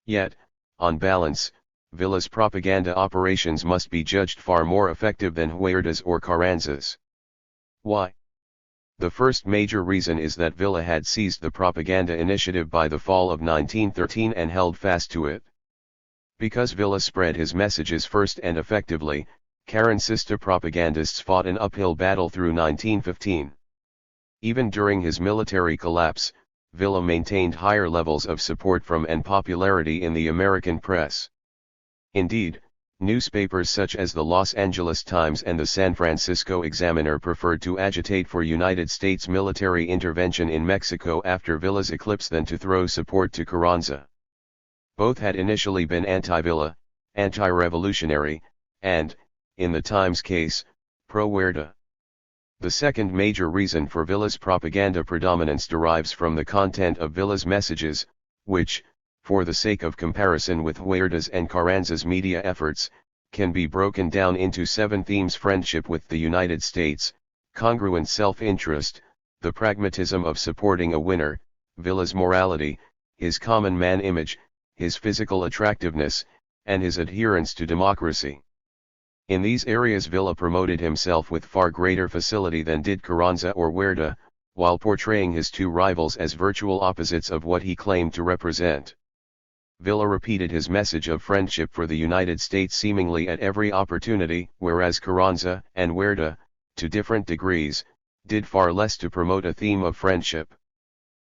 Yet, on balance, Villa's propaganda operations must be judged far more effective than Huerta's or Carranza's. Why? The first major reason is that Villa had seized the propaganda initiative by the fall of 1913 and held fast to it. Because Villa spread his messages first and effectively, Carrancista propagandists fought an uphill battle through 1915. Even during his military collapse, Villa maintained higher levels of support from and popularity in the American press. Indeed, newspapers such as the Los Angeles Times and the San Francisco Examiner preferred to agitate for United States military intervention in Mexico after Villa's eclipse than to throw support to Carranza. Both had initially been anti-Villa, anti-revolutionary, and, in the Times case, pro-Huerta. The second major reason for Villa's propaganda predominance derives from the content of Villa's messages, which, for the sake of comparison with Huerta's and Carranza's media efforts, can be broken down into 7 themes: friendship with the United States, congruent self-interest, the pragmatism of supporting a winner, Villa's morality, his common man image, his physical attractiveness, and his adherence to democracy. In these areas Villa promoted himself with far greater facility than did Carranza or Huerta, while portraying his two rivals as virtual opposites of what he claimed to represent. Villa repeated his message of friendship for the United States seemingly at every opportunity, whereas Carranza and Huerta, to different degrees, did far less to promote a theme of friendship.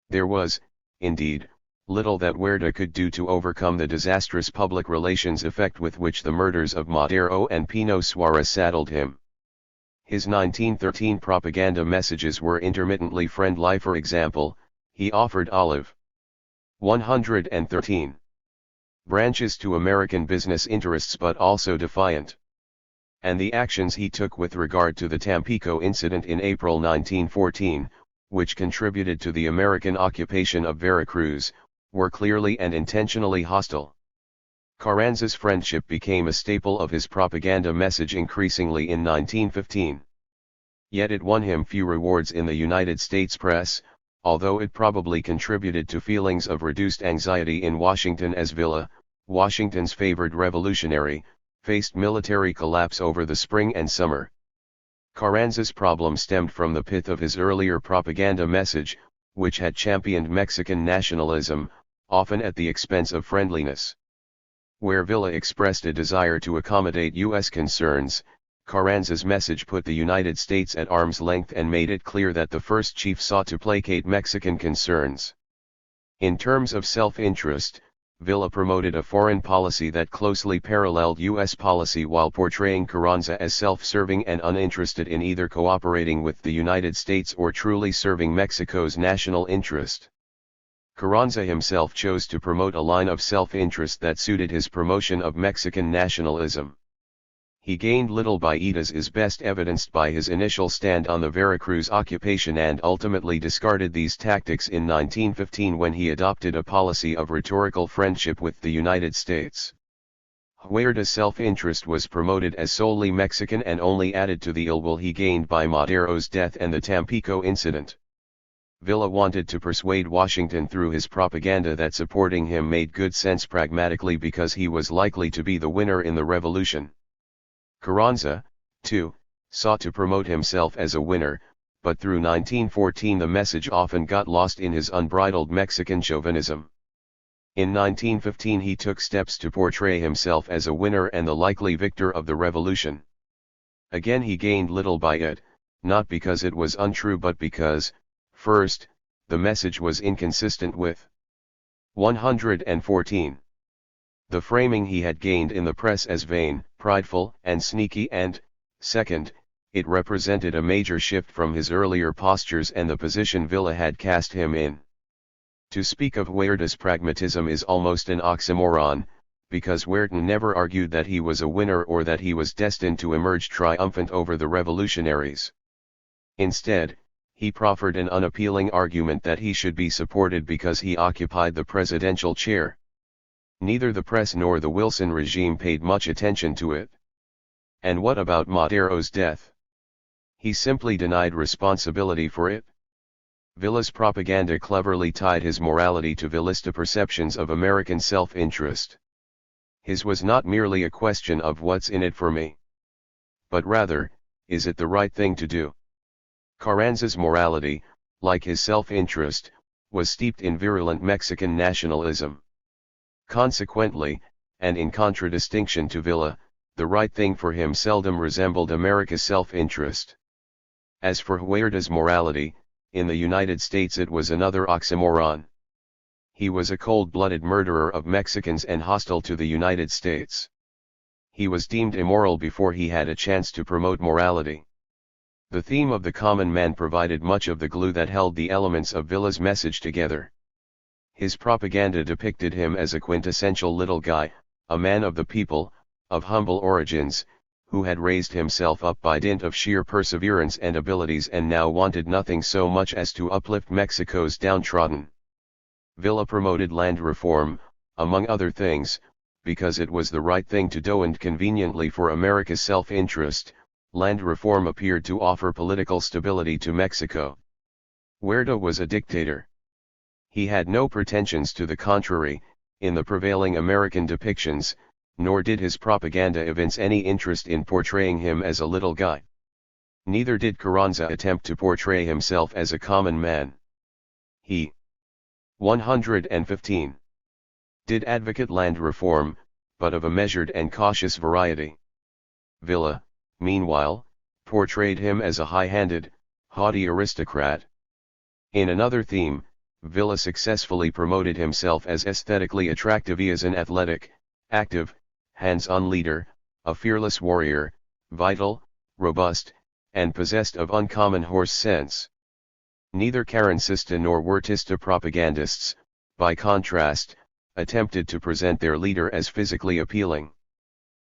There was, indeed, little that Huerta could do to overcome the disastrous public relations effect with which the murders of Madero and Pino Suarez saddled him. His 1913 propaganda messages were intermittently friendly. For example, he offered olive 113 branches to American business interests but also defiant. And the actions he took with regard to the Tampico incident in April 1914, which contributed to the American occupation of Veracruz, were clearly and intentionally hostile. Carranza's friendship became a staple of his propaganda message increasingly in 1915. Yet it won him few rewards in the United States press, although it probably contributed to feelings of reduced anxiety in Washington as Villa, Washington's favored revolutionary, faced military collapse over the spring and summer. Carranza's problem stemmed from the pith of his earlier propaganda message, which had championed Mexican nationalism, often at the expense of friendliness. Where Villa expressed a desire to accommodate U.S. concerns, Carranza's message put the United States at arm's length and made it clear that the first chief sought to placate Mexican concerns. In terms of self-interest, Villa promoted a foreign policy that closely paralleled U.S. policy while portraying Carranza as self-serving and uninterested in either cooperating with the United States or truly serving Mexico's national interest. Carranza himself chose to promote a line of self-interest that suited his promotion of Mexican nationalism. He gained little by it, as is best evidenced by his initial stand on the Veracruz occupation, and ultimately discarded these tactics in 1915 when he adopted a policy of rhetorical friendship with the United States. Huerta's self-interest was promoted as solely Mexican and only added to the ill will he gained by Madero's death and the Tampico incident. Villa wanted to persuade Washington through his propaganda that supporting him made good sense pragmatically because he was likely to be the winner in the revolution. Carranza, too, sought to promote himself as a winner, but through 1914 the message often got lost in his unbridled Mexican chauvinism. In 1915 he took steps to portray himself as a winner and the likely victor of the revolution. Again he gained little by it, not because it was untrue but because, first, the message was inconsistent with 114. The framing he had gained in the press as vain, prideful, and sneaky, and, second, it represented a major shift from his earlier postures and the position Villa had cast him in. To speak of Huerta's pragmatism is almost an oxymoron, because Huerta never argued that he was a winner or that he was destined to emerge triumphant over the revolutionaries. Instead, he proffered an unappealing argument that he should be supported because he occupied the presidential chair. Neither the press nor the Wilson regime paid much attention to it. And what about Madero's death? He simply denied responsibility for it. Villa's propaganda cleverly tied his morality to Villista perceptions of American self-interest. His was not merely a question of what's in it for me, but rather, is it the right thing to do? Carranza's morality, like his self-interest, was steeped in virulent Mexican nationalism. Consequently, and in contradistinction to Villa, the right thing for him seldom resembled America's self-interest. As for Huerta's morality, in the United States it was another oxymoron. He was a cold-blooded murderer of Mexicans and hostile to the United States. He was deemed immoral before he had a chance to promote morality. The theme of the common man provided much of the glue that held the elements of Villa's message together. His propaganda depicted him as a quintessential little guy, a man of the people, of humble origins, who had raised himself up by dint of sheer perseverance and abilities and now wanted nothing so much as to uplift Mexico's downtrodden. Villa promoted land reform, among other things, because it was the right thing to do and conveniently for America's self-interest. Land reform appeared to offer political stability to Mexico. Huerta was a dictator. He had no pretensions to the contrary, in the prevailing American depictions, nor did his propaganda evince any interest in portraying him as a little guy. Neither did Carranza attempt to portray himself as a common man. He 115 did advocate land reform, but of a measured and cautious variety. Villa, meanwhile, portrayed him as a high-handed, haughty aristocrat. In another theme, Villa successfully promoted himself as aesthetically attractive as an athletic, active, hands-on leader, a fearless warrior, vital, robust, and possessed of uncommon horse sense. Neither Carrancista nor Huertista propagandists, by contrast, attempted to present their leader as physically appealing.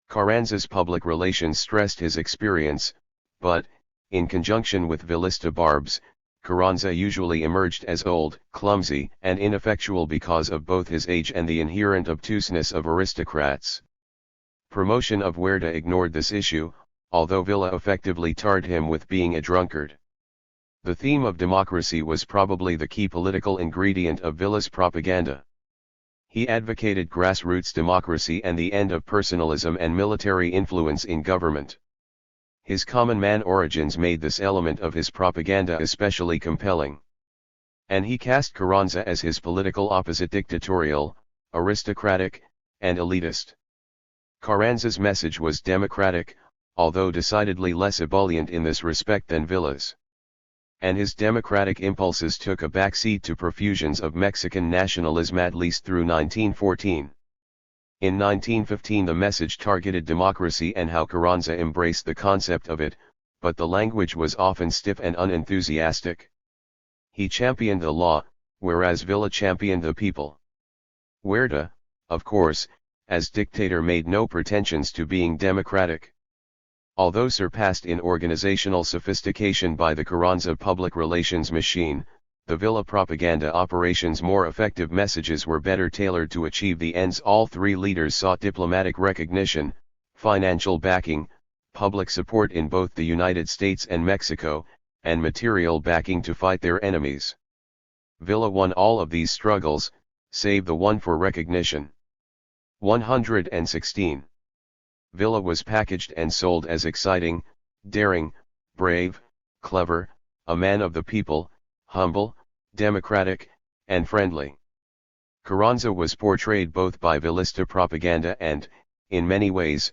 Carranza's public relations stressed his experience, but, in conjunction with Villista barbs, Carranza usually emerged as old, clumsy, and ineffectual because of both his age and the inherent obtuseness of aristocrats. Promotion of Huerta ignored this issue, although Villa effectively tarred him with being a drunkard. The theme of democracy was probably the key political ingredient of Villa's propaganda. He advocated grassroots democracy and the end of personalism and military influence in government. His common man origins made this element of his propaganda especially compelling. And he cast Carranza as his political opposite: dictatorial, aristocratic, and elitist. Carranza's message was democratic, although decidedly less ebullient in this respect than Villa's. And his democratic impulses took a backseat to profusions of Mexican nationalism at least through 1914. In 1915 the message targeted democracy and how Carranza embraced the concept of it, but the language was often stiff and unenthusiastic. He championed the law, whereas Villa championed the people. Huerta, of course, as dictator made no pretensions to being democratic. Although surpassed in organizational sophistication by the Carranza public relations machine, the Villa propaganda operation's more effective messages were better tailored to achieve the ends all three leaders sought: diplomatic recognition, financial backing, public support in both the United States and Mexico, and material backing to fight their enemies. Villa won all of these struggles, save the one for recognition. 116. Villa was packaged and sold as exciting, daring, brave, clever, a man of the people, humble, democratic, and friendly. Carranza was portrayed both by Villista propaganda and, in many ways,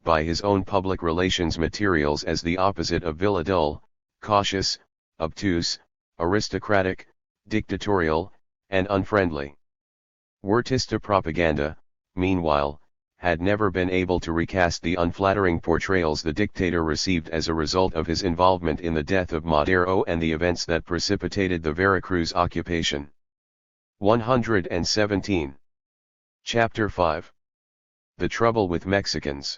by his own public relations materials as the opposite of Villa: dull, cautious, obtuse, aristocratic, dictatorial, and unfriendly. Huertista propaganda, meanwhile, had never been able to recast the unflattering portrayals the dictator received as a result of his involvement in the death of Madero and the events that precipitated the Veracruz occupation. 117. Chapter 5. The Trouble with Mexicans.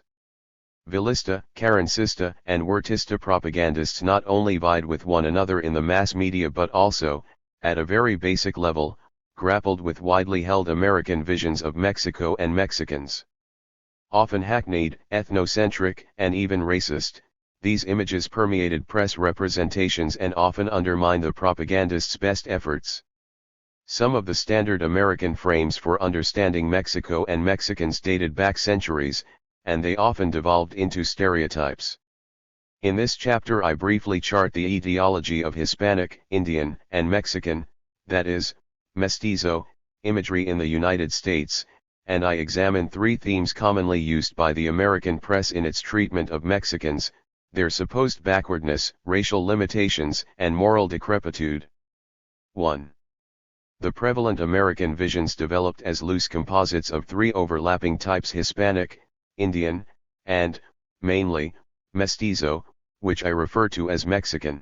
Villista, Carrancista, and Huertista propagandists not only vied with one another in the mass media but also, at a very basic level, grappled with widely held American visions of Mexico and Mexicans. Often hackneyed, ethnocentric, and even racist, these images permeated press representations and often undermined the propagandists' best efforts. Some of the standard American frames for understanding Mexico and Mexicans dated back centuries, and they often devolved into stereotypes. In this chapter I briefly chart the etiology of Hispanic, Indian, and Mexican, that is, mestizo, imagery in the United States, and I examine three themes commonly used by the American press in its treatment of Mexicans: their supposed backwardness, racial limitations, and moral decrepitude. 1. The prevalent American visions developed as loose composites of three overlapping types: Hispanic, Indian, and, mainly, mestizo, which I refer to as Mexican.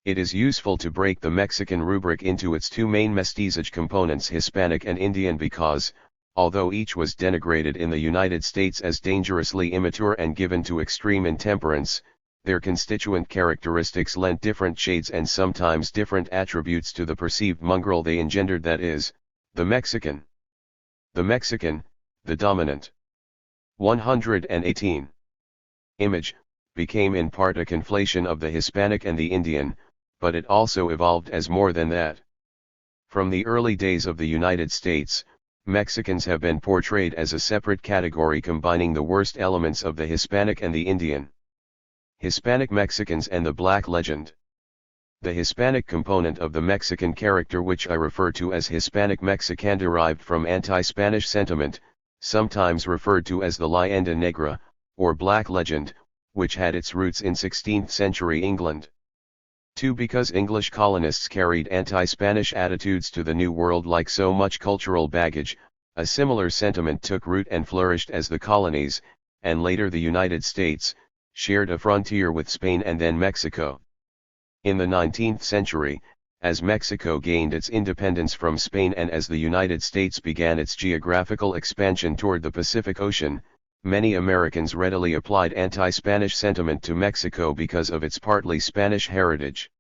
It is useful to break the Mexican rubric into its two main mestizage components, Hispanic and Indian, because, although each was denigrated in the United States as dangerously immature and given to extreme intemperance, their constituent characteristics lent different shades and sometimes different attributes to the perceived mongrel they engendered, that is, the Mexican. The Mexican, the dominant. 118. Image, became in part a conflation of the Hispanic and the Indian, but it also evolved as more than that. From the early days of the United States, Mexicans have been portrayed as a separate category combining the worst elements of the Hispanic and the Indian. Hispanic Mexicans and the Black Legend. The Hispanic component of the Mexican character, which I refer to as Hispanic Mexican, derived from anti-Spanish sentiment, sometimes referred to as the Leyenda Negra, or Black Legend, which had its roots in 16th century England. 2. Because English colonists carried anti-Spanish attitudes to the New World like so much cultural baggage, a similar sentiment took root and flourished as the colonies, and later the United States, shared a frontier with Spain and then Mexico. In the 19th century, as Mexico gained its independence from Spain and as the United States began its geographical expansion toward the Pacific Ocean, many Americans readily applied anti-Spanish sentiment to Mexico because of its partly Spanish heritage.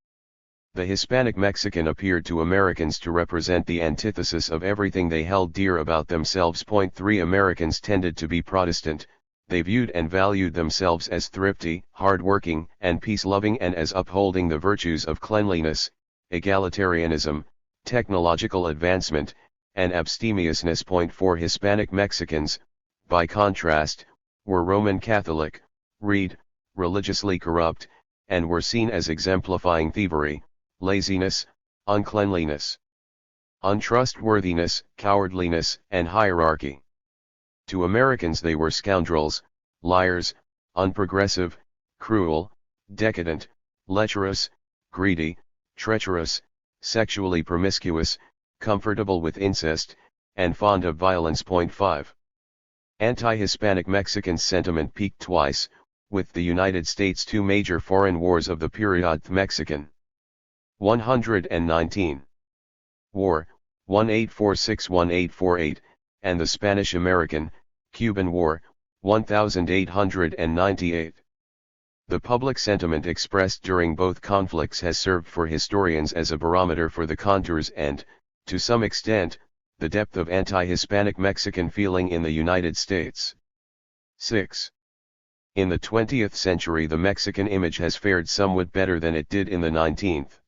The Hispanic Mexican appeared to Americans to represent the antithesis of everything they held dear about themselves. 3. Americans tended to be Protestant. They viewed and valued themselves as thrifty, hard-working, and peace-loving, and as upholding the virtues of cleanliness, egalitarianism, technological advancement, and abstemiousness. 4. Hispanic Mexicans, by contrast, were Roman Catholic, religiously corrupt, and were seen as exemplifying thievery, laziness, uncleanliness, untrustworthiness, cowardliness, and hierarchy. To Americans they were scoundrels, liars, unprogressive, cruel, decadent, lecherous, greedy, treacherous, sexually promiscuous, comfortable with incest, and fond of violence. 5. Anti-Hispanic Mexican sentiment peaked twice, with the United States' two major foreign wars of the period: the Mexican 119 War, 1846-1848, and the Spanish-American, Cuban War, 1898. The public sentiment expressed during both conflicts has served for historians as a barometer for the contours and, to some extent, the depth of anti-Hispanic Mexican feeling in the United States. 6. In the 20th century the Mexican image has fared somewhat better than it did in the 19th.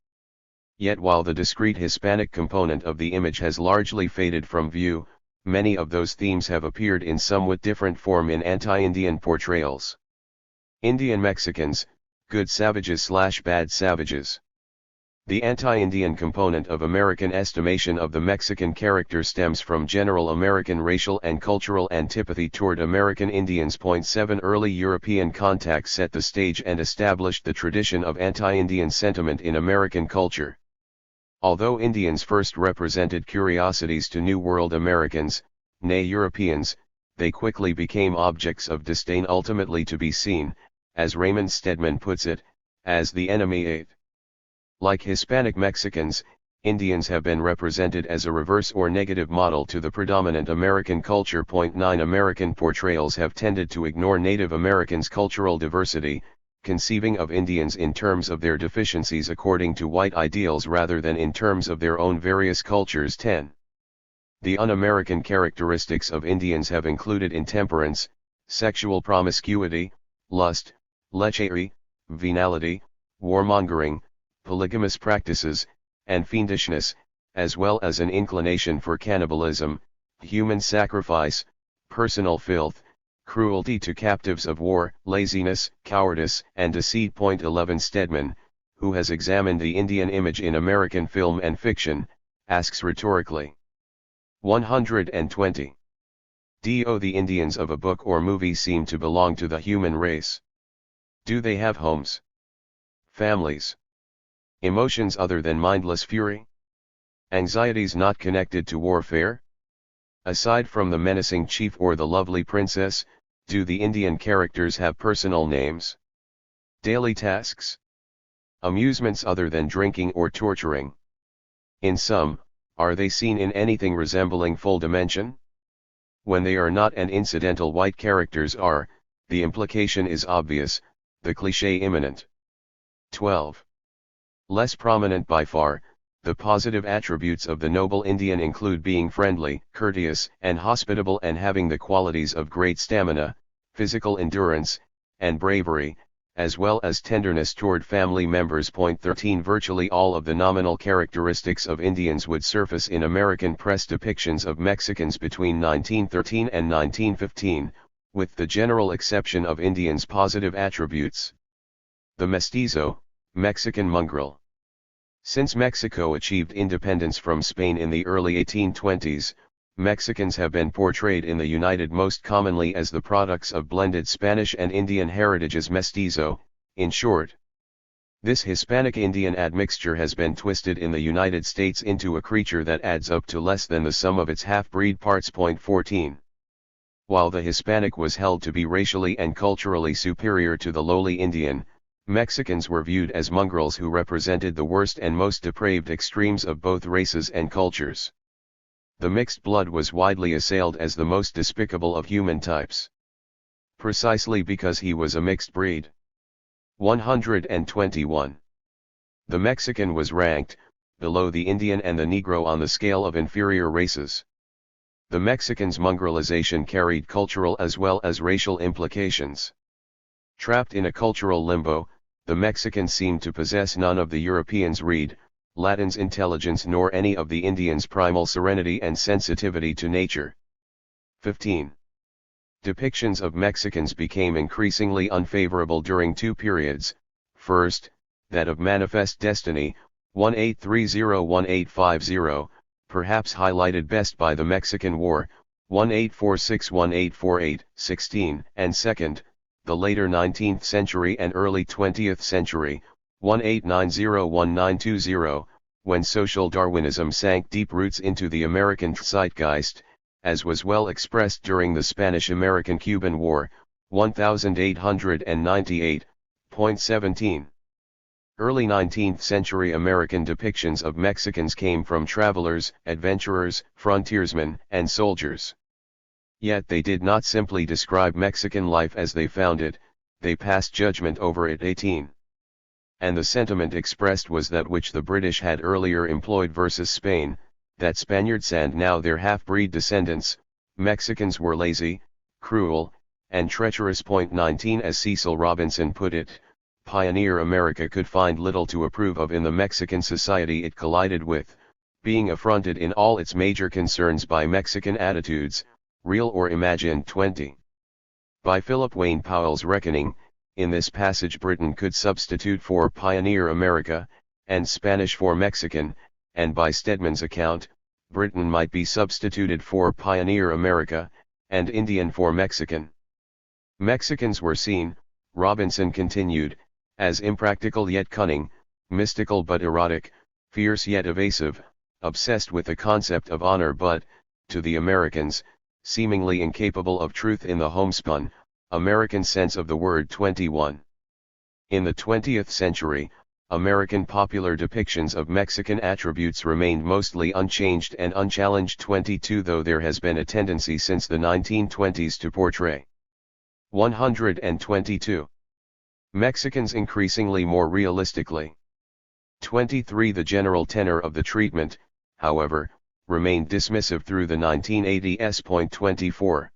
Yet while the discrete Hispanic component of the image has largely faded from view, many of those themes have appeared in somewhat different form in anti-Indian portrayals. Indian Mexicans, good savages/bad savages. The anti-Indian component of American estimation of the Mexican character stems from general American racial and cultural antipathy toward American Indians. 7 Early European contacts set the stage and established the tradition of anti-Indian sentiment in American culture. Although Indians first represented curiosities to New World Americans, nay Europeans, they quickly became objects of disdain, ultimately to be seen, as Raymond Stedman puts it, as the enemy ate. Like Hispanic Mexicans, Indians have been represented as a reverse or negative model to the predominant American culture. 9 American portrayals have tended to ignore Native Americans' cultural diversity, conceiving of Indians in terms of their deficiencies according to white ideals rather than in terms of their own various cultures. 10. The un-American characteristics of Indians have included intemperance, sexual promiscuity, lust, lechery, venality, warmongering, polygamous practices, and fiendishness, as well as an inclination for cannibalism, human sacrifice, personal filth, cruelty to captives of war, laziness, cowardice, and deceit. 11 Stedman, who has examined the Indian image in American film and fiction, asks rhetorically. 120. Do the Indians of a book or movie seem to belong to the human race? Do they have homes, families, emotions other than mindless fury? Anxieties not connected to warfare? Aside from the menacing chief or the lovely princess, do the Indian characters have personal names, daily tasks, amusements other than drinking or torturing? In sum, are they seen in anything resembling full dimension? When they are not and incidental white characters are, the implication is obvious, the cliché imminent. 12. Less prominent by far, the positive attributes of the noble Indian include being friendly, courteous, and hospitable, and having the qualities of great stamina, physical endurance, and bravery, as well as tenderness toward family members. 13 Virtually all of the nominal characteristics of Indians would surface in American press depictions of Mexicans between 1913 and 1915, with the general exception of Indians' positive attributes. The mestizo, Mexican mongrel. Since Mexico achieved independence from Spain in the early 1820s, Mexicans have been portrayed in the United most commonly as the products of blended Spanish and Indian heritages. Mestizo, in short. This Hispanic-Indian admixture has been twisted in the United States into a creature that adds up to less than the sum of its half-breed parts. 14. While the Hispanic was held to be racially and culturally superior to the lowly Indian, Mexicans were viewed as mongrels who represented the worst and most depraved extremes of both races and cultures. The mixed blood was widely assailed as the most despicable of human types. Precisely because he was a mixed breed. 121. The Mexican was ranked, below the Indian and the Negro on the scale of inferior races. The Mexican's mongrelization carried cultural as well as racial implications. Trapped in a cultural limbo, the Mexican seemed to possess none of the Europeans' read, Latin's intelligence nor any of the Indians' primal serenity and sensitivity to nature. 15. Depictions of Mexicans became increasingly unfavorable during two periods. First, that of manifest destiny, 1830-1850, perhaps highlighted best by the Mexican War, 1846-1848, 16, and second, the later 19th century and early 20th century, 1890-1920, when social Darwinism sank deep roots into the American zeitgeist, as was well expressed during the Spanish-American-Cuban War, 1898. 17. Early 19th century American depictions of Mexicans came from travelers, adventurers, frontiersmen, and soldiers. Yet they did not simply describe Mexican life as they found it, they passed judgment over it. 18. And the sentiment expressed was that which the British had earlier employed versus Spain, that Spaniards and now their half-breed descendants, Mexicans were lazy, cruel, and treacherous. 19 As Cecil Robinson put it, pioneer America could find little to approve of in the Mexican society it collided with, being affronted in all its major concerns by Mexican attitudes, real or imagined. 20. By Philip Wayne Powell's reckoning, in this passage Britain could substitute for pioneer America, and Spanish for Mexican, and by Stedman's account, Britain might be substituted for pioneer America, and Indian for Mexican. Mexicans were seen, Robinson continued, as impractical yet cunning, mystical but erotic, fierce yet evasive, obsessed with the concept of honor but, to the Americans, seemingly incapable of truth in the homespun, American sense of the word. 21. In the 20th century, American popular depictions of Mexican attributes remained mostly unchanged and unchallenged. 22 Though there has been a tendency since the 1920s to portray 122 Mexicans increasingly more realistically. 23 The general tenor of the treatment, however, remained dismissive through the 1980s. 24.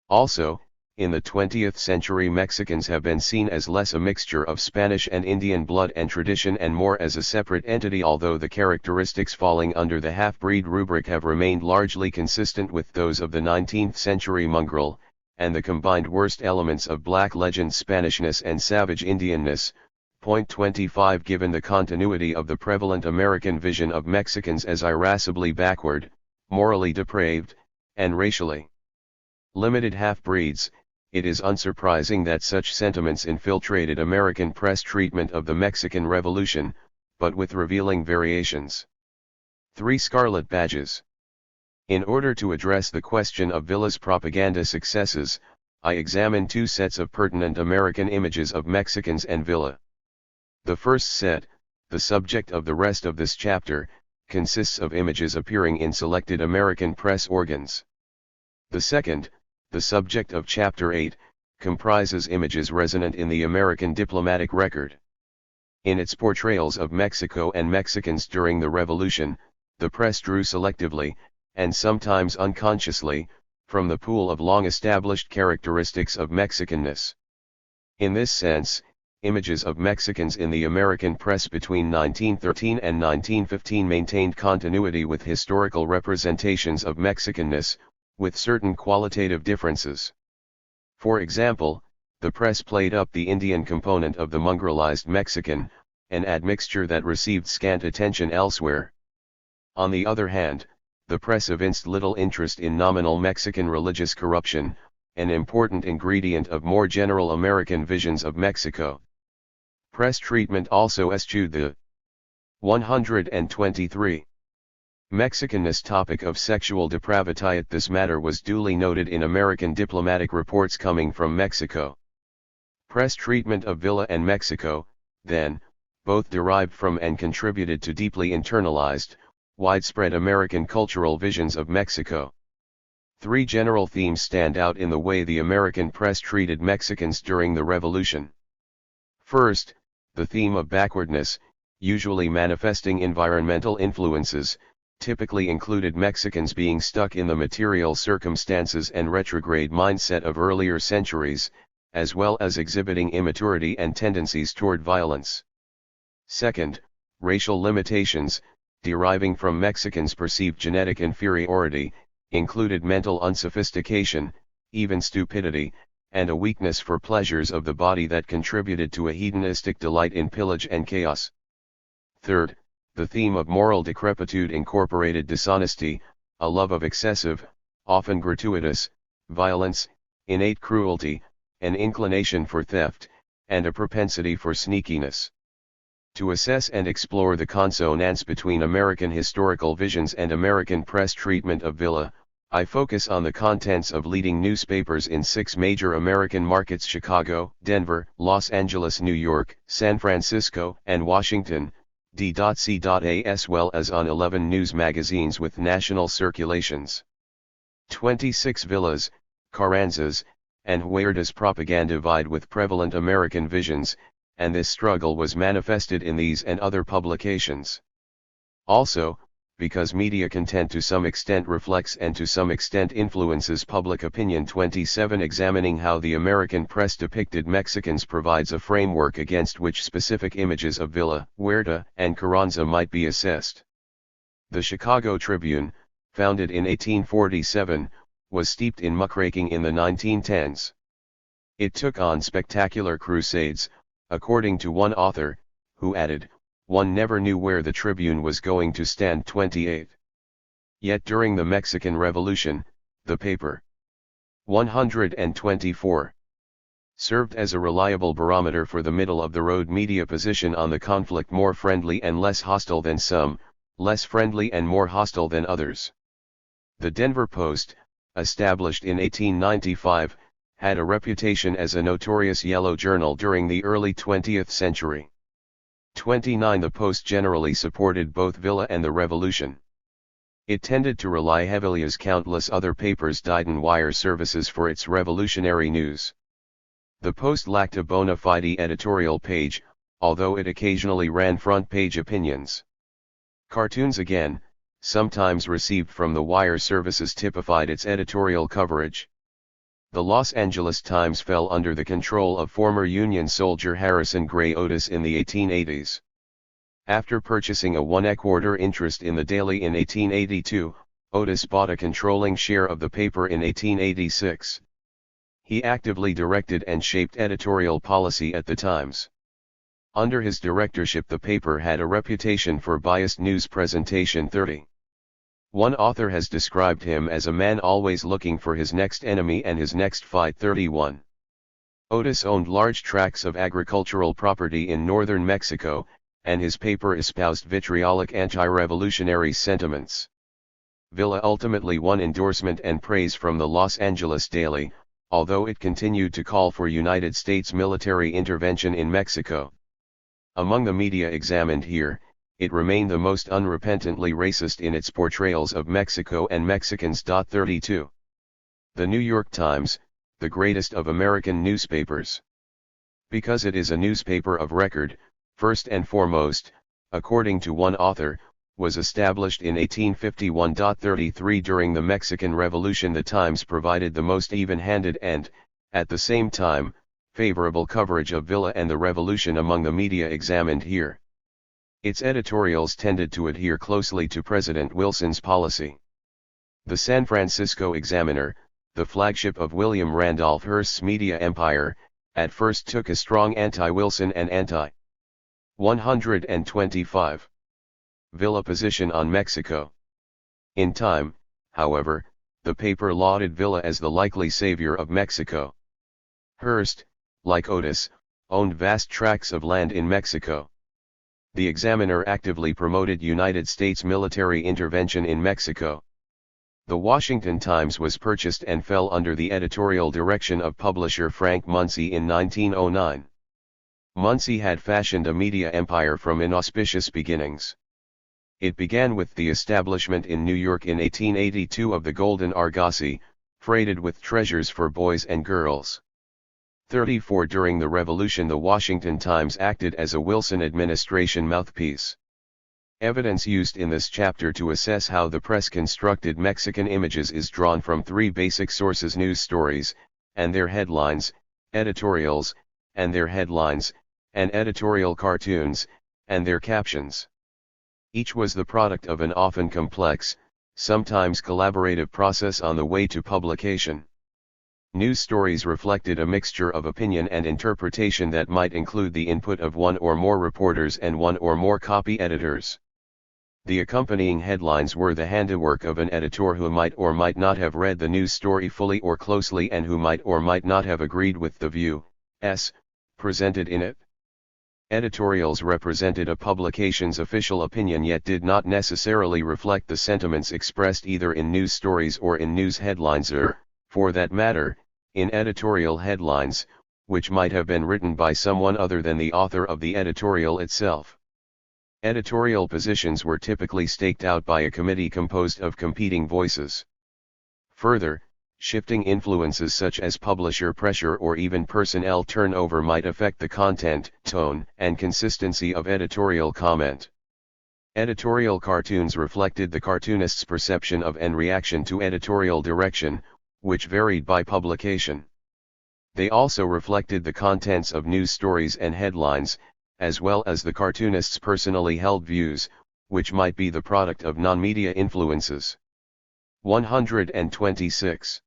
Also, in the 20th century Mexicans have been seen as less a mixture of Spanish and Indian blood and tradition and more as a separate entity, although the characteristics falling under the half-breed rubric have remained largely consistent with those of the 19th century mongrel, and the combined worst elements of black legend Spanishness and savage Indianness. 25 Given the continuity of the prevalent American vision of Mexicans as irascibly backward, morally depraved, and racially limited half-breeds, it is unsurprising that such sentiments infiltrated American press treatment of the Mexican Revolution, but with revealing variations. 3 Scarlet Badges. In order to address the question of Villa's propaganda successes, I examine two sets of pertinent American images of Mexicans and Villa. The first set, the subject of the rest of this chapter, consists of images appearing in selected American press organs. The second, the subject of Chapter 8, comprises images resonant in the American diplomatic record. In its portrayals of Mexico and Mexicans during the Revolution, the press drew selectively, and sometimes unconsciously, from the pool of long-established characteristics of Mexicanness. In this sense, Images of Mexicans in the American press between 1913 and 1915 maintained continuity with historical representations of Mexicanness, with certain qualitative differences. For example, the press played up the Indian component of the mongrelized Mexican, an admixture that received scant attention elsewhere. On the other hand, the press evinced little interest in nominal Mexican religious corruption, an important ingredient of more general American visions of Mexico. Press treatment also eschewed the 123 Mexicanness topic of sexual depravity. This matter was duly noted in American diplomatic reports coming from Mexico. Press treatment of Villa and Mexico, then, both derived from and contributed to deeply internalized, widespread American cultural visions of Mexico. Three general themes stand out in the way the American press treated Mexicans during the Revolution. First, the theme of backwardness, usually manifesting environmental influences, typically included Mexicans being stuck in the material circumstances and retrograde mindset of earlier centuries, as well as exhibiting immaturity and tendencies toward violence. Second, racial limitations, deriving from Mexicans' perceived genetic inferiority, included mental unsophistication, even stupidity, and a weakness for pleasures of the body that contributed to a hedonistic delight in pillage and chaos. Third, the theme of moral decrepitude incorporated dishonesty, a love of excessive, often gratuitous, violence, innate cruelty, an inclination for theft, and a propensity for sneakiness. To assess and explore the consonance between American historical visions and American press treatment of Villa, I focus on the contents of leading newspapers in 6 major American markets: Chicago, Denver, Los Angeles, New York, San Francisco, and Washington, D.C. as well as on 11 news magazines with national circulations. 26 Villas, Carranzas, and Huertas propaganda vied with prevalent American visions, and this struggle was manifested in these and other publications. Also, because media content to some extent reflects and to some extent influences public opinion, 27 examining how the American press depicted Mexicans provides a framework against which specific images of Villa, Huerta, and Carranza might be assessed. The Chicago Tribune, founded in 1847, was steeped in muckraking in the 1910s. It took on spectacular crusades, according to one author, who added, "One never knew where the Tribune was going to stand." 28. Yet during the Mexican Revolution, the paper 124 served as a reliable barometer for the middle-of-the-road media position on the conflict, more friendly and less hostile than some, less friendly and more hostile than others. The Denver Post, established in 1895, had a reputation as a notorious yellow journal during the early 20th century. 29. The Post generally supported both Villa and the Revolution. It tended to rely heavily, as countless other papers did, on wire services for its revolutionary news. The Post lacked a bona fide editorial page, although it occasionally ran front-page opinions. Cartoons, again, sometimes received from the wire services, typified its editorial coverage. The Los Angeles Times fell under the control of former Union soldier Harrison Gray Otis in the 1880s. After purchasing a 1/4 interest in the Daily in 1882, Otis bought a controlling share of the paper in 1886. He actively directed and shaped editorial policy at the Times. Under his directorship, the paper had a reputation for biased news presentation. 30. One author has described him as a man always looking for his next enemy and his next fight. 31. Otis owned large tracts of agricultural property in northern Mexico, and his paper espoused vitriolic anti-revolutionary sentiments. Villa ultimately won endorsement and praise from the Los Angeles Daily, although it continued to call for United States military intervention in Mexico. Among the media examined here, it remained the most unrepentantly racist in its portrayals of Mexico and Mexicans. 32. The New York Times, the greatest of American newspapers. Because it is a newspaper of record, first and foremost, according to one author, was established in 1851. 33. During the Mexican Revolution, the Times provided the most even-handed and, at the same time, Favorable coverage of Villa and the revolution among the media examined here. Its editorials tended to adhere closely to President Wilson's policy. The San Francisco Examiner, the flagship of William Randolph Hearst's media empire, at first took a strong anti-Wilson and anti-125 Villa position on Mexico. In time, however, the paper lauded Villa as the likely savior of Mexico. Hearst, like Otis, owned vast tracts of land in Mexico. The Examiner actively promoted United States military intervention in Mexico. The Washington Times was purchased and fell under the editorial direction of publisher Frank Muncie in 1909. Muncie had fashioned a media empire from inauspicious beginnings. It began with the establishment in New York in 1882 of the Golden Argosy, freighted with treasures for boys and girls. 34 During the Revolution, the Washington Times acted as a Wilson administration mouthpiece. Evidence used in this chapter to assess how the press constructed Mexican images is drawn from three basic sources: news stories, and their headlines, editorials, and their headlines, and editorial cartoons, and their captions. Each was the product of an often complex, sometimes collaborative process on the way to publication. News stories reflected a mixture of opinion and interpretation that might include the input of one or more reporters and one or more copy editors. The accompanying headlines were the handiwork of an editor who might or might not have read the news story fully or closely and who might or might not have agreed with the views presented in it. Editorials represented a publication's official opinion yet did not necessarily reflect the sentiments expressed either in news stories or in news headlines or, for that matter, in editorial headlines, which might have been written by someone other than the author of the editorial itself. Editorial positions were typically staked out by a committee composed of competing voices. Further, shifting influences such as publisher pressure or even personnel turnover might affect the content, tone, and consistency of editorial comment. Editorial cartoons reflected the cartoonist's perception of and reaction to editorial direction, which varied by publication. They also reflected the contents of news stories and headlines, as well as the cartoonist's personally held views, which might be the product of non-media influences. 126.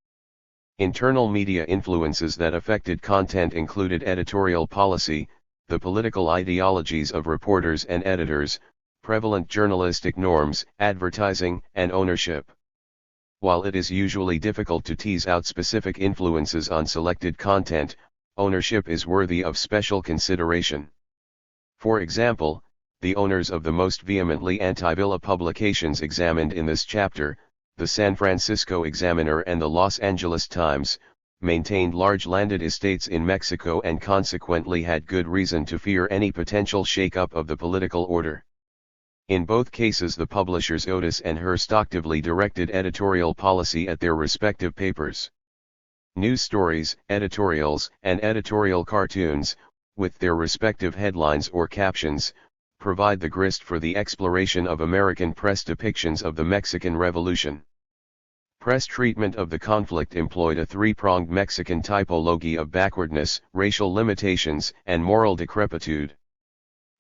Internal media influences that affected content included editorial policy, the political ideologies of reporters and editors, prevalent journalistic norms, advertising, and ownership. While it is usually difficult to tease out specific influences on selected content, ownership is worthy of special consideration. For example, the owners of the most vehemently anti-Villa publications examined in this chapter, the San Francisco Examiner and the Los Angeles Times, maintained large landed estates in Mexico and consequently had good reason to fear any potential shake-up of the political order. In both cases, the publishers Otis and Hearst actively directed editorial policy at their respective papers. News stories, editorials, and editorial cartoons, with their respective headlines or captions, provide the grist for the exploration of American press depictions of the Mexican Revolution. Press treatment of the conflict employed a three-pronged Mexican typology of backwardness, racial limitations, and moral decrepitude.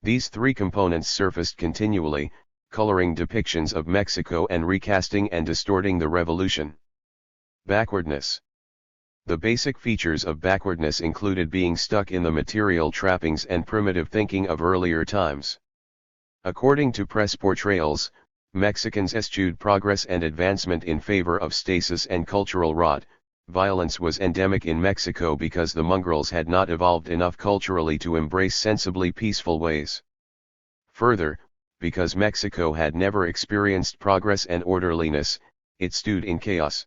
These three components surfaced continually, coloring depictions of Mexico and recasting and distorting the revolution. Backwardness. The basic features of backwardness included being stuck in the material trappings and primitive thinking of earlier times. According to press portrayals, Mexicans eschewed progress and advancement in favor of stasis and cultural rot. Violence was endemic in Mexico because the mongrels had not evolved enough culturally to embrace sensibly peaceful ways. Further, because Mexico had never experienced progress and orderliness, it stewed in chaos.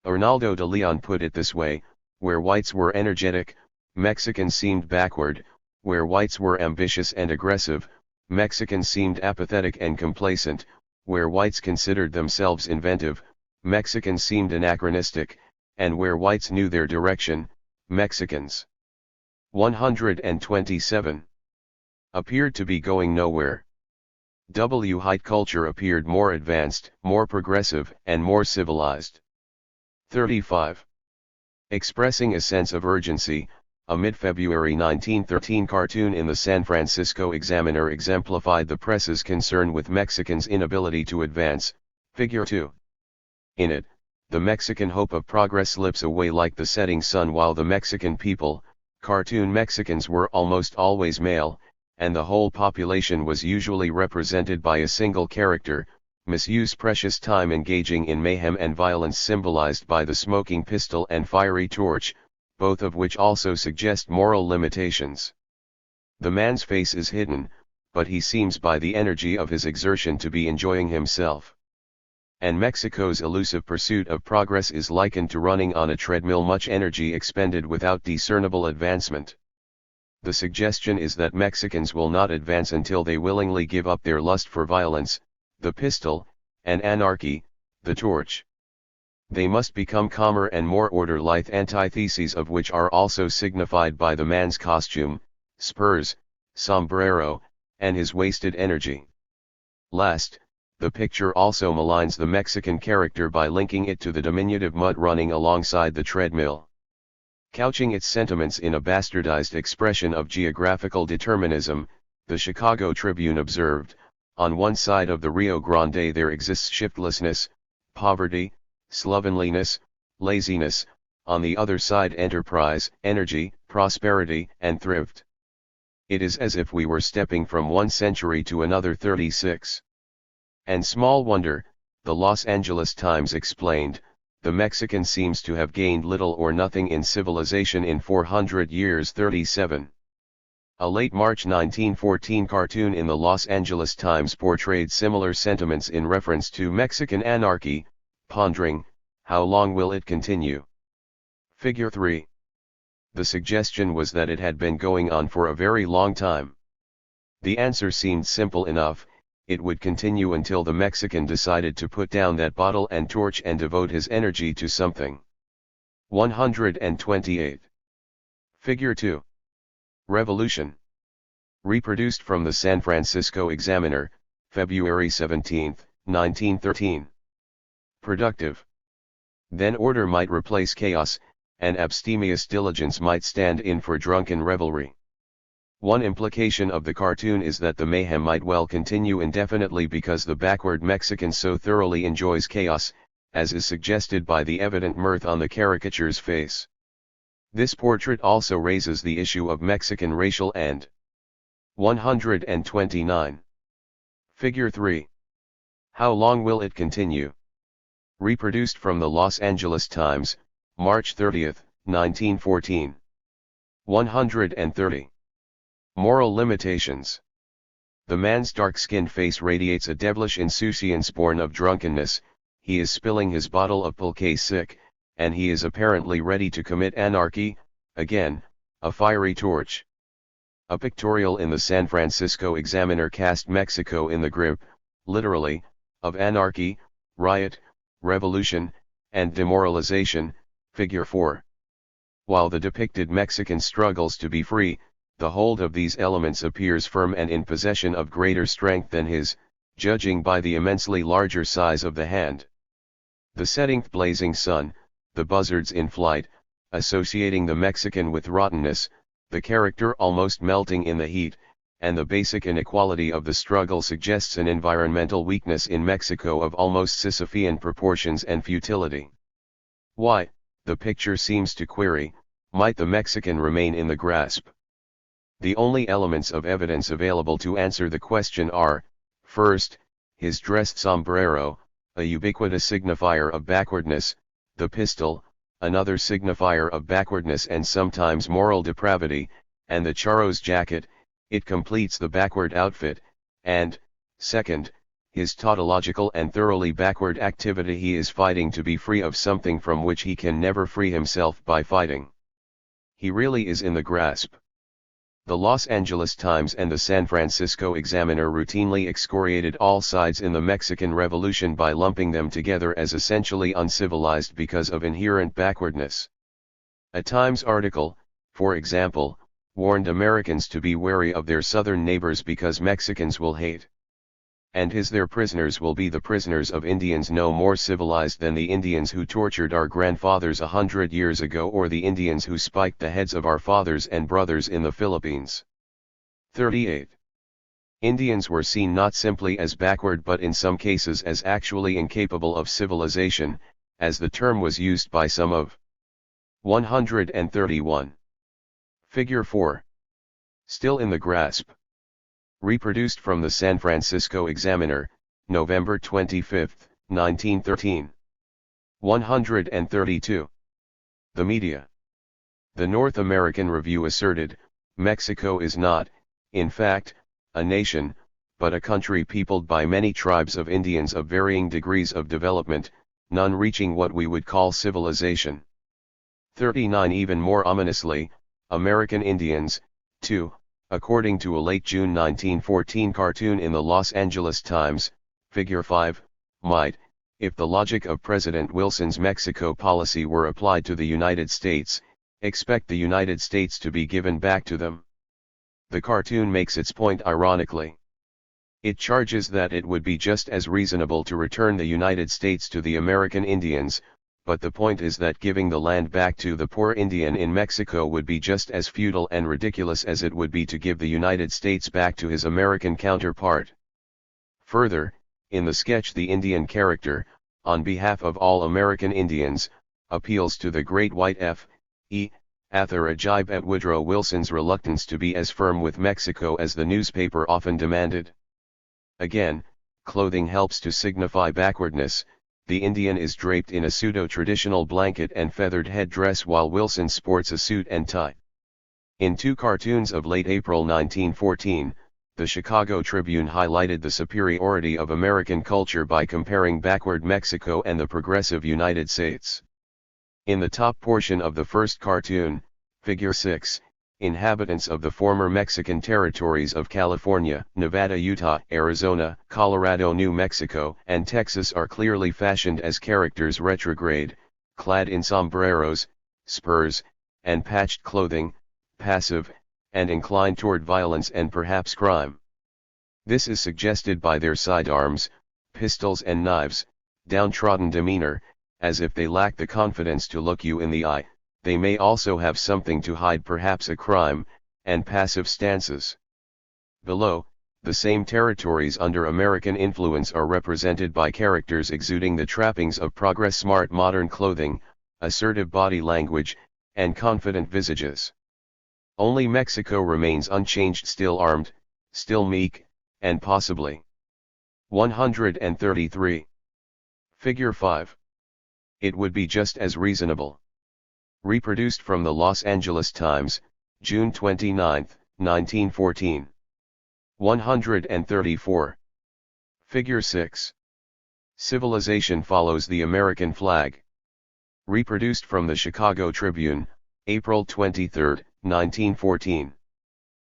Arnaldo de Leon put it this way: where whites were energetic, Mexicans seemed backward; where whites were ambitious and aggressive, Mexicans seemed apathetic and complacent; where whites considered themselves inventive, Mexicans seemed anachronistic; and where whites knew their direction, Mexicans 127 appeared to be going nowhere. White culture appeared more advanced, more progressive, and more civilized. 35. Expressing a sense of urgency, A mid-February 1913 cartoon in the San Francisco Examiner exemplified the press's concern with Mexicans' inability to advance. Figure 2. In it, the Mexican hope of progress slips away like the setting sun, while the Mexican people, cartoon Mexicans, were almost always male, and the whole population was usually represented by a single character, misuse precious time engaging in mayhem and violence symbolized by the smoking pistol and fiery torch, both of which also suggest moral limitations. The man's face is hidden, but he seems by the energy of his exertion to be enjoying himself. And Mexico's elusive pursuit of progress is likened to running on a treadmill, much energy expended without discernible advancement. The suggestion is that Mexicans will not advance until they willingly give up their lust for violence, the pistol, and anarchy, the torch. They must become calmer and more order-lithe, antitheses of which are also signified by the man's costume, spurs, sombrero, and his wasted energy. Last, the picture also maligns the Mexican character by linking it to the diminutive mutt running alongside the treadmill. Couching its sentiments in a bastardized expression of geographical determinism, the Chicago Tribune observed, on one side of the Rio Grande there exists shiftlessness, poverty, slovenliness, laziness, on the other side enterprise, energy, prosperity, and thrift. It is as if we were stepping from one century to another. 36. And small wonder, the Los Angeles Times explained, the Mexican seems to have gained little or nothing in civilization in 400 years. 37. A late March 1914 cartoon in the Los Angeles Times portrayed similar sentiments in reference to Mexican anarchy, pondering, how long will it continue? Figure 3. The suggestion was that it had been going on for a very long time. The answer seemed simple enough: it would continue until the Mexican decided to put down that bottle and torch and devote his energy to something. 128. Figure 2. Revolution. Reproduced from the San Francisco Examiner, February 17, 1913. Productive. Then order might replace chaos, and abstemious diligence might stand in for drunken revelry. One implication of the cartoon is that the mayhem might well continue indefinitely because the backward Mexican so thoroughly enjoys chaos, as is suggested by the evident mirth on the caricature's face. This portrait also raises the issue of Mexican racial and 129. Figure 3. How long will it continue? Reproduced from the Los Angeles Times, March 30, 1914. 130. Moral limitations. The man's dark-skinned face radiates a devilish insouciance born of drunkenness. He is spilling his bottle of pulque sick, and he is apparently ready to commit anarchy, again, a fiery torch. A pictorial in the San Francisco Examiner cast Mexico in the grip, literally, of anarchy, riot, revolution, and demoralization. Figure 4. While the depicted Mexican struggles to be free, the hold of these elements appears firm and in possession of greater strength than his, judging by the immensely larger size of the hand. The setting blazing sun, the buzzards in flight, associating the Mexican with rottenness, the character almost melting in the heat, and the basic inequality of the struggle suggests an environmental weakness in Mexico of almost Sisyphean proportions and futility. Why, the picture seems to query, might the Mexican remain in the grasp? The only elements of evidence available to answer the question are, first, his dressed sombrero, a ubiquitous signifier of backwardness, the pistol, another signifier of backwardness and sometimes moral depravity, and the charro's jacket, it completes the backward outfit, and, second, his tautological and thoroughly backward activity. He is fighting to be free of something from which he can never free himself by fighting. He really is in the grasp. The Los Angeles Times and the San Francisco Examiner routinely excoriated all sides in the Mexican Revolution by lumping them together as essentially uncivilized because of inherent backwardness. A Times article, for example, warned Americans to be wary of their southern neighbors because Mexicans will hate and their prisoners will be the prisoners of Indians no more civilized than the Indians who tortured our grandfathers 100 years ago, or the Indians who spiked the heads of our fathers and brothers in the Philippines. 38. Indians were seen not simply as backward but in some cases as actually incapable of civilization, as the term was used by some of. 131. Figure 4. Still in the grasp. Reproduced from the San Francisco Examiner, November 25, 1913. 132. The media. The North American Review asserted, Mexico is not, in fact, a nation, but a country peopled by many tribes of Indians of varying degrees of development, none reaching what we would call civilization. 39. Even more ominously, American Indians, too, according to a late June 1914 cartoon in the Los Angeles Times, Figure 5, might, if the logic of President Wilson's Mexico policy were applied to the United States, expect the United States to be given back to them. The cartoon makes its point ironically. It charges that it would be just as reasonable to return the United States to the American Indians, but the point is that giving the land back to the poor Indian in Mexico would be just as futile and ridiculous as it would be to give the United States back to his American counterpart. Further, in the sketch the Indian character, on behalf of all American Indians, appeals to the great white Ather a jibe at Woodrow Wilson's reluctance to be as firm with Mexico as the newspaper often demanded. Again, clothing helps to signify backwardness. The Indian is draped in a pseudo-traditional blanket and feathered headdress while Wilson sports a suit and tie. In two cartoons of late April 1914, the Chicago Tribune highlighted the superiority of American culture by comparing backward Mexico and the progressive United States. In the top portion of the first cartoon, Figure 6, inhabitants of the former Mexican territories of California, Nevada, Utah, Arizona, Colorado, New Mexico, and Texas are clearly fashioned as characters retrograde, clad in sombreros, spurs, and patched clothing, passive, and inclined toward violence and perhaps crime. This is suggested by their sidearms, pistols and knives, downtrodden demeanor, as if they lack the confidence to look you in the eye. They may also have something to hide, perhaps a crime, and passive stances. Below, the same territories under American influence are represented by characters exuding the trappings of progress: smart modern clothing, assertive body language, and confident visages. Only Mexico remains unchanged, still armed, still meek, and possibly. 133. Figure 5. It would be just as reasonable. Reproduced from the Los Angeles Times, June 29, 1914. 134. Figure 6. Civilization follows the American flag. Reproduced from the Chicago Tribune, April 23, 1914.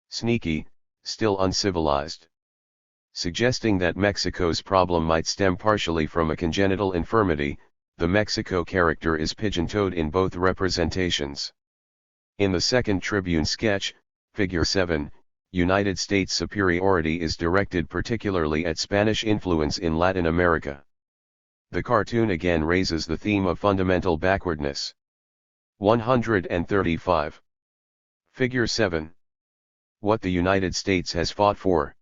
Sneaky, still uncivilized. Suggesting that Mexico's problem might stem partially from a congenital infirmity, the Mexico character is pigeon-toed in both representations. In the second Tribune sketch, Figure 7, United States superiority is directed particularly at Spanish influence in Latin America. The cartoon again raises the theme of fundamental backwardness. 135. Figure 7. What the United States has fought for.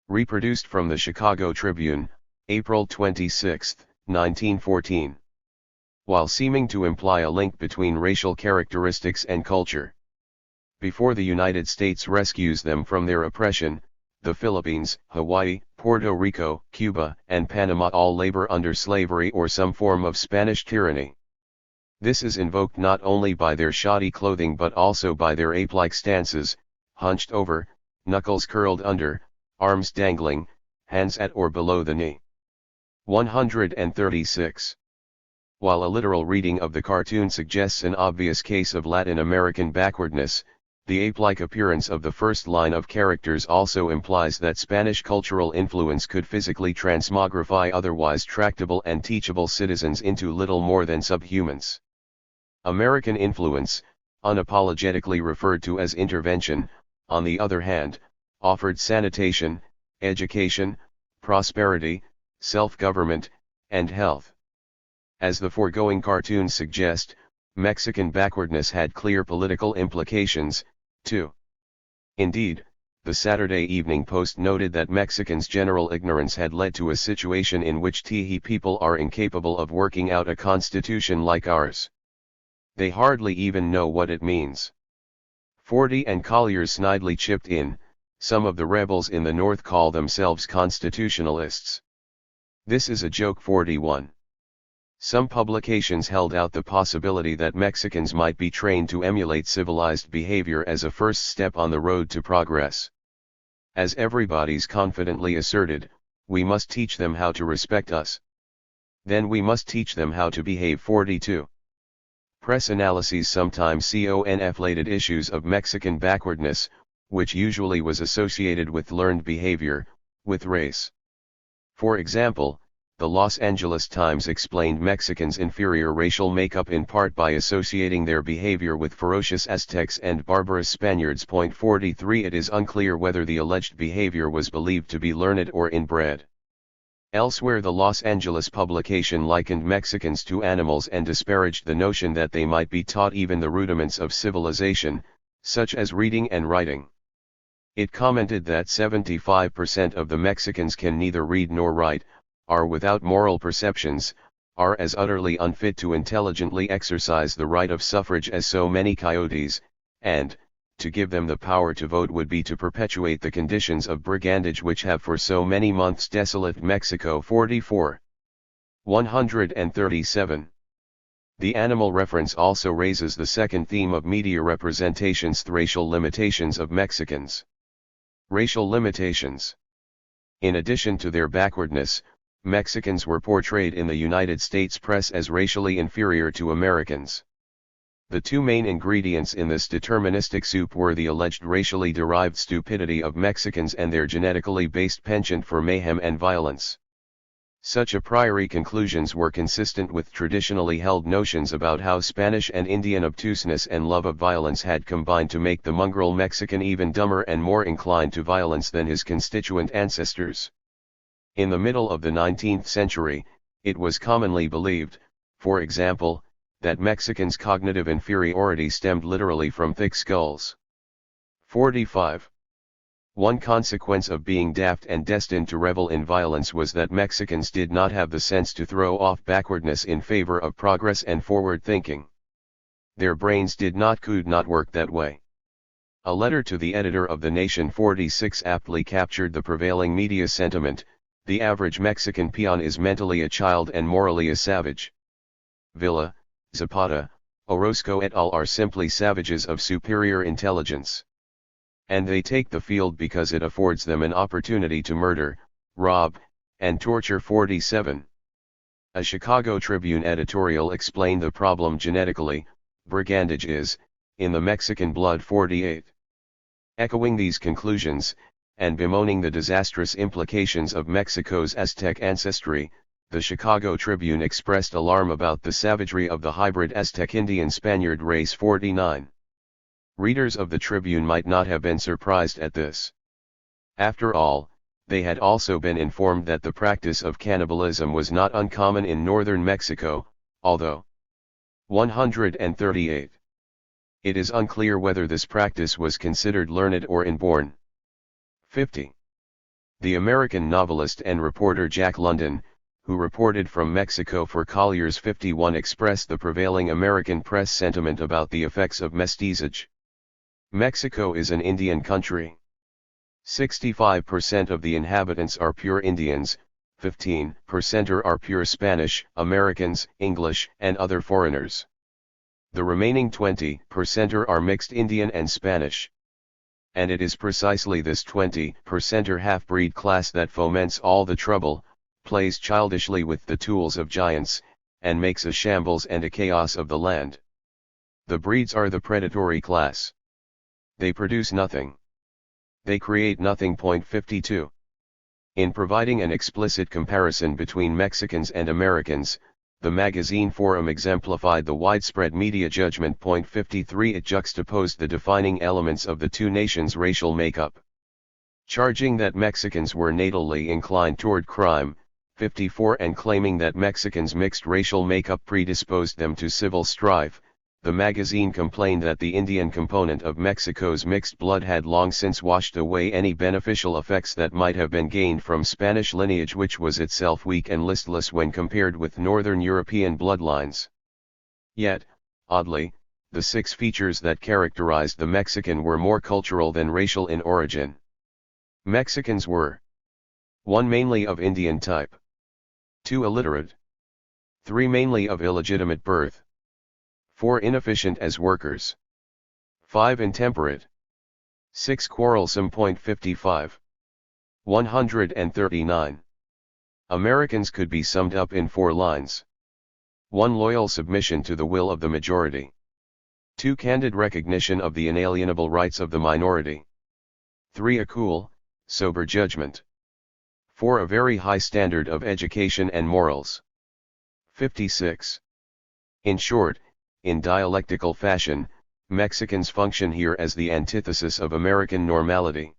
Reproduced from the Chicago Tribune, April 26, 1914. While seeming to imply a link between racial characteristics and culture. Before the United States rescues them from their oppression, the Philippines, Hawaii, Puerto Rico, Cuba, and Panama all labor under slavery or some form of Spanish tyranny. This is invoked not only by their shoddy clothing but also by their ape-like stances, hunched over, knuckles curled under, arms dangling, hands at or below the knee. 136. While a literal reading of the cartoon suggests an obvious case of Latin American backwardness, the ape-like appearance of the first line of characters also implies that Spanish cultural influence could physically transmogrify otherwise tractable and teachable citizens into little more than subhumans. American influence, unapologetically referred to as intervention, on the other hand, offered sanitation, education, prosperity, self-government, and health. As the foregoing cartoons suggest, Mexican backwardness had clear political implications, too. Indeed, the Saturday Evening Post noted that Mexicans' general ignorance had led to a situation in which THI people are incapable of working out a constitution like ours. They hardly even know what it means. Forty and Colliers snidely chipped in, some of the rebels in the North call themselves constitutionalists. This is a joke. 41. Some publications held out the possibility that Mexicans might be trained to emulate civilized behavior as a first step on the road to progress. As everybody's confidently asserted, we must teach them how to respect us. Then we must teach them how to behave. 42. Press analyses sometimes conflated issues of Mexican backwardness, which usually was associated with learned behavior, with race. For example, the Los Angeles Times explained Mexicans' inferior racial makeup in part by associating their behavior with ferocious Aztecs and barbarous Spaniards. 43. It is unclear whether the alleged behavior was believed to be learned or inbred. Elsewhere, the Los Angeles publication likened Mexicans to animals and disparaged the notion that they might be taught even the rudiments of civilization, such as reading and writing. It commented that 75% of the Mexicans can neither read nor write, are without moral perceptions, are as utterly unfit to intelligently exercise the right of suffrage as so many coyotes, and, to give them the power to vote would be to perpetuate the conditions of brigandage which have for so many months desolated Mexico. 44. 137. The animal reference also raises the second theme of media representations: the racial limitations of Mexicans. Racial limitations. In addition to their backwardness, Mexicans were portrayed in the United States press as racially inferior to Americans. The two main ingredients in this deterministic soup were the alleged racially derived stupidity of Mexicans and their genetically based penchant for mayhem and violence. Such a priori conclusions were consistent with traditionally held notions about how Spanish and Indian obtuseness and love of violence had combined to make the mongrel Mexican even dumber and more inclined to violence than his constituent ancestors. In the middle of the 19th century, it was commonly believed, for example, that Mexicans' cognitive inferiority stemmed literally from thick skulls. 45. One consequence of being daft and destined to revel in violence was that Mexicans did not have the sense to throw off backwardness in favor of progress and forward thinking. Their brains could not work that way. A letter to the editor of The Nation 46 aptly captured the prevailing media sentiment: the average Mexican peon is mentally a child and morally a savage. Villa, Zapata, Orozco et al. Are simply savages of superior intelligence. And they take the field because it affords them an opportunity to murder, rob, and torture. 47. A Chicago Tribune editorial explained the problem genetically: brigandage is, in the Mexican blood. 48. Echoing these conclusions, and bemoaning the disastrous implications of Mexico's Aztec ancestry, the Chicago Tribune expressed alarm about the savagery of the hybrid Aztec-Indian-Spaniard race. 49. Readers of the Tribune might not have been surprised at this. After all, they had also been informed that the practice of cannibalism was not uncommon in northern Mexico, although 138. It is unclear whether this practice was considered learned or inborn. 50. The American novelist and reporter Jack London, who reported from Mexico for Collier's 51, expressed the prevailing American press sentiment about the effects of mestizage. Mexico is an Indian country. 65% of the inhabitants are pure Indians, 15% are pure Spanish, Americans, English, and other foreigners. The remaining 20% are mixed Indian and Spanish. And it is precisely this 20% half-breed class that foments all the trouble, plays childishly with the tools of giants, and makes a shambles and a chaos of the land. The breeds are the predatory class. They produce nothing. They create nothing. 52. In providing an explicit comparison between Mexicans and Americans, the magazine Forum exemplified the widespread media judgment. 53. It juxtaposed the defining elements of the two nations' racial makeup. charging that Mexicans were natally inclined toward crime, 54, and claiming that Mexicans' mixed racial makeup predisposed them to civil strife. The magazine complained that the Indian component of Mexico's mixed blood had long since washed away any beneficial effects that might have been gained from Spanish lineage, which was itself weak and listless when compared with Northern European bloodlines. Yet, oddly, the 6 features that characterized the Mexican were more cultural than racial in origin. Mexicans were 1. Mainly of Indian type. 2. Illiterate. 3. Mainly of illegitimate birth. 4. Inefficient as workers. 5. Intemperate. 6. Quarrelsome. 55. 139. Americans could be summed up in 4 lines. 1. Loyal submission to the will of the majority. 2. Candid recognition of the inalienable rights of the minority. 3. A cool, sober judgment. 4. A very high standard of education and morals. 56. In short, in dialectical fashion, Mexicans function here as the antithesis of American normality.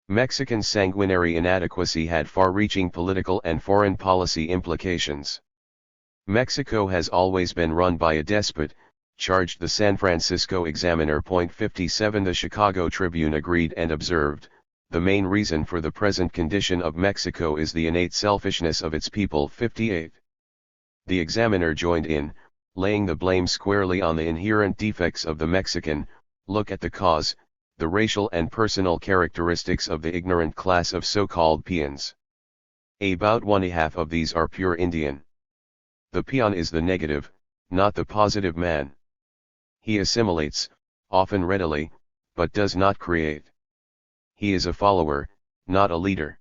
Mexican sanguinary inadequacy had far-reaching political and foreign policy implications. Mexico has always been run by a despot, charged the San Francisco Examiner. 57. The Chicago Tribune agreed and observed, the main reason for the present condition of Mexico is the innate selfishness of its people. 58. The Examiner joined in, laying the blame squarely on the inherent defects of the Mexican. Look at the cause, the racial and personal characteristics of the ignorant class of so-called peons. About 1/2 of these are pure Indian. The peon is the negative, not the positive man. He assimilates, often readily, but does not create. He is a follower, not a leader.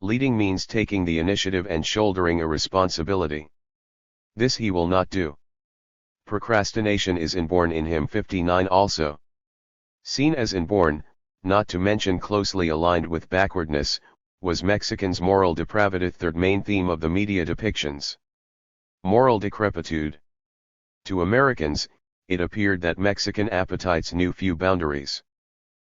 Leading means taking the initiative and shouldering a responsibility. This he will not do. Procrastination is inborn in him. 59. Also seen as inborn, not to mention closely aligned with backwardness, was Mexicans' moral depravity. Third main theme of the media depictions. Moral decrepitude. To Americans, it appeared that Mexican appetites knew few boundaries.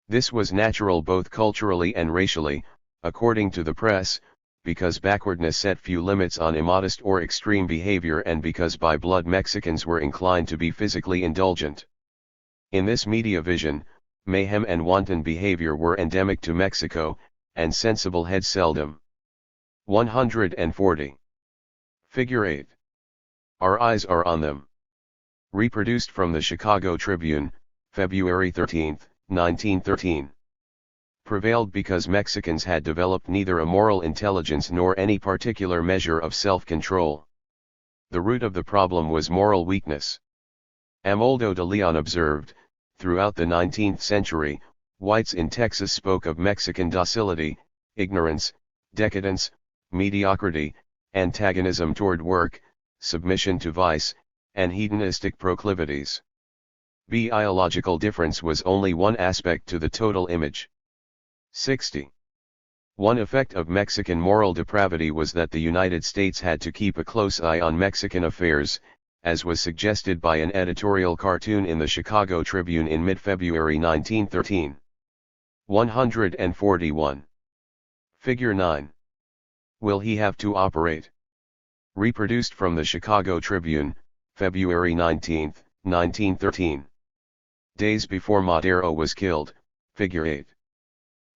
This was natural both culturally and racially, according to the press, because backwardness set few limits on immodest or extreme behavior, and because by blood Mexicans were inclined to be physically indulgent. In this media vision, mayhem and wanton behavior were endemic to Mexico, and sensible heads seldom. 140. Figure 8. Our eyes are on them. Reproduced from the Chicago Tribune, February 13, 1913. Prevailed because Mexicans had developed neither a moral intelligence nor any particular measure of self-control. The root of the problem was moral weakness. Amoldo de Leon observed, throughout the 19th century, whites in Texas spoke of Mexican docility, ignorance, decadence, mediocrity, antagonism toward work, submission to vice, and hedonistic proclivities. Biological difference was only one aspect to the total image. 60. One effect of Mexican moral depravity was that the United States had to keep a close eye on Mexican affairs, as was suggested by an editorial cartoon in the Chicago Tribune in mid-February 1913. 141. Figure 9. Will he have to operate? Reproduced from the Chicago Tribune, February 19, 1913. Days before Madero was killed, Figure 8.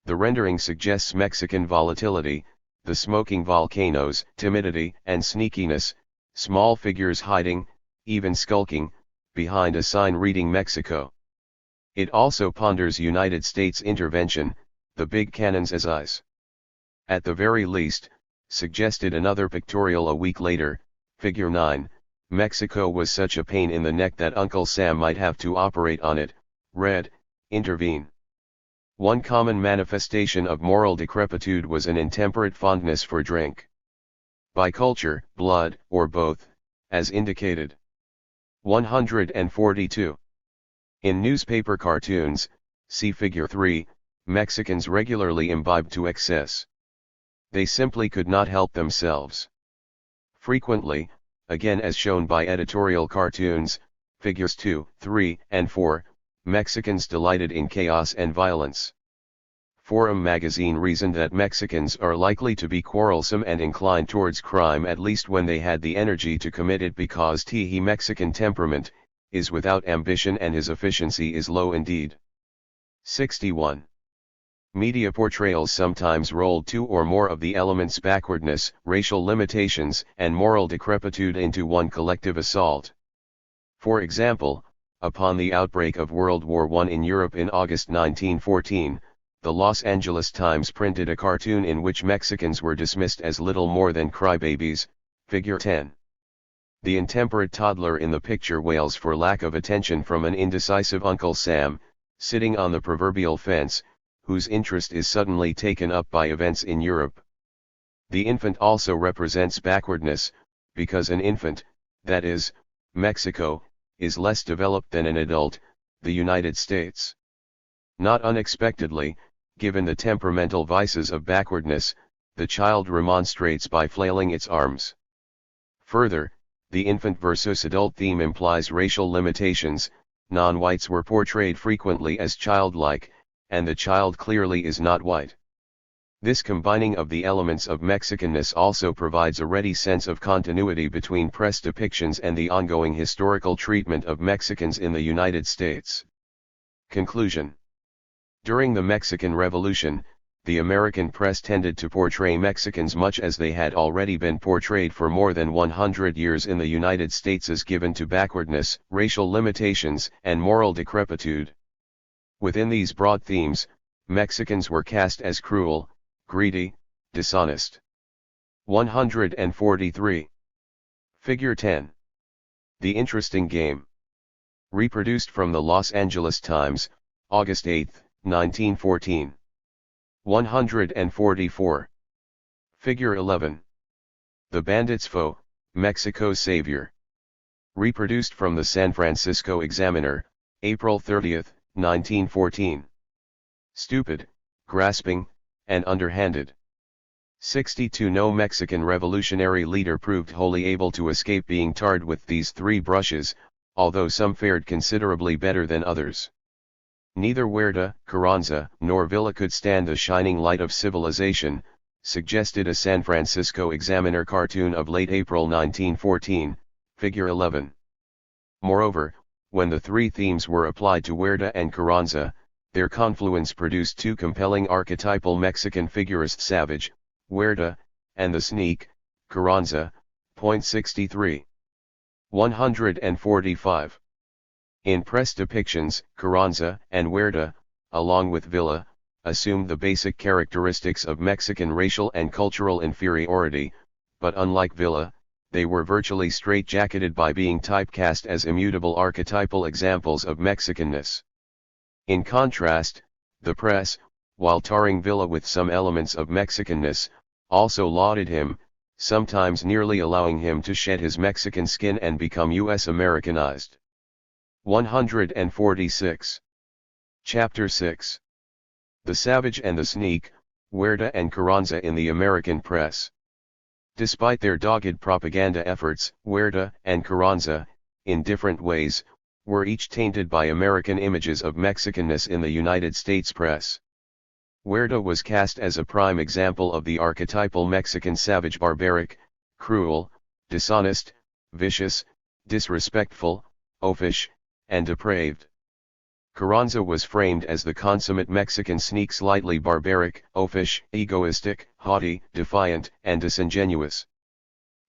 The rendering suggests Mexican volatility, the smoking volcanoes, timidity and sneakiness, small figures hiding, even skulking, behind a sign reading Mexico. It also ponders United States intervention, the big cannons as eyes. At the very least, suggested another pictorial a week later, Figure 9, Mexico was such a pain in the neck that Uncle Sam might have to operate on it, read, intervene. One common manifestation of moral decrepitude was an intemperate fondness for drink. By culture, blood, or both, as indicated. 142. In newspaper cartoons, see Figure 3, Mexicans regularly imbibed to excess. They simply could not help themselves. Frequently, again as shown by editorial cartoons, Figures 2, 3, and 4, Mexicans delighted in chaos and violence. Forum magazine reasoned that Mexicans are likely to be quarrelsome and inclined towards crime at least when they had the energy to commit it because the Mexican temperament is without ambition and his efficiency is low indeed. 61. Media portrayals sometimes rolled two or more of the elements backwardness, racial limitations, and moral decrepitude into one collective assault. For example, upon the outbreak of World War I in Europe in August 1914, the Los Angeles Times printed a cartoon in which Mexicans were dismissed as little more than crybabies, figure 10. The intemperate toddler in the picture wails for lack of attention from an indecisive Uncle Sam, sitting on the proverbial fence, whose interest is suddenly taken up by events in Europe. The infant also represents backwardness, because an infant, that is, Mexico, is less developed than an adult, the United States. Not unexpectedly, given the temperamental vices of backwardness, the child remonstrates by flailing its arms. Further, the infant versus adult theme implies racial limitations. Non-whites were portrayed frequently as childlike, and the child clearly is not white. This combining of the elements of Mexicanness also provides a ready sense of continuity between press depictions and the ongoing historical treatment of Mexicans in the United States. Conclusion. During the Mexican Revolution, the American press tended to portray Mexicans much as they had already been portrayed for more than 100 years in the United States as given to backwardness, racial limitations, and moral decrepitude. Within these broad themes, Mexicans were cast as cruel, greedy, dishonest. 143. Figure 10. The Interesting Game. Reproduced from the Los Angeles Times, August 8, 1914. 144. Figure 11. The Bandit's Foe, Mexico's Savior. Reproduced from the San Francisco Examiner, April 30, 1914. Stupid, grasping, and underhanded. 62. No Mexican revolutionary leader proved wholly able to escape being tarred with these three brushes, although some fared considerably better than others. Neither Huerta, Carranza, nor Villa could stand the shining light of civilization, suggested a San Francisco Examiner cartoon of late April 1914, figure 11. Moreover, when the three themes were applied to Huerta and Carranza, their confluence produced two compelling archetypal Mexican figures: savage, Huerta, and the sneak, Carranza. Point 63. 145. In press depictions, Carranza and Huerta, along with Villa, assumed the basic characteristics of Mexican racial and cultural inferiority, but unlike Villa, they were virtually straitjacketed by being typecast as immutable archetypal examples of Mexicanness. In contrast, the press, while tarring Villa with some elements of Mexicanness, also lauded him, sometimes nearly allowing him to shed his Mexican skin and become U.S. Americanized. 146. Chapter 6. The Savage and the Sneak, Huerta and Carranza in the American Press. Despite their dogged propaganda efforts, Huerta and Carranza, in different ways, were each tainted by American images of Mexicanness in the United States press. Huerta was cast as a prime example of the archetypal Mexican savage: barbaric, cruel, dishonest, vicious, disrespectful, oafish, and depraved. Carranza was framed as the consummate Mexican sneak: slightly barbaric, oafish, egoistic, haughty, defiant, and disingenuous.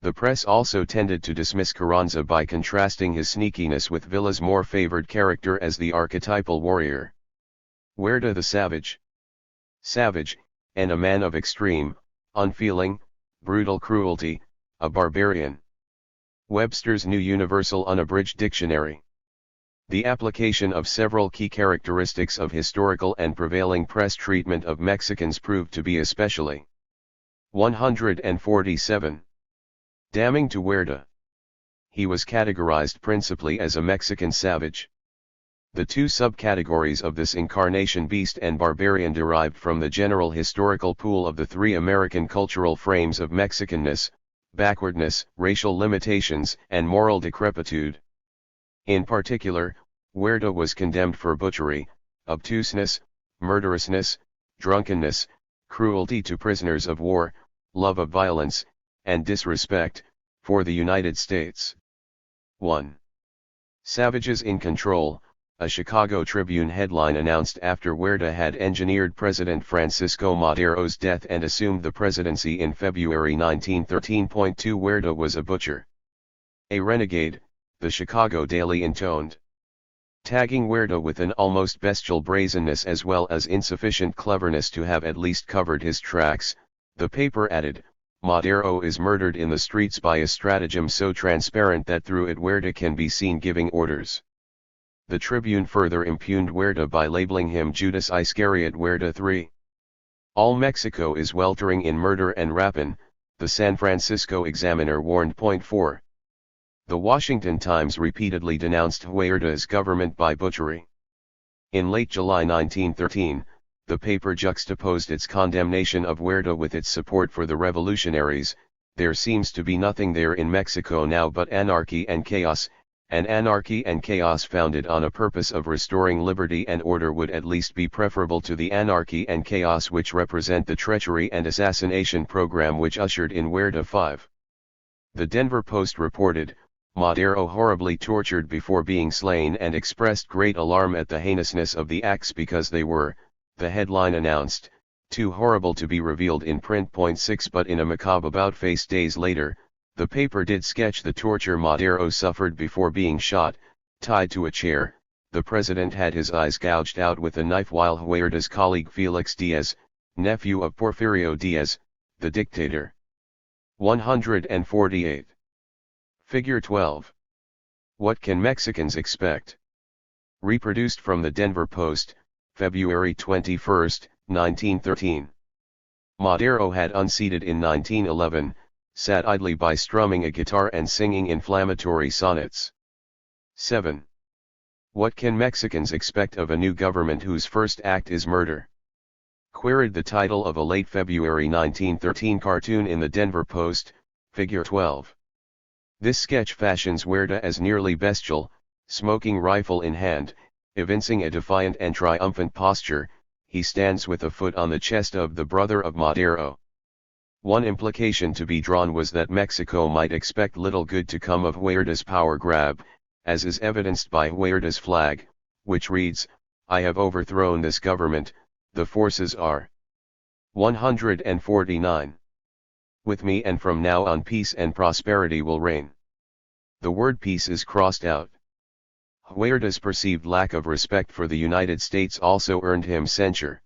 The press also tended to dismiss Carranza by contrasting his sneakiness with Villa's more favored character as the archetypal warrior. Huerta the savage. Savage, and a man of extreme, unfeeling, brutal cruelty, a barbarian. Webster's New Universal Unabridged Dictionary. The application of several key characteristics of historical and prevailing press treatment of Mexicans proved to be especially 147. Damning to Huerta. He was categorized principally as a Mexican savage. The two subcategories of this incarnation, beast and barbarian, derived from the general historical pool of the three American cultural frames of Mexicanness, backwardness, racial limitations, and moral decrepitude. In particular, Huerta was condemned for butchery, obtuseness, murderousness, drunkenness, cruelty to prisoners of war, love of violence, and disrespect for the United States. 1. Savages in control, a Chicago Tribune headline announced after Huerta had engineered President Francisco Madero's death and assumed the presidency in February 1913. 2. Huerta was a butcher. A renegade, the Chicago Daily intoned. Tagging Huerta with an almost bestial brazenness as well as insufficient cleverness to have at least covered his tracks, the paper added, Madero is murdered in the streets by a stratagem so transparent that through it Huerta can be seen giving orders. The Tribune further impugned Huerta by labeling him Judas Iscariot Huerta III. All Mexico is weltering in murder and rapine, the San Francisco Examiner warned. 4. The Washington Times repeatedly denounced Huerta's government by butchery. In late July 1913, the paper juxtaposed its condemnation of Huerta with its support for the revolutionaries. There seems to be nothing there in Mexico now but anarchy and chaos, and anarchy and chaos founded on a purpose of restoring liberty and order would at least be preferable to the anarchy and chaos which represent the treachery and assassination program which ushered in Huerta 5. The Denver Post reported, Madero horribly tortured before being slain and expressed great alarm at the heinousness of the acts because they were, the headline announced, too horrible to be revealed in print. 6. But in a macabre about-face days later, the paper did sketch the torture Madero suffered before being shot, tied to a chair. The president had his eyes gouged out with a knife while Huerta's colleague Felix Diaz, nephew of Porfirio Diaz, the dictator. 148. Figure 12. What can Mexicans expect? Reproduced from the Denver Post, February 21, 1913. Madero had unseated in 1911, sat idly by strumming a guitar and singing inflammatory sonnets. 7. What can Mexicans expect of a new government whose first act is murder? Queried the title of a late February 1913 cartoon in the Denver Post, Figure 12. This sketch fashions Huerta as nearly bestial, smoking rifle in hand, evincing a defiant and triumphant posture. He stands with a foot on the chest of the brother of Madero. One implication to be drawn was that Mexico might expect little good to come of Huerta's power grab, as is evidenced by Huerta's flag, which reads, I have overthrown this government, the forces are 149. With me and from now on peace and prosperity will reign. The word peace is crossed out. Huerta's perceived lack of respect for the United States also earned him censure.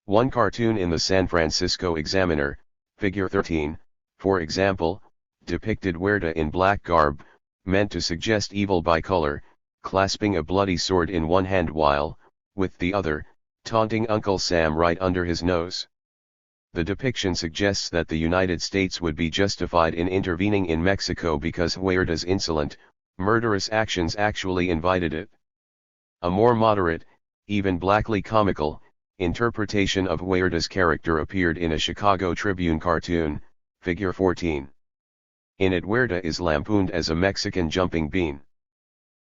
One cartoon in the San Francisco Examiner, Figure 13, for example, depicted Huerta in black garb, meant to suggest evil by color, clasping a bloody sword in one hand while, with the other, taunting Uncle Sam right under his nose. The depiction suggests that the United States would be justified in intervening in Mexico because Huerta's insolent, murderous actions actually invited it. A more moderate, even blackly comical, interpretation of Huerta's character appeared in a Chicago Tribune cartoon, Figure 14. In it Huerta is lampooned as a Mexican jumping bean.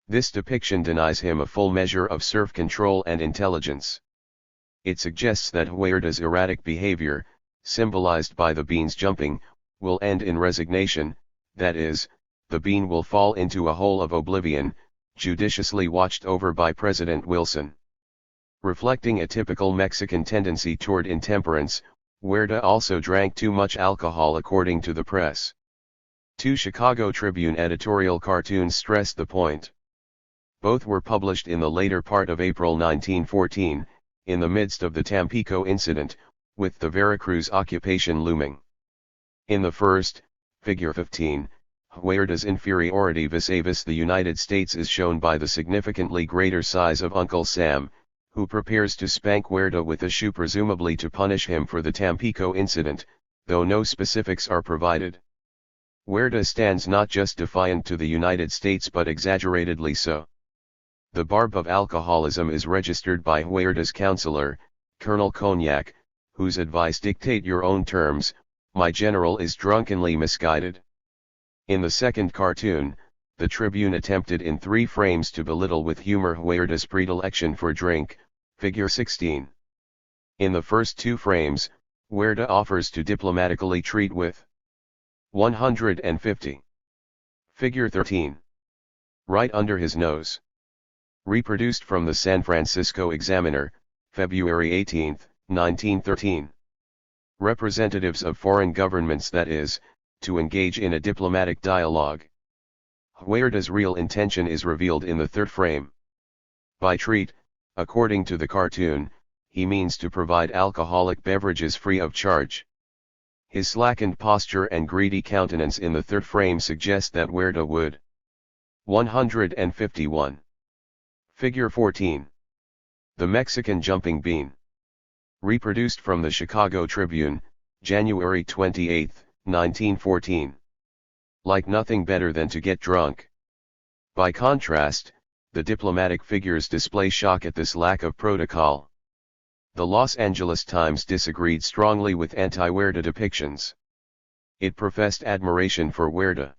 This depiction denies him a full measure of self-control and intelligence. It suggests that Huerta's erratic behavior, symbolized by the bean's jumping, will end in resignation, that is, the bean will fall into a hole of oblivion, judiciously watched over by President Wilson. Reflecting a typical Mexican tendency toward intemperance, Huerta also drank too much alcohol according to the press. Two Chicago Tribune editorial cartoons stress the point. Both were published in the later part of April 1914, in the midst of the Tampico incident, with the Veracruz occupation looming. In the first, Figure 15, Huerta's inferiority vis-a-vis the United States is shown by the significantly greater size of Uncle Sam, who prepares to spank Huerta with a shoe presumably to punish him for the Tampico incident, though no specifics are provided. Huerta stands not just defiant to the United States but exaggeratedly so. The barb of alcoholism is registered by Huerta's counselor, Colonel Cognac, whose advice dictate your own terms, my general is drunkenly misguided. In the second cartoon, the Tribune attempted in 3 frames to belittle with humor Huerta's predilection for drink, Figure 16. In the first two frames, Huerta offers to diplomatically treat with 150. Figure 13. Right under his nose. Reproduced from the San Francisco Examiner, February 18, 1913. Representatives of foreign governments, that is, to engage in a diplomatic dialogue. Huerta's real intention is revealed in the third frame. By treat, according to the cartoon, he means to provide alcoholic beverages free of charge. His slackened posture and greedy countenance in the third frame suggest that Huerta would. 151. Figure 14. The Mexican Jumping Bean. Reproduced from the Chicago Tribune, January 28, 1914. Like nothing better than to get drunk. By contrast, the diplomatic figures display shock at this lack of protocol. The Los Angeles Times disagreed strongly with anti-Huerta depictions. It professed admiration for Huerta.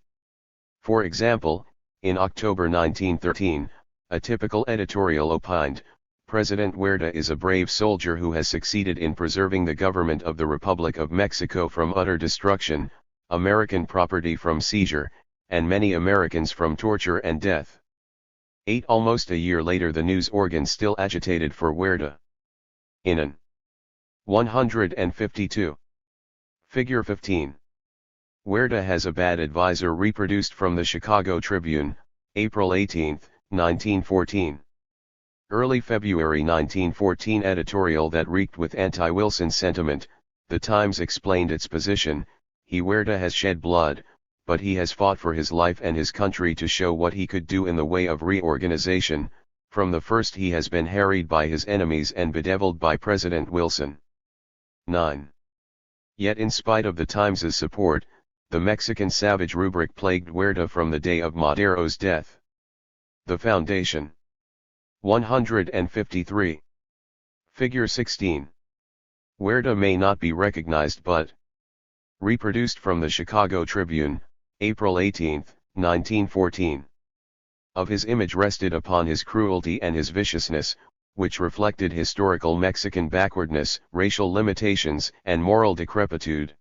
For example, in October 1913, a typical editorial opined, "President Huerta is a brave soldier who has succeeded in preserving the government of the Republic of Mexico from utter destruction, American property from seizure, and many Americans from torture and death." Almost a year later, the news organ still agitated for Huerta. In an 152. Figure 15. Huerta has a bad advisor. Reproduced from the Chicago Tribune, April 18, 1914. Early February 1914 editorial that reeked with anti-Wilson sentiment. The Times explained its position: Huerta has shed blood, but he has fought for his life and his country to show what he could do in the way of reorganization. From the first he has been harried by his enemies and bedeviled by President Wilson. 9. Yet in spite of the Times's support, the Mexican savage rubric plagued Huerta from the day of Madero's death. The Foundation. 153. Figure 16. Huerta may not be recognized but. Reproduced from the Chicago Tribune, April 18, 1914. Of his image rested upon his cruelty and his viciousness, which reflected historical Mexican backwardness, racial limitations, and moral decrepitude.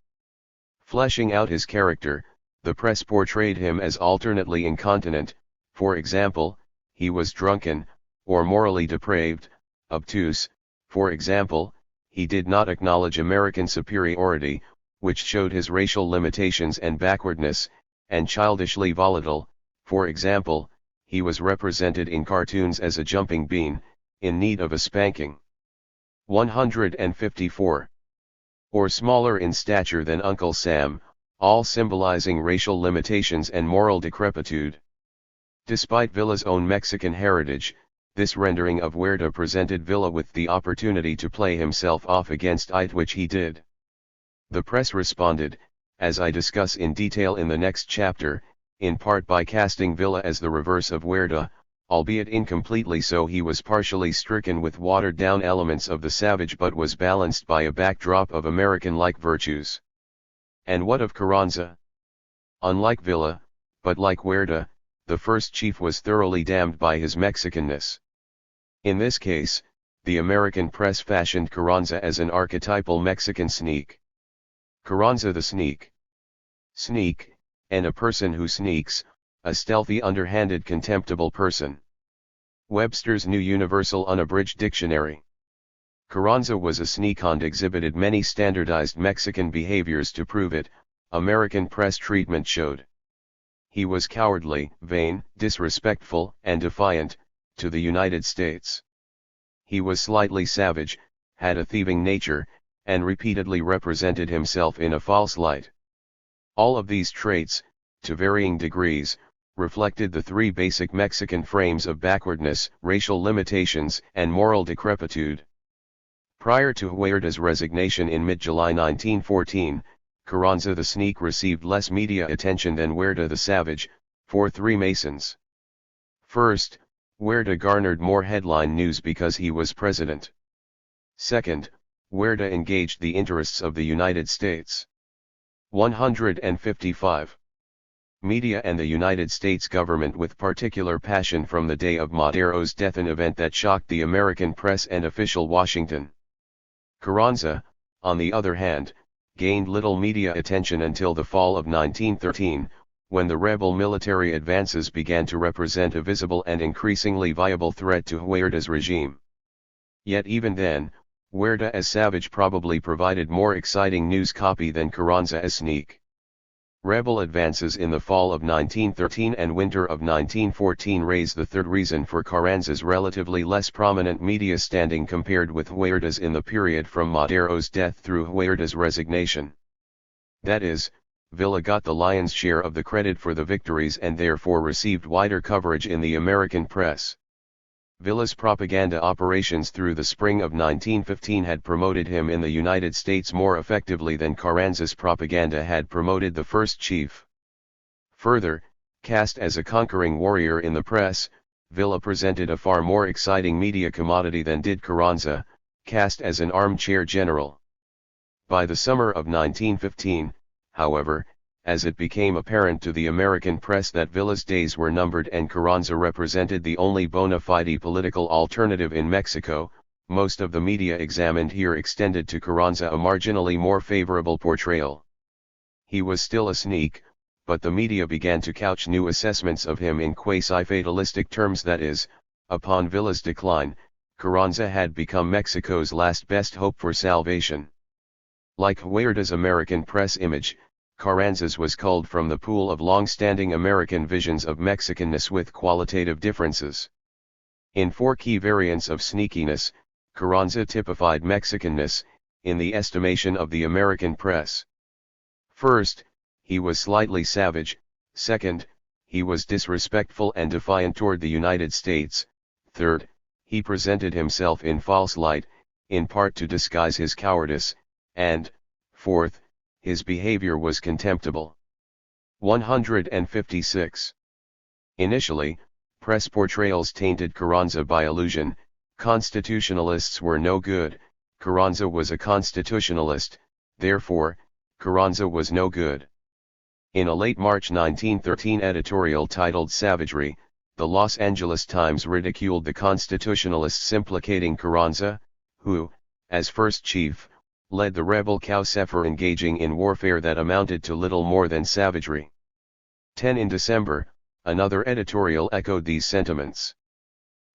Fleshing out his character, the press portrayed him as alternately incontinent. For example, he was drunken, or morally depraved, obtuse. For example, he did not acknowledge American superiority, which showed his racial limitations and backwardness, and childishly volatile. For example, he was represented in cartoons as a jumping bean, in need of a spanking. 154. Or smaller in stature than Uncle Sam, all symbolizing racial limitations and moral decrepitude. Despite Villa's own Mexican heritage, this rendering of Huerta presented Villa with the opportunity to play himself off against it, which he did. The press responded, as I discuss in detail in the next chapter, in part by casting Villa as the reverse of Huerta, albeit incompletely so. He was partially stricken with watered-down elements of the savage but was balanced by a backdrop of American-like virtues. And what of Carranza? Unlike Villa, but like Huerta, the first chief was thoroughly damned by his Mexicanness. In this case, the American press fashioned Carranza as an archetypal Mexican sneak. Carranza the sneak. Sneak, and a person who sneaks, a stealthy, underhanded, contemptible person. Webster's New Universal Unabridged Dictionary. Carranza was a sneak and exhibited many standardized Mexican behaviors to prove it. American press treatment showed. He was cowardly, vain, disrespectful, and defiant, to the United States. He was slightly savage, had a thieving nature, and repeatedly represented himself in a false light. All of these traits, to varying degrees, reflected the three basic Mexican frames of backwardness, racial limitations, and moral decrepitude. Prior to Huerta's resignation in mid-July 1914, Carranza the sneak received less media attention than Huerta the savage, for three reasons. First, Huerta garnered more headline news because he was president. Second, Huerta engaged the interests of the United States. 155. Media and the United States government with particular passion from the day of Madero's death, an event that shocked the American press and official Washington. Carranza, on the other hand, gained little media attention until the fall of 1913, when the rebel military advances began to represent a visible and increasingly viable threat to Huerta's regime. Yet even then, Huerta as Savage probably provided more exciting news copy than Carranza as Sneak. Rebel advances in the fall of 1913 and winter of 1914 raise the third reason for Carranza's relatively less prominent media standing compared with Huerta's in the period from Madero's death through Huerta's resignation. That is, Villa got the lion's share of the credit for the victories and therefore received wider coverage in the American press. Villa's propaganda operations through the spring of 1915 had promoted him in the United States more effectively than Carranza's propaganda had promoted the first chief. Further, cast as a conquering warrior in the press, Villa presented a far more exciting media commodity than did Carranza, cast as an armchair general. By the summer of 1915, however, as it became apparent to the American press that Villa's days were numbered and Carranza represented the only bona fide political alternative in Mexico, most of the media examined here extended to Carranza a marginally more favorable portrayal. He was still a sneak, but the media began to couch new assessments of him in quasi-fatalistic terms, that is, upon Villa's decline, Carranza had become Mexico's last best hope for salvation. Like Huerta's American press image, Carranza's was culled from the pool of long-standing American visions of Mexicanness with qualitative differences. In four key variants of sneakiness, Carranza typified Mexicanness, in the estimation of the American press. First, he was slightly savage; second, he was disrespectful and defiant toward the United States; third, he presented himself in false light, in part to disguise his cowardice; and, fourth, his behavior was contemptible. 156. Initially, press portrayals tainted Carranza by illusion: constitutionalists were no good, Carranza was a constitutionalist, therefore, Carranza was no good. In a late March 1913 editorial titled Savagery, the Los Angeles Times ridiculed the constitutionalists, implicating Carranza, who, as first chief, led the rebel Caucefer engaging in warfare that amounted to little more than savagery. 10 In December, another editorial echoed these sentiments.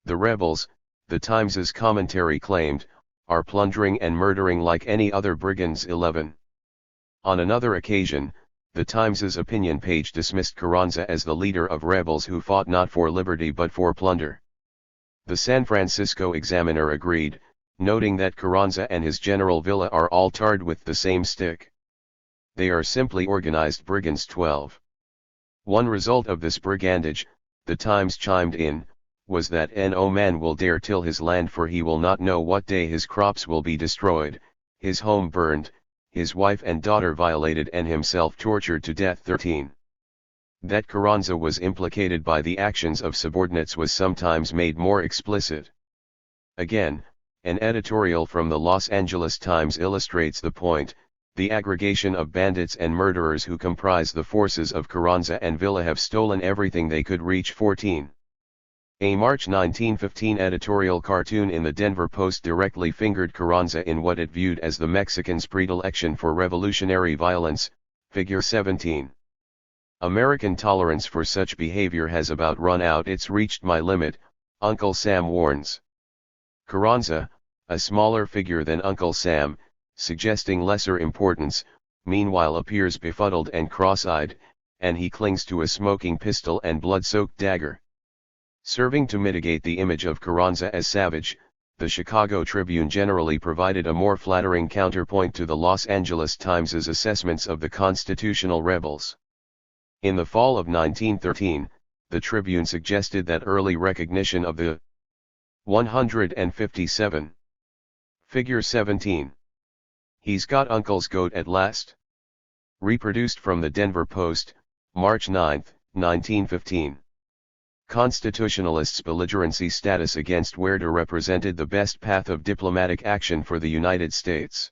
The rebels, the Times's commentary claimed, are plundering and murdering like any other brigands. 11. On another occasion, the Times's opinion page dismissed Carranza as the leader of rebels who fought not for liberty but for plunder. The San Francisco Examiner agreed, noting that Carranza and his general Villa are all tarred with the same stick. They are simply organized brigands. 12. One result of this brigandage, the Times chimed in, was that no man will dare till his land, for he will not know what day his crops will be destroyed, his home burned, his wife and daughter violated and himself tortured to death. 13. That Carranza was implicated by the actions of subordinates was sometimes made more explicit. Again, an editorial from the Los Angeles Times illustrates the point: the aggregation of bandits and murderers who comprise the forces of Carranza and Villa have stolen everything they could reach. 14. A March 1915 editorial cartoon in the Denver Post directly fingered Carranza in what it viewed as the Mexicans' predilection for revolutionary violence, figure 17. American tolerance for such behavior has about run out. It's reached my limit, Uncle Sam warns. Carranza, a smaller figure than Uncle Sam, suggesting lesser importance, meanwhile appears befuddled and cross-eyed, and he clings to a smoking pistol and blood-soaked dagger. Serving to mitigate the image of Carranza as savage, the Chicago Tribune generally provided a more flattering counterpoint to the Los Angeles Times's assessments of the constitutional rebels. In the fall of 1913, the Tribune suggested that early recognition of the 157. Figure 17. He's got Uncle's goat at last. Reproduced from the Denver Post, March 9, 1915. Constitutionalists' belligerency status against Huerta represented the best path of diplomatic action for the United States.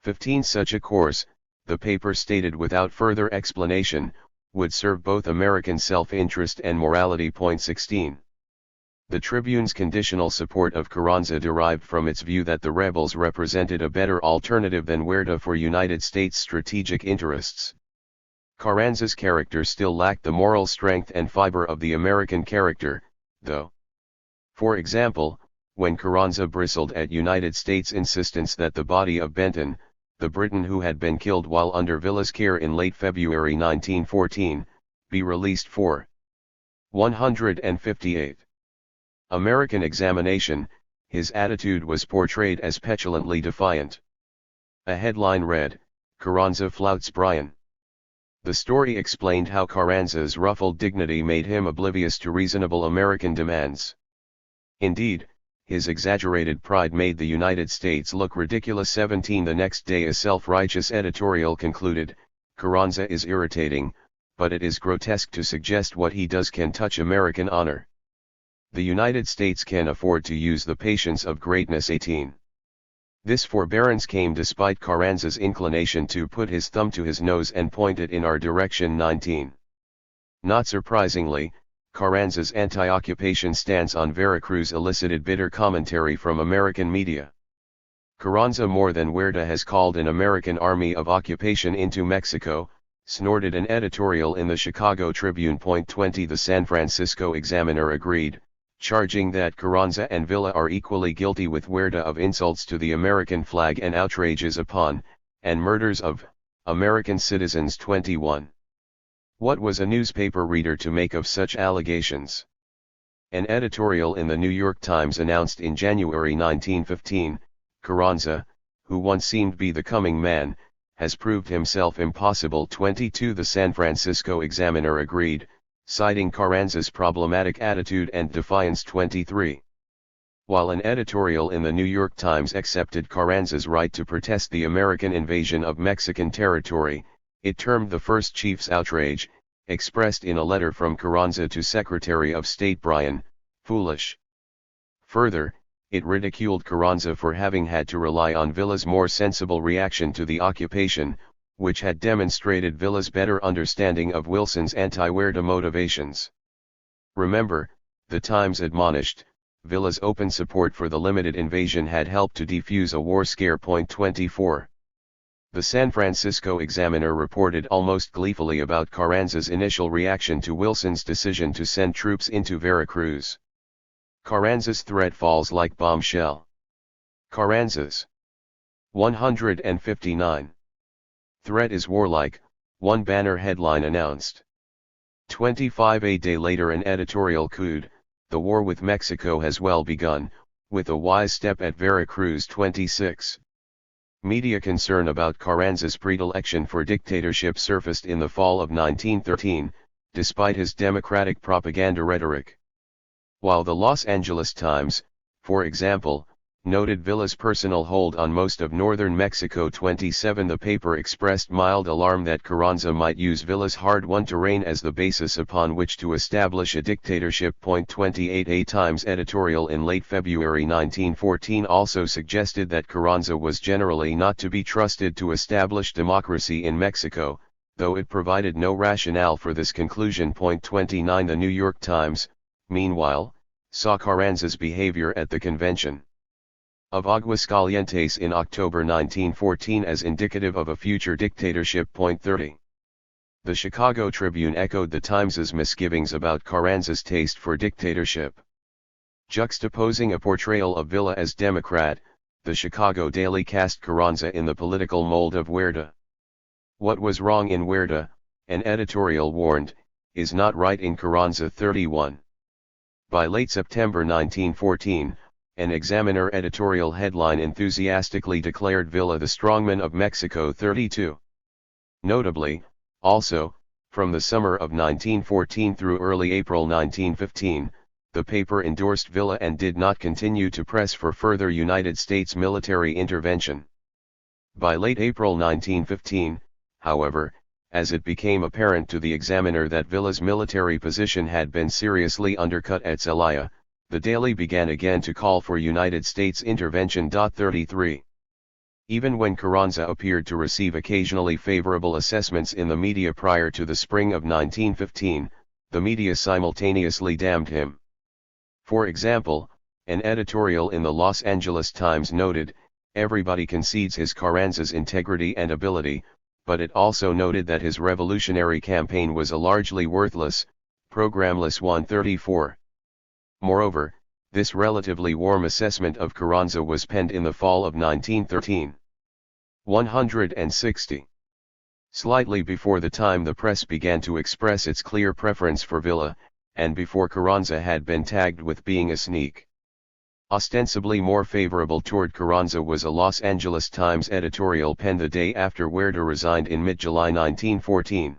15. Such a course, the paper stated without further explanation, would serve both American self-interest and morality. 16. The Tribune's conditional support of Carranza derived from its view that the rebels represented a better alternative than Huerta for United States strategic interests. Carranza's character still lacked the moral strength and fiber of the American character, though. For example, when Carranza bristled at United States' insistence that the body of Benton, the Briton who had been killed while under Villa's care in late February 1914, be released for 158. American examination, his attitude was portrayed as petulantly defiant. A headline read, "Carranza flouts Bryan." The story explained how Carranza's ruffled dignity made him oblivious to reasonable American demands. Indeed, his exaggerated pride made the United States look ridiculous. 17 The next day a self-righteous editorial concluded, "Carranza is irritating, but it is grotesque to suggest what he does can touch American honor. The United States can afford to use the patience of greatness." 18. This forbearance came despite Carranza's inclination to put his thumb to his nose and point it in our direction. 19. Not surprisingly, Carranza's anti-occupation stance on Veracruz elicited bitter commentary from American media. Carranza, more than Huerta, has called an American army of occupation into Mexico, snorted an editorial in the Chicago Tribune. 20 The San Francisco Examiner agreed, charging that Carranza and Villa are equally guilty with Huerta of insults to the American flag and outrages upon, and murders of, American citizens. 21. What was a newspaper reader to make of such allegations? An editorial in the New York Times announced in January 1915, "Carranza, who once seemed to be the coming man, has proved himself impossible." 22 The San Francisco Examiner agreed, citing Carranza's problematic attitude and defiance. 23. While an editorial in the New York Times accepted Carranza's right to protest the American invasion of Mexican territory, it termed the First Chief's outrage, expressed in a letter from Carranza to Secretary of State Bryan, foolish. Further, it ridiculed Carranza for having had to rely on Villa's more sensible reaction to the occupation, which had demonstrated Villa's better understanding of Wilson's anti-Huerta motivations. Remember, the Times admonished, Villa's open support for the limited invasion had helped to defuse a war scare. 24. The San Francisco Examiner reported almost gleefully about Carranza's initial reaction to Wilson's decision to send troops into Veracruz. Carranza's threat falls like bombshell. Carranza's 159. Threat is warlike, one banner headline announced. 25 A day later an editorial cooed, "The war with Mexico has well begun, with a wise step at Veracruz." 26. Media concern about Carranza's predilection for dictatorship surfaced in the fall of 1913, despite his democratic propaganda rhetoric. While the Los Angeles Times, for example, noted Villa's personal hold on most of northern Mexico. 27 The paper expressed mild alarm that Carranza might use Villa's hard-won terrain as the basis upon which to establish a dictatorship. 28 A Times editorial in late February 1914 also suggested that Carranza was generally not to be trusted to establish democracy in Mexico, though it provided no rationale for this conclusion. 29 The New York Times, meanwhile, saw Carranza's behavior at the convention of Aguascalientes in October 1914 as indicative of a future dictatorship. 30. The Chicago Tribune echoed the Times's misgivings about Carranza's taste for dictatorship. Juxtaposing a portrayal of Villa as Democrat, the Chicago Daily cast Carranza in the political mold of Huerta. What was wrong in Huerta, an editorial warned, is not right in Carranza. 31. By late September 1914, an Examiner editorial headline enthusiastically declared Villa the strongman of Mexico. 32. Notably, also, from the summer of 1914 through early April 1915, the paper endorsed Villa and did not continue to press for further United States military intervention. By late April 1915, however, as it became apparent to the Examiner that Villa's military position had been seriously undercut at Celaya, the Daily began again to call for United States intervention. 33. Even when Carranza appeared to receive occasionally favorable assessments in the media prior to the spring of 1915, the media simultaneously damned him. For example, an editorial in the Los Angeles Times noted, "Everybody concedes his Carranza's integrity and ability, but it also noted that his revolutionary campaign was a largely worthless, programless 134. Moreover, this relatively warm assessment of Carranza was penned in the fall of 1913. 160. Slightly before the time the press began to express its clear preference for Villa, and before Carranza had been tagged with being a sneak. Ostensibly more favorable toward Carranza was a Los Angeles Times editorial penned the day after Huerta resigned in mid-July 1914.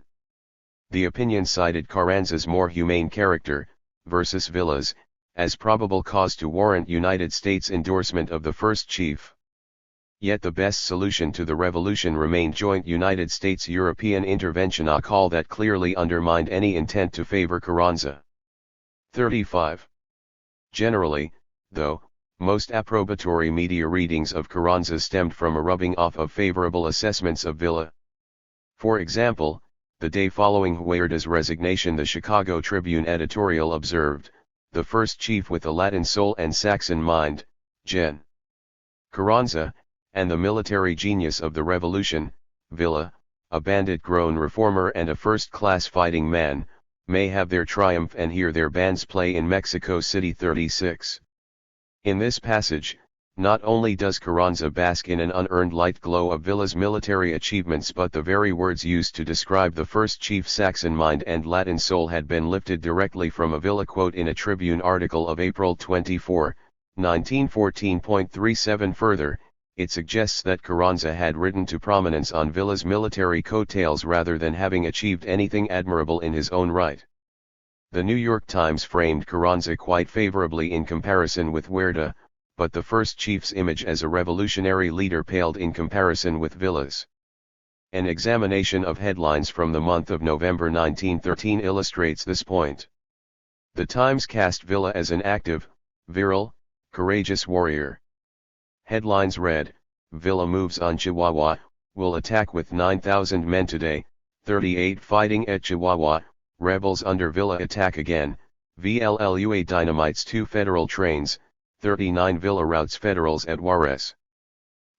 The opinion cited Carranza's more humane character, versus Villa's, as probable cause to warrant United States endorsement of the first chief. Yet the best solution to the revolution remained joint United States-European intervention, a call that clearly undermined any intent to favor Carranza. 35. Generally, though, most approbatory media readings of Carranza stemmed from a rubbing off of favorable assessments of Villa. For example, the day following Huerta's resignation, the Chicago Tribune editorial observed, "The first chief with a Latin soul and Saxon mind, Gen. Carranza, and the military genius of the revolution, Villa, a bandit-grown reformer and a first-class fighting man, may have their triumph and hear their bands play in Mexico City." 36. In this passage, not only does Carranza bask in an unearned light glow of Villa's military achievements, but the very words used to describe the first chief, Saxon mind and Latin soul, had been lifted directly from a Villa quote in a Tribune article of April 24, 1914.37. Further, it suggests that Carranza had risen to prominence on Villa's military coattails rather than having achieved anything admirable in his own right. The New York Times framed Carranza quite favorably in comparison with Huerta, but the first chief's image as a revolutionary leader paled in comparison with Villa's. An examination of headlines from the month of November 1913 illustrates this point. The Times cast Villa as an active, virile, courageous warrior. Headlines read, "Villa moves on Chihuahua, will attack with 9,000 men today, 38 fighting at Chihuahua, rebels under Villa attack again, VLLUA dynamites 2 federal trains, 39 Villa routs Federals at Juarez.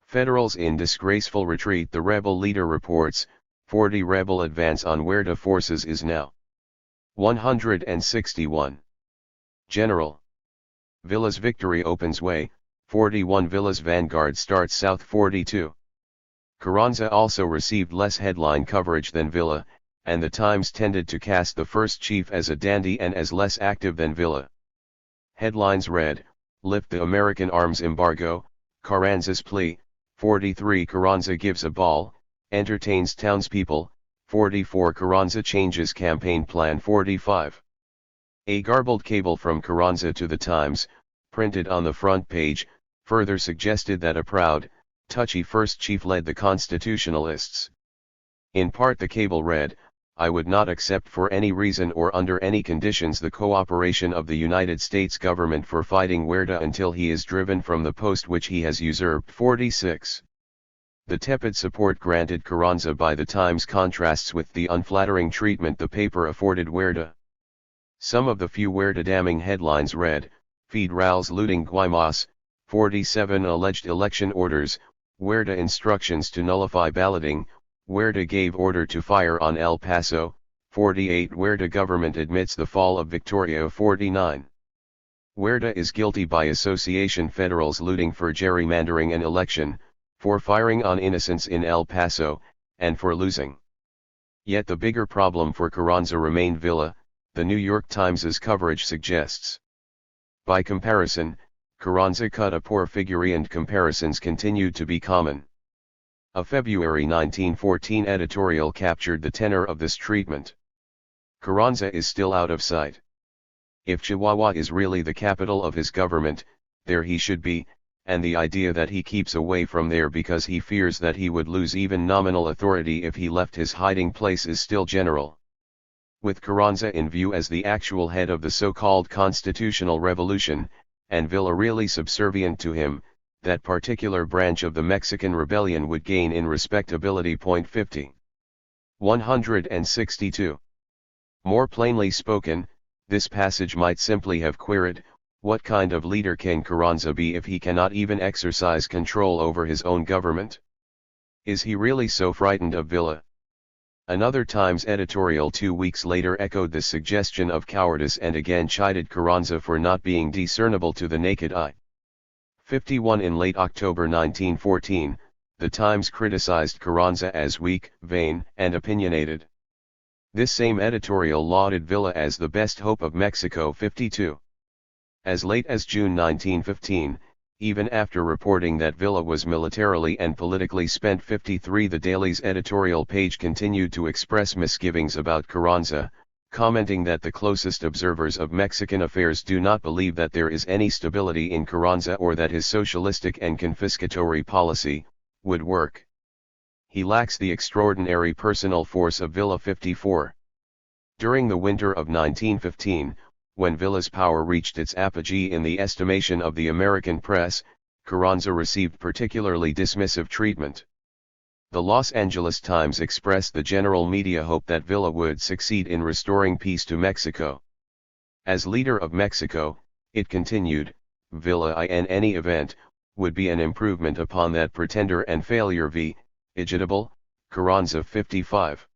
Federals in disgraceful retreat." The rebel leader reports, 40 rebel advance on Huerta forces is now. 161. General. Villa's victory opens way, 41 Villa's vanguard starts south. 42. Carranza also received less headline coverage than Villa, and the Times tended to cast the first chief as a dandy and as less active than Villa. Headlines read, "Lift the American arms embargo, Carranza's plea." 43. Carranza gives a ball, entertains townspeople. 44. Carranza changes campaign plan. 45. A garbled cable from Carranza to the Times, printed on the front page, further suggested that a proud, touchy first chief led the Constitutionalists. In part the cable read, "I would not accept for any reason or under any conditions the cooperation of the United States government for fighting Huerta until he is driven from the post which he has usurped." 46. The tepid support granted Carranza by the Times contrasts with the unflattering treatment the paper afforded Huerta. Some of the few Huerta-damning headlines read, "Federals looting Guaymas." 47. Alleged election orders, Huerta instructions to nullify balloting, Huerta gave order to fire on El Paso. 48. Huerta government admits the fall of Victoria. 49. Huerta is guilty by association, Federals looting for gerrymandering an election, for firing on innocents in El Paso, and for losing. Yet the bigger problem for Carranza remained Villa, the New York Times's coverage suggests. By comparison, Carranza cut a poor figure and comparisons continued to be common. A February 1914 editorial captured the tenor of this treatment. Carranza is still out of sight. If Chihuahua is really the capital of his government, there he should be, and the idea that he keeps away from there because he fears that he would lose even nominal authority if he left his hiding place is still general. With Carranza in view as the actual head of the so-called constitutional revolution, and Villa really subservient to him, that particular branch of the Mexican rebellion would gain in respectability. 50. 162. More plainly spoken, this passage might simply have queried, What kind of leader can Carranza be if he cannot even exercise control over his own government? Is he really so frightened of Villa? Another Times editorial 2 weeks later echoed the suggestion of cowardice and again chided Carranza for not being discernible to the naked eye. 51 In late October 1914, the Times criticized Carranza as weak, vain, and opinionated. This same editorial lauded Villa as the best hope of Mexico. 52. As late as June 1915, even after reporting that Villa was militarily and politically spent. 53 The Daily's editorial page continued to express misgivings about Carranza, commenting that the closest observers of Mexican affairs do not believe that there is any stability in Carranza or that his socialistic and confiscatory policy would work. He lacks the extraordinary personal force of Villa. 54. During the winter of 1915, when Villa's power reached its apogee in the estimation of the American press, Carranza received particularly dismissive treatment. The Los Angeles Times expressed the general media hope that Villa would succeed in restoring peace to Mexico. As leader of Mexico, it continued, Villa in any event, would be an improvement upon that pretender and failure v. Ejidable, Carranza. 55.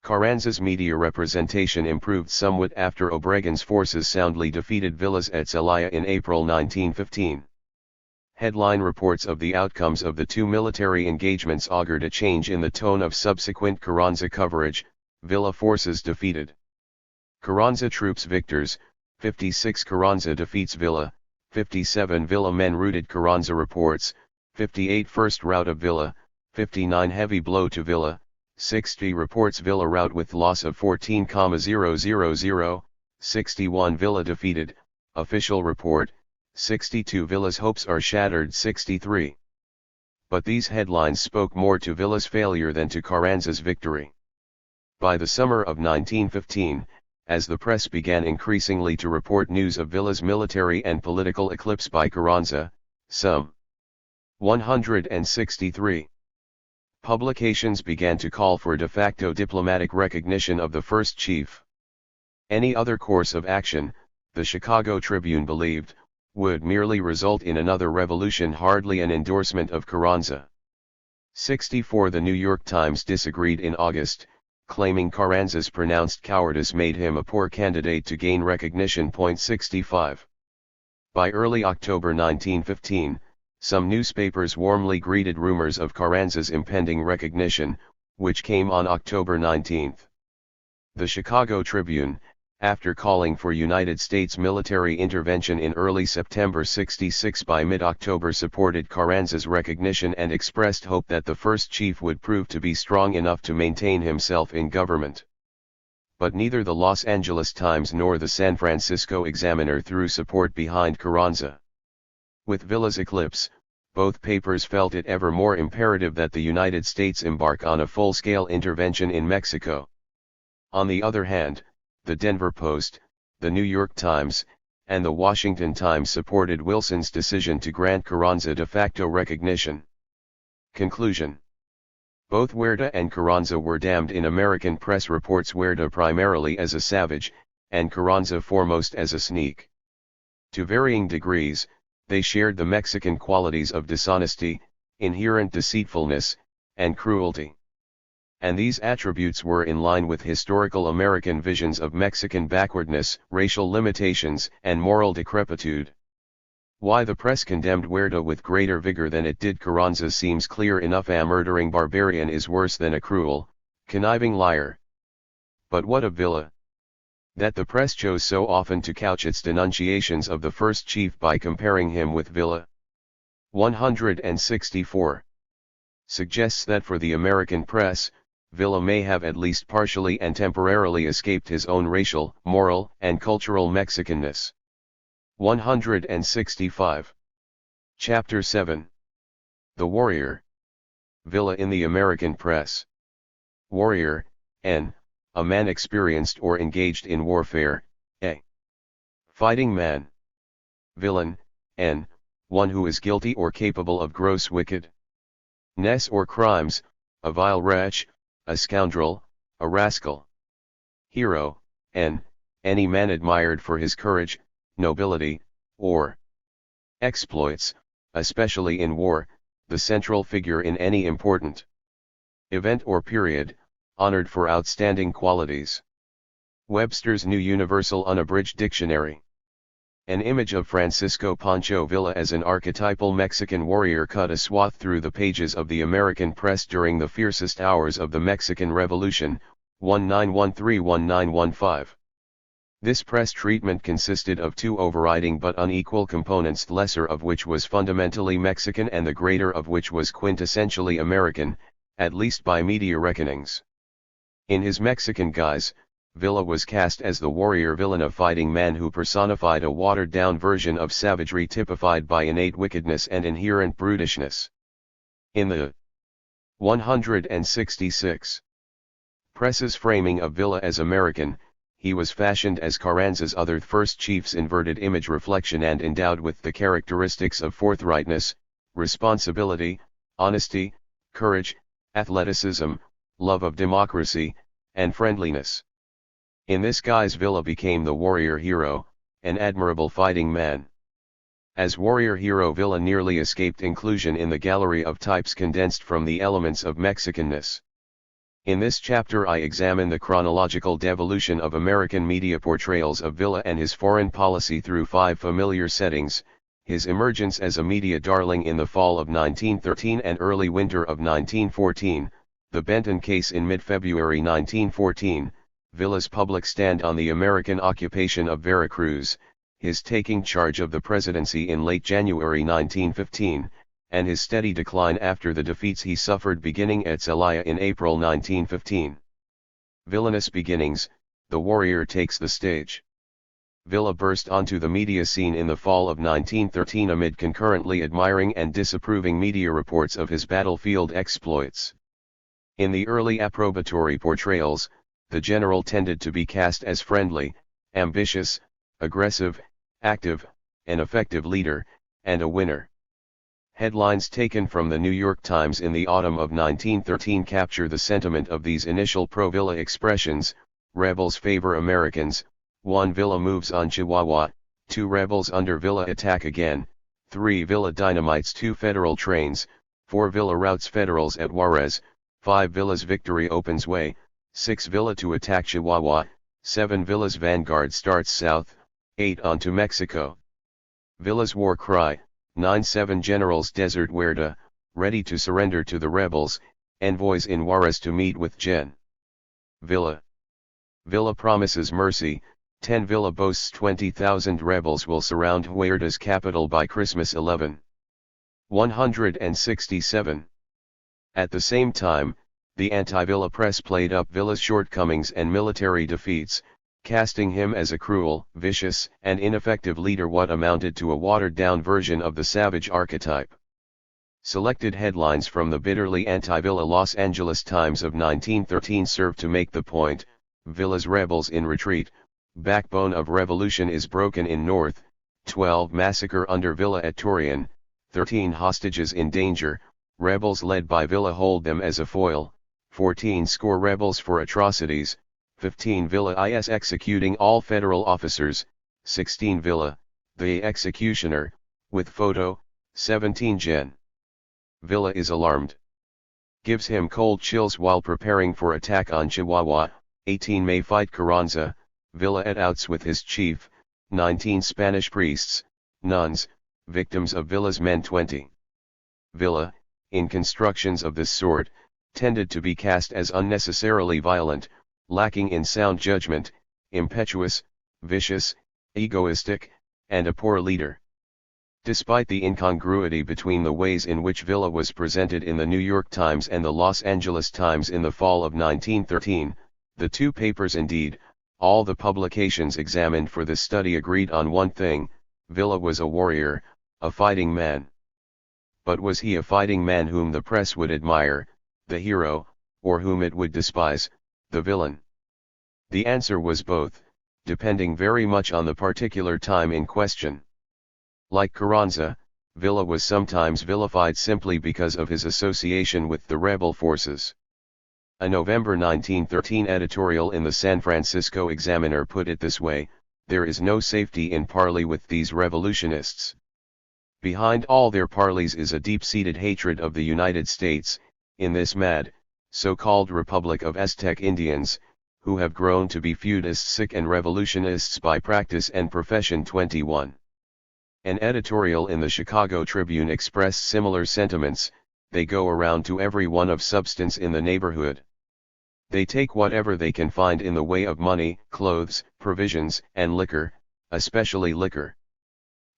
Carranza's media representation improved somewhat after Obregon's forces soundly defeated Villa's at Celaya in April 1915. Headline reports of the outcomes of the two military engagements augured a change in the tone of subsequent Carranza coverage. Villa forces defeated. Carranza troops victors. 56 Carranza defeats Villa. 57 Villa men routed. Carranza reports. 58 First rout of Villa. 59 Heavy blow to Villa. 60 reports Villa rout with loss of 14,000. 61 Villa defeated, official report. 62 Villa's hopes are shattered. 63. But these headlines spoke more to Villa's failure than to Carranza's victory. By the summer of 1915, as the press began increasingly to report news of Villa's military and political eclipse by Carranza, some 163 publications began to call for de facto diplomatic recognition of the first chief. Any other course of action, the Chicago Tribune believed, would merely result in another revolution, hardly an endorsement of Carranza. 64 The New York Times disagreed in August, claiming Carranza's pronounced cowardice made him a poor candidate to gain recognition. 65. By early October 1915, some newspapers warmly greeted rumors of Carranza's impending recognition, which came on October 19. The Chicago Tribune, after calling for United States military intervention in early September 66, by mid-October supported Carranza's recognition and expressed hope that the first chief would prove to be strong enough to maintain himself in government. But neither the Los Angeles Times nor the San Francisco Examiner threw support behind Carranza. With Villa's eclipse, both papers felt it ever more imperative that the United States embark on a full-scale intervention in Mexico. On the other hand, the Denver Post, the New York Times, and the Washington Times supported Wilson's decision to grant Carranza de facto recognition. Conclusion. Both Huerta and Carranza were damned in American press reports, Huerta primarily as a savage, and Carranza foremost as a sneak. To varying degrees, they shared the Mexican qualities of dishonesty, inherent deceitfulness, and cruelty. And these attributes were in line with historical American visions of Mexican backwardness, racial limitations, and moral decrepitude. Why the press condemned Huerta with greater vigor than it did Carranza seems clear enough. A murdering barbarian is worse than a cruel, conniving liar. But what of Villa? That the press chose so often to couch its denunciations of the first chief by comparing him with Villa. 164. Suggests that for the American press, Villa may have at least partially and temporarily escaped his own racial, moral, and cultural Mexicanness. 165. Chapter 7. The Warrior. Villa in the American press. Warrior, n. A man experienced or engaged in warfare, a fighting man. Villain, n. One who is guilty or capable of gross wickedness or crimes, a vile wretch, a scoundrel, a rascal. Hero, n. Any man admired for his courage, nobility, or exploits, especially in war, the central figure in any important event or period, honored for outstanding qualities. Webster's New Universal Unabridged Dictionary. An image of Francisco Pancho Villa as an archetypal Mexican warrior cut a swath through the pages of the American press during the fiercest hours of the Mexican Revolution, 1913-1915. This press treatment consisted of two overriding but unequal components, the lesser of which was fundamentally Mexican and the greater of which was quintessentially American, at least by media reckonings. In his Mexican guise, Villa was cast as the warrior villain, a fighting man who personified a watered-down version of savagery typified by innate wickedness and inherent brutishness. In the 166 press's framing of Villa as American, he was fashioned as Carranza's other first chief's inverted image reflection and endowed with the characteristics of forthrightness, responsibility, honesty, courage, athleticism, love of democracy, and friendliness. In this guise Villa became the warrior hero, an admirable fighting man. As warrior hero, Villa nearly escaped inclusion in the gallery of types condensed from the elements of Mexicanness. In this chapter I examine the chronological devolution of American media portrayals of Villa and his foreign policy through 5 familiar settings: his emergence as a media darling in the fall of 1913 and early winter of 1914, the Benton case in mid-February 1914, Villa's public stand on the American occupation of Veracruz, his taking charge of the presidency in late January 1915, and his steady decline after the defeats he suffered beginning at Celaya in April 1915. Villainous beginnings, the warrior takes the stage. Villa burst onto the media scene in the fall of 1913 amid concurrently admiring and disapproving media reports of his battlefield exploits. In the early approbatory portrayals, the general tended to be cast as friendly, ambitious, aggressive, active, an effective leader, and a winner. Headlines taken from the New York Times in the autumn of 1913 capture the sentiment of these initial pro-Villa expressions: rebels favor Americans, 1 Villa moves on Chihuahua, 2 rebels under Villa attack again, 3 Villa dynamites 2 federal trains, 4 Villa routs federals at Juarez, 5 Villa's victory opens way, 6 Villa to attack Chihuahua, 7 Villa's vanguard starts south, 8 on to Mexico. Villa's war cry, 9 7 generals desert Huerta, ready to surrender to the rebels, envoys in Juarez to meet with Gen. Villa. Villa promises mercy, 10 Villa boasts 20,000 rebels will surround Huerta's capital by Christmas 11. 167. At the same time, the anti-Villa press played up Villa's shortcomings and military defeats, casting him as a cruel, vicious, and ineffective leader, what amounted to a watered-down version of the savage archetype. Selected headlines from the bitterly anti-Villa Los Angeles Times of 1913 serve to make the point: Villa's rebels in retreat, backbone of revolution is broken in North, 12 massacre under Villa at Torreon, 13 hostages in danger, rebels led by Villa hold them as a foil, 14 score rebels for atrocities, 15 Villa is executing all federal officers, 16 Villa, the executioner, with photo, 17 Gen. Villa is alarmed. Gives him cold chills while preparing for attack on Chihuahua, 18 May fight Carranza, Villa at outs with his chief, 19 Spanish priests, nuns, victims of Villa's men 20. Villa, in constructions of this sort, tended to be cast as unnecessarily violent, lacking in sound judgment, impetuous, vicious, egoistic, and a poor leader. Despite the incongruity between the ways in which Villa was presented in the New York Times and the Los Angeles Times in the fall of 1913, the two papers, indeed, all the publications examined for this study, agreed on one thing: Villa was a warrior, a fighting man. But was he a fighting man whom the press would admire, the hero, or whom it would despise, the villain? The answer was both, depending very much on the particular time in question. Like Carranza, Villa was sometimes vilified simply because of his association with the rebel forces. A November 1913 editorial in the San Francisco Examiner put it this way: There is no safety in parley with these revolutionists. Behind all their parleys is a deep-seated hatred of the United States, in this mad, so-called Republic of Aztec Indians, who have grown to be feudists and revolutionists by practice and profession. 21. An editorial in the Chicago Tribune expressed similar sentiments. They go around to everyone of substance in the neighborhood. They take whatever they can find in the way of money, clothes, provisions, and liquor, especially liquor.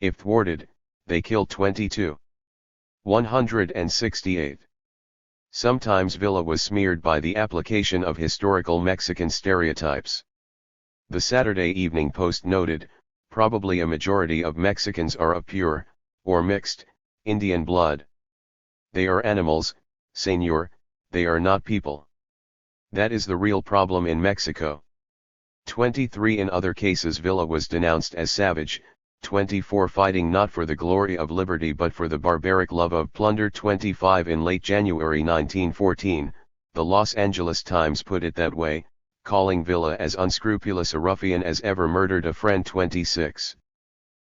If thwarted, they kill. 22. 168. Sometimes Villa was smeared by the application of historical Mexican stereotypes. The Saturday Evening Post noted, probably a majority of Mexicans are of pure, or mixed, Indian blood. They are animals, señor, they are not people. That is the real problem in Mexico. 23. In other cases Villa was denounced as savage. 24. Fighting not for the glory of liberty but for the barbaric love of plunder. 25. In late January 1914, the Los Angeles Times put it that way, calling Villa as unscrupulous a ruffian as ever murdered a friend. 26.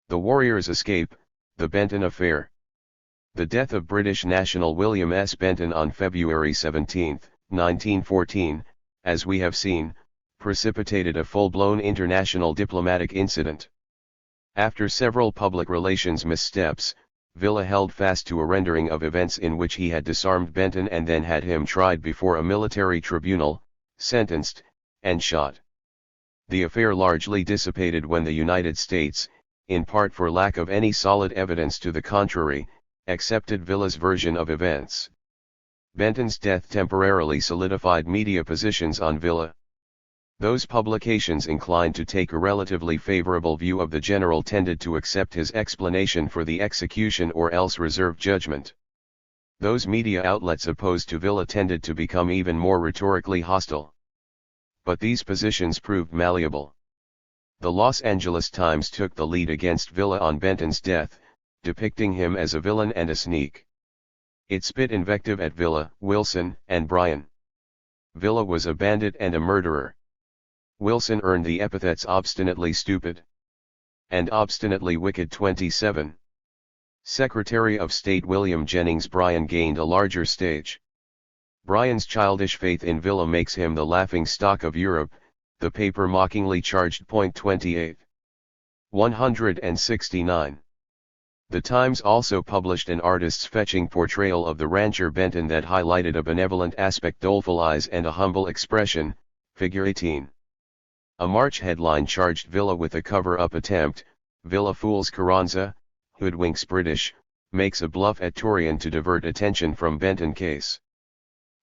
The Warriors' Escape, the Benton Affair. The death of British national William S. Benton on February 17, 1914, as we have seen, precipitated a full-blown international diplomatic incident. After several public relations missteps, Villa held fast to a rendering of events in which he had disarmed Benton and then had him tried before a military tribunal, sentenced, and shot. The affair largely dissipated when the United States, in part for lack of any solid evidence to the contrary, accepted Villa's version of events. Benton's death temporarily solidified media positions on Villa. Those publications inclined to take a relatively favorable view of the general tended to accept his explanation for the execution or else reserve judgment. Those media outlets opposed to Villa tended to become even more rhetorically hostile. But these positions proved malleable. The Los Angeles Times took the lead against Villa on Benton's death, depicting him as a villain and a sneak. It spit invective at Villa, Wilson, and Bryan. Villa was a bandit and a murderer. Wilson earned the epithets obstinately stupid and obstinately wicked. 27. Secretary of State William Jennings Bryan gained a larger stage. Bryan's childish faith in Villa makes him the laughing stock of Europe, the paper mockingly charged. 28. 169. The Times also published an artist's fetching portrayal of the rancher Benton that highlighted a benevolent aspect, doleful eyes and a humble expression, figure 18. A March headline charged Villa with a cover-up attempt. Villa fools Carranza, hoodwinks British, makes a bluff at Torreon to divert attention from Benton case.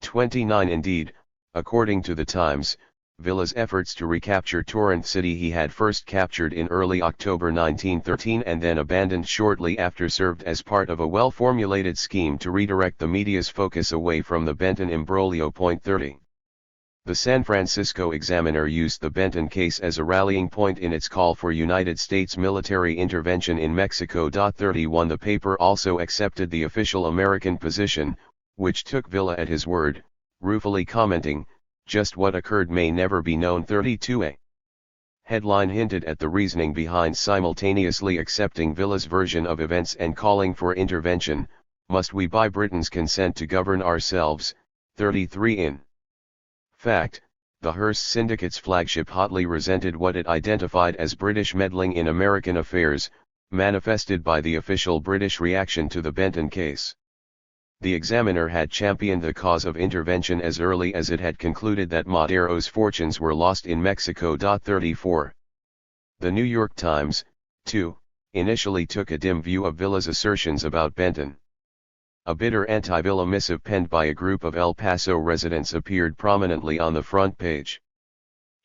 29. Indeed, according to the Times, Villa's efforts to recapture Torrent City he had first captured in early October 1913 and then abandoned shortly after served as part of a well-formulated scheme to redirect the media's focus away from the Benton imbroglio. 30. The San Francisco Examiner used the Benton case as a rallying point in its call for United States military intervention in Mexico. 31. The paper also accepted the official American position, which took Villa at his word, ruefully commenting, "Just what occurred may never be known." 32a. Headline hinted at the reasoning behind simultaneously accepting Villa's version of events and calling for intervention. Must we buy Britain's consent to govern ourselves? 33. In fact, the Hearst Syndicate's flagship hotly resented what it identified as British meddling in American affairs, manifested by the official British reaction to the Benton case. The Examiner had championed the cause of intervention as early as it had concluded that Madero's fortunes were lost in Mexico. 34. The New York Times, too, initially took a dim view of Villa's assertions about Benton. A bitter anti-Villa missive penned by a group of El Paso residents appeared prominently on the front page.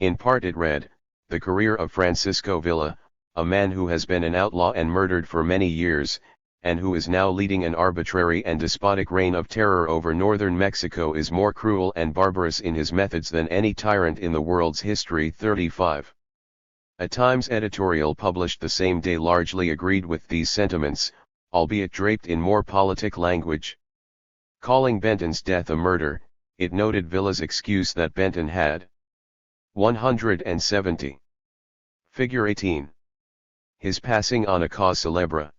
In part it read, "The career of Francisco Villa, a man who has been an outlaw and murdered for many years, and who is now leading an arbitrary and despotic reign of terror over northern Mexico, is more cruel and barbarous in his methods than any tyrant in the world's history." 35. A Times editorial published the same day largely agreed with these sentiments, albeit draped in more politic language. Calling Benton's death a murder, it noted Villa's excuse that Benton had 170 Figure 18. His passing on a cause célèbre.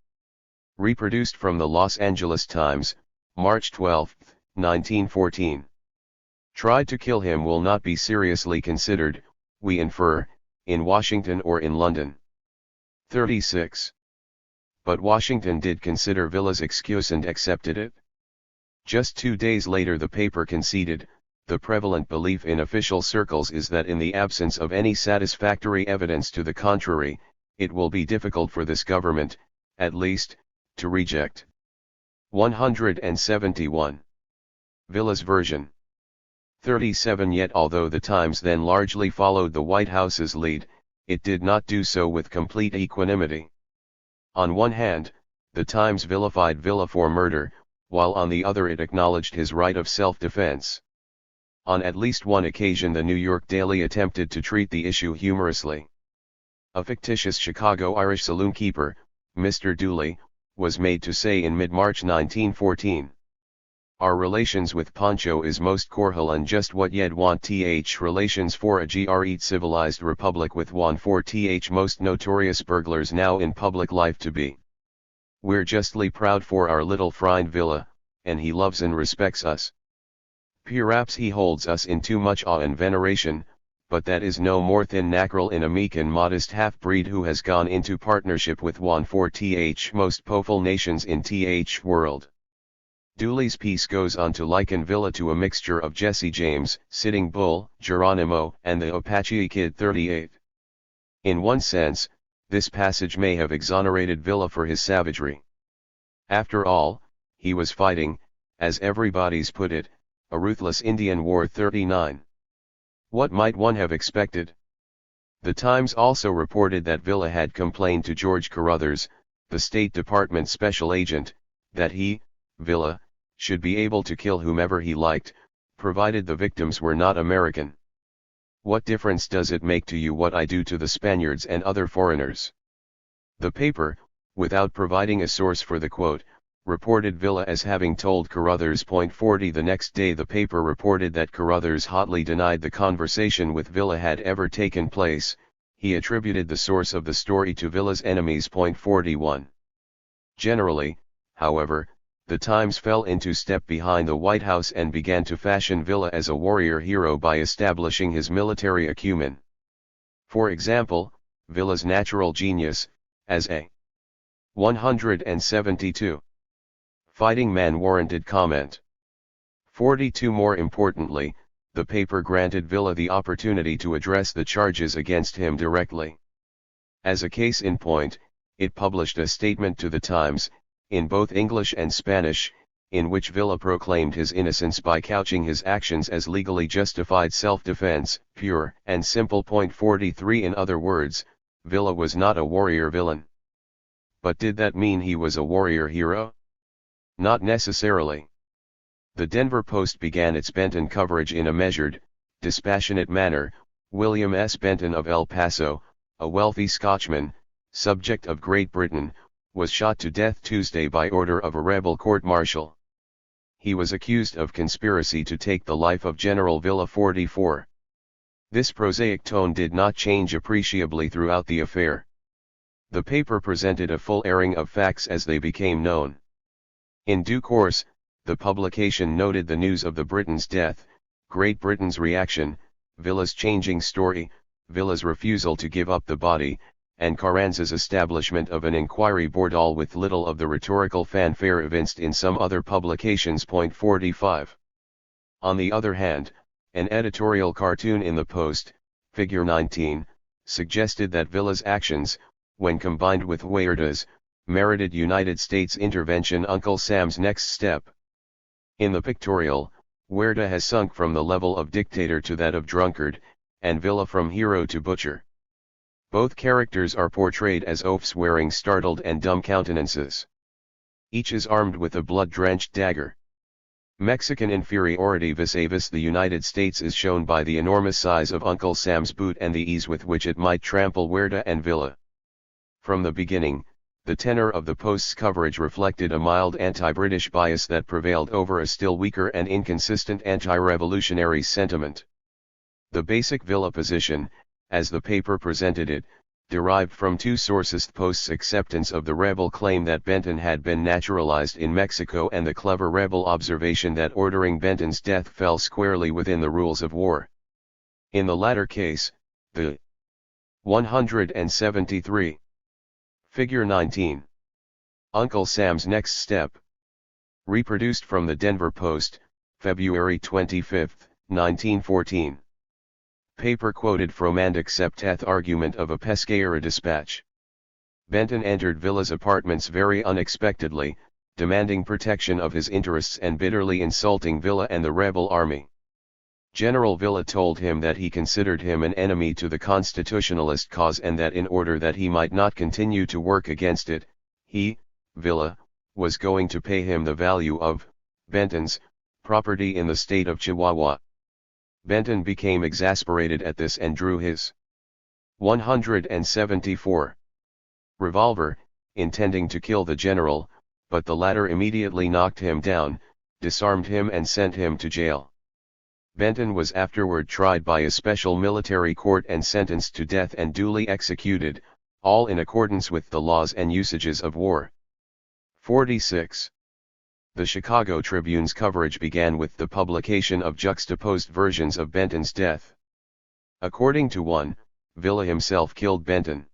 Reproduced from the Los Angeles Times, March 12, 1914. Tried to kill him will not be seriously considered, we infer, in Washington or in London. 36. But Washington did consider Villa's excuse and accepted it. Just 2 days later the paper conceded, the prevalent belief in official circles is that in the absence of any satisfactory evidence to the contrary, it will be difficult for this government, at least, to reject. 171. Villa's version. 37. Yet although the Times then largely followed the White House's lead, it did not do so with complete equanimity. On one hand, the Times vilified Villa for murder, while on the other it acknowledged his right of self-defense. On at least one occasion the New York Daily attempted to treat the issue humorously. A fictitious Chicago Irish saloon keeper, Mr. Dooley, was made to say in mid-March 1914, "Our relations with Pancho is most cordial and just what you'd want relations for a great civilized republic with one for most notorious burglars now in public life to be. We're justly proud for our little friend Villa, and he loves and respects us. Perhaps he holds us in too much awe and veneration, but that is no more than natural in a meek and modest half-breed who has gone into partnership with one for most powerful nations in world." Dooley's piece goes on to liken Villa to a mixture of Jesse James, Sitting Bull, Geronimo, and the Apache Kid 38. In one sense, this passage may have exonerated Villa for his savagery. After all, he was fighting, as everybody's put it, a ruthless Indian War 39. What might one have expected? The Times also reported that Villa had complained to George Carruthers, the State Department special agent, that he, Villa, should be able to kill whomever he liked, provided the victims were not American. "What difference does it make to you what I do to the Spaniards and other foreigners?" The paper, without providing a source for the quote, reported Villa as having told Carruthers. 40 The next day the paper reported that Carruthers hotly denied the conversation with Villa had ever taken place. He attributed the source of the story to Villa's enemies. 41. Generally, however, the Times fell into step behind the White House and began to fashion Villa as a warrior hero by establishing his military acumen. For example, Villa's natural genius, as a 172 fighting man warranted comment. 42 More importantly, the paper granted Villa the opportunity to address the charges against him directly. As a case in point, it published a statement to the Times, in both English and Spanish, in which Villa proclaimed his innocence by couching his actions as legally justified self-defense, pure and simple. 43 In other words, Villa was not a warrior villain. But did that mean he was a warrior hero? Not necessarily. The Denver Post began its Benton coverage in a measured, dispassionate manner. William S. Benton of El Paso, a wealthy Scotchman, subject of Great Britain, was shot to death Tuesday by order of a rebel court-martial. He was accused of conspiracy to take the life of General Villa. 44. This prosaic tone did not change appreciably throughout the affair. The paper presented a full airing of facts as they became known. In due course, the publication noted the news of the Britain's death, Great Britain's reaction, Villa's changing story, Villa's refusal to give up the body, and Carranza's establishment of an inquiry board, all with little of the rhetorical fanfare evinced in some other publications. 45. On the other hand, an editorial cartoon in the Post, Figure 19, suggested that Villa's actions, when combined with Huerta's, merited United States intervention. Uncle Sam's next step. In the pictorial, Huerta has sunk from the level of dictator to that of drunkard, and Villa from hero to butcher. Both characters are portrayed as oafs wearing startled and dumb countenances. Each is armed with a blood-drenched dagger. Mexican inferiority vis-a-vis the United States is shown by the enormous size of Uncle Sam's boot and the ease with which it might trample Huerta and Villa. From the beginning, the tenor of the Post's coverage reflected a mild anti-British bias that prevailed over a still weaker and inconsistent anti-revolutionary sentiment. The basic Villa position, as the paper presented it, derived from two sources: Post's acceptance of the rebel claim that Benton had been naturalized in Mexico, and the clever rebel observation that ordering Benton's death fell squarely within the rules of war. In the latter case, the 173. Figure 19. Uncle Sam's Next Step. Reproduced from the Denver Post, February 25, 1914. Paper quoted from and accepteth argument of a Pesqueira dispatch. Benton entered Villa's apartments very unexpectedly, demanding protection of his interests and bitterly insulting Villa and the rebel army. General Villa told him that he considered him an enemy to the constitutionalist cause, and that in order that he might not continue to work against it, he, Villa, was going to pay him the value of Benton's property in the state of Chihuahua. Benton became exasperated at this and drew his 174 revolver, intending to kill the general, but the latter immediately knocked him down, disarmed him and sent him to jail. Benton was afterward tried by a special military court and sentenced to death and duly executed, all in accordance with the laws and usages of war. 46. The Chicago Tribune's coverage began with the publication of juxtaposed versions of Benton's death. According to one, Villa himself killed Benton.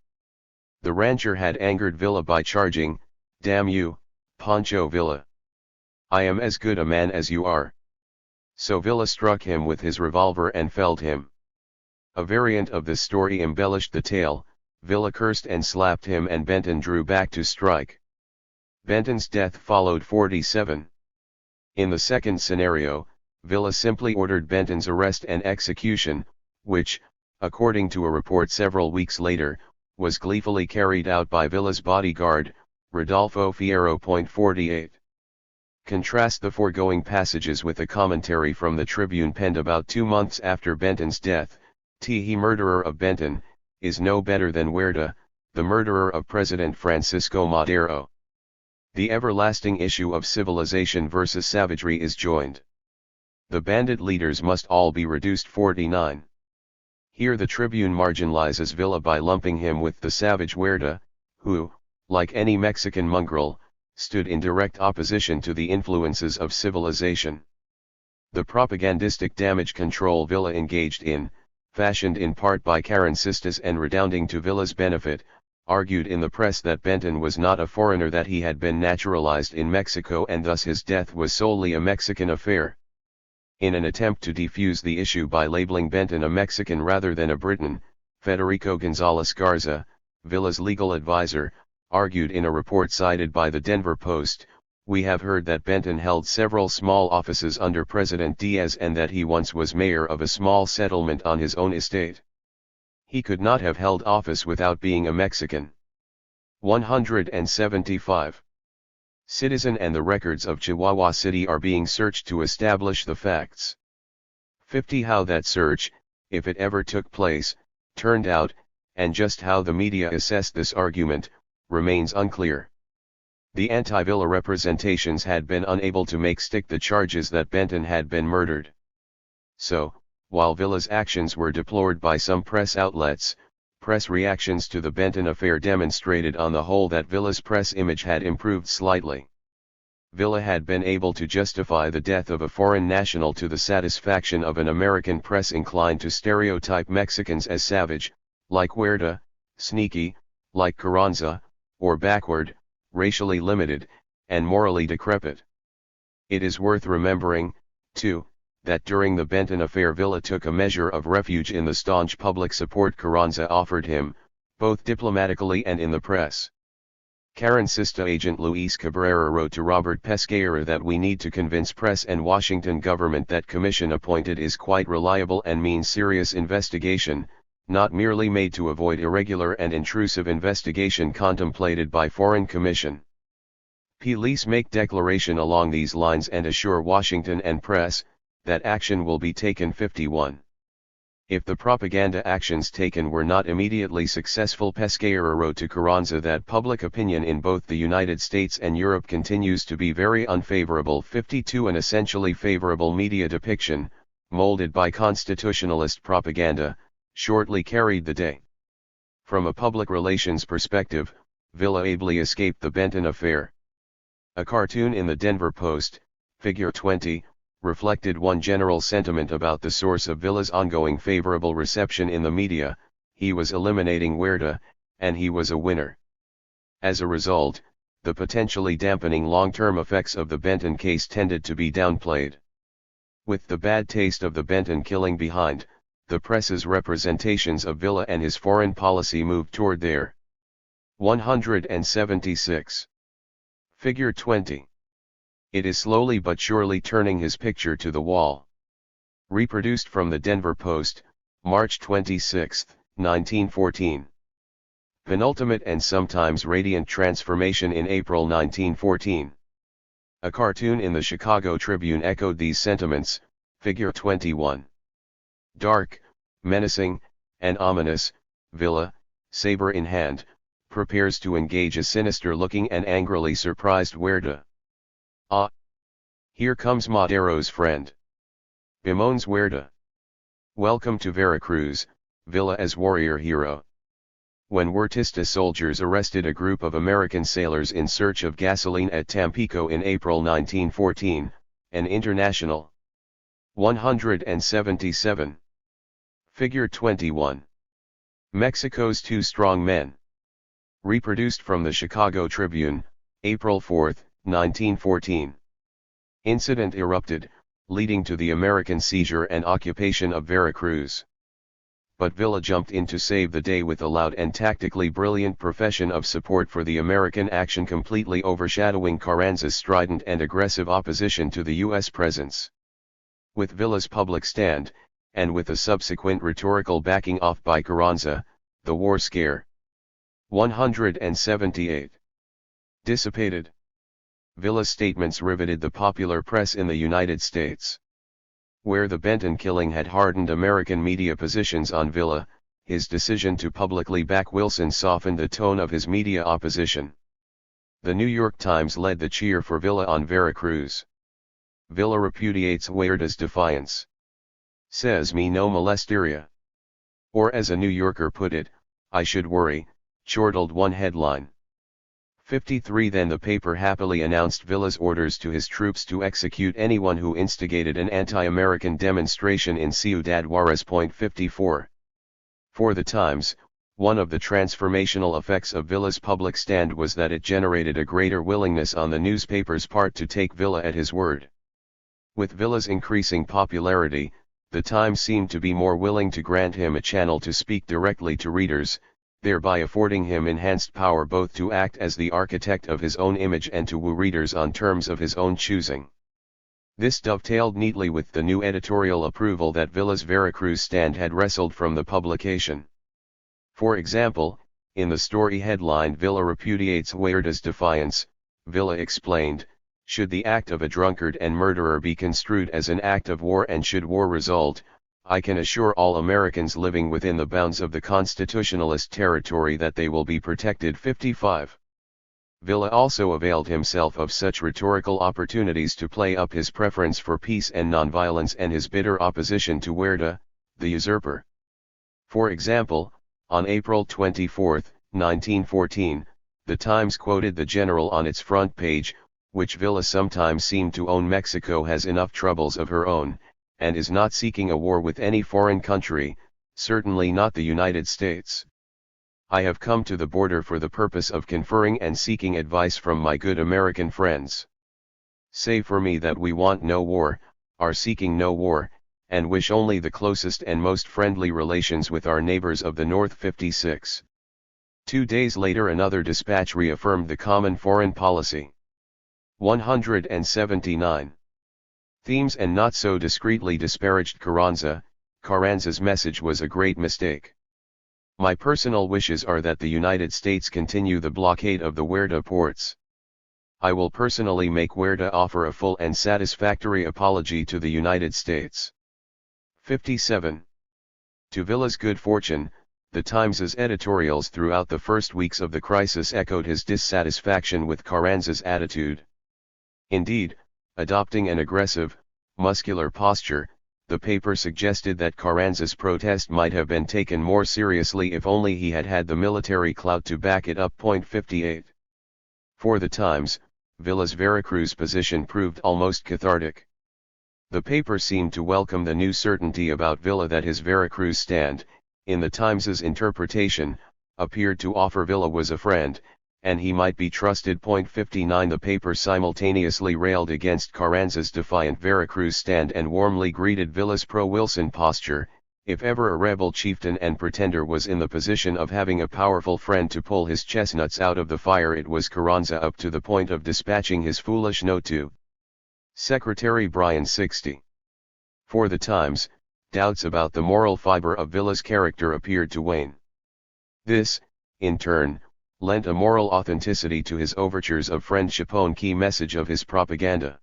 The rancher had angered Villa by charging, "Damn you, Pancho Villa. I am as good a man as you are." So Villa struck him with his revolver and felled him. A variant of this story embellished the tale: Villa cursed and slapped him and Benton drew back to strike. Benton's death followed. 47. In the second scenario, Villa simply ordered Benton's arrest and execution, which, according to a report several weeks later, was gleefully carried out by Villa's bodyguard, Rodolfo Fierro. 48. Contrast the foregoing passages with a commentary from the Tribune penned about 2 months after Benton's death. He murderer of Benton is no better than Huerta, the murderer of President Francisco Madero. The everlasting issue of civilization versus savagery is joined. The bandit leaders must all be reduced. 49. Here the Tribune marginalizes Villa by lumping him with the savage Huerta, who, like any Mexican mongrel, stood in direct opposition to the influences of civilization. The propagandistic damage control Villa engaged in, fashioned in part by Carancistas and redounding to Villa's benefit, argued in the press that Benton was not a foreigner, that he had been naturalized in Mexico and thus his death was solely a Mexican affair. In an attempt to defuse the issue by labeling Benton a Mexican rather than a Briton, Federico González Garza, Villa's legal advisor, argued in a report cited by the Denver Post, "We have heard that Benton held several small offices under President Diaz and that he once was mayor of a small settlement on his own estate. He could not have held office without being a Mexican." 175. Citizen and the records of Chihuahua City are being searched to establish the facts. 50. How that search, if it ever took place, turned out, and just how the media assessed this argument, remains unclear. The anti-Villa representations had been unable to make stick the charges that Benton had been murdered. So, while Villa's actions were deplored by some press outlets, press reactions to the Benton affair demonstrated on the whole that Villa's press image had improved slightly. Villa had been able to justify the death of a foreign national to the satisfaction of an American press inclined to stereotype Mexicans as savage, like Huerta, sneaky, like Carranza, or backward, racially limited, and morally decrepit. It is worth remembering, too, that during the Benton affair Villa took a measure of refuge in the staunch public support Carranza offered him, both diplomatically and in the press. Carancista agent Luis Cabrera wrote to Robert Pesqueira that "We need to convince press and Washington government that commission appointed is quite reliable and means serious investigation, not merely made to avoid irregular and intrusive investigation contemplated by foreign commission. Please make declaration along these lines and assure Washington and press that action will be taken." 51. If the propaganda actions taken were not immediately successful, Pesqueira wrote to Carranza that public opinion in both the United States and Europe continues to be very unfavorable. 52. An essentially favorable media depiction, molded by constitutionalist propaganda, shortly carried the day. From a public relations perspective, Villa ably escaped the Benton affair. A cartoon in the Denver Post, Figure 20, reflected one general sentiment about the source of Villa's ongoing favorable reception in the media: he was eliminating Huerta, and he was a winner. As a result, the potentially dampening long-term effects of the Benton case tended to be downplayed. With the bad taste of the Benton killing behind, the press's representations of Villa and his foreign policy moved toward their 176. Figure 20. It is slowly but surely turning his picture to the wall. Reproduced from the Denver Post, March 26, 1914. Penultimate and sometimes radiant transformation in April 1914. A cartoon in the Chicago Tribune echoed these sentiments, Figure 21. Dark, menacing, and ominous, Villa, saber in hand, prepares to engage a sinister-looking and angrily surprised Huerta. Ah! Here comes Madero's friend, bemoans Huerta. Welcome to Veracruz, Villa as warrior hero. When Huertista soldiers arrested a group of American sailors in search of gasoline at Tampico in April 1914, an international 177. Figure 21. Mexico's Two Strong Men. Reproduced from the Chicago Tribune, April 4, 1914. Incident erupted, leading to the American seizure and occupation of Veracruz. But Villa jumped in to save the day with a loud and tactically brilliant profession of support for the American action, completely overshadowing Carranza's strident and aggressive opposition to the U.S. presence. With Villa's public stand, and with a subsequent rhetorical backing off by Carranza, the war scare 178 dissipated. Villa's statements riveted the popular press in the United States. Where the Benton killing had hardened American media positions on Villa, his decision to publicly back Wilson softened the tone of his media opposition. The New York Times led the cheer for Villa on Veracruz. Villa repudiates Huerta's defiance. Says me no molestaria. Or as a New Yorker put it, I should worry, chortled one headline. 53. Then the paper happily announced Villa's orders to his troops to execute anyone who instigated an anti-American demonstration in Ciudad Juarez. 54. For the Times, one of the transformational effects of Villa's public stand was that it generated a greater willingness on the newspaper's part to take Villa at his word. With Villa's increasing popularity, the Times seemed to be more willing to grant him a channel to speak directly to readers, thereby affording him enhanced power both to act as the architect of his own image and to woo readers on terms of his own choosing. This dovetailed neatly with the new editorial approval that Villa's Veracruz stand had wrestled from the publication. For example, in the story headline "Villa repudiates Huerta's defiance," Villa explained, "Should the act of a drunkard and murderer be construed as an act of war, and should war result, I can assure all Americans living within the bounds of the constitutionalist territory that they will be protected." 55. Villa also availed himself of such rhetorical opportunities to play up his preference for peace and nonviolence and his bitter opposition to Huerta, the usurper. For example, on April 24, 1914, the Times quoted the general on its front page, which Villa sometimes seemed to own: "Mexico has enough troubles of her own, and is not seeking a war with any foreign country, certainly not the United States. I have come to the border for the purpose of conferring and seeking advice from my good American friends. Say for me that we want no war, are seeking no war, and wish only the closest and most friendly relations with our neighbors of the North." 56. 2 days later another dispatch reaffirmed the common foreign policy. 179. Themes and not so discreetly disparaged Carranza. Carranza's message was a great mistake. My personal wishes are that the United States continue the blockade of the Huerta ports. I will personally make Huerta offer a full and satisfactory apology to the United States. 57. To Villa's good fortune, the Times's editorials throughout the first weeks of the crisis echoed his dissatisfaction with Carranza's attitude. Indeed, adopting an aggressive, muscular posture, the paper suggested that Carranza's protest might have been taken more seriously if only he had had the military clout to back it up. 58. For the Times, Villa's Veracruz position proved almost cathartic. The paper seemed to welcome the new certainty about Villa that his Veracruz stand, in the Times's interpretation, appeared to offer Villa was a friend, and he might be trusted. 59. The paper simultaneously railed against Carranza's defiant Veracruz stand and warmly greeted Villa's pro-Wilson posture. If ever a rebel chieftain and pretender was in the position of having a powerful friend to pull his chestnuts out of the fire, it was Carranza, up to the point of dispatching his foolish note to Secretary Bryan. 60. For the Times, doubts about the moral fiber of Villa's character appeared to wane. This, in turn, lent a moral authenticity to his overtures of friendship, own key message of his propaganda.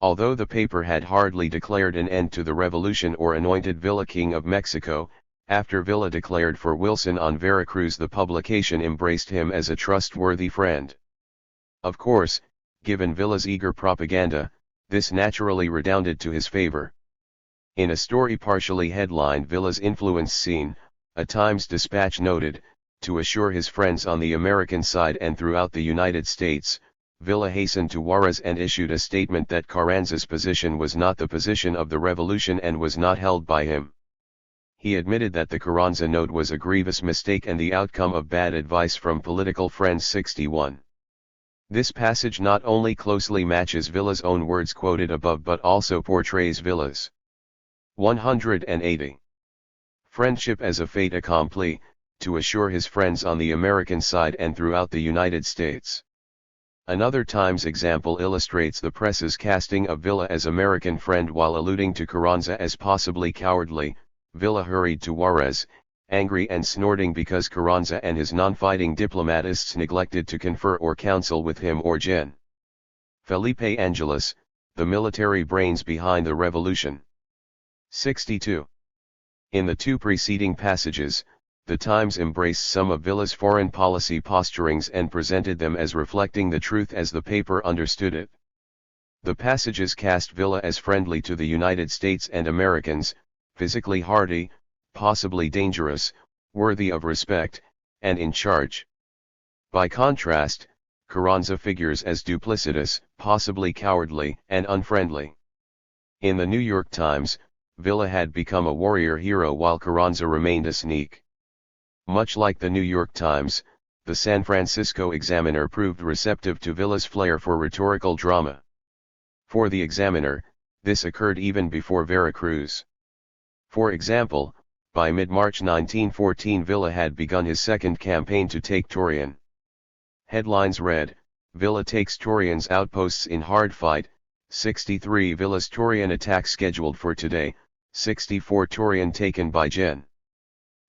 Although the paper had hardly declared an end to the revolution or anointed Villa king of Mexico, after Villa declared for Wilson on Veracruz, the publication embraced him as a trustworthy friend. Of course, given Villa's eager propaganda, this naturally redounded to his favor. In a story partially headlined "Villa's Influence Seen," a Times dispatch noted, to assure his friends on the American side and throughout the United States, Villa hastened to Juarez and issued a statement that Carranza's position was not the position of the revolution and was not held by him. He admitted that the Carranza note was a grievous mistake and the outcome of bad advice from political friends. 61. This passage not only closely matches Villa's own words quoted above but also portrays Villa's 180. friendship as a fait accompli, to assure his friends on the American side and throughout the United States. Another Times example illustrates the press's casting of Villa as American friend while alluding to Carranza as possibly cowardly. Villa hurried to Juarez, angry and snorting because Carranza and his non-fighting diplomatists neglected to confer or counsel with him or Gen. Felipe Angeles, the military brains behind the revolution. 62. In the two preceding passages, the Times embraced some of Villa's foreign policy posturings and presented them as reflecting the truth as the paper understood it. The passages cast Villa as friendly to the United States and Americans, physically hardy, possibly dangerous, worthy of respect, and in charge. By contrast, Carranza figures as duplicitous, possibly cowardly, and unfriendly. In the New York Times, Villa had become a warrior hero while Carranza remained a sneak. Much like the New York Times, the San Francisco Examiner proved receptive to Villa's flair for rhetorical drama. For the Examiner, this occurred even before Veracruz. For example, by mid-March 1914 Villa had begun his second campaign to take Torreon. Headlines read, "Villa takes Torreon's outposts in hard fight," 63 Villa's Torreon attack scheduled for today, 64 Torreon taken by Gen.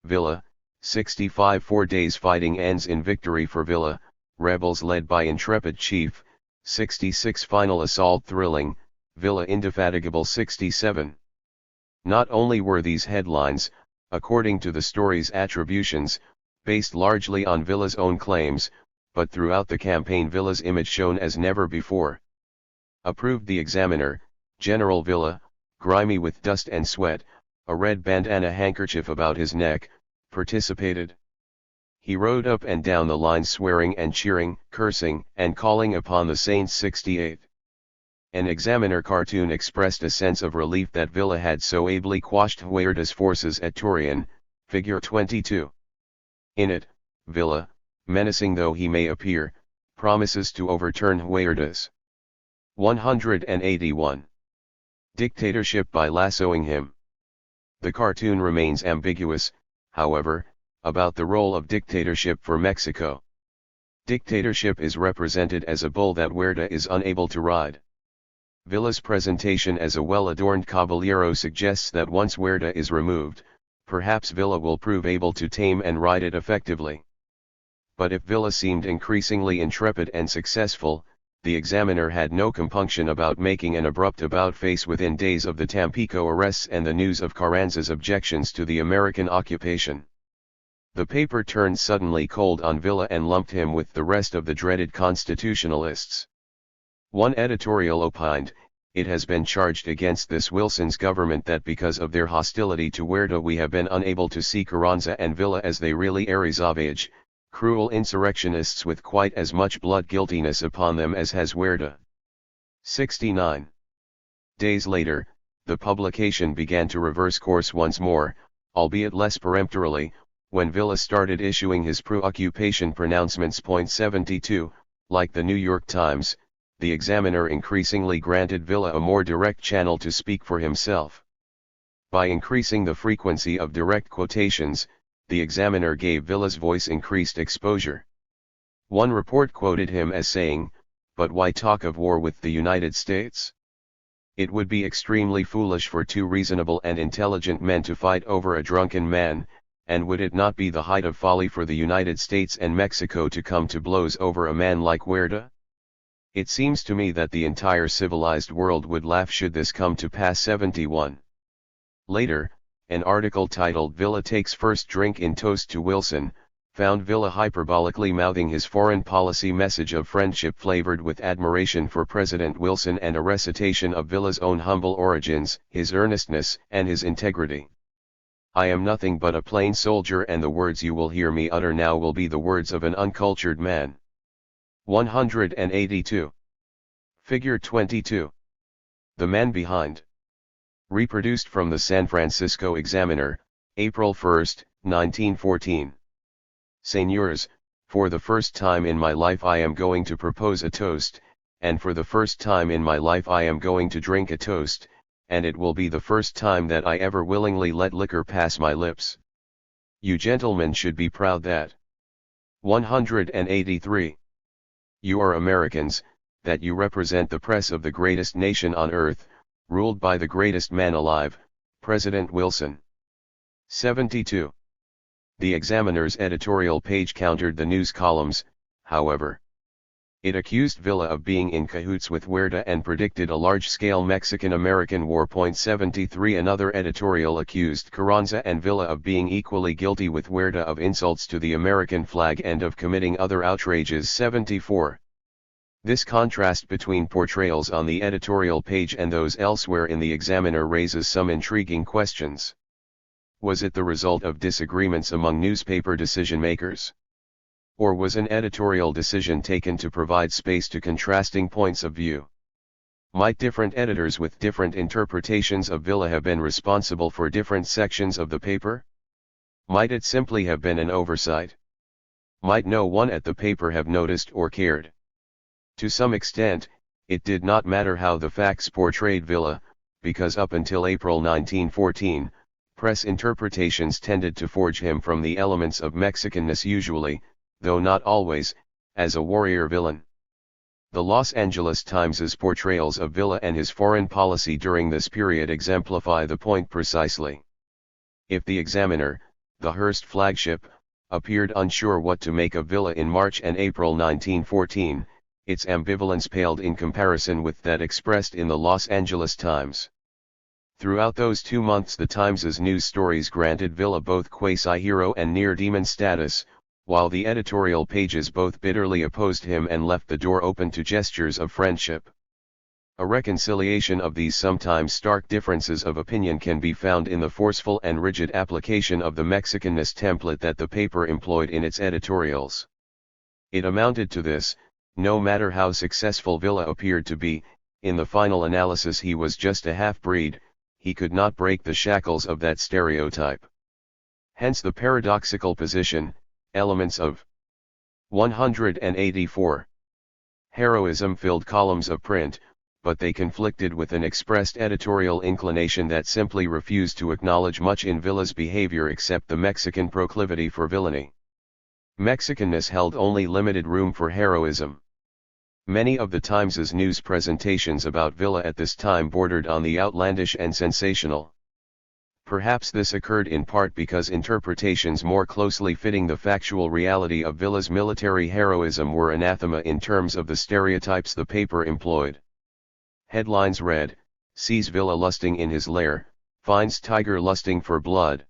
Villa, 65 4 days fighting ends in victory for Villa, rebels led by intrepid chief, 66 final assault thrilling, Villa indefatigable. 67. Not only were these headlines, according to the story's attributions, based largely on Villa's own claims, but throughout the campaign Villa's image shone as never before. Approved the Examiner, General Villa, grimy with dust and sweat, a red bandana handkerchief about his neck, participated. He rode up and down the line swearing and cheering, cursing, and calling upon the saints. 68. An Examiner cartoon expressed a sense of relief that Villa had so ably quashed Huerta's forces at Torreon, figure 22. In it, Villa, menacing though he may appear, promises to overturn Huerta's 181. dictatorship by lassoing him. The cartoon remains ambiguous, however, about the role of dictatorship for Mexico. Dictatorship is represented as a bull that Huerta is unable to ride. Villa's presentation as a well-adorned caballero suggests that once Huerta is removed, perhaps Villa will prove able to tame and ride it effectively. But if Villa seemed increasingly intrepid and successful, the Examiner had no compunction about making an abrupt about-face within days of the Tampico arrests and the news of Carranza's objections to the American occupation. The paper turned suddenly cold on Villa and lumped him with the rest of the dreaded constitutionalists. One editorial opined, It has been charged against this Wilson's government that because of their hostility to Huerta we have been unable to see Carranza and Villa as they really are, savage, cruel insurrectionists with quite as much blood guiltiness upon them as has Huerta. 69. Days later, the publication began to reverse course once more, albeit less peremptorily, when Villa started issuing his pro-occupation pronouncements. 72, like the New York Times, the Examiner increasingly granted Villa a more direct channel to speak for himself. By increasing the frequency of direct quotations, the Examiner gave Villa's voice increased exposure. One report quoted him as saying, "But why talk of war with the United States? It would be extremely foolish for two reasonable and intelligent men to fight over a drunken man, and would it not be the height of folly for the United States and Mexico to come to blows over a man like Huerta? It seems to me that the entire civilized world would laugh should this come to pass." 71. Later, an article titled "Villa Takes First Drink in Toast to Wilson," found Villa hyperbolically mouthing his foreign policy message of friendship flavored with admiration for President Wilson and a recitation of Villa's own humble origins, his earnestness, and his integrity. "I am nothing but a plain soldier, and the words you will hear me utter now will be the words of an uncultured man." 182. Figure 22. The Man Behind. Reproduced from the San Francisco Examiner, April 1, 1914. Señores, for the first time in my life I am going to propose a toast, and for the first time in my life I am going to drink a toast, and it will be the first time that I ever willingly let liquor pass my lips. You gentlemen should be proud that. 183. You are Americans, that you represent the press of the greatest nation on earth, ruled by the greatest man alive, President Wilson. 72. The Examiner's editorial page countered the news columns, however. It accused Villa of being in cahoots with Huerta and predicted a large-scale Mexican-American war. 73. Another editorial accused Carranza and Villa of being equally guilty with Huerta of insults to the American flag and of committing other outrages. 74. This contrast between portrayals on the editorial page and those elsewhere in the Examiner raises some intriguing questions. Was it the result of disagreements among newspaper decision-makers? Or was an editorial decision taken to provide space to contrasting points of view? Might different editors with different interpretations of Villa have been responsible for different sections of the paper? Might it simply have been an oversight? Might no one at the paper have noticed or cared? To some extent, it did not matter how the facts portrayed Villa, because up until April 1914, press interpretations tended to forge him from the elements of Mexicanness usually, though not always, as a warrior villain. The Los Angeles Times's portrayals of Villa and his foreign policy during this period exemplify the point precisely. If the Examiner, the Hearst flagship, appeared unsure what to make of Villa in March and April 1914, its ambivalence paled in comparison with that expressed in the Los Angeles Times. Throughout those 2 months the Times's news stories granted Villa both quasi-hero and near-demon status, while the editorial pages both bitterly opposed him and left the door open to gestures of friendship. A reconciliation of these sometimes stark differences of opinion can be found in the forceful and rigid application of the Mexicanness template that the paper employed in its editorials. It amounted to this: no matter how successful Villa appeared to be, in the final analysis he was just a half-breed, he could not break the shackles of that stereotype. Hence the paradoxical position, elements of 184. Heroism filled columns of print, but they conflicted with an expressed editorial inclination that simply refused to acknowledge much in Villa's behavior except the Mexican proclivity for villainy. Mexicanness held only limited room for heroism. Many of the Times's news presentations about Villa at this time bordered on the outlandish and sensational. Perhaps this occurred in part because interpretations more closely fitting the factual reality of Villa's military heroism were anathema in terms of the stereotypes the paper employed. Headlines read, "Sees Villa lusting in his lair, finds tiger lusting for blood.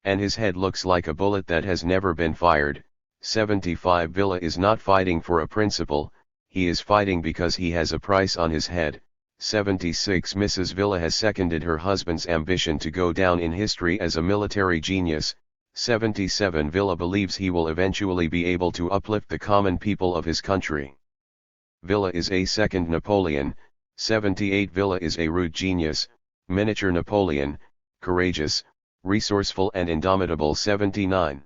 And his head looks like a bullet that has never been fired." 75. Villa is not fighting for a principle, he is fighting because he has a price on his head. 76 Mrs. Villa has seconded her husband's ambition to go down in history as a military genius. 77 Villa believes he will eventually be able to uplift the common people of his country. Villa is a second Napoleon. 78 Villa is a rude genius, miniature Napoleon, courageous, resourceful and indomitable. 79.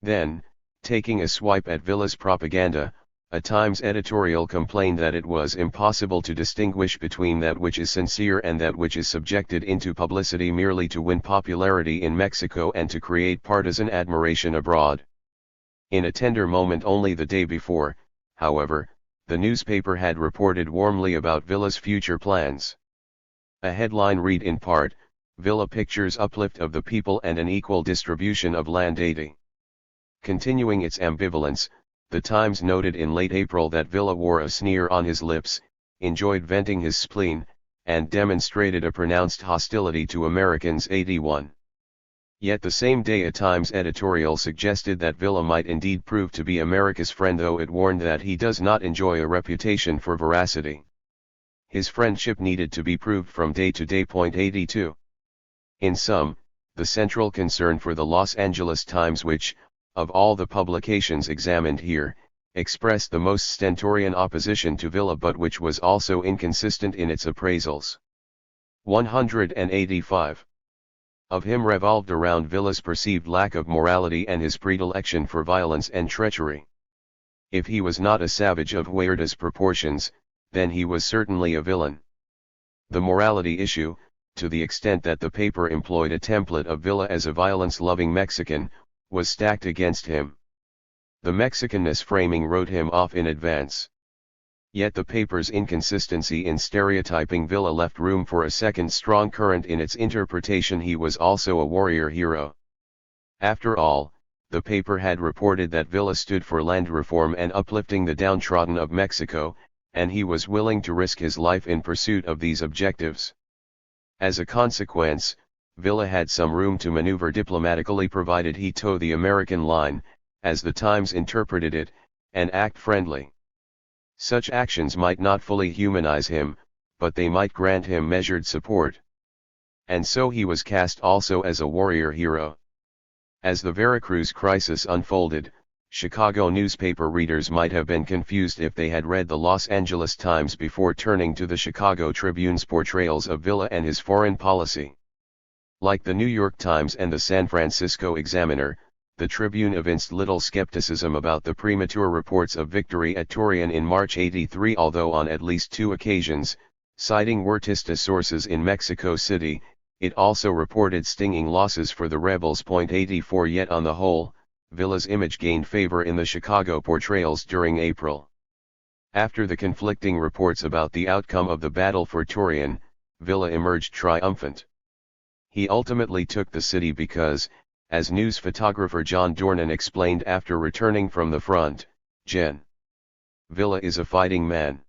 Then, taking a swipe at Villa's propaganda, a Times editorial complained that it was impossible to distinguish between that which is sincere and that which is subjected into publicity merely to win popularity in Mexico and to create partisan admiration abroad. In a tender moment only the day before, however, the newspaper had reported warmly about Villa's future plans. A headline read in part, "Villa pictures uplift of the people and an equal distribution of land." 80. Continuing its ambivalence, the Times noted in late April that Villa wore a sneer on his lips, enjoyed venting his spleen, and demonstrated a pronounced hostility to Americans. 81. Yet the same day a Times editorial suggested that Villa might indeed prove to be America's friend, though it warned that he does not enjoy a reputation for veracity. His friendship needed to be proved from day to day. 82. In sum, the central concern for the Los Angeles Times, which, of all the publications examined here, expressed the most stentorian opposition to Villa but which was also inconsistent in its appraisals. 185. Of him revolved around Villa's perceived lack of morality and his predilection for violence and treachery. If he was not a savage of Huerta's proportions, then he was certainly a villain. The morality issue, to the extent that the paper employed a template of Villa as a violence-loving Mexican, was stacked against him. The Mexicanness framing wrote him off in advance. Yet the paper's inconsistency in stereotyping Villa left room for a second strong current in its interpretation: he was also a warrior hero. After all, the paper had reported that Villa stood for land reform and uplifting the downtrodden of Mexico, and he was willing to risk his life in pursuit of these objectives. As a consequence, Villa had some room to maneuver diplomatically provided he toe the American line, as the Times interpreted it, and act friendly. Such actions might not fully humanize him, but they might grant him measured support. And so he was cast also as a warrior hero. As the Veracruz crisis unfolded, Chicago newspaper readers might have been confused if they had read the Los Angeles Times before turning to the Chicago Tribune's portrayals of Villa and his foreign policy. Like the New York Times and the San Francisco Examiner, the Tribune evinced little skepticism about the premature reports of victory at Torreon in March 83, although on at least two occasions, citing Huertista sources in Mexico City, it also reported stinging losses for the rebels. 84 Yet on the whole, Villa's image gained favor in the Chicago portrayals during April. After the conflicting reports about the outcome of the battle for Torreon, Villa emerged triumphant. He ultimately took the city because, as news photographer John Dornan explained after returning from the front, Gen. Villa is a fighting man.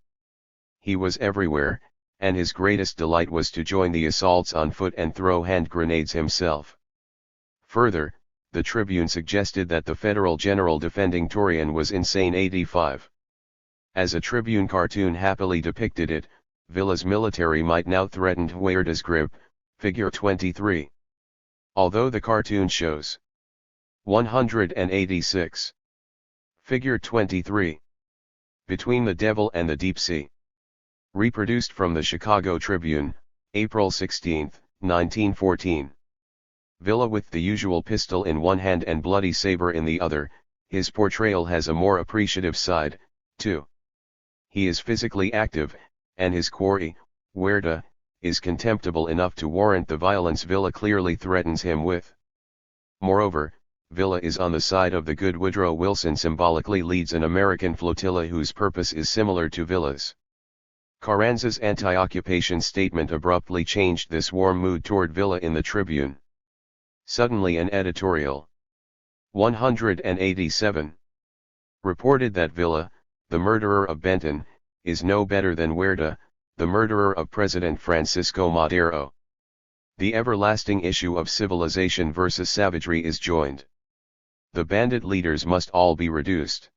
He was everywhere, and his greatest delight was to join the assaults on foot and throw hand grenades himself. Further, the Tribune suggested that the federal general defending Torreon was insane. 85. As a Tribune cartoon happily depicted it, Villa's military might now threaten Huerta's grip, figure 23. Although the cartoon shows 186. Figure 23. Between the Devil and the Deep Sea. Reproduced from the Chicago Tribune, April 16, 1914. Villa with the usual pistol in one hand and bloody saber in the other, his portrayal has a more appreciative side, too. He is physically active, and his quarry, Huerta, is contemptible enough to warrant the violence Villa clearly threatens him with. Moreover, Villa is on the side of the good. Woodrow Wilson symbolically leads an American flotilla whose purpose is similar to Villa's. Carranza's anti-occupation statement abruptly changed this warm mood toward Villa in the Tribune. Suddenly an editorial. 187. Reported that Villa, the murderer of Benton, is no better than Huerta, the murderer of President Francisco Madero. The everlasting issue of civilization versus savagery is joined. The bandit leaders must all be reduced.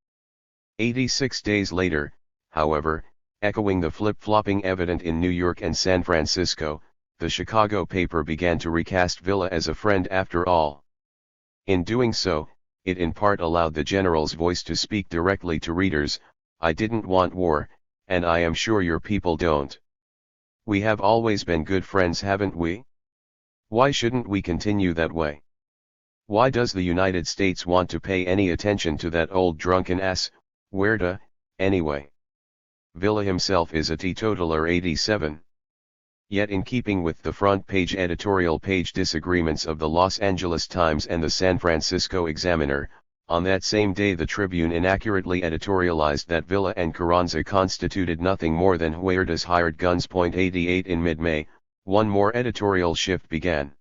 86 days later, however, Echoing the flip-flopping evident in New York and San Francisco, the Chicago paper began to recast Villa as a friend after all. In doing so, it in part allowed the general's voice to speak directly to readers. "I didn't want war, and I am sure your people don't. We have always been good friends, haven't we? Why shouldn't we continue that way? Why does the United States want to pay any attention to that old drunken ass, Huerta, anyway? Villa himself is a teetotaler 87. Yet in keeping with the front-page editorial page disagreements of the Los Angeles Times and the San Francisco Examiner, on that same day the Tribune inaccurately editorialized that Villa and Carranza constituted nothing more than Huerta's hired guns. 88 In mid-May, one more editorial shift began.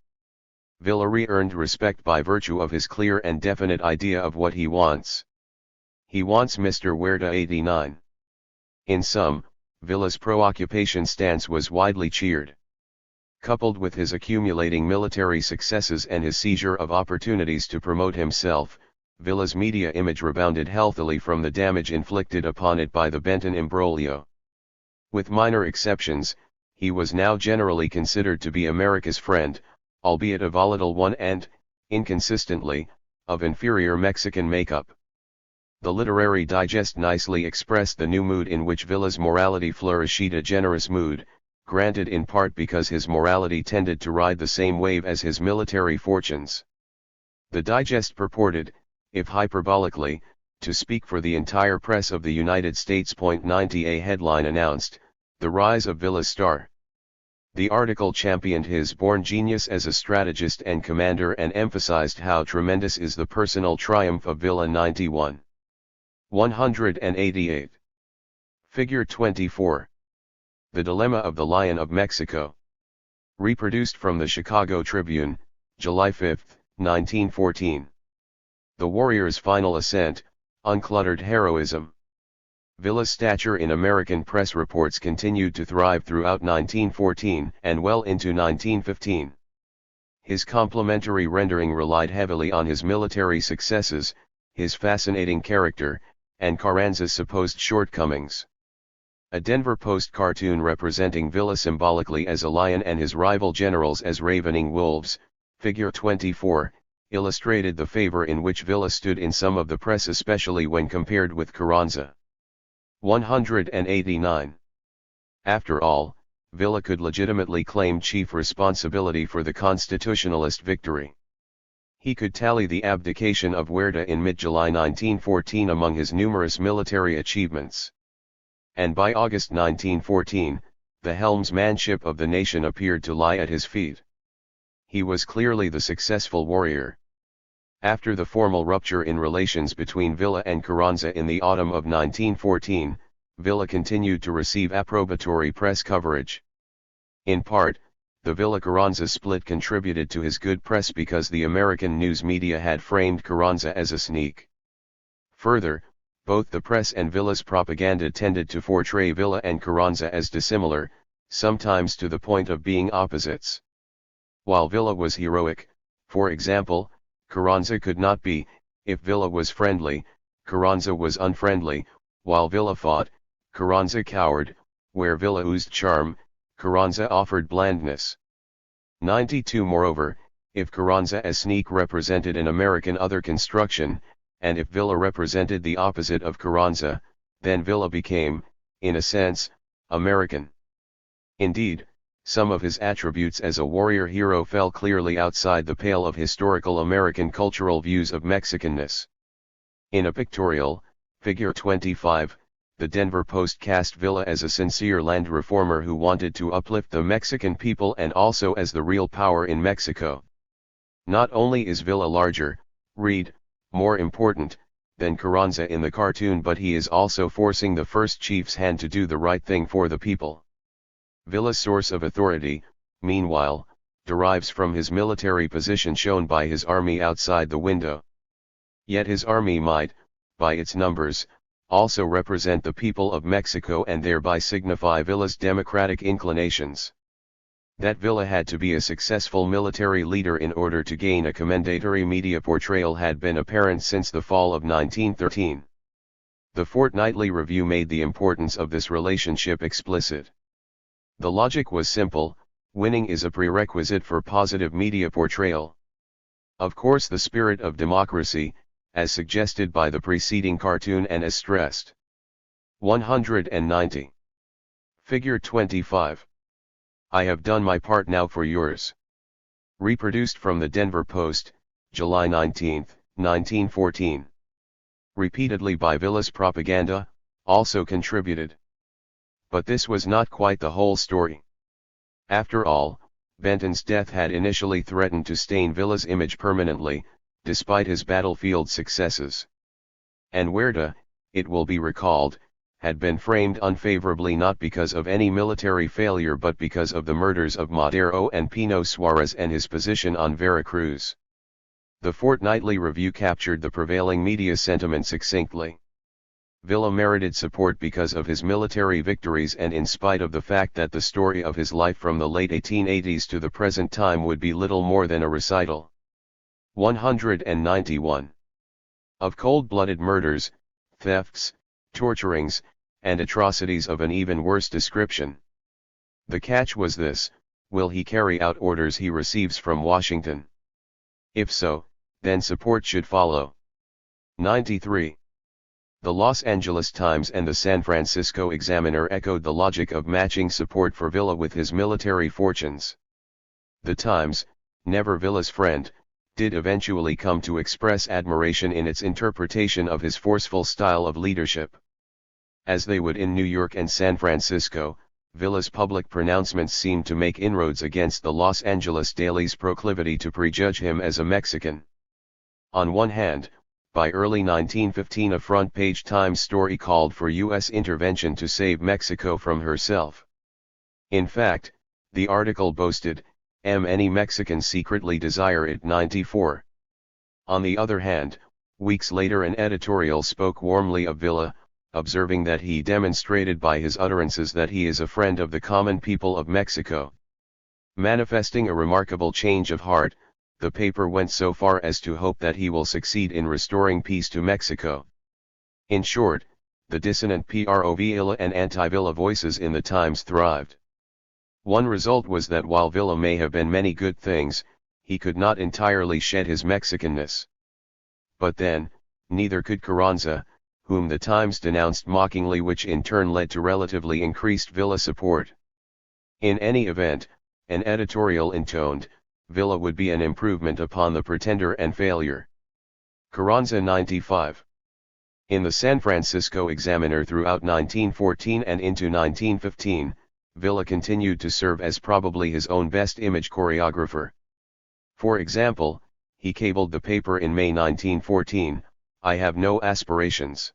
Villa re-earned respect by virtue of his clear and definite idea of what he wants. He wants Mr. Huerta 89. In sum, Villa's pro-occupation stance was widely cheered. Coupled with his accumulating military successes and his seizure of opportunities to promote himself, Villa's media image rebounded healthily from the damage inflicted upon it by the Benton imbroglio. With minor exceptions, he was now generally considered to be America's friend, albeit a volatile one and, inconsistently, of inferior Mexican makeup. The Literary Digest nicely expressed the new mood in which Villa's morality flourished, a generous mood, granted in part because his morality tended to ride the same wave as his military fortunes. The Digest purported, if hyperbolically, to speak for the entire press of the United States. 90 A headline announced, "The Rise of Villa's Star." The article championed his born genius as a strategist and commander and emphasized how tremendous is the personal triumph of Villa. 91. 188. Figure 24. The Dilemma of the Lion of Mexico. Reproduced from the Chicago Tribune, July 5, 1914. The warrior's final ascent, uncluttered heroism. Villa's stature in American press reports continued to thrive throughout 1914 and well into 1915. His complimentary rendering relied heavily on his military successes, his fascinating character, and Carranza's supposed shortcomings. A Denver Post cartoon representing Villa symbolically as a lion and his rival generals as ravening wolves, figure 24, illustrated the favor in which Villa stood in some of the press, especially when compared with Carranza. 189. After all, Villa could legitimately claim chief responsibility for the constitutionalist victory. He could tally the abdication of Huerta in mid-July 1914 among his numerous military achievements. And by August 1914, the helmsmanship of the nation appeared to lie at his feet. He was clearly the successful warrior. After the formal rupture in relations between Villa and Carranza in the autumn of 1914, Villa continued to receive approbatory press coverage. In part, the Villa-Carranza split contributed to his good press because the American news media had framed Carranza as a sneak. Further, both the press and Villa's propaganda tended to portray Villa and Carranza as dissimilar, sometimes to the point of being opposites. While Villa was heroic, for example, Carranza could not be. If Villa was friendly, Carranza was unfriendly. While Villa fought, Carranza cowered. Where Villa oozed charm, Carranza offered blandness. 92 Moreover, if Carranza as sneak represented an American other construction, and if Villa represented the opposite of Carranza, then Villa became, in a sense, American. Indeed, some of his attributes as a warrior hero fell clearly outside the pale of historical American cultural views of Mexicanness. In a pictorial, figure 25, the Denver Post cast Villa as a sincere land reformer who wanted to uplift the Mexican people and also as the real power in Mexico. Not only is Villa larger, read, more important, than Carranza in the cartoon, but he is also forcing the first chief's hand to do the right thing for the people. Villa's source of authority, meanwhile, derives from his military position shown by his army outside the window. Yet his army might, by its numbers, also represent the people of Mexico and thereby signify Villa's democratic inclinations. That Villa had to be a successful military leader in order to gain a commendatory media portrayal had been apparent since the fall of 1913. The Fortnightly Review made the importance of this relationship explicit. The logic was simple: winning is a prerequisite for positive media portrayal. Of course, the spirit of democracy, as suggested by the preceding cartoon and as stressed. 190. Figure 25. I have done my part, now for yours. Reproduced from the Denver Post, July 19, 1914. Repeatedly by Villa's propaganda, also contributed. But this was not quite the whole story. After all, Benton's death had initially threatened to stain Villa's image permanently, despite his battlefield successes. And Huerta, it will be recalled, had been framed unfavorably not because of any military failure but because of the murders of Madero and Pino Suarez and his position on Veracruz. The Fortnightly Review captured the prevailing media sentiment succinctly. Villa merited support because of his military victories and in spite of the fact that the story of his life from the late 1880s to the present time would be little more than a recital. 191. Of cold-blooded murders, thefts, torturings, and atrocities of an even worse description. The catch was this: will he carry out orders he receives from Washington? If so, then support should follow. 93. The Los Angeles Times and the San Francisco Examiner echoed the logic of matching support for Villa with his military fortunes. The Times, never Villa's friend, did eventually come to express admiration in its interpretation of his forceful style of leadership. As they would in New York and San Francisco, Villa's public pronouncements seemed to make inroads against the Los Angeles Daily's proclivity to prejudge him as a Mexican. On one hand, by early 1915 a front-page Times story called for U.S. intervention to save Mexico from herself. In fact, the article boasted, "Any Mexicans secretly desire it." 94. On the other hand, weeks later an editorial spoke warmly of Villa, observing that he demonstrated by his utterances that he is a friend of the common people of Mexico. Manifesting a remarkable change of heart, the paper went so far as to hope that he will succeed in restoring peace to Mexico. In short, the dissonant pro-Villa and anti-Villa voices in the Times thrived. One result was that while Villa may have been many good things, he could not entirely shed his Mexicanness. But then, neither could Carranza, whom the Times denounced mockingly, which in turn led to relatively increased Villa support. In any event, an editorial intoned, Villa would be an improvement upon the pretender and failure. Carranza 95. In the San Francisco Examiner throughout 1914 and into 1915, Villa continued to serve as probably his own best image choreographer. For example, he cabled the paper in May 1914, "I have no aspirations.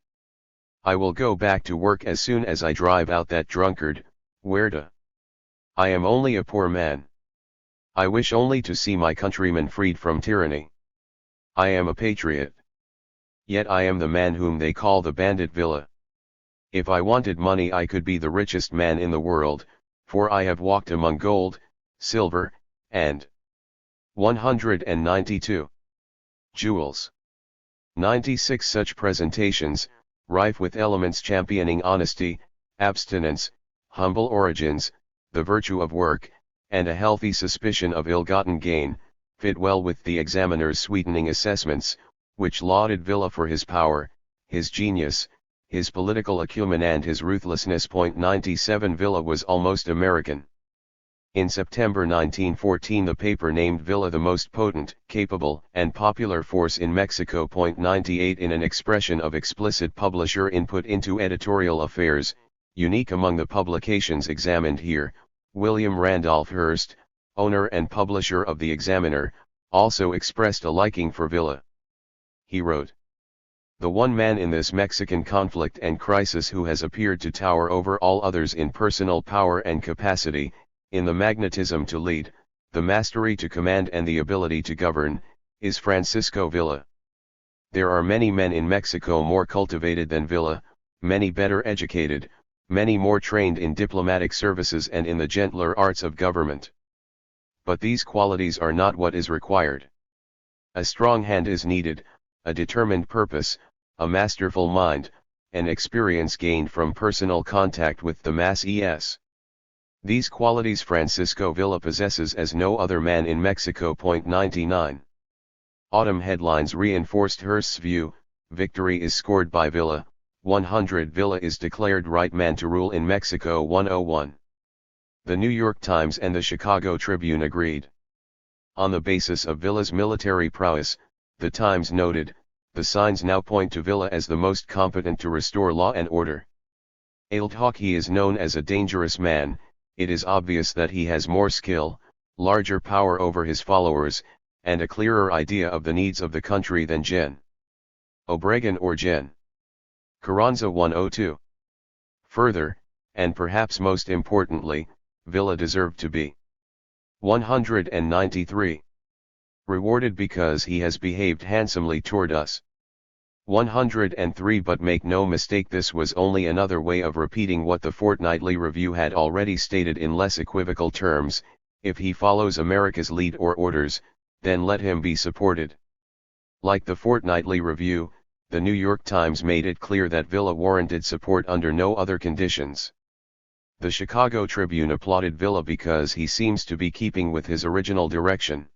I will go back to work as soon as I drive out that drunkard, Huerta. I am only a poor man. I wish only to see my countrymen freed from tyranny. I am a patriot. Yet I am the man whom they call the bandit Villa. If I wanted money I could be the richest man in the world, for I have walked among gold, silver, and 192 jewels." 96 such presentations, rife with elements championing honesty, abstinence, humble origins, the virtue of work, and a healthy suspicion of ill-gotten gain, fit well with the Examiner's sweetening assessments, which lauded Villa for his power, his genius, his political acumen and his ruthlessness. 97 Villa was almost American. In September 1914 the paper named Villa the most potent, capable, and popular force in Mexico. 98 In an expression of explicit publisher input into editorial affairs, unique among the publications examined here, William Randolph Hearst, owner and publisher of the Examiner, also expressed a liking for Villa. He wrote, "The one man in this Mexican conflict and crisis who has appeared to tower over all others in personal power and capacity, in the magnetism to lead, the mastery to command and the ability to govern, is Francisco Villa. There are many men in Mexico more cultivated than Villa, many better educated, many more trained in diplomatic services and in the gentler arts of government. But these qualities are not what is required. A strong hand is needed, a determined purpose, a masterful mind, and experience gained from personal contact with the masses. These qualities Francisco Villa possesses as no other man in Mexico. 99. Autumn headlines reinforced Hearst's view, victory is scored by Villa. 100 Villa is declared right man to rule in Mexico. 101. The New York Times and the Chicago Tribune agreed. On the basis of Villa's military prowess, the Times noted, the signs now point to Villa as the most competent to restore law and order. Although he is known as a dangerous man, it is obvious that he has more skill, larger power over his followers, and a clearer idea of the needs of the country than Gen. Obregon or Gen. Carranza. 102. Further, and perhaps most importantly, Villa deserved to be 193. Rewarded because he has behaved handsomely toward us. 103. But make no mistake, this was only another way of repeating what the Fortnightly Review had already stated in less equivocal terms: if he follows America's lead or orders, then let him be supported. Like the Fortnightly Review, the New York Times made it clear that Villa warranted support under no other conditions. The Chicago Tribune applauded Villa because he seems to be keeping with his original direction.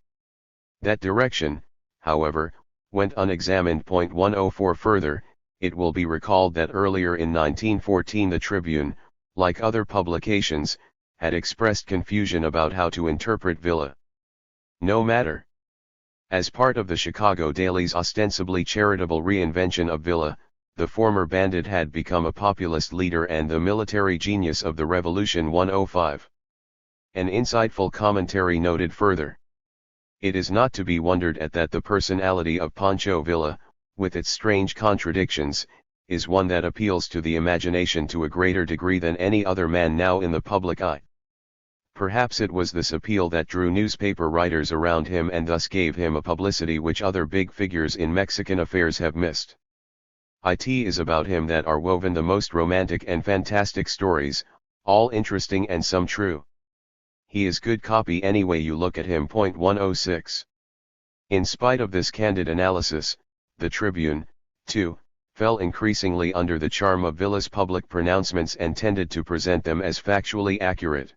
That direction, however, went unexamined. 104. Further, it will be recalled that earlier in 1914 the Tribune, like other publications, had expressed confusion about how to interpret Villa. No matter. As part of the Chicago Daily's ostensibly charitable reinvention of Villa, the former bandit had become a populist leader and the military genius of the Revolution. 105. An insightful commentary noted further. It is not to be wondered at that the personality of Pancho Villa, with its strange contradictions, is one that appeals to the imagination to a greater degree than any other man now in the public eye. Perhaps it was this appeal that drew newspaper writers around him and thus gave him a publicity which other big figures in Mexican affairs have missed. It is about him that are woven the most romantic and fantastic stories, all interesting and some true. He is good copy any way you look at him. 106. In spite of this candid analysis, the Tribune, too, fell increasingly under the charm of Villa's public pronouncements and tended to present them as factually accurate.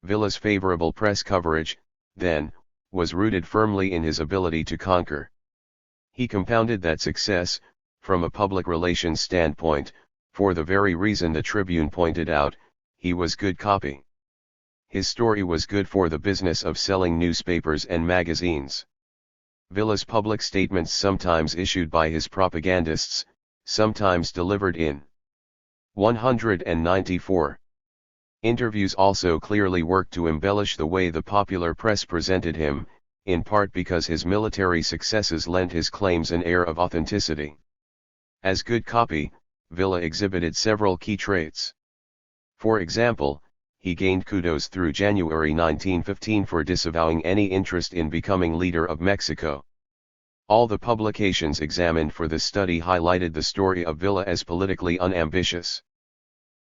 Villa's favorable press coverage, then, was rooted firmly in his ability to conquer. He compounded that success, from a public relations standpoint, for the very reason the Tribune pointed out: he was good copy. His story was good for the business of selling newspapers and magazines. Villa's public statements, sometimes issued by his propagandists, sometimes delivered in 194. Interviews also clearly worked to embellish the way the popular press presented him, in part because his military successes lent his claims an air of authenticity. As good copy, Villa exhibited several key traits. For example, he gained kudos through January 1915 for disavowing any interest in becoming leader of Mexico. All the publications examined for this study highlighted the story of Villa as politically unambitious.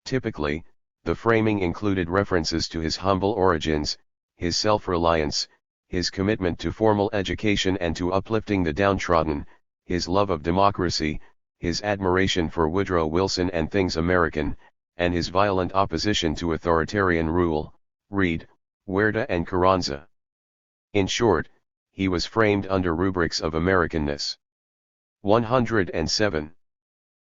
Typically, the framing included references to his humble origins, his self-reliance, his commitment to formal education and to uplifting the downtrodden, his love of democracy, his admiration for Woodrow Wilson and things American, and his violent opposition to authoritarian rule, read, Huerta and Carranza. In short, he was framed under rubrics of Americanness. 107.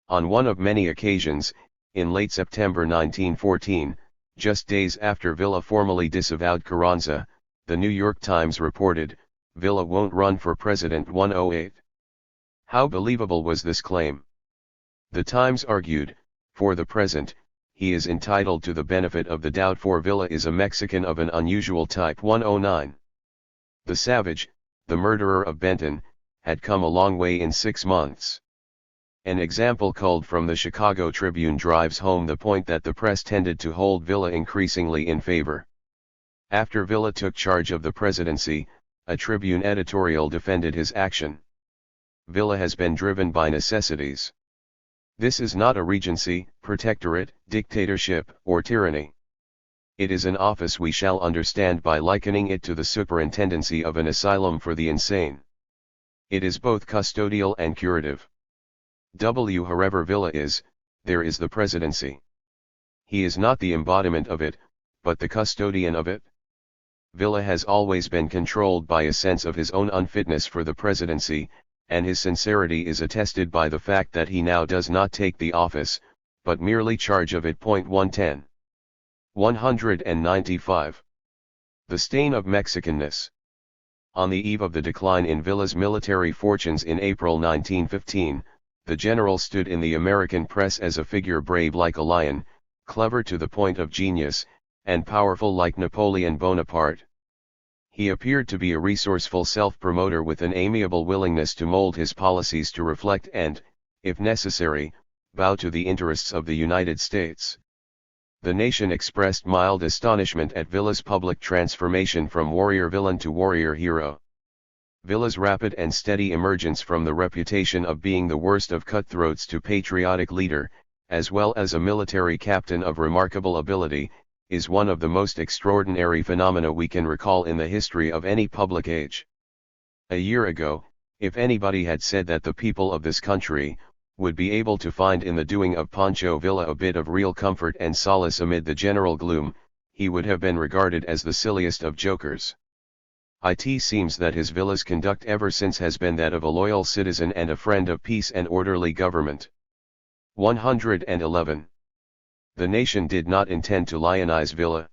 On one of many occasions, in late September 1914, just days after Villa formally disavowed Carranza, the New York Times reported, Villa won't run for president. 108. How believable was this claim? The Times argued, for the present, he is entitled to the benefit of the doubt, for Villa is a Mexican of an unusual type. 109. The savage, the murderer of Benton, had come a long way in 6 months. An example culled from the Chicago Tribune drives home the point that the press tended to hold Villa increasingly in favor. After Villa took charge of the presidency, a Tribune editorial defended his action. Villa has been driven by necessities. This is not a regency, protectorate, dictatorship, or tyranny. It is an office we shall understand by likening it to the superintendency of an asylum for the insane. It is both custodial and curative. However Villa is, there is the presidency. He is not the embodiment of it, but the custodian of it. Villa has always been controlled by a sense of his own unfitness for the presidency, and his sincerity is attested by the fact that he now does not take the office, but merely charge of it. 110. 195. The stain of Mexicanness. On the eve of the decline in Villa's military fortunes in April 1915, the general stood in the American press as a figure brave like a lion, clever to the point of genius, and powerful like Napoleon Bonaparte. He appeared to be a resourceful self-promoter with an amiable willingness to mold his policies to reflect and, if necessary, bow to the interests of the United States. The nation expressed mild astonishment at Villa's public transformation from warrior villain to warrior hero. Villa's rapid and steady emergence from the reputation of being the worst of cutthroats to patriotic leader, as well as a military captain of remarkable ability, is one of the most extraordinary phenomena we can recall in the history of any public age. A year ago, if anybody had said that the people of this country would be able to find in the doing of Pancho Villa a bit of real comfort and solace amid the general gloom, he would have been regarded as the silliest of jokers. It seems that his Villa's conduct ever since has been that of a loyal citizen and a friend of peace and orderly government. 111. The nation did not intend to lionize Villa.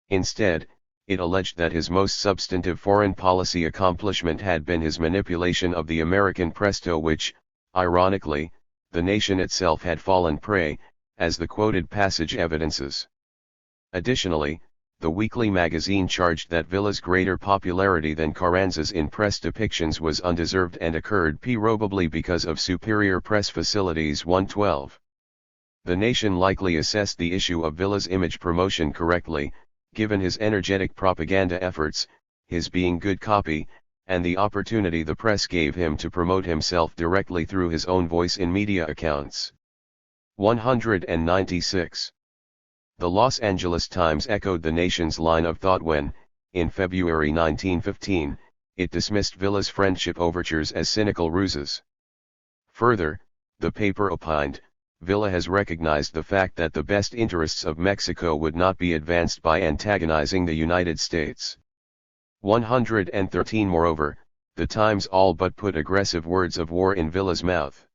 Instead, it alleged that his most substantive foreign policy accomplishment had been his manipulation of the American press, to which, ironically, the nation itself had fallen prey, as the quoted passage evidences. Additionally, the weekly magazine charged that Villa's greater popularity than Carranza's in press depictions was undeserved and occurred probably because of superior press facilities. 112. The nation likely assessed the issue of Villa's image promotion correctly, given his energetic propaganda efforts, his being good copy, and the opportunity the press gave him to promote himself directly through his own voice in media accounts. 196. The Los Angeles Times echoed the nation's line of thought when, in February 1915, it dismissed Villa's friendship overtures as cynical ruses. Further, the paper opined, Villa has recognized the fact that the best interests of Mexico would not be advanced by antagonizing the United States. 113. Moreover, the Times all but put aggressive words of war in Villa's mouth.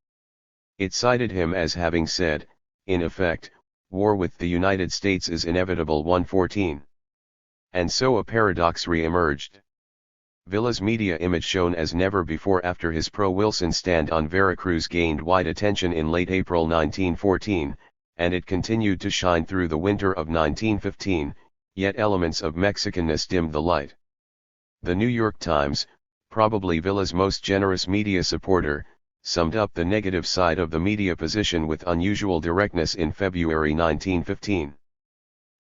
It cited him as having said, in effect, war with the United States is inevitable. 114. And so a paradox re-emerged. Villa's media image shone as never before after his pro-Wilson stand on Veracruz gained wide attention in late April 1914, and it continued to shine through the winter of 1915, yet elements of Mexicanness dimmed the light. The New York Times, probably Villa's most generous media supporter, summed up the negative side of the media position with unusual directness in February 1915.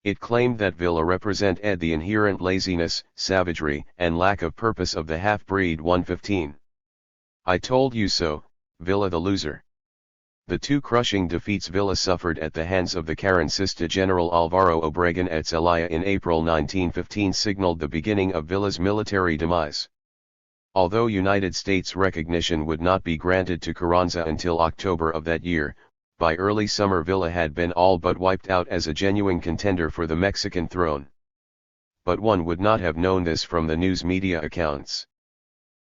It claimed that Villa represented the inherent laziness, savagery, and lack of purpose of the half-breed. 115. I told you so, Villa the loser. The two crushing defeats Villa suffered at the hands of the Carrancista General Alvaro Obregón at Celaya in April 1915 signaled the beginning of Villa's military demise. Although United States recognition would not be granted to Carranza until October of that year, by early summer Villa had been all but wiped out as a genuine contender for the Mexican throne. But one would not have known this from the news media accounts.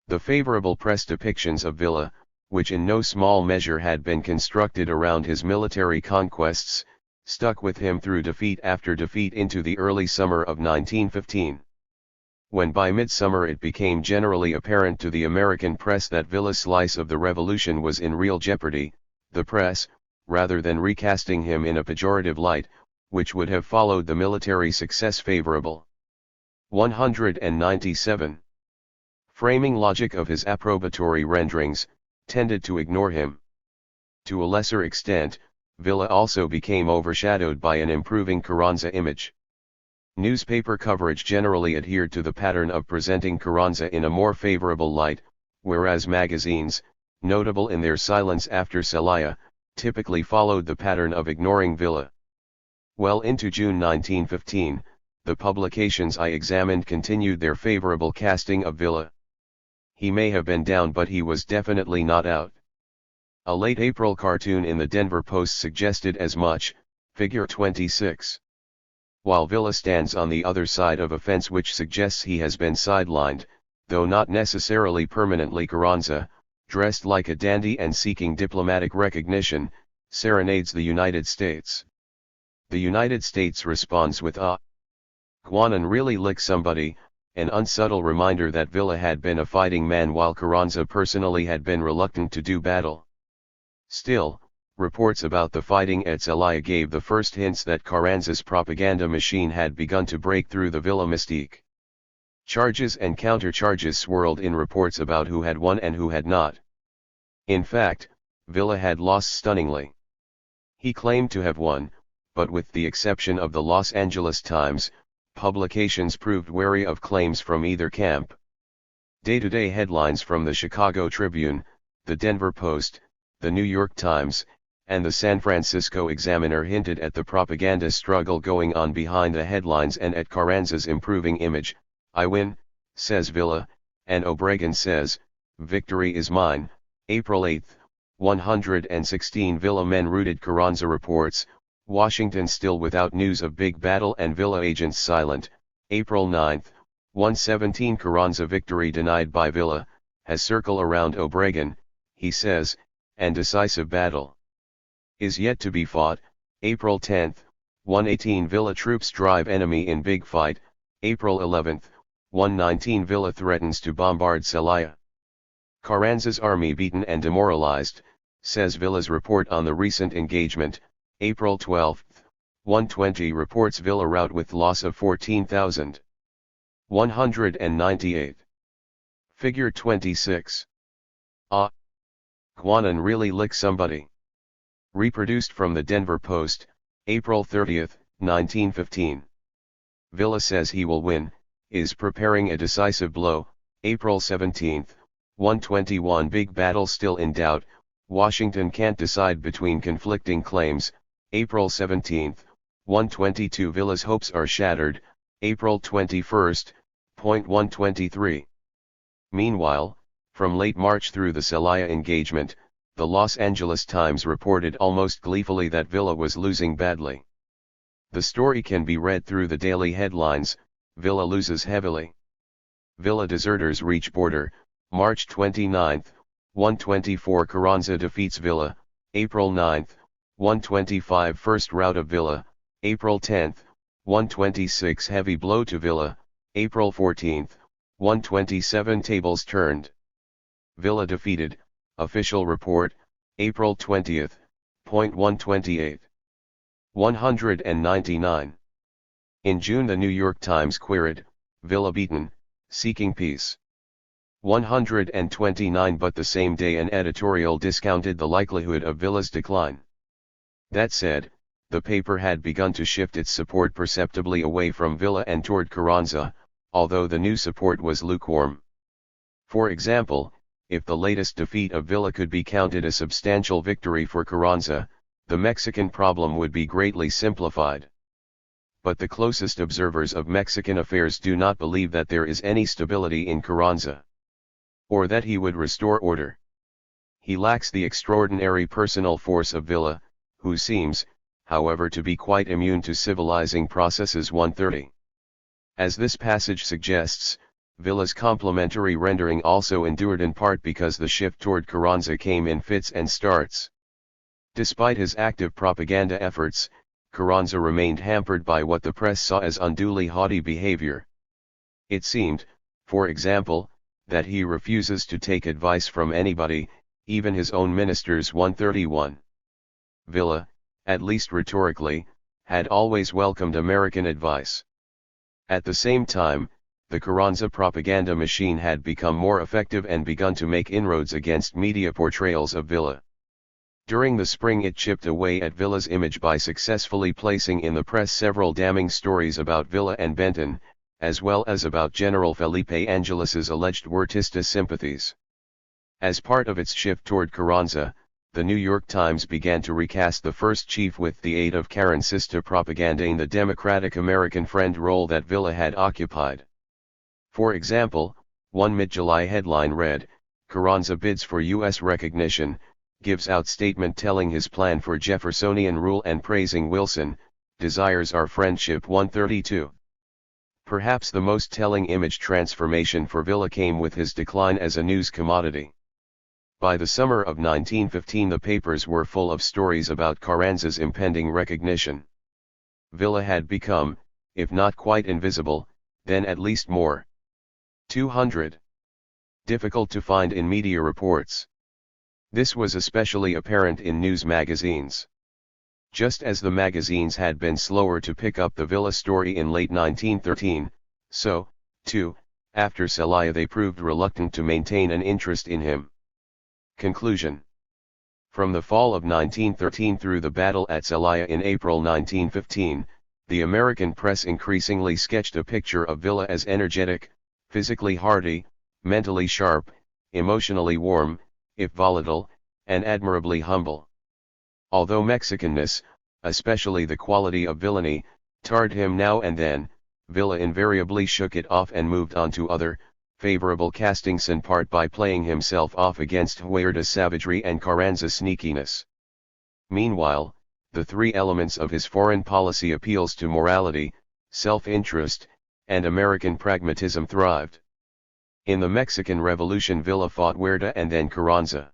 The favorable press depictions of Villa, which in no small measure had been constructed around his military conquests, stuck with him through defeat after defeat into the early summer of 1915. When by midsummer it became generally apparent to the American press that Villa's slice of the revolution was in real jeopardy, the press, rather than recasting him in a pejorative light, which would have followed the military success favorable. 197. Framing logic of his approbatory renderings, tended to ignore him. To a lesser extent, Villa also became overshadowed by an improving Carranza image. Newspaper coverage generally adhered to the pattern of presenting Carranza in a more favorable light, whereas magazines, notable in their silence after Celaya, typically followed the pattern of ignoring Villa. Well into June 1915, the publications I examined continued their favorable casting of Villa. He may have been down, but he was definitely not out. A late April cartoon in the Denver Post suggested as much, figure 26. While Villa stands on the other side of a fence which suggests he has been sidelined, though not necessarily permanently. Carranza, dressed like a dandy and seeking diplomatic recognition, serenades the United States. The United States responds with a "Guanan really lick somebody," an unsubtle reminder that Villa had been a fighting man while Carranza personally had been reluctant to do battle. Still, reports about the fighting at Celaya gave the first hints that Carranza's propaganda machine had begun to break through the Villa mystique. Charges and countercharges swirled in reports about who had won and who had not. In fact, Villa had lost stunningly. He claimed to have won, but with the exception of the Los Angeles Times, publications proved wary of claims from either camp. Day-to-day headlines from the Chicago Tribune, the Denver Post, the New York Times, and the San Francisco Examiner hinted at the propaganda struggle going on behind the headlines and at Carranza's improving image. "I win," says Villa, and Obregon says, "Victory is mine." April 8, 116 Villa men routed. Carranza reports, Washington still without news of big battle and Villa agents silent. April 9, 117 Carranza victory denied by Villa, has circle around Obregon, he says, and decisive battle is yet to be fought. April 10, 118 Villa troops drive enemy in big fight. April 11, 119 Villa threatens to bombard Celaya. Carranza's army beaten and demoralized, says Villa's report on the recent engagement. April 12, 120 reports Villa rout with loss of 14,198. Figure 26. Guanan really lick somebody. Reproduced from the Denver Post, April 30, 1915. Villa says he will win, is preparing a decisive blow. April 17, 121 Big battle still in doubt, Washington can't decide between conflicting claims. April 17, 122 Villa's hopes are shattered. April 21, 123. Meanwhile, from late March through the Celaya engagement, the Los Angeles Times reported almost gleefully that Villa was losing badly. The story can be read through the daily headlines. Villa loses heavily. Villa deserters reach border. March 29, 124 Carranza defeats Villa. April 9, 125 First rout of Villa. April 10, 126 Heavy blow to Villa. April 14, 127 Tables turned. Villa defeated, official report, April 20, 128. 199. In June the New York Times queried, Villa beaten, seeking peace. 129 But the same day an editorial discounted the likelihood of Villa's decline. That said, the paper had begun to shift its support perceptibly away from Villa and toward Carranza, although the new support was lukewarm. For example, if the latest defeat of Villa could be counted a substantial victory for Carranza, the Mexican problem would be greatly simplified. But the closest observers of Mexican affairs do not believe that there is any stability in Carranza, or that he would restore order. He lacks the extraordinary personal force of Villa, who seems, however, to be quite immune to civilizing processes. 130. As this passage suggests, Villa's complimentary rendering also endured in part because the shift toward Carranza came in fits and starts. Despite his active propaganda efforts, Carranza remained hampered by what the press saw as unduly haughty behavior. It seemed, for example, that he refuses to take advice from anybody, even his own ministers. 131. Villa, at least rhetorically, had always welcomed American advice. At the same time, the Carranza propaganda machine had become more effective and begun to make inroads against media portrayals of Villa. During the spring it chipped away at Villa's image by successfully placing in the press several damning stories about Villa and Benton, as well as about General Felipe Angelus's alleged Huertista sympathies. As part of its shift toward Carranza, the New York Times began to recast the first chief with the aid of Carrancista propaganda in the Democratic American friend role that Villa had occupied. For example, one mid-July headline read, Carranza bids for U.S. recognition, gives out statement telling his plan for Jeffersonian rule and praising Wilson, desires our friendship 132. Perhaps the most telling image transformation for Villa came with his decline as a news commodity. By the summer of 1915 the papers were full of stories about Carranza's impending recognition. Villa had become, if not quite invisible, then at least more 200. Difficult to find in media reports. This was especially apparent in news magazines. Just as the magazines had been slower to pick up the Villa story in late 1913, so, too, after Celaya they proved reluctant to maintain an interest in him. Conclusion. From the fall of 1913 through the battle at Celaya in April 1915, the American press increasingly sketched a picture of Villa as energetic, physically hardy, mentally sharp, emotionally warm, if volatile, and admirably humble. Although Mexicanness, especially the quality of villainy, tarred him now and then, Villa invariably shook it off and moved on to other, favorable castings, in part by playing himself off against Huerta's savagery and Carranza's sneakiness. Meanwhile, the three elements of his foreign policy, appeals to morality, self-interest, and American pragmatism, thrived. In the Mexican Revolution Villa fought Huerta and then Carranza.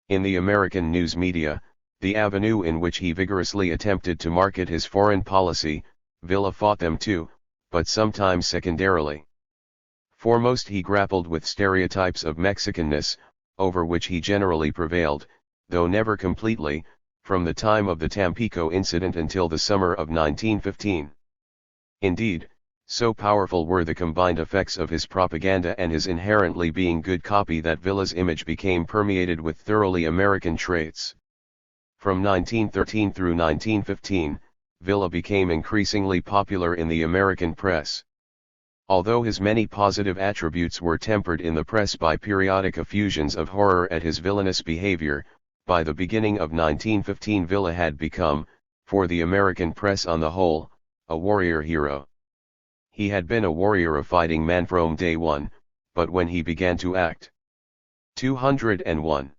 In the American news media, the avenue in which he vigorously attempted to market his foreign policy, Villa fought them too, but sometimes secondarily. Foremost he grappled with stereotypes of Mexicanness, over which he generally prevailed, though never completely, from the time of the Tampico incident until the summer of 1915. Indeed, so powerful were the combined effects of his propaganda and his inherently being good copy that Villa's image became permeated with thoroughly American traits. From 1913 through 1915, Villa became increasingly popular in the American press. Although his many positive attributes were tempered in the press by periodic effusions of horror at his villainous behavior, by the beginning of 1915 Villa had become, for the American press on the whole, a warrior hero. He had been a warrior, a fighting man from day one, but when he began to act 201.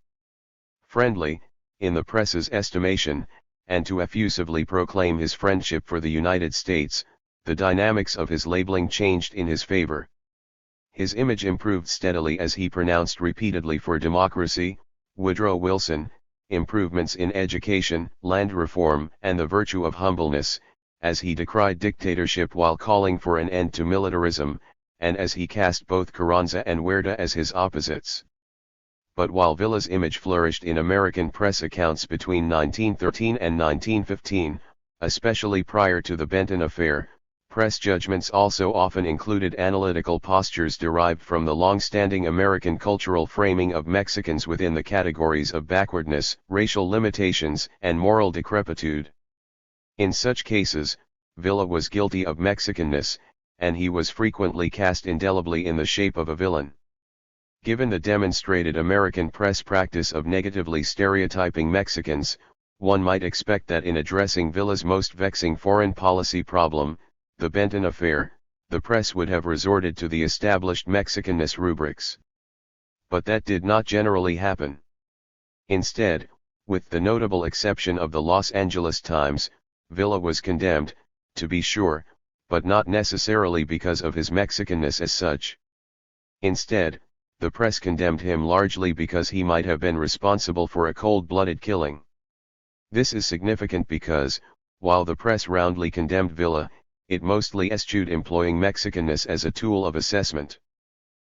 Friendly, in the press's estimation, and to effusively proclaim his friendship for the United States, the dynamics of his labeling changed in his favor. His image improved steadily as he pronounced repeatedly for democracy, Woodrow Wilson, improvements in education, land reform, and the virtue of humbleness, as he decried dictatorship while calling for an end to militarism, and as he cast both Carranza and Huerta as his opposites. But while Villa's image flourished in American press accounts between 1913 and 1915, especially prior to the Benton affair, press judgments also often included analytical postures derived from the long-standing American cultural framing of Mexicans within the categories of backwardness, racial limitations, and moral decrepitude. In such cases, Villa was guilty of Mexicanness, and he was frequently cast indelibly in the shape of a villain. Given the demonstrated American press practice of negatively stereotyping Mexicans, one might expect that in addressing Villa's most vexing foreign policy problem, the Benton affair, the press would have resorted to the established Mexicanness rubrics. But that did not generally happen. Instead, with the notable exception of the Los Angeles Times, Villa was condemned, to be sure, but not necessarily because of his Mexicanness as such. Instead, the press condemned him largely because he might have been responsible for a cold-blooded killing. This is significant because, while the press roundly condemned Villa, it mostly eschewed employing Mexicanness as a tool of assessment.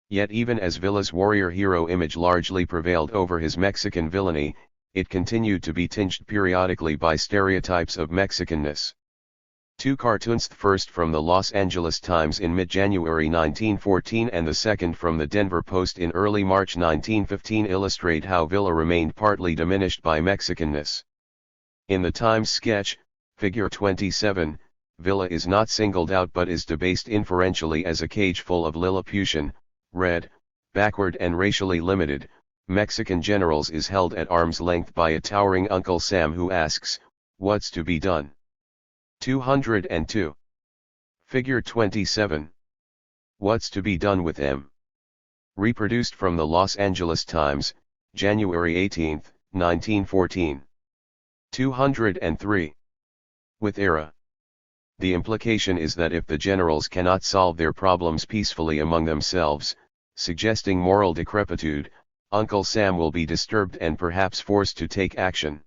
Yet even as Villa's warrior hero image largely prevailed over his Mexican villainy, it continued to be tinged periodically by stereotypes of Mexicanness. Two cartoons, the first from the Los Angeles Times in mid-January 1914 and the second from the Denver Post in early March 1915, illustrate how Villa remained partly diminished by Mexicanness. In the Times sketch, figure 27, Villa is not singled out but is debased inferentially as a cage full of Lilliputian, red, backward and racially limited, Mexican generals is held at arm's length by a towering Uncle Sam who asks, "What's to be done?" 202. Figure 27. What's to be done with M? Reproduced from the Los Angeles Times, January 18, 1914. 203. With era. The implication is that if the generals cannot solve their problems peacefully among themselves, suggesting moral decrepitude, Uncle Sam will be disturbed and perhaps forced to take action.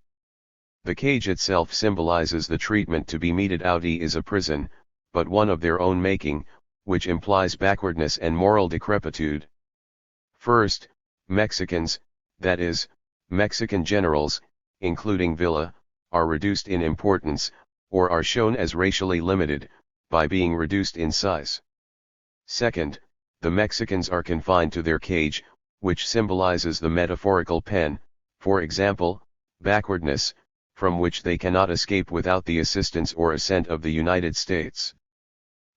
The cage itself symbolizes the treatment to be meted out. Is a prison, but one of their own making, which implies backwardness and moral decrepitude. First, Mexicans, that is, Mexican generals, including Villa, are reduced in importance, or are shown as racially limited, by being reduced in size. Second, the Mexicans are confined to their cage, which symbolizes the metaphorical pen, for example, backwardness, from which they cannot escape without the assistance or assent of the United States.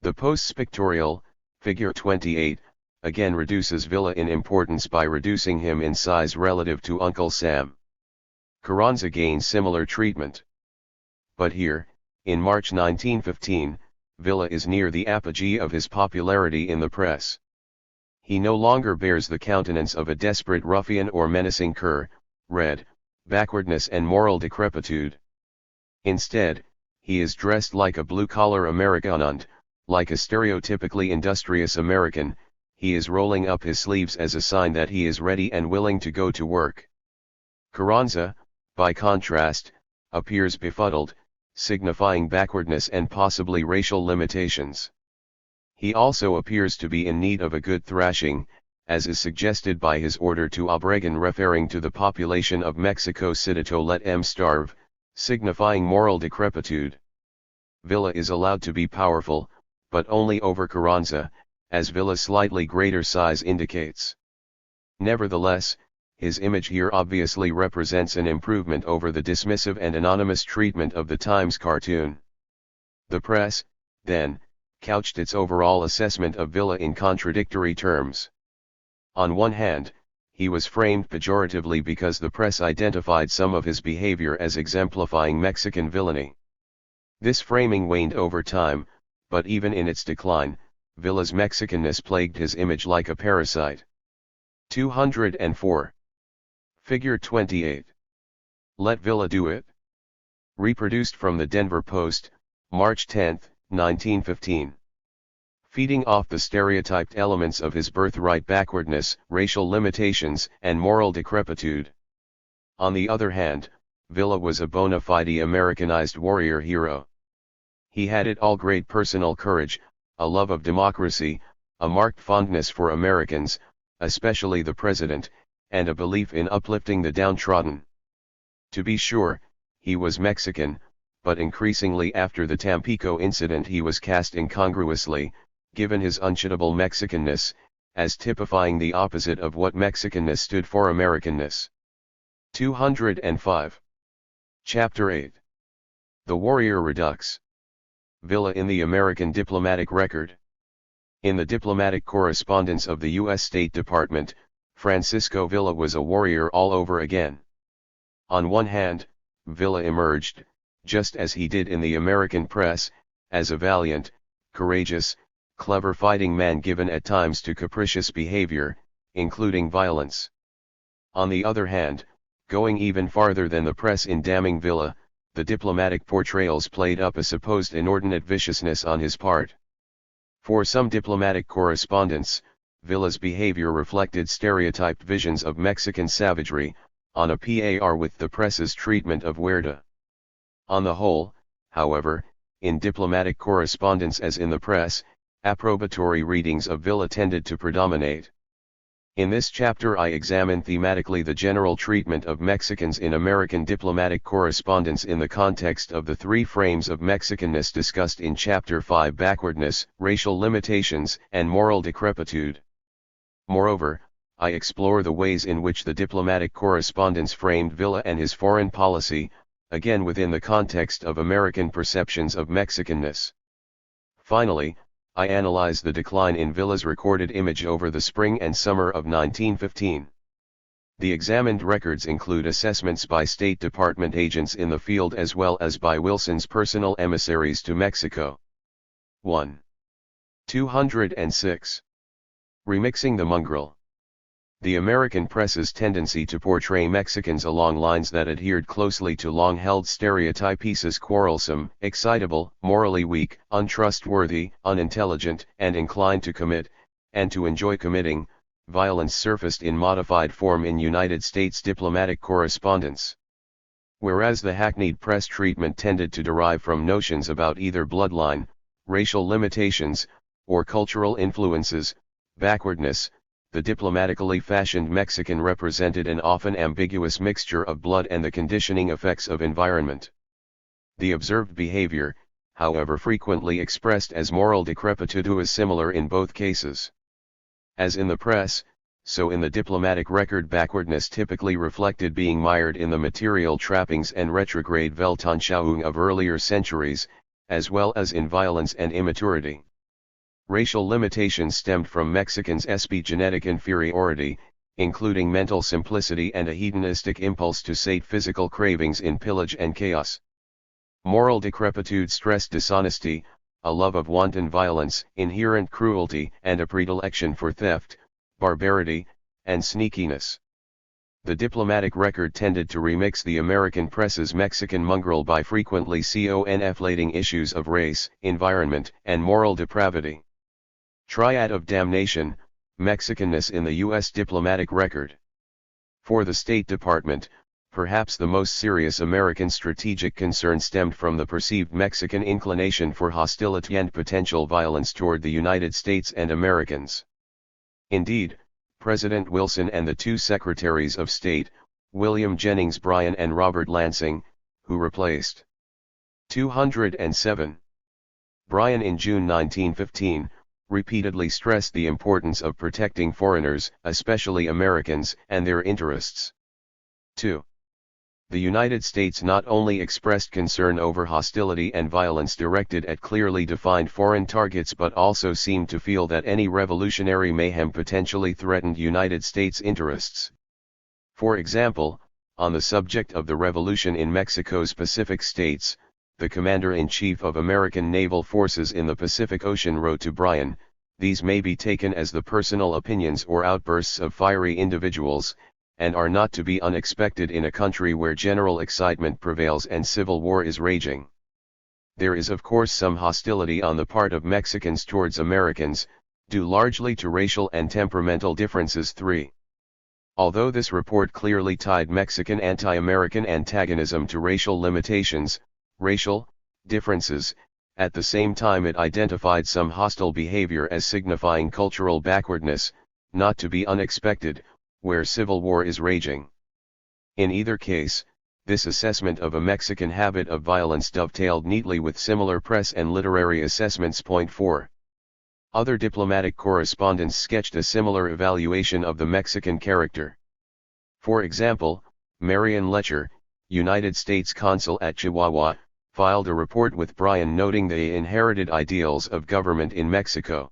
The post-pictorial, figure 28, again reduces Villa in importance by reducing him in size relative to Uncle Sam. Carranza gains similar treatment. But here, in March 1915, Villa is near the apogee of his popularity in the press. He no longer bears the countenance of a desperate ruffian or menacing cur, red, backwardness and moral decrepitude. Instead, he is dressed like a blue-collar Americanund, like a stereotypically industrious American. He is rolling up his sleeves as a sign that he is ready and willing to go to work. Carranza, by contrast, appears befuddled, signifying backwardness and possibly racial limitations. He also appears to be in need of a good thrashing, as is suggested by his order to Obregon referring to the population of Mexico City to let them starve, signifying moral decrepitude. Villa is allowed to be powerful, but only over Carranza, as Villa's slightly greater size indicates. Nevertheless, his image here obviously represents an improvement over the dismissive and anonymous treatment of the Times cartoon. The press, then, couched its overall assessment of Villa in contradictory terms. On one hand, he was framed pejoratively because the press identified some of his behavior as exemplifying Mexican villainy. This framing waned over time, but even in its decline, Villa's Mexicanness plagued his image like a parasite. 204. Figure 28. Let Villa do it. Reproduced from the Denver Post, March 10, 1915. Feeding off the stereotyped elements of his birthright backwardness, racial limitations, and moral decrepitude. On the other hand, Villa was a bona fide Americanized warrior hero. He had it all: great personal courage, a love of democracy, a marked fondness for Americans, especially the president, and a belief in uplifting the downtrodden. To be sure, he was Mexican, but increasingly after the Tampico incident he was cast incongruously, given his uncheatable Mexicanness, as typifying the opposite of what Mexicanness stood for: Americanness. 205. Chapter 8. The Warrior Redux. Villa in the American Diplomatic Record. In the diplomatic correspondence of the U.S. State Department, Francisco Villa was a warrior all over again. On one hand, Villa emerged, just as he did in the American press, as a valiant, courageous, clever fighting man given at times to capricious behavior, including violence. On the other hand, going even farther than the press in damning Villa, the diplomatic portrayals played up a supposed inordinate viciousness on his part. For some diplomatic correspondents, Villa's behavior reflected stereotyped visions of Mexican savagery, on a par with the press's treatment of Huerta. On the whole, however, in diplomatic correspondence as in the press, approbatory readings of Villa tended to predominate. In this chapter I examine thematically the general treatment of Mexicans in American diplomatic correspondence in the context of the three frames of Mexicanness discussed in Chapter 5: backwardness, racial limitations, and moral decrepitude. Moreover, I explore the ways in which the diplomatic correspondence framed Villa and his foreign policy, again within the context of American perceptions of Mexicanness. Finally, I analyze the decline in Villa's recorded image over the spring and summer of 1915. The examined records include assessments by State Department agents in the field as well as by Wilson's personal emissaries to Mexico. 1. 206. Remixing the mongrel. The American press's tendency to portray Mexicans along lines that adhered closely to long-held stereotypes as quarrelsome, excitable, morally weak, untrustworthy, unintelligent, and inclined to commit, and to enjoy committing, violence surfaced in modified form in United States diplomatic correspondence. Whereas the hackneyed press treatment tended to derive from notions about either bloodline, racial limitations, or cultural influences, backwardness, the diplomatically fashioned Mexican represented an often ambiguous mixture of blood and the conditioning effects of environment. The observed behavior, however, frequently expressed as moral decrepitude, was similar in both cases. As in the press, so in the diplomatic record, backwardness typically reflected being mired in the material trappings and retrograde Weltanschauung of earlier centuries, as well as in violence and immaturity. Racial limitations stemmed from Mexicans' genetic inferiority, including mental simplicity and a hedonistic impulse to sate physical cravings in pillage and chaos. Moral decrepitude stressed dishonesty, a love of wanton violence, inherent cruelty, and a predilection for theft, barbarity, and sneakiness. The diplomatic record tended to remix the American press's Mexican mongrel by frequently conflating issues of race, environment, and moral depravity. Triad of damnation, Mexicanness in the U.S. diplomatic record. For the State Department, perhaps the most serious American strategic concern stemmed from the perceived Mexican inclination for hostility and potential violence toward the United States and Americans. Indeed, President Wilson and the two Secretaries of State, William Jennings Bryan and Robert Lansing, who replaced 207. Bryan in June 1915, repeatedly stressed the importance of protecting foreigners, especially Americans, and their interests. 2. The United States not only expressed concern over hostility and violence directed at clearly defined foreign targets but also seemed to feel that any revolutionary mayhem potentially threatened United States interests. For example, on the subject of the revolution in Mexico's Pacific states, the Commander-in-Chief of American naval forces in the Pacific Ocean wrote to Bryan, "These may be taken as the personal opinions or outbursts of fiery individuals, and are not to be unexpected in a country where general excitement prevails and civil war is raging. There is of course some hostility on the part of Mexicans towards Americans, due largely to racial and temperamental differences." 3. Although this report clearly tied Mexican anti-American antagonism to racial limitations, racial differences, at the same time it identified some hostile behavior as signifying cultural backwardness, not to be unexpected, where civil war is raging. In either case, this assessment of a Mexican habit of violence dovetailed neatly with similar press and literary assessments. 4. Other diplomatic correspondents sketched a similar evaluation of the Mexican character. For example, Marion Letcher, United States consul at Chihuahua, filed a report with Bryan noting the inherited ideals of government in Mexico.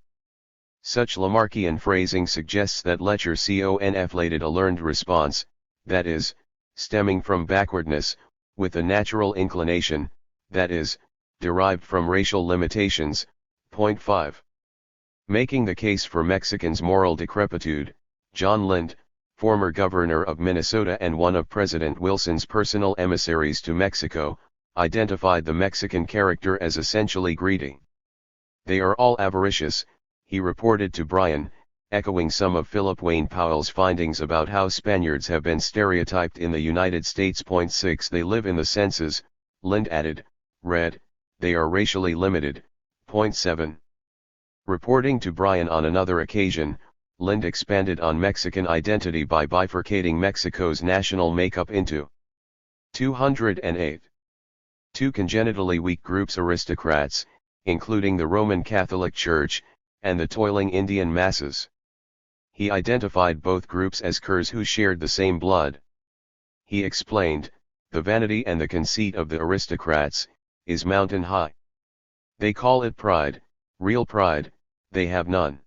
Such Lamarckian phrasing suggests that Letcher conflated a learned response, that is, stemming from backwardness, with a natural inclination, that is, derived from racial limitations. 5. Making the case for Mexicans' moral decrepitude, John Lind, former governor of Minnesota and one of President Wilson's personal emissaries to Mexico, identified the Mexican character as essentially greedy. "They are all avaricious," he reported to Bryan, echoing some of Philip Wayne Powell's findings about how Spaniards have been stereotyped in the United States. 6. They live in the senses, Lind added, read, "They are racially limited." 7. Reporting to Bryan on another occasion, Lind expanded on Mexican identity by bifurcating Mexico's national makeup into 208. Two congenitally weak groups: aristocrats, including the Roman Catholic Church, and the toiling Indian masses. He identified both groups as curs who shared the same blood. He explained, "The vanity and the conceit of the aristocrats is mountain high. They call it pride, real pride, they have none.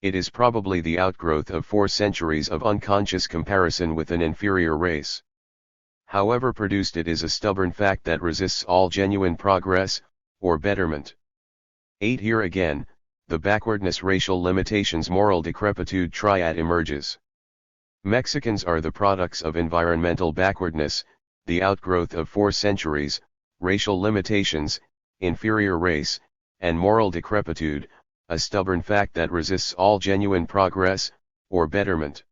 It is probably the outgrowth of 4 centuries of unconscious comparison with an inferior race. However produced, it is a stubborn fact that resists all genuine progress, or betterment." 8. Here again, the backwardness, racial limitations, moral decrepitude triad emerges. Mexicans are the products of environmental backwardness, the outgrowth of 4 centuries, racial limitations, inferior race, and moral decrepitude, a stubborn fact that resists all genuine progress, or betterment.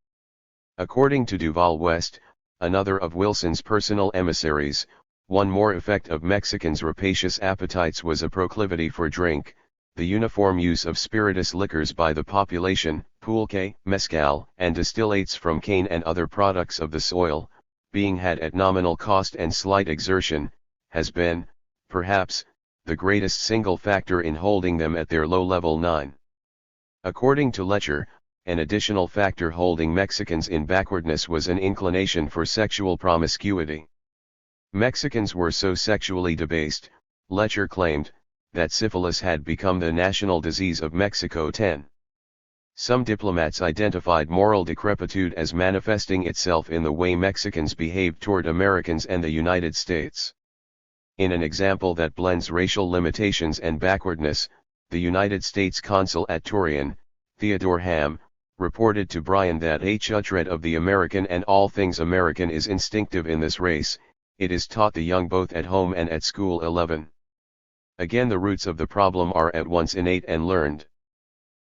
According to Duval West, another of Wilson's personal emissaries, one more effect of Mexicans' rapacious appetites was a proclivity for drink, the uniform use of spirituous liquors by the population, pulque, mezcal, and distillates from cane and other products of the soil, being had at nominal cost and slight exertion, has been, perhaps, the greatest single factor in holding them at their low level. 9. According to Letcher, an additional factor holding Mexicans in backwardness was an inclination for sexual promiscuity. Mexicans were so sexually debased, Letcher claimed, that syphilis had become the national disease of Mexico. 10. Some diplomats identified moral decrepitude as manifesting itself in the way Mexicans behaved toward Americans and the United States. In an example that blends racial limitations and backwardness, the United States consul at Turin, Theodore Ham, reported to Bryan that a hatred of the American and all things American is instinctive in this race, it is taught the young both at home and at school. 11. Again, the roots of the problem are at once innate and learned.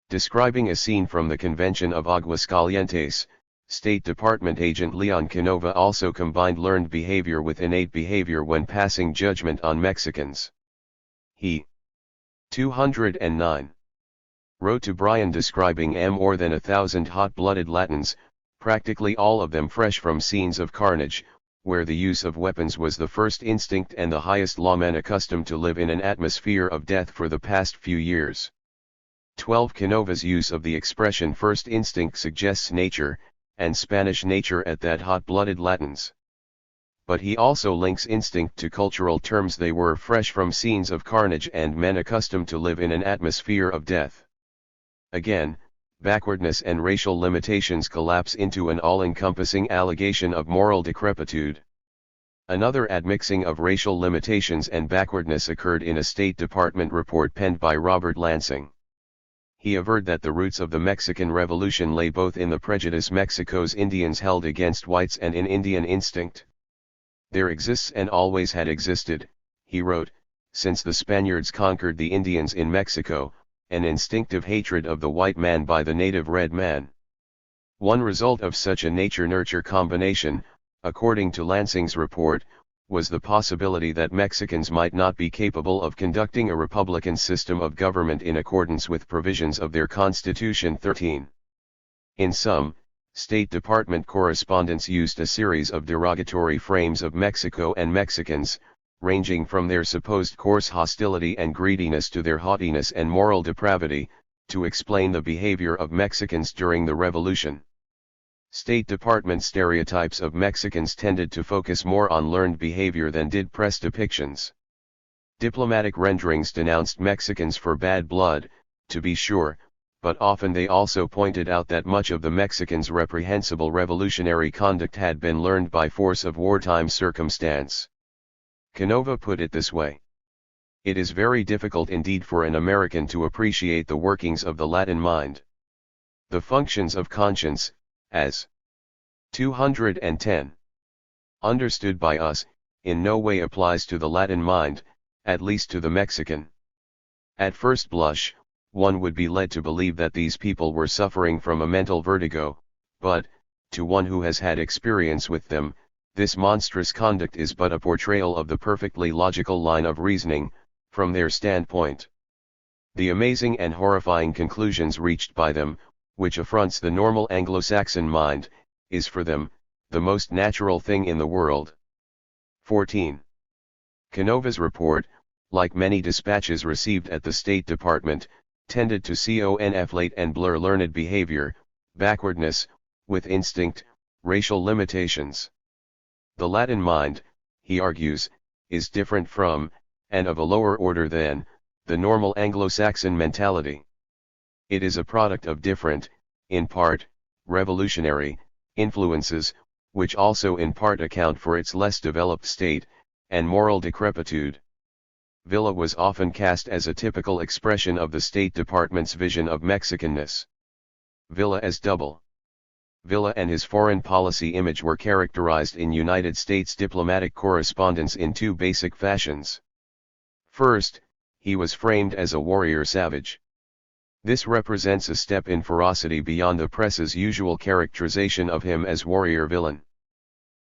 Describing a scene from the Convention of Aguascalientes, State Department agent Leon Canova also combined learned behavior with innate behavior when passing judgment on Mexicans. He 209 wrote to Bryan describing more than 1,000 hot-blooded Latins, practically all of them fresh from scenes of carnage, where the use of weapons was the first instinct and the highest lawmen accustomed to live in an atmosphere of death for the past few years. 12. Canova's use of the expression first instinct suggests nature, and Spanish nature at that hot-blooded Latins. But he also links instinct to cultural terms. They were fresh from scenes of carnage and men accustomed to live in an atmosphere of death. Again, backwardness and racial limitations collapse into an all-encompassing allegation of moral decrepitude. Another admixing of racial limitations and backwardness occurred in a State Department report penned by Robert Lansing. He averred that the roots of the Mexican Revolution lay both in the prejudice Mexico's Indians held against whites and in Indian instinct. There exists and always had existed, he wrote, since the Spaniards conquered the Indians in Mexico, an instinctive hatred of the white man by the native red man. One result of such a nature-nurture combination, according to Lansing's report, was the possibility that Mexicans might not be capable of conducting a republican system of government in accordance with provisions of their Constitution. 13. In sum, State Department correspondents used a series of derogatory frames of Mexico and Mexicans, ranging from their supposed coarse hostility and greediness to their haughtiness and moral depravity, to explain the behavior of Mexicans during the Revolution. State Department stereotypes of Mexicans tended to focus more on learned behavior than did press depictions. Diplomatic renderings denounced Mexicans for bad blood, to be sure, but often they also pointed out that much of the Mexicans' reprehensible revolutionary conduct had been learned by force of wartime circumstance. Canova put it this way: it is very difficult indeed for an American to appreciate the workings of the Latin mind. The functions of conscience, as 210 understood by us, in no way applies to the Latin mind, at least to the Mexican. At first blush, one would be led to believe that these people were suffering from a mental vertigo, but, to one who has had experience with them, this monstrous conduct is but a portrayal of the perfectly logical line of reasoning, from their standpoint. The amazing and horrifying conclusions reached by them, which affronts the normal Anglo-Saxon mind, is for them, the most natural thing in the world. 14. Canova's report, like many dispatches received at the State Department, tended to conflate and blur learned behavior, backwardness, with instinct, racial limitations. The Latin mind, he argues, is different from, and of a lower order than, the normal Anglo-Saxon mentality. It is a product of different, in part, revolutionary, influences, which also in part account for its less developed state, and moral decrepitude. Villa was often cast as a typical expression of the State Department's vision of Mexicanness. Villa as double Villa and his foreign policy image were characterized in United States diplomatic correspondence in two basic fashions. First, he was framed as a warrior savage. This represents a step in ferocity beyond the press's usual characterization of him as warrior villain.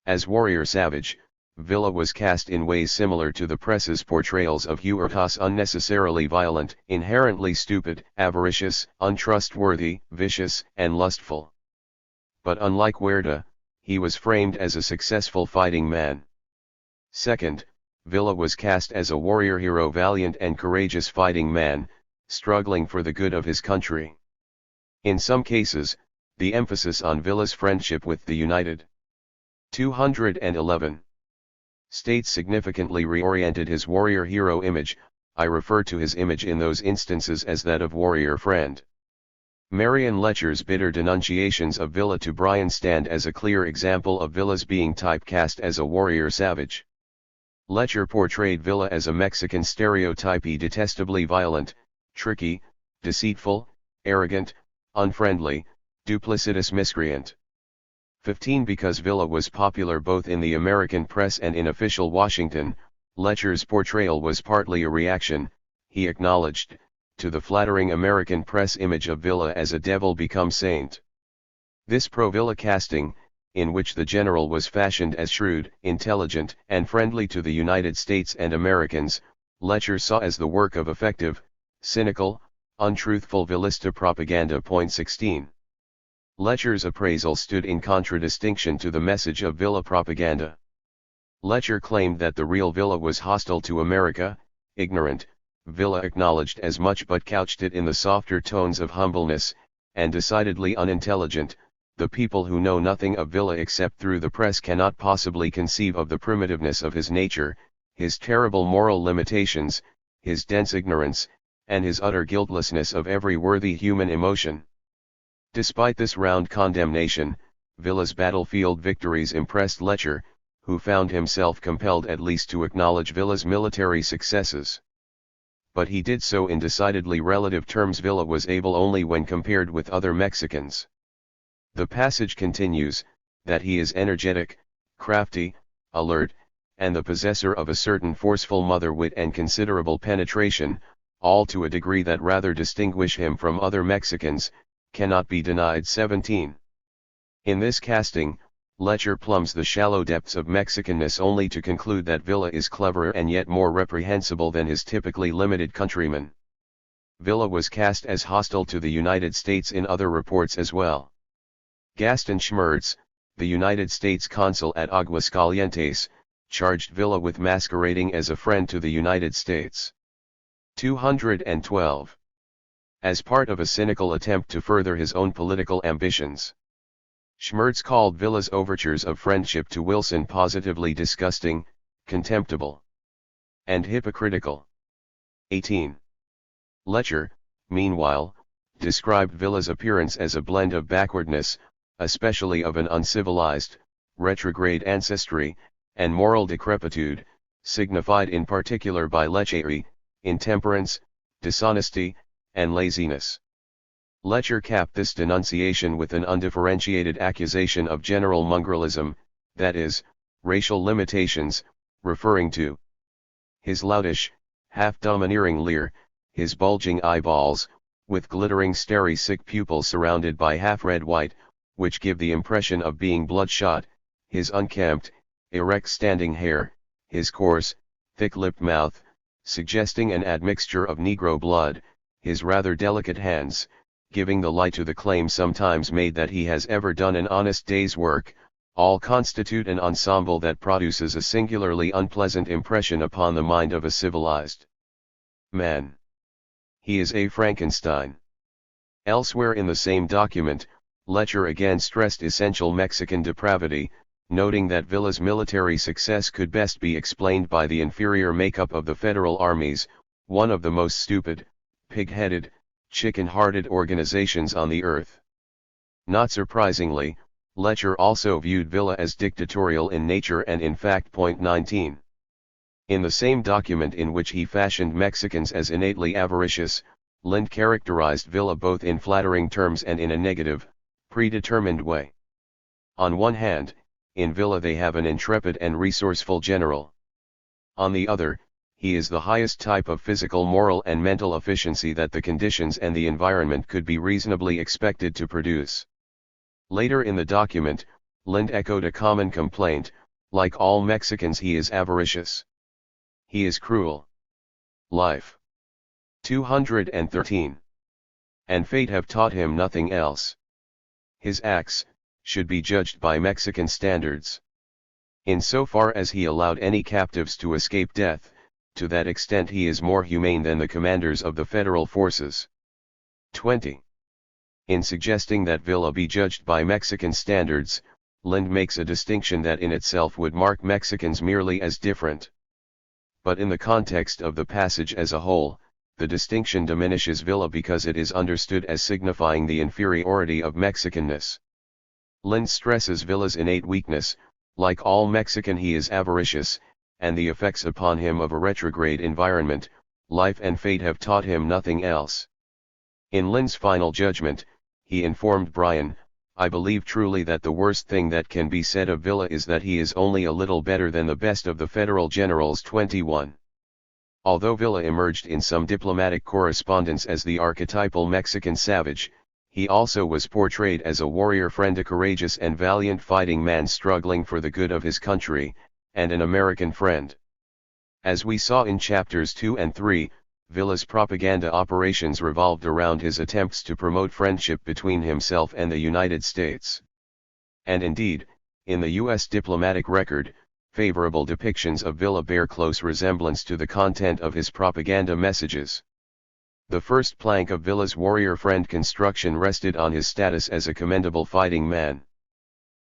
As warrior savage, Villa was cast in ways similar to the press's portrayals of Huertas: unnecessarily violent, inherently stupid, avaricious, untrustworthy, vicious, and lustful. But unlike Huerta, he was framed as a successful fighting man. Second, Villa was cast as a warrior hero, valiant and courageous fighting man, struggling for the good of his country. In some cases, the emphasis on Villa's friendship with the United 211 States significantly reoriented his warrior hero image. I refer to his image in those instances as that of warrior friend. Marion Letcher's bitter denunciations of Villa to Bryan stand as a clear example of Villa's being typecast as a warrior savage. Letcher portrayed Villa as a Mexican stereotype: detestably violent, tricky, deceitful, arrogant, unfriendly, duplicitous miscreant. 15 Because Villa was popular both in the American press and in official Washington, Letcher's portrayal was partly a reaction, he acknowledged, to the flattering American press image of Villa as a devil become saint. This pro-Villa casting, in which the general was fashioned as shrewd, intelligent, and friendly to the United States and Americans, Letcher saw as the work of effective, cynical, untruthful Villista propaganda. 16. Letcher's appraisal stood in contradistinction to the message of Villa propaganda. Letcher claimed that the real Villa was hostile to America, ignorant. Villa acknowledged as much but couched it in the softer tones of humbleness, and decidedly unintelligent. The people who know nothing of Villa except through the press cannot possibly conceive of the primitiveness of his nature, his terrible moral limitations, his dense ignorance, and his utter guiltlessness of every worthy human emotion. Despite this round condemnation, Villa's battlefield victories impressed Letcher, who found himself compelled at least to acknowledge Villa's military successes. But he did so in decidedly relative terms. Villa was able only when compared with other Mexicans. The passage continues, that he is energetic, crafty, alert, and the possessor of a certain forceful mother wit and considerable penetration, all to a degree that rather distinguish him from other Mexicans, cannot be denied. 17. In this casting, Letcher plumbs the shallow depths of Mexicanness only to conclude that Villa is cleverer and yet more reprehensible than his typically limited countrymen. Villa was cast as hostile to the United States in other reports as well. Gaston Schmerz, the United States consul at Aguascalientes, charged Villa with masquerading as a friend to the United States. 212. As part of a cynical attempt to further his own political ambitions. Schmerz called Villa's overtures of friendship to Wilson positively disgusting, contemptible, and hypocritical. 18. Letcher, meanwhile, described Villa's appearance as a blend of backwardness, especially of an uncivilized, retrograde ancestry, and moral decrepitude, signified in particular by lechery, intemperance, dishonesty, and laziness. Letcher capped this denunciation with an undifferentiated accusation of general mongrellism, that is, racial limitations, referring to his loutish, half-domineering leer, his bulging eyeballs, with glittering stary-sick pupils surrounded by half-red white, which give the impression of being bloodshot, his unkempt, erect standing hair, his coarse, thick-lipped mouth, suggesting an admixture of Negro blood, his rather delicate hands, giving the lie to the claim sometimes made that he has ever done an honest day's work, all constitute an ensemble that produces a singularly unpleasant impression upon the mind of a civilized man. He is a Frankenstein. Elsewhere in the same document, Letcher again stressed essential Mexican depravity, noting that Villa's military success could best be explained by the inferior makeup of the federal armies, one of the most stupid, pig-headed, chicken-hearted organizations on the earth. Not surprisingly, Letcher also viewed Villa as dictatorial in nature and in fact. 19. In the same document in which he fashioned Mexicans as innately avaricious, Lind characterized Villa both in flattering terms and in a negative, predetermined way. On one hand, in Villa they have an intrepid and resourceful general. On the other, he is the highest type of physical, moral and mental efficiency that the conditions and the environment could be reasonably expected to produce. Later in the document, Lind echoed a common complaint: like all Mexicans he is avaricious. He is cruel. Life. 213. And fate have taught him nothing else. His acts should be judged by Mexican standards. In so far as he allowed any captives to escape death, to that extent he is more humane than the commanders of the federal forces. 20. In suggesting that Villa be judged by Mexican standards, Lind makes a distinction that in itself would mark Mexicans merely as different. But in the context of the passage as a whole, the distinction diminishes Villa because it is understood as signifying the inferiority of Mexicanness. Lind stresses Villa's innate weakness: like all Mexican he is avaricious, and the effects upon him of a retrograde environment, life and fate have taught him nothing else. In Lind's final judgment, he informed Bryan, "I believe truly that the worst thing that can be said of Villa is that he is only a little better than the best of the federal generals." 21. Although Villa emerged in some diplomatic correspondence as the archetypal Mexican savage, he also was portrayed as a warrior friend, a courageous and valiant fighting man struggling for the good of his country, and an American friend. As we saw in chapters 2 and 3, Villa's propaganda operations revolved around his attempts to promote friendship between himself and the United States. And indeed, in the U.S. diplomatic record, favorable depictions of Villa bear close resemblance to the content of his propaganda messages. The first plank of Villa's warrior friend construction rested on his status as a commendable fighting man.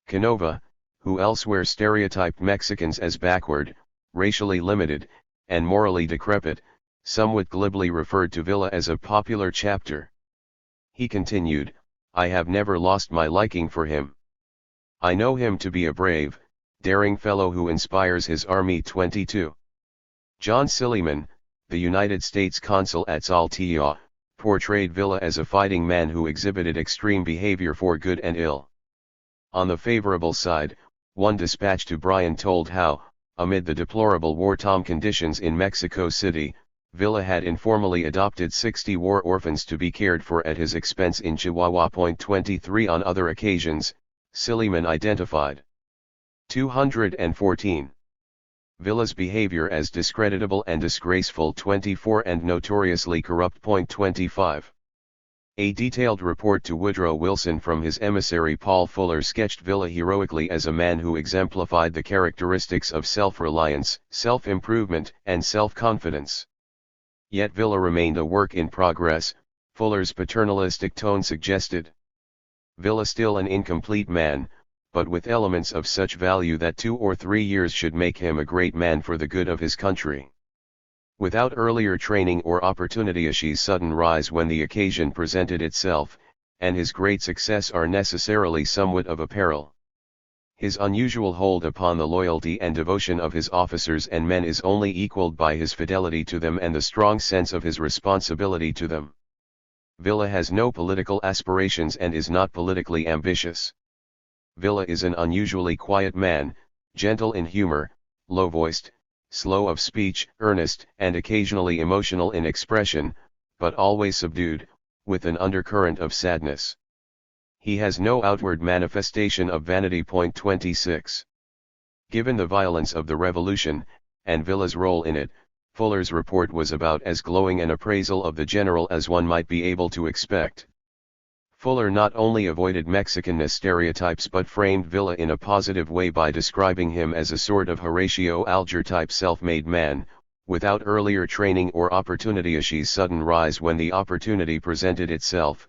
Canova, who elsewhere stereotyped Mexicans as backward, racially limited, and morally decrepit, somewhat glibly referred to Villa as a popular chapter. He continued, "I have never lost my liking for him. I know him to be a brave, daring fellow who inspires his army." 22. John Silliman, the United States consul at Saltillo, portrayed Villa as a fighting man who exhibited extreme behavior for good and ill. On the favorable side, one dispatch to Bryan told how, amid the deplorable wartime conditions in Mexico City, Villa had informally adopted 60 war orphans to be cared for at his expense in Chihuahua. 23. On other occasions, Silliman identified 214. Villa's behavior as discreditable and disgraceful. 24. And notoriously corrupt. 25. A detailed report to Woodrow Wilson from his emissary Paul Fuller sketched Villa heroically as a man who exemplified the characteristics of self-reliance, self-improvement, and self-confidence. Yet Villa remained a work in progress, Fuller's paternalistic tone suggested. Villa still an incomplete man, but with elements of such value that 2 or 3 years should make him a great man for the good of his country. Without earlier training or opportunity, his sudden rise when the occasion presented itself, and his great success are necessarily somewhat of a peril. His unusual hold upon the loyalty and devotion of his officers and men is only equaled by his fidelity to them and the strong sense of his responsibility to them. Villa has no political aspirations and is not politically ambitious. Villa is an unusually quiet man, gentle in humor, low-voiced, slow of speech, earnest and occasionally emotional in expression, but always subdued, with an undercurrent of sadness. He has no outward manifestation of vanity. 26. Given the violence of the revolution, and Villa's role in it, Fuller's report was about as glowing an appraisal of the general as one might be able to expect. Fuller not only avoided Mexicanness stereotypes but framed Villa in a positive way by describing him as a sort of Horatio Alger type self-made man, without earlier training or opportunity. His sudden rise when the opportunity presented itself.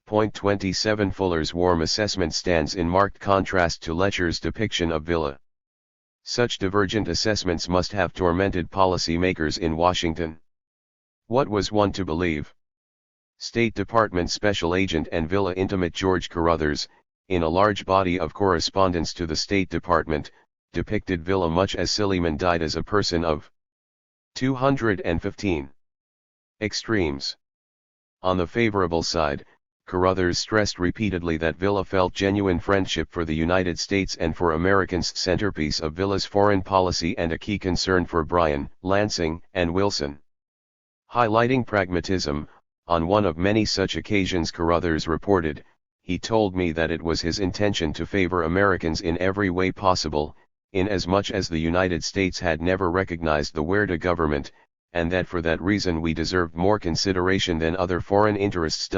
27. Fuller's warm assessment stands in marked contrast to Letcher's depiction of Villa. Such divergent assessments must have tormented policy makers in Washington. What was one to believe? State Department Special Agent and Villa intimate George Carruthers, in a large body of correspondence to the State Department, depicted Villa much as Silliman died, as a person of 215 extremes. On the favorable side, Carruthers stressed repeatedly that Villa felt genuine friendship for the United States and for Americans, centerpiece of Villa's foreign policy and a key concern for Bryan, Lansing, and Wilson. Highlighting pragmatism, on one of many such occasions Carruthers reported, "He told me that it was his intention to favor Americans in every way possible, inasmuch as the United States had never recognized the Huerta government, and that for that reason we deserved more consideration than other foreign interests."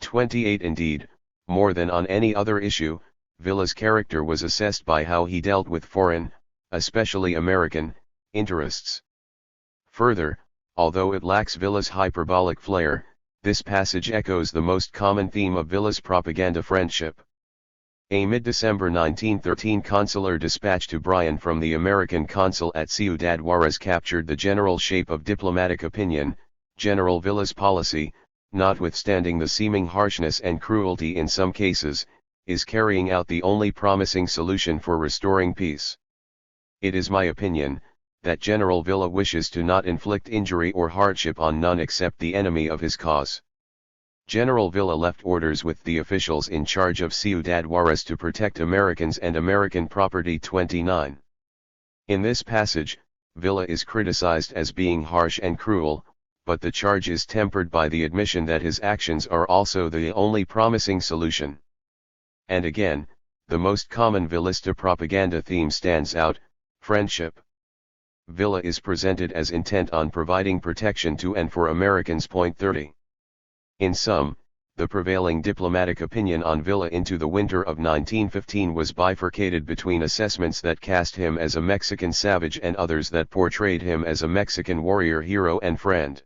28 Indeed, more than on any other issue, Villa's character was assessed by how he dealt with foreign, especially American, interests. Further, although it lacks Villa's hyperbolic flair, this passage echoes the most common theme of Villa's propaganda: friendship. A mid-December 1913 consular dispatch to Bryan from the American consul at Ciudad Juarez captured the general shape of diplomatic opinion. General Villa's policy, notwithstanding the seeming harshness and cruelty in some cases, is carrying out the only promising solution for restoring peace. It is my opinion, that General Villa wishes to not inflict injury or hardship on none except the enemy of his cause. General Villa left orders with the officials in charge of Ciudad Juarez to protect Americans and American property. 29. In this passage, Villa is criticized as being harsh and cruel, but the charge is tempered by the admission that his actions are also the only promising solution. And again, the most common Villista propaganda theme stands out: friendship. Villa is presented as intent on providing protection to and for Americans. 30. In sum, the prevailing diplomatic opinion on Villa into the winter of 1915 was bifurcated between assessments that cast him as a Mexican savage and others that portrayed him as a Mexican warrior, hero and friend.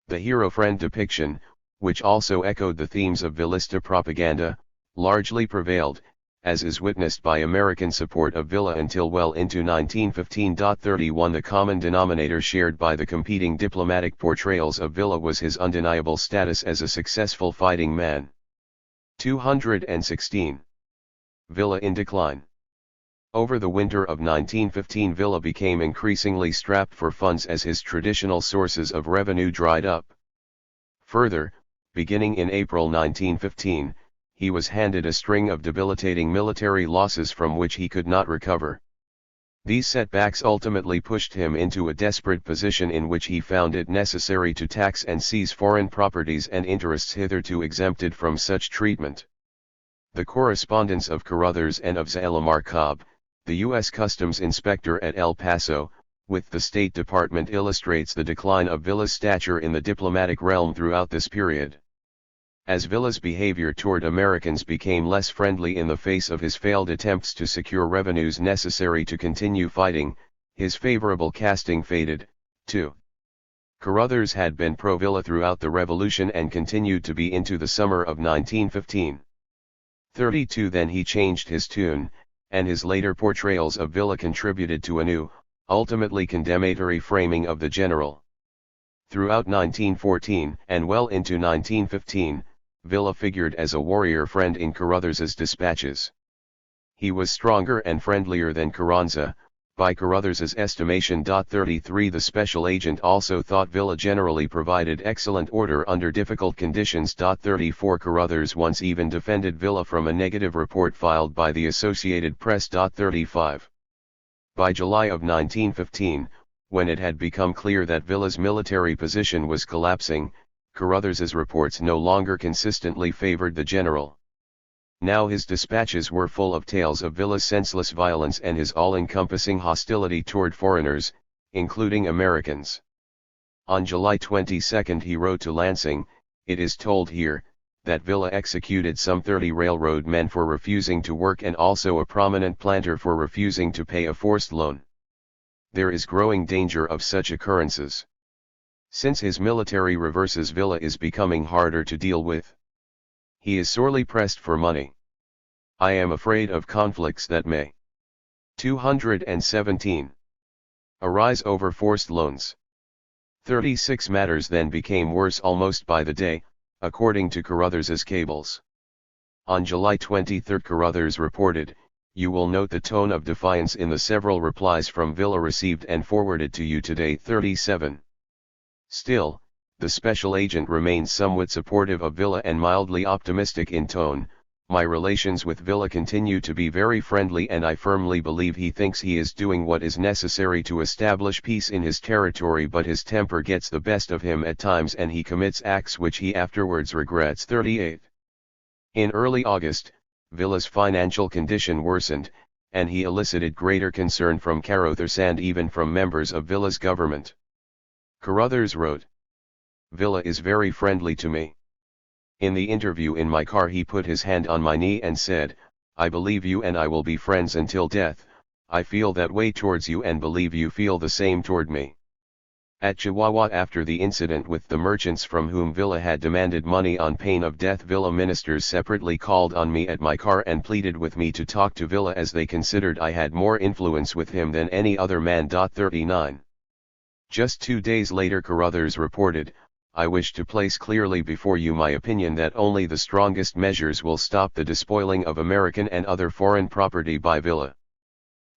The hero-friend depiction, which also echoed the themes of Villista propaganda, largely prevailed, as is witnessed by American support of Villa until well into 1915. 31 The common denominator shared by the competing diplomatic portrayals of Villa was his undeniable status as a successful fighting man. 216. Villa in decline. Over the winter of 1915 Villa became increasingly strapped for funds as his traditional sources of revenue dried up. Further, beginning in April 1915, he was handed a string of debilitating military losses from which he could not recover. These setbacks ultimately pushed him into a desperate position in which he found it necessary to tax and seize foreign properties and interests hitherto exempted from such treatment. The correspondence of Carruthers and of Zalamar Cobb, the U.S. Customs Inspector at El Paso, with the State Department illustrates the decline of Villa's stature in the diplomatic realm throughout this period. As Villa's behavior toward Americans became less friendly in the face of his failed attempts to secure revenues necessary to continue fighting, his favorable casting faded, too. Carruthers had been pro-Villa throughout the Revolution and continued to be into the summer of 1915. 32 Then he changed his tune, and his later portrayals of Villa contributed to a new, ultimately condemnatory framing of the general. Throughout 1914 and well into 1915, Villa figured as a warrior friend in Carruthers's dispatches. He was stronger and friendlier than Carranza, by Carruthers's estimation. 33 The special agent also thought Villa generally provided excellent order under difficult conditions. 34 Carruthers once even defended Villa from a negative report filed by the Associated Press. 35 By July of 1915, when it had become clear that Villa's military position was collapsing, Carruthers's reports no longer consistently favored the general. Now his dispatches were full of tales of Villa's senseless violence and his all-encompassing hostility toward foreigners, including Americans. On July 22 he wrote to Lansing, "It is told here, that Villa executed some 30 railroad men for refusing to work and also a prominent planter for refusing to pay a forced loan. There is growing danger of such occurrences. Since his military reverses Villa is becoming harder to deal with. He is sorely pressed for money. I am afraid of conflicts that may 217 arise over forced loans." 36 Matters then became worse almost by the day, according to Carruthers's cables. On July 23 Carruthers reported, "You will note the tone of defiance in the several replies from Villa received and forwarded to you today." 37 Still, The special agent remains somewhat supportive of Villa and mildly optimistic in tone. My relations with Villa continue to be very friendly, and I firmly believe he thinks he is doing what is necessary to establish peace in his territory, but his temper gets the best of him at times and he commits acts which he afterwards regrets. 38. In early August, Villa's financial condition worsened, and he elicited greater concern from Carruthers and even from members of Villa's government. Carruthers wrote, "Villa is very friendly to me. In the interview in my car he put his hand on my knee and said, 'I believe you and I will be friends until death. I feel that way towards you and believe you feel the same toward me.'" At Chihuahua, after the incident with the merchants from whom Villa had demanded money on pain of death, Villa ministers separately called on me at my car and pleaded with me to talk to Villa as they considered I had more influence with him than any other man. 39. Just 2 days later Carruthers reported, "I wish to place clearly before you my opinion that only the strongest measures will stop the despoiling of American and other foreign property by Villa.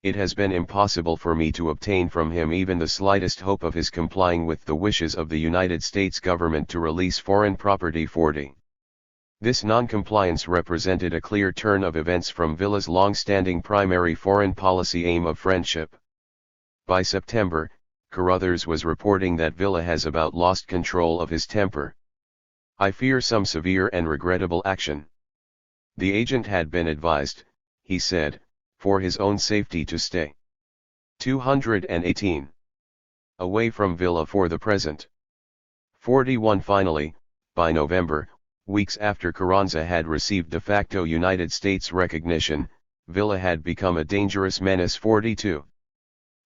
It has been impossible for me to obtain from him even the slightest hope of his complying with the wishes of the United States government to release foreign property. 40. This non-compliance represented a clear turn of events from Villa's long-standing primary foreign policy aim of friendship. By September, Carruthers was reporting that Villa has about lost control of his temper. "I fear some severe and regrettable action." The agent had been advised, he said, for his own safety to stay 218 away from Villa for the present. 41. Finally, by November, weeks after Carranza had received de facto United States recognition, Villa had become a dangerous menace. 42.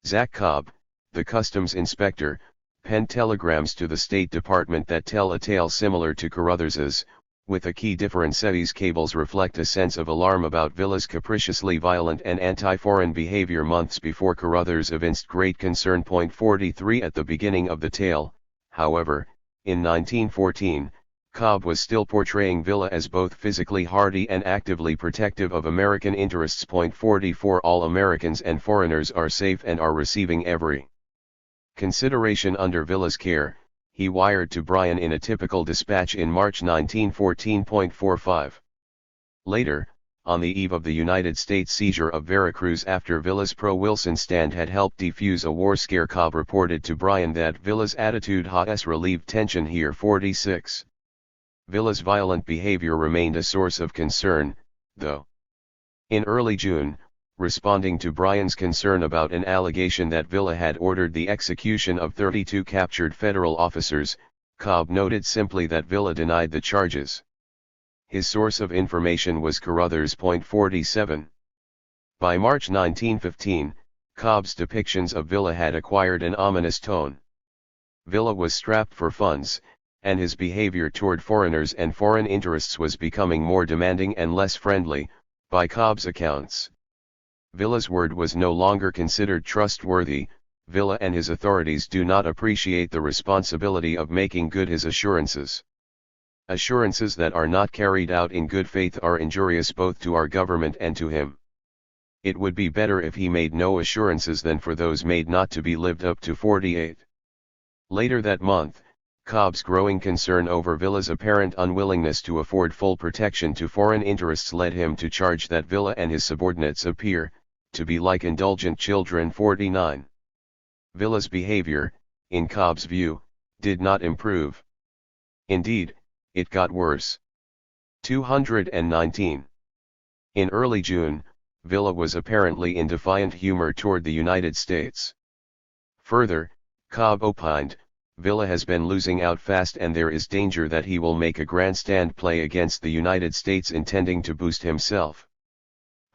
Zach Cobb, the customs inspector, penned telegrams to the State Department that tell a tale similar to Carruthers's, with a key difference. These cables reflect a sense of alarm about Villa's capriciously violent and anti-foreign behavior months before Carruthers evinced great concern. 43. At the beginning of the tale, however, in 1914, Cobb was still portraying Villa as both physically hardy and actively protective of American interests. 44. All Americans and foreigners are safe and are receiving every consideration under Villa's care, he wired to Bryan in a typical dispatch in March 1914. 45. Later, on the eve of the United States seizure of Veracruz after Villa's pro-Wilson stand had helped defuse a war scare, Cobb reported to Bryan that Villa's attitude has relieved tension here. 46. Villa's violent behavior remained a source of concern, though. In early June, responding to Bryan's concern about an allegation that Villa had ordered the execution of 32 captured federal officers, Cobb noted simply that Villa denied the charges. His source of information was Carruthers. 47. By March 1915, Cobb's depictions of Villa had acquired an ominous tone. Villa was strapped for funds, and his behavior toward foreigners and foreign interests was becoming more demanding and less friendly, by Cobb's accounts. Villa's word was no longer considered trustworthy. Villa and his authorities do not appreciate the responsibility of making good his assurances. Assurances that are not carried out in good faith are injurious both to our government and to him. It would be better if he made no assurances than for those made not to be lived up to. 48. Later that month, Cobb's growing concern over Villa's apparent unwillingness to afford full protection to foreign interests led him to charge that Villa and his subordinates appear to be like indulgent children. 49. Villa's behavior, in Cobb's view, did not improve. Indeed, it got worse. 219. In early June, Villa was apparently in defiant humor toward the United States. Further, Cobb opined, "Villa has been losing out fast and there is danger that he will make a grandstand play against the United States intending to boost himself."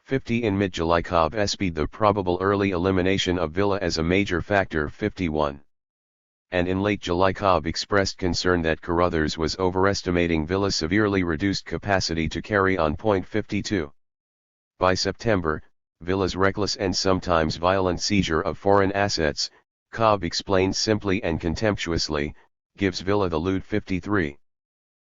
50. In mid-July, Cobb espied the probable early elimination of Villa as a major factor. 51. And in late July, Cobb expressed concern that Carruthers was overestimating Villa's severely reduced capacity to carry on. 52. By September, Villa's reckless and sometimes violent seizure of foreign assets, Cobb explained simply and contemptuously, gives Villa the loot. 53.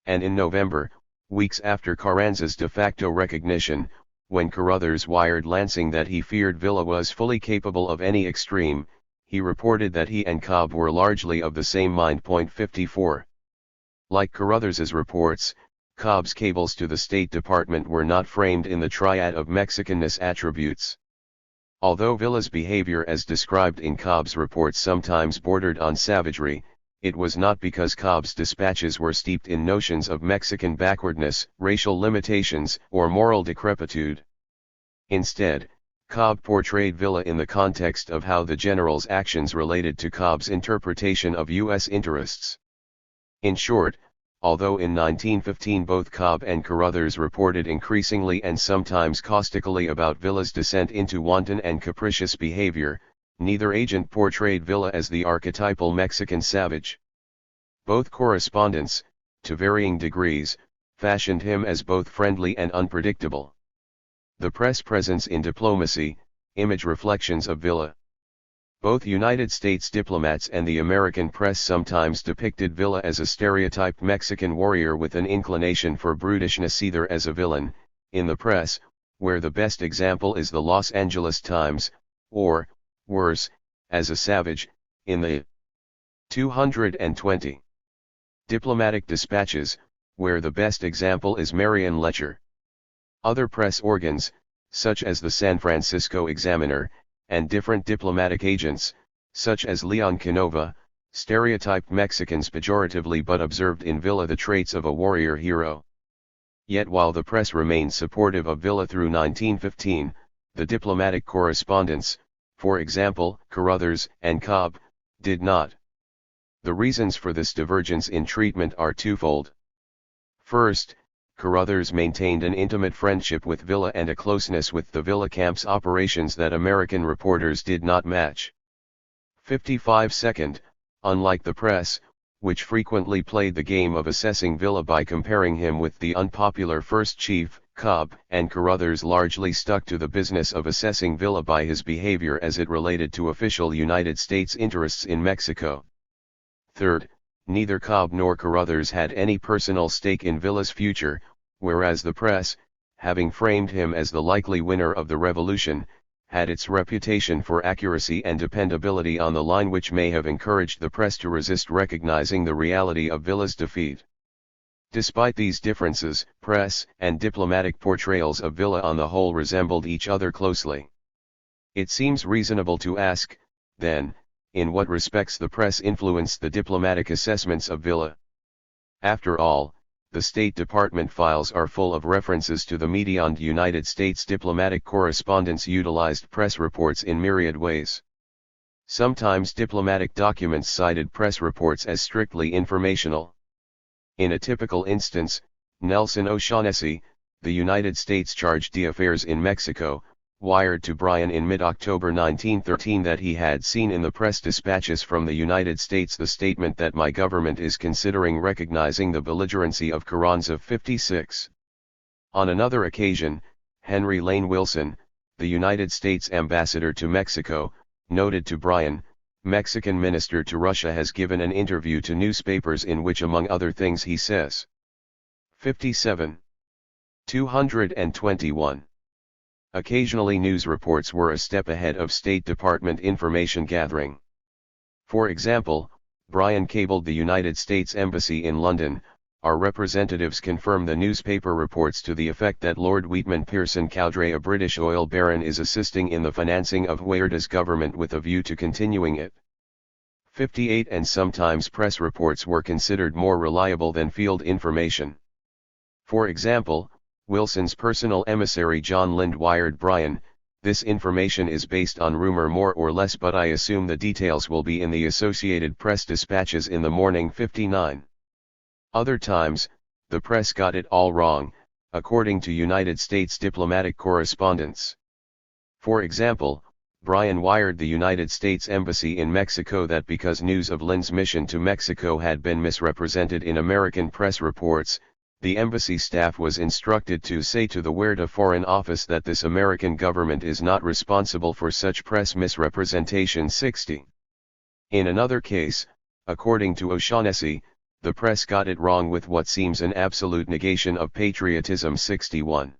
And in November, weeks after Carranza's de facto recognition, when Carruthers wired Lansing that he feared Villa was fully capable of any extreme, he reported that he and Cobb were largely of the same mind. 54. Like Carruthers's reports, Cobb's cables to the State Department were not framed in the triad of Mexicanness attributes. Although Villa's behavior as described in Cobb's reports sometimes bordered on savagery, it was not because Cobb's dispatches were steeped in notions of Mexican backwardness, racial limitations, or moral decrepitude. Instead, Cobb portrayed Villa in the context of how the general's actions related to Cobb's interpretation of U.S. interests. In short, although in 1915 both Cobb and Carruthers reported increasingly and sometimes caustically about Villa's descent into wanton and capricious behavior, neither agent portrayed Villa as the archetypal Mexican savage. Both correspondents, to varying degrees, fashioned him as both friendly and unpredictable. The press presence in diplomacy, image reflections of Villa. Both United States diplomats and the American press sometimes depicted Villa as a stereotyped Mexican warrior with an inclination for brutishness, either as a villain, in the press, where the best example is the Los Angeles Times, or, worse, as a savage, in the 220 diplomatic dispatches, where the best example is Marion Letcher. Other press organs, such as the San Francisco Examiner, and different diplomatic agents, such as Leon Canova, stereotyped Mexicans pejoratively but observed in Villa the traits of a warrior hero. Yet while the press remained supportive of Villa through 1915, the diplomatic correspondents, for example, Carruthers and Cobb, did not. The reasons for this divergence in treatment are twofold. First, Carruthers maintained an intimate friendship with Villa and a closeness with the Villa camp's operations that American reporters did not match. 55 unlike the press, which frequently played the game of assessing Villa by comparing him with the unpopular First Chief, Cobb and Carruthers largely stuck to the business of assessing Villa by his behavior as it related to official United States interests in Mexico. Third, neither Cobb nor Carruthers had any personal stake in Villa's future, whereas the press, having framed him as the likely winner of the revolution, had its reputation for accuracy and dependability on the line, which may have encouraged the press to resist recognizing the reality of Villa's defeat. Despite these differences, press and diplomatic portrayals of Villa on the whole resembled each other closely. It seems reasonable to ask, then, in what respects the press influenced the diplomatic assessments of Villa. After all, the State Department files are full of references to the media, and United States diplomatic correspondents utilized press reports in myriad ways. Sometimes diplomatic documents cited press reports as strictly informational. In a typical instance, Nelson O'Shaughnessy, the United States charge d'affaires in Mexico, wired to Bryan in mid-October 1913 that he had seen in the press dispatches from the United States the statement that my government is considering recognizing the belligerency of Carranza 56. On another occasion, Henry Lane Wilson, the United States ambassador to Mexico, noted to Bryan, Mexican minister to Russia has given an interview to newspapers in which among other things he says. 57. 221. Occasionally news reports were a step ahead of State Department information gathering. For example, Bryan cabled the United States Embassy in London, our representatives confirm the newspaper reports to the effect that Lord Wheatman Pearson Cowdray, a British oil baron, is assisting in the financing of Huerta's government with a view to continuing it. 58. And sometimes press reports were considered more reliable than field information. For example, Wilson's personal emissary John Lind wired Bryan, this information is based on rumor more or less, but I assume the details will be in the Associated Press dispatches in the morning. 59. Other times, the press got it all wrong, according to United States diplomatic correspondents. For example, Bryan wired the United States Embassy in Mexico that because news of Lind's mission to Mexico had been misrepresented in American press reports, the embassy staff was instructed to say to the Huerta Foreign Office that this American government is not responsible for such press misrepresentation. 60. In another case, according to O'Shaughnessy, the press got it wrong with what seems an absolute negation of patriotism. 61.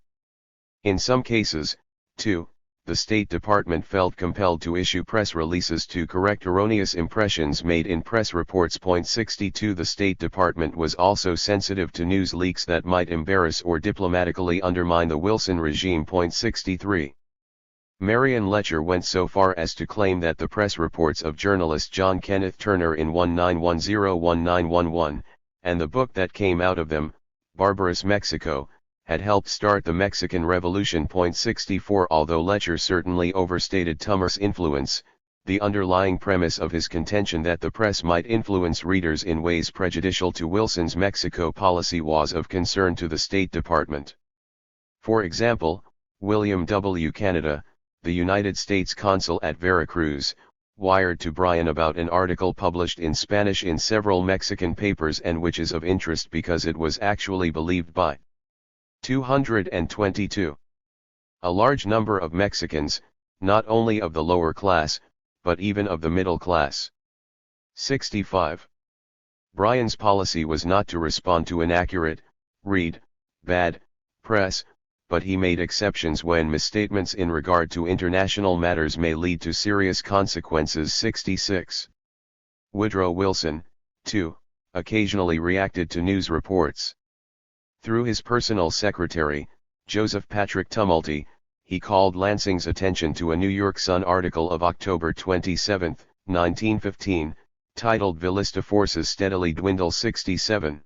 In some cases, too, the State Department felt compelled to issue press releases to correct erroneous impressions made in press reports. 62 The State Department was also sensitive to news leaks that might embarrass or diplomatically undermine the Wilson regime. 63 Marion Letcher went so far as to claim that the press reports of journalist John Kenneth Turner in 1910-1911, and the book that came out of them, Barbarous Mexico, had helped start the Mexican Revolution. 64 Although Letcher certainly overstated Turner's influence, the underlying premise of his contention that the press might influence readers in ways prejudicial to Wilson's Mexico policy was of concern to the State Department. For example, William W. Canada, the United States consul at Veracruz, wired to Bryan about an article published in Spanish in several Mexican papers and which is of interest because it was actually believed by 222. A large number of Mexicans, not only of the lower class, but even of the middle class. 65. Bryan's policy was not to respond to inaccurate, bad, press, but he made exceptions when misstatements in regard to international matters may lead to serious consequences. 66. Woodrow Wilson, too, occasionally reacted to news reports. Through his personal secretary, Joseph Patrick Tumulty, he called Lansing's attention to a New York Sun article of October 27, 1915, titled Villista Forces Steadily Dwindle. 67.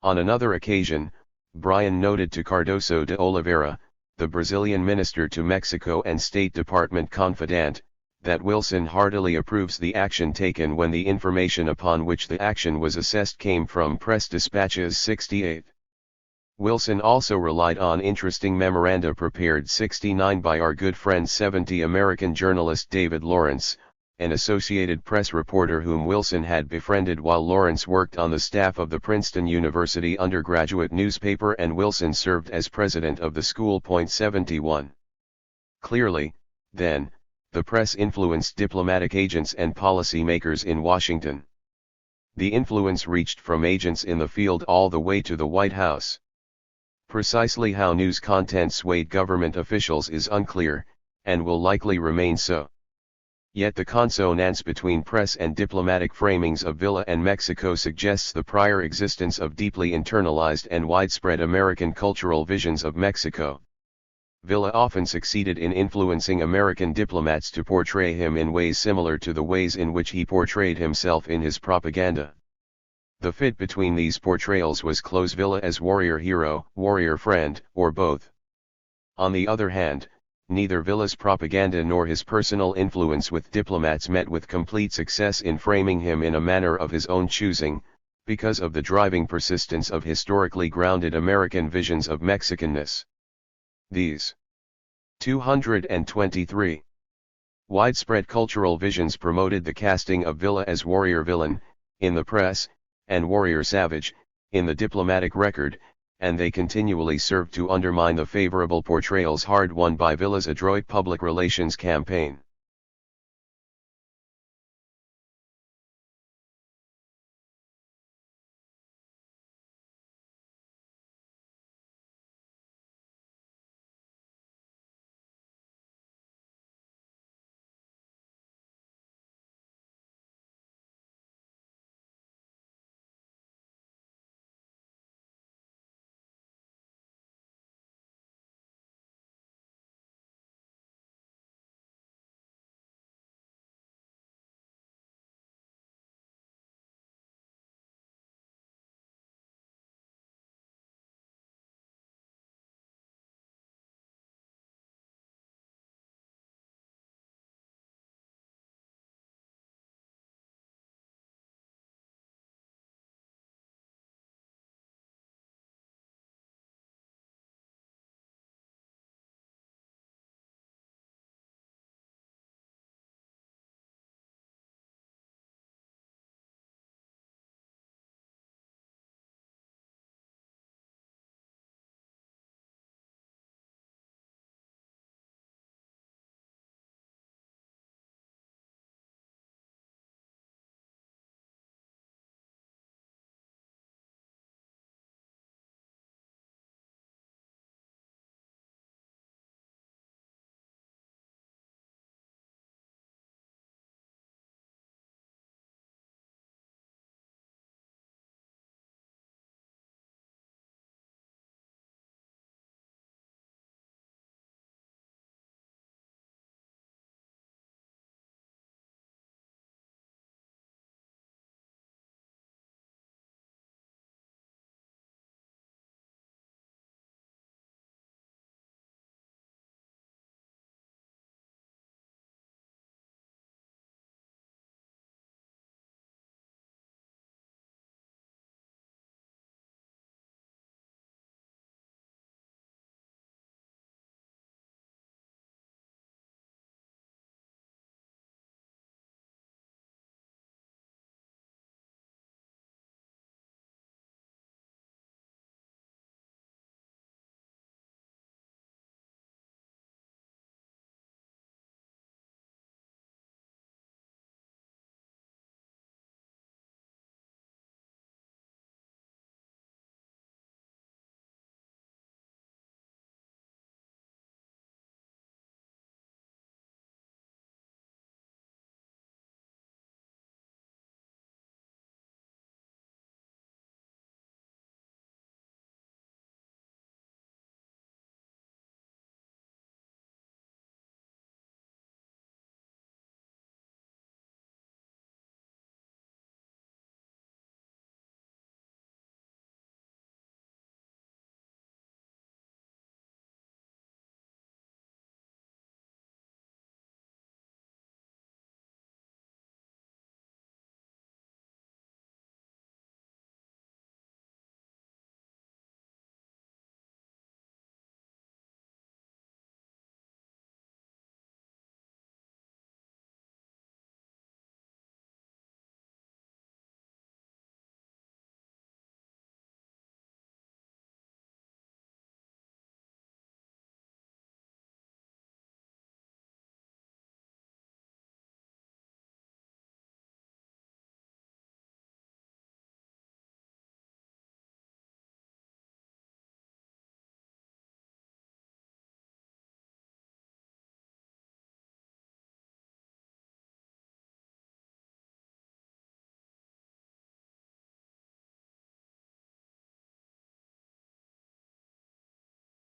On another occasion, Bryan noted to Cardoso de Oliveira, the Brazilian minister to Mexico and State Department confidant, that Wilson heartily approves the action taken when the information upon which the action was assessed came from press dispatches. 68. Wilson also relied on interesting memoranda prepared 69 by our good friend 70 American journalist David Lawrence, an Associated Press reporter whom Wilson had befriended while Lawrence worked on the staff of the Princeton University undergraduate newspaper and Wilson served as president of the school. 71. Clearly, then, the press influenced diplomatic agents and policy makers in Washington. The influence reached from agents in the field all the way to the White House. Precisely how news content swayed government officials is unclear, and will likely remain so. Yet the consonance between press and diplomatic framings of Villa and Mexico suggests the prior existence of deeply internalized and widespread American cultural visions of Mexico. Villa often succeeded in influencing American diplomats to portray him in ways similar to the ways in which he portrayed himself in his propaganda. The fit between these portrayals was close. Villa as warrior hero, warrior friend, or both. On the other hand, neither Villa's propaganda nor his personal influence with diplomats met with complete success in framing him in a manner of his own choosing, because of the driving persistence of historically grounded American visions of Mexicanness. These 223 widespread cultural visions promoted the casting of Villa as warrior villain, in the press, and warrior savage, in the diplomatic record, and they continually served to undermine the favorable portrayals hard won by Villa's adroit public relations campaign.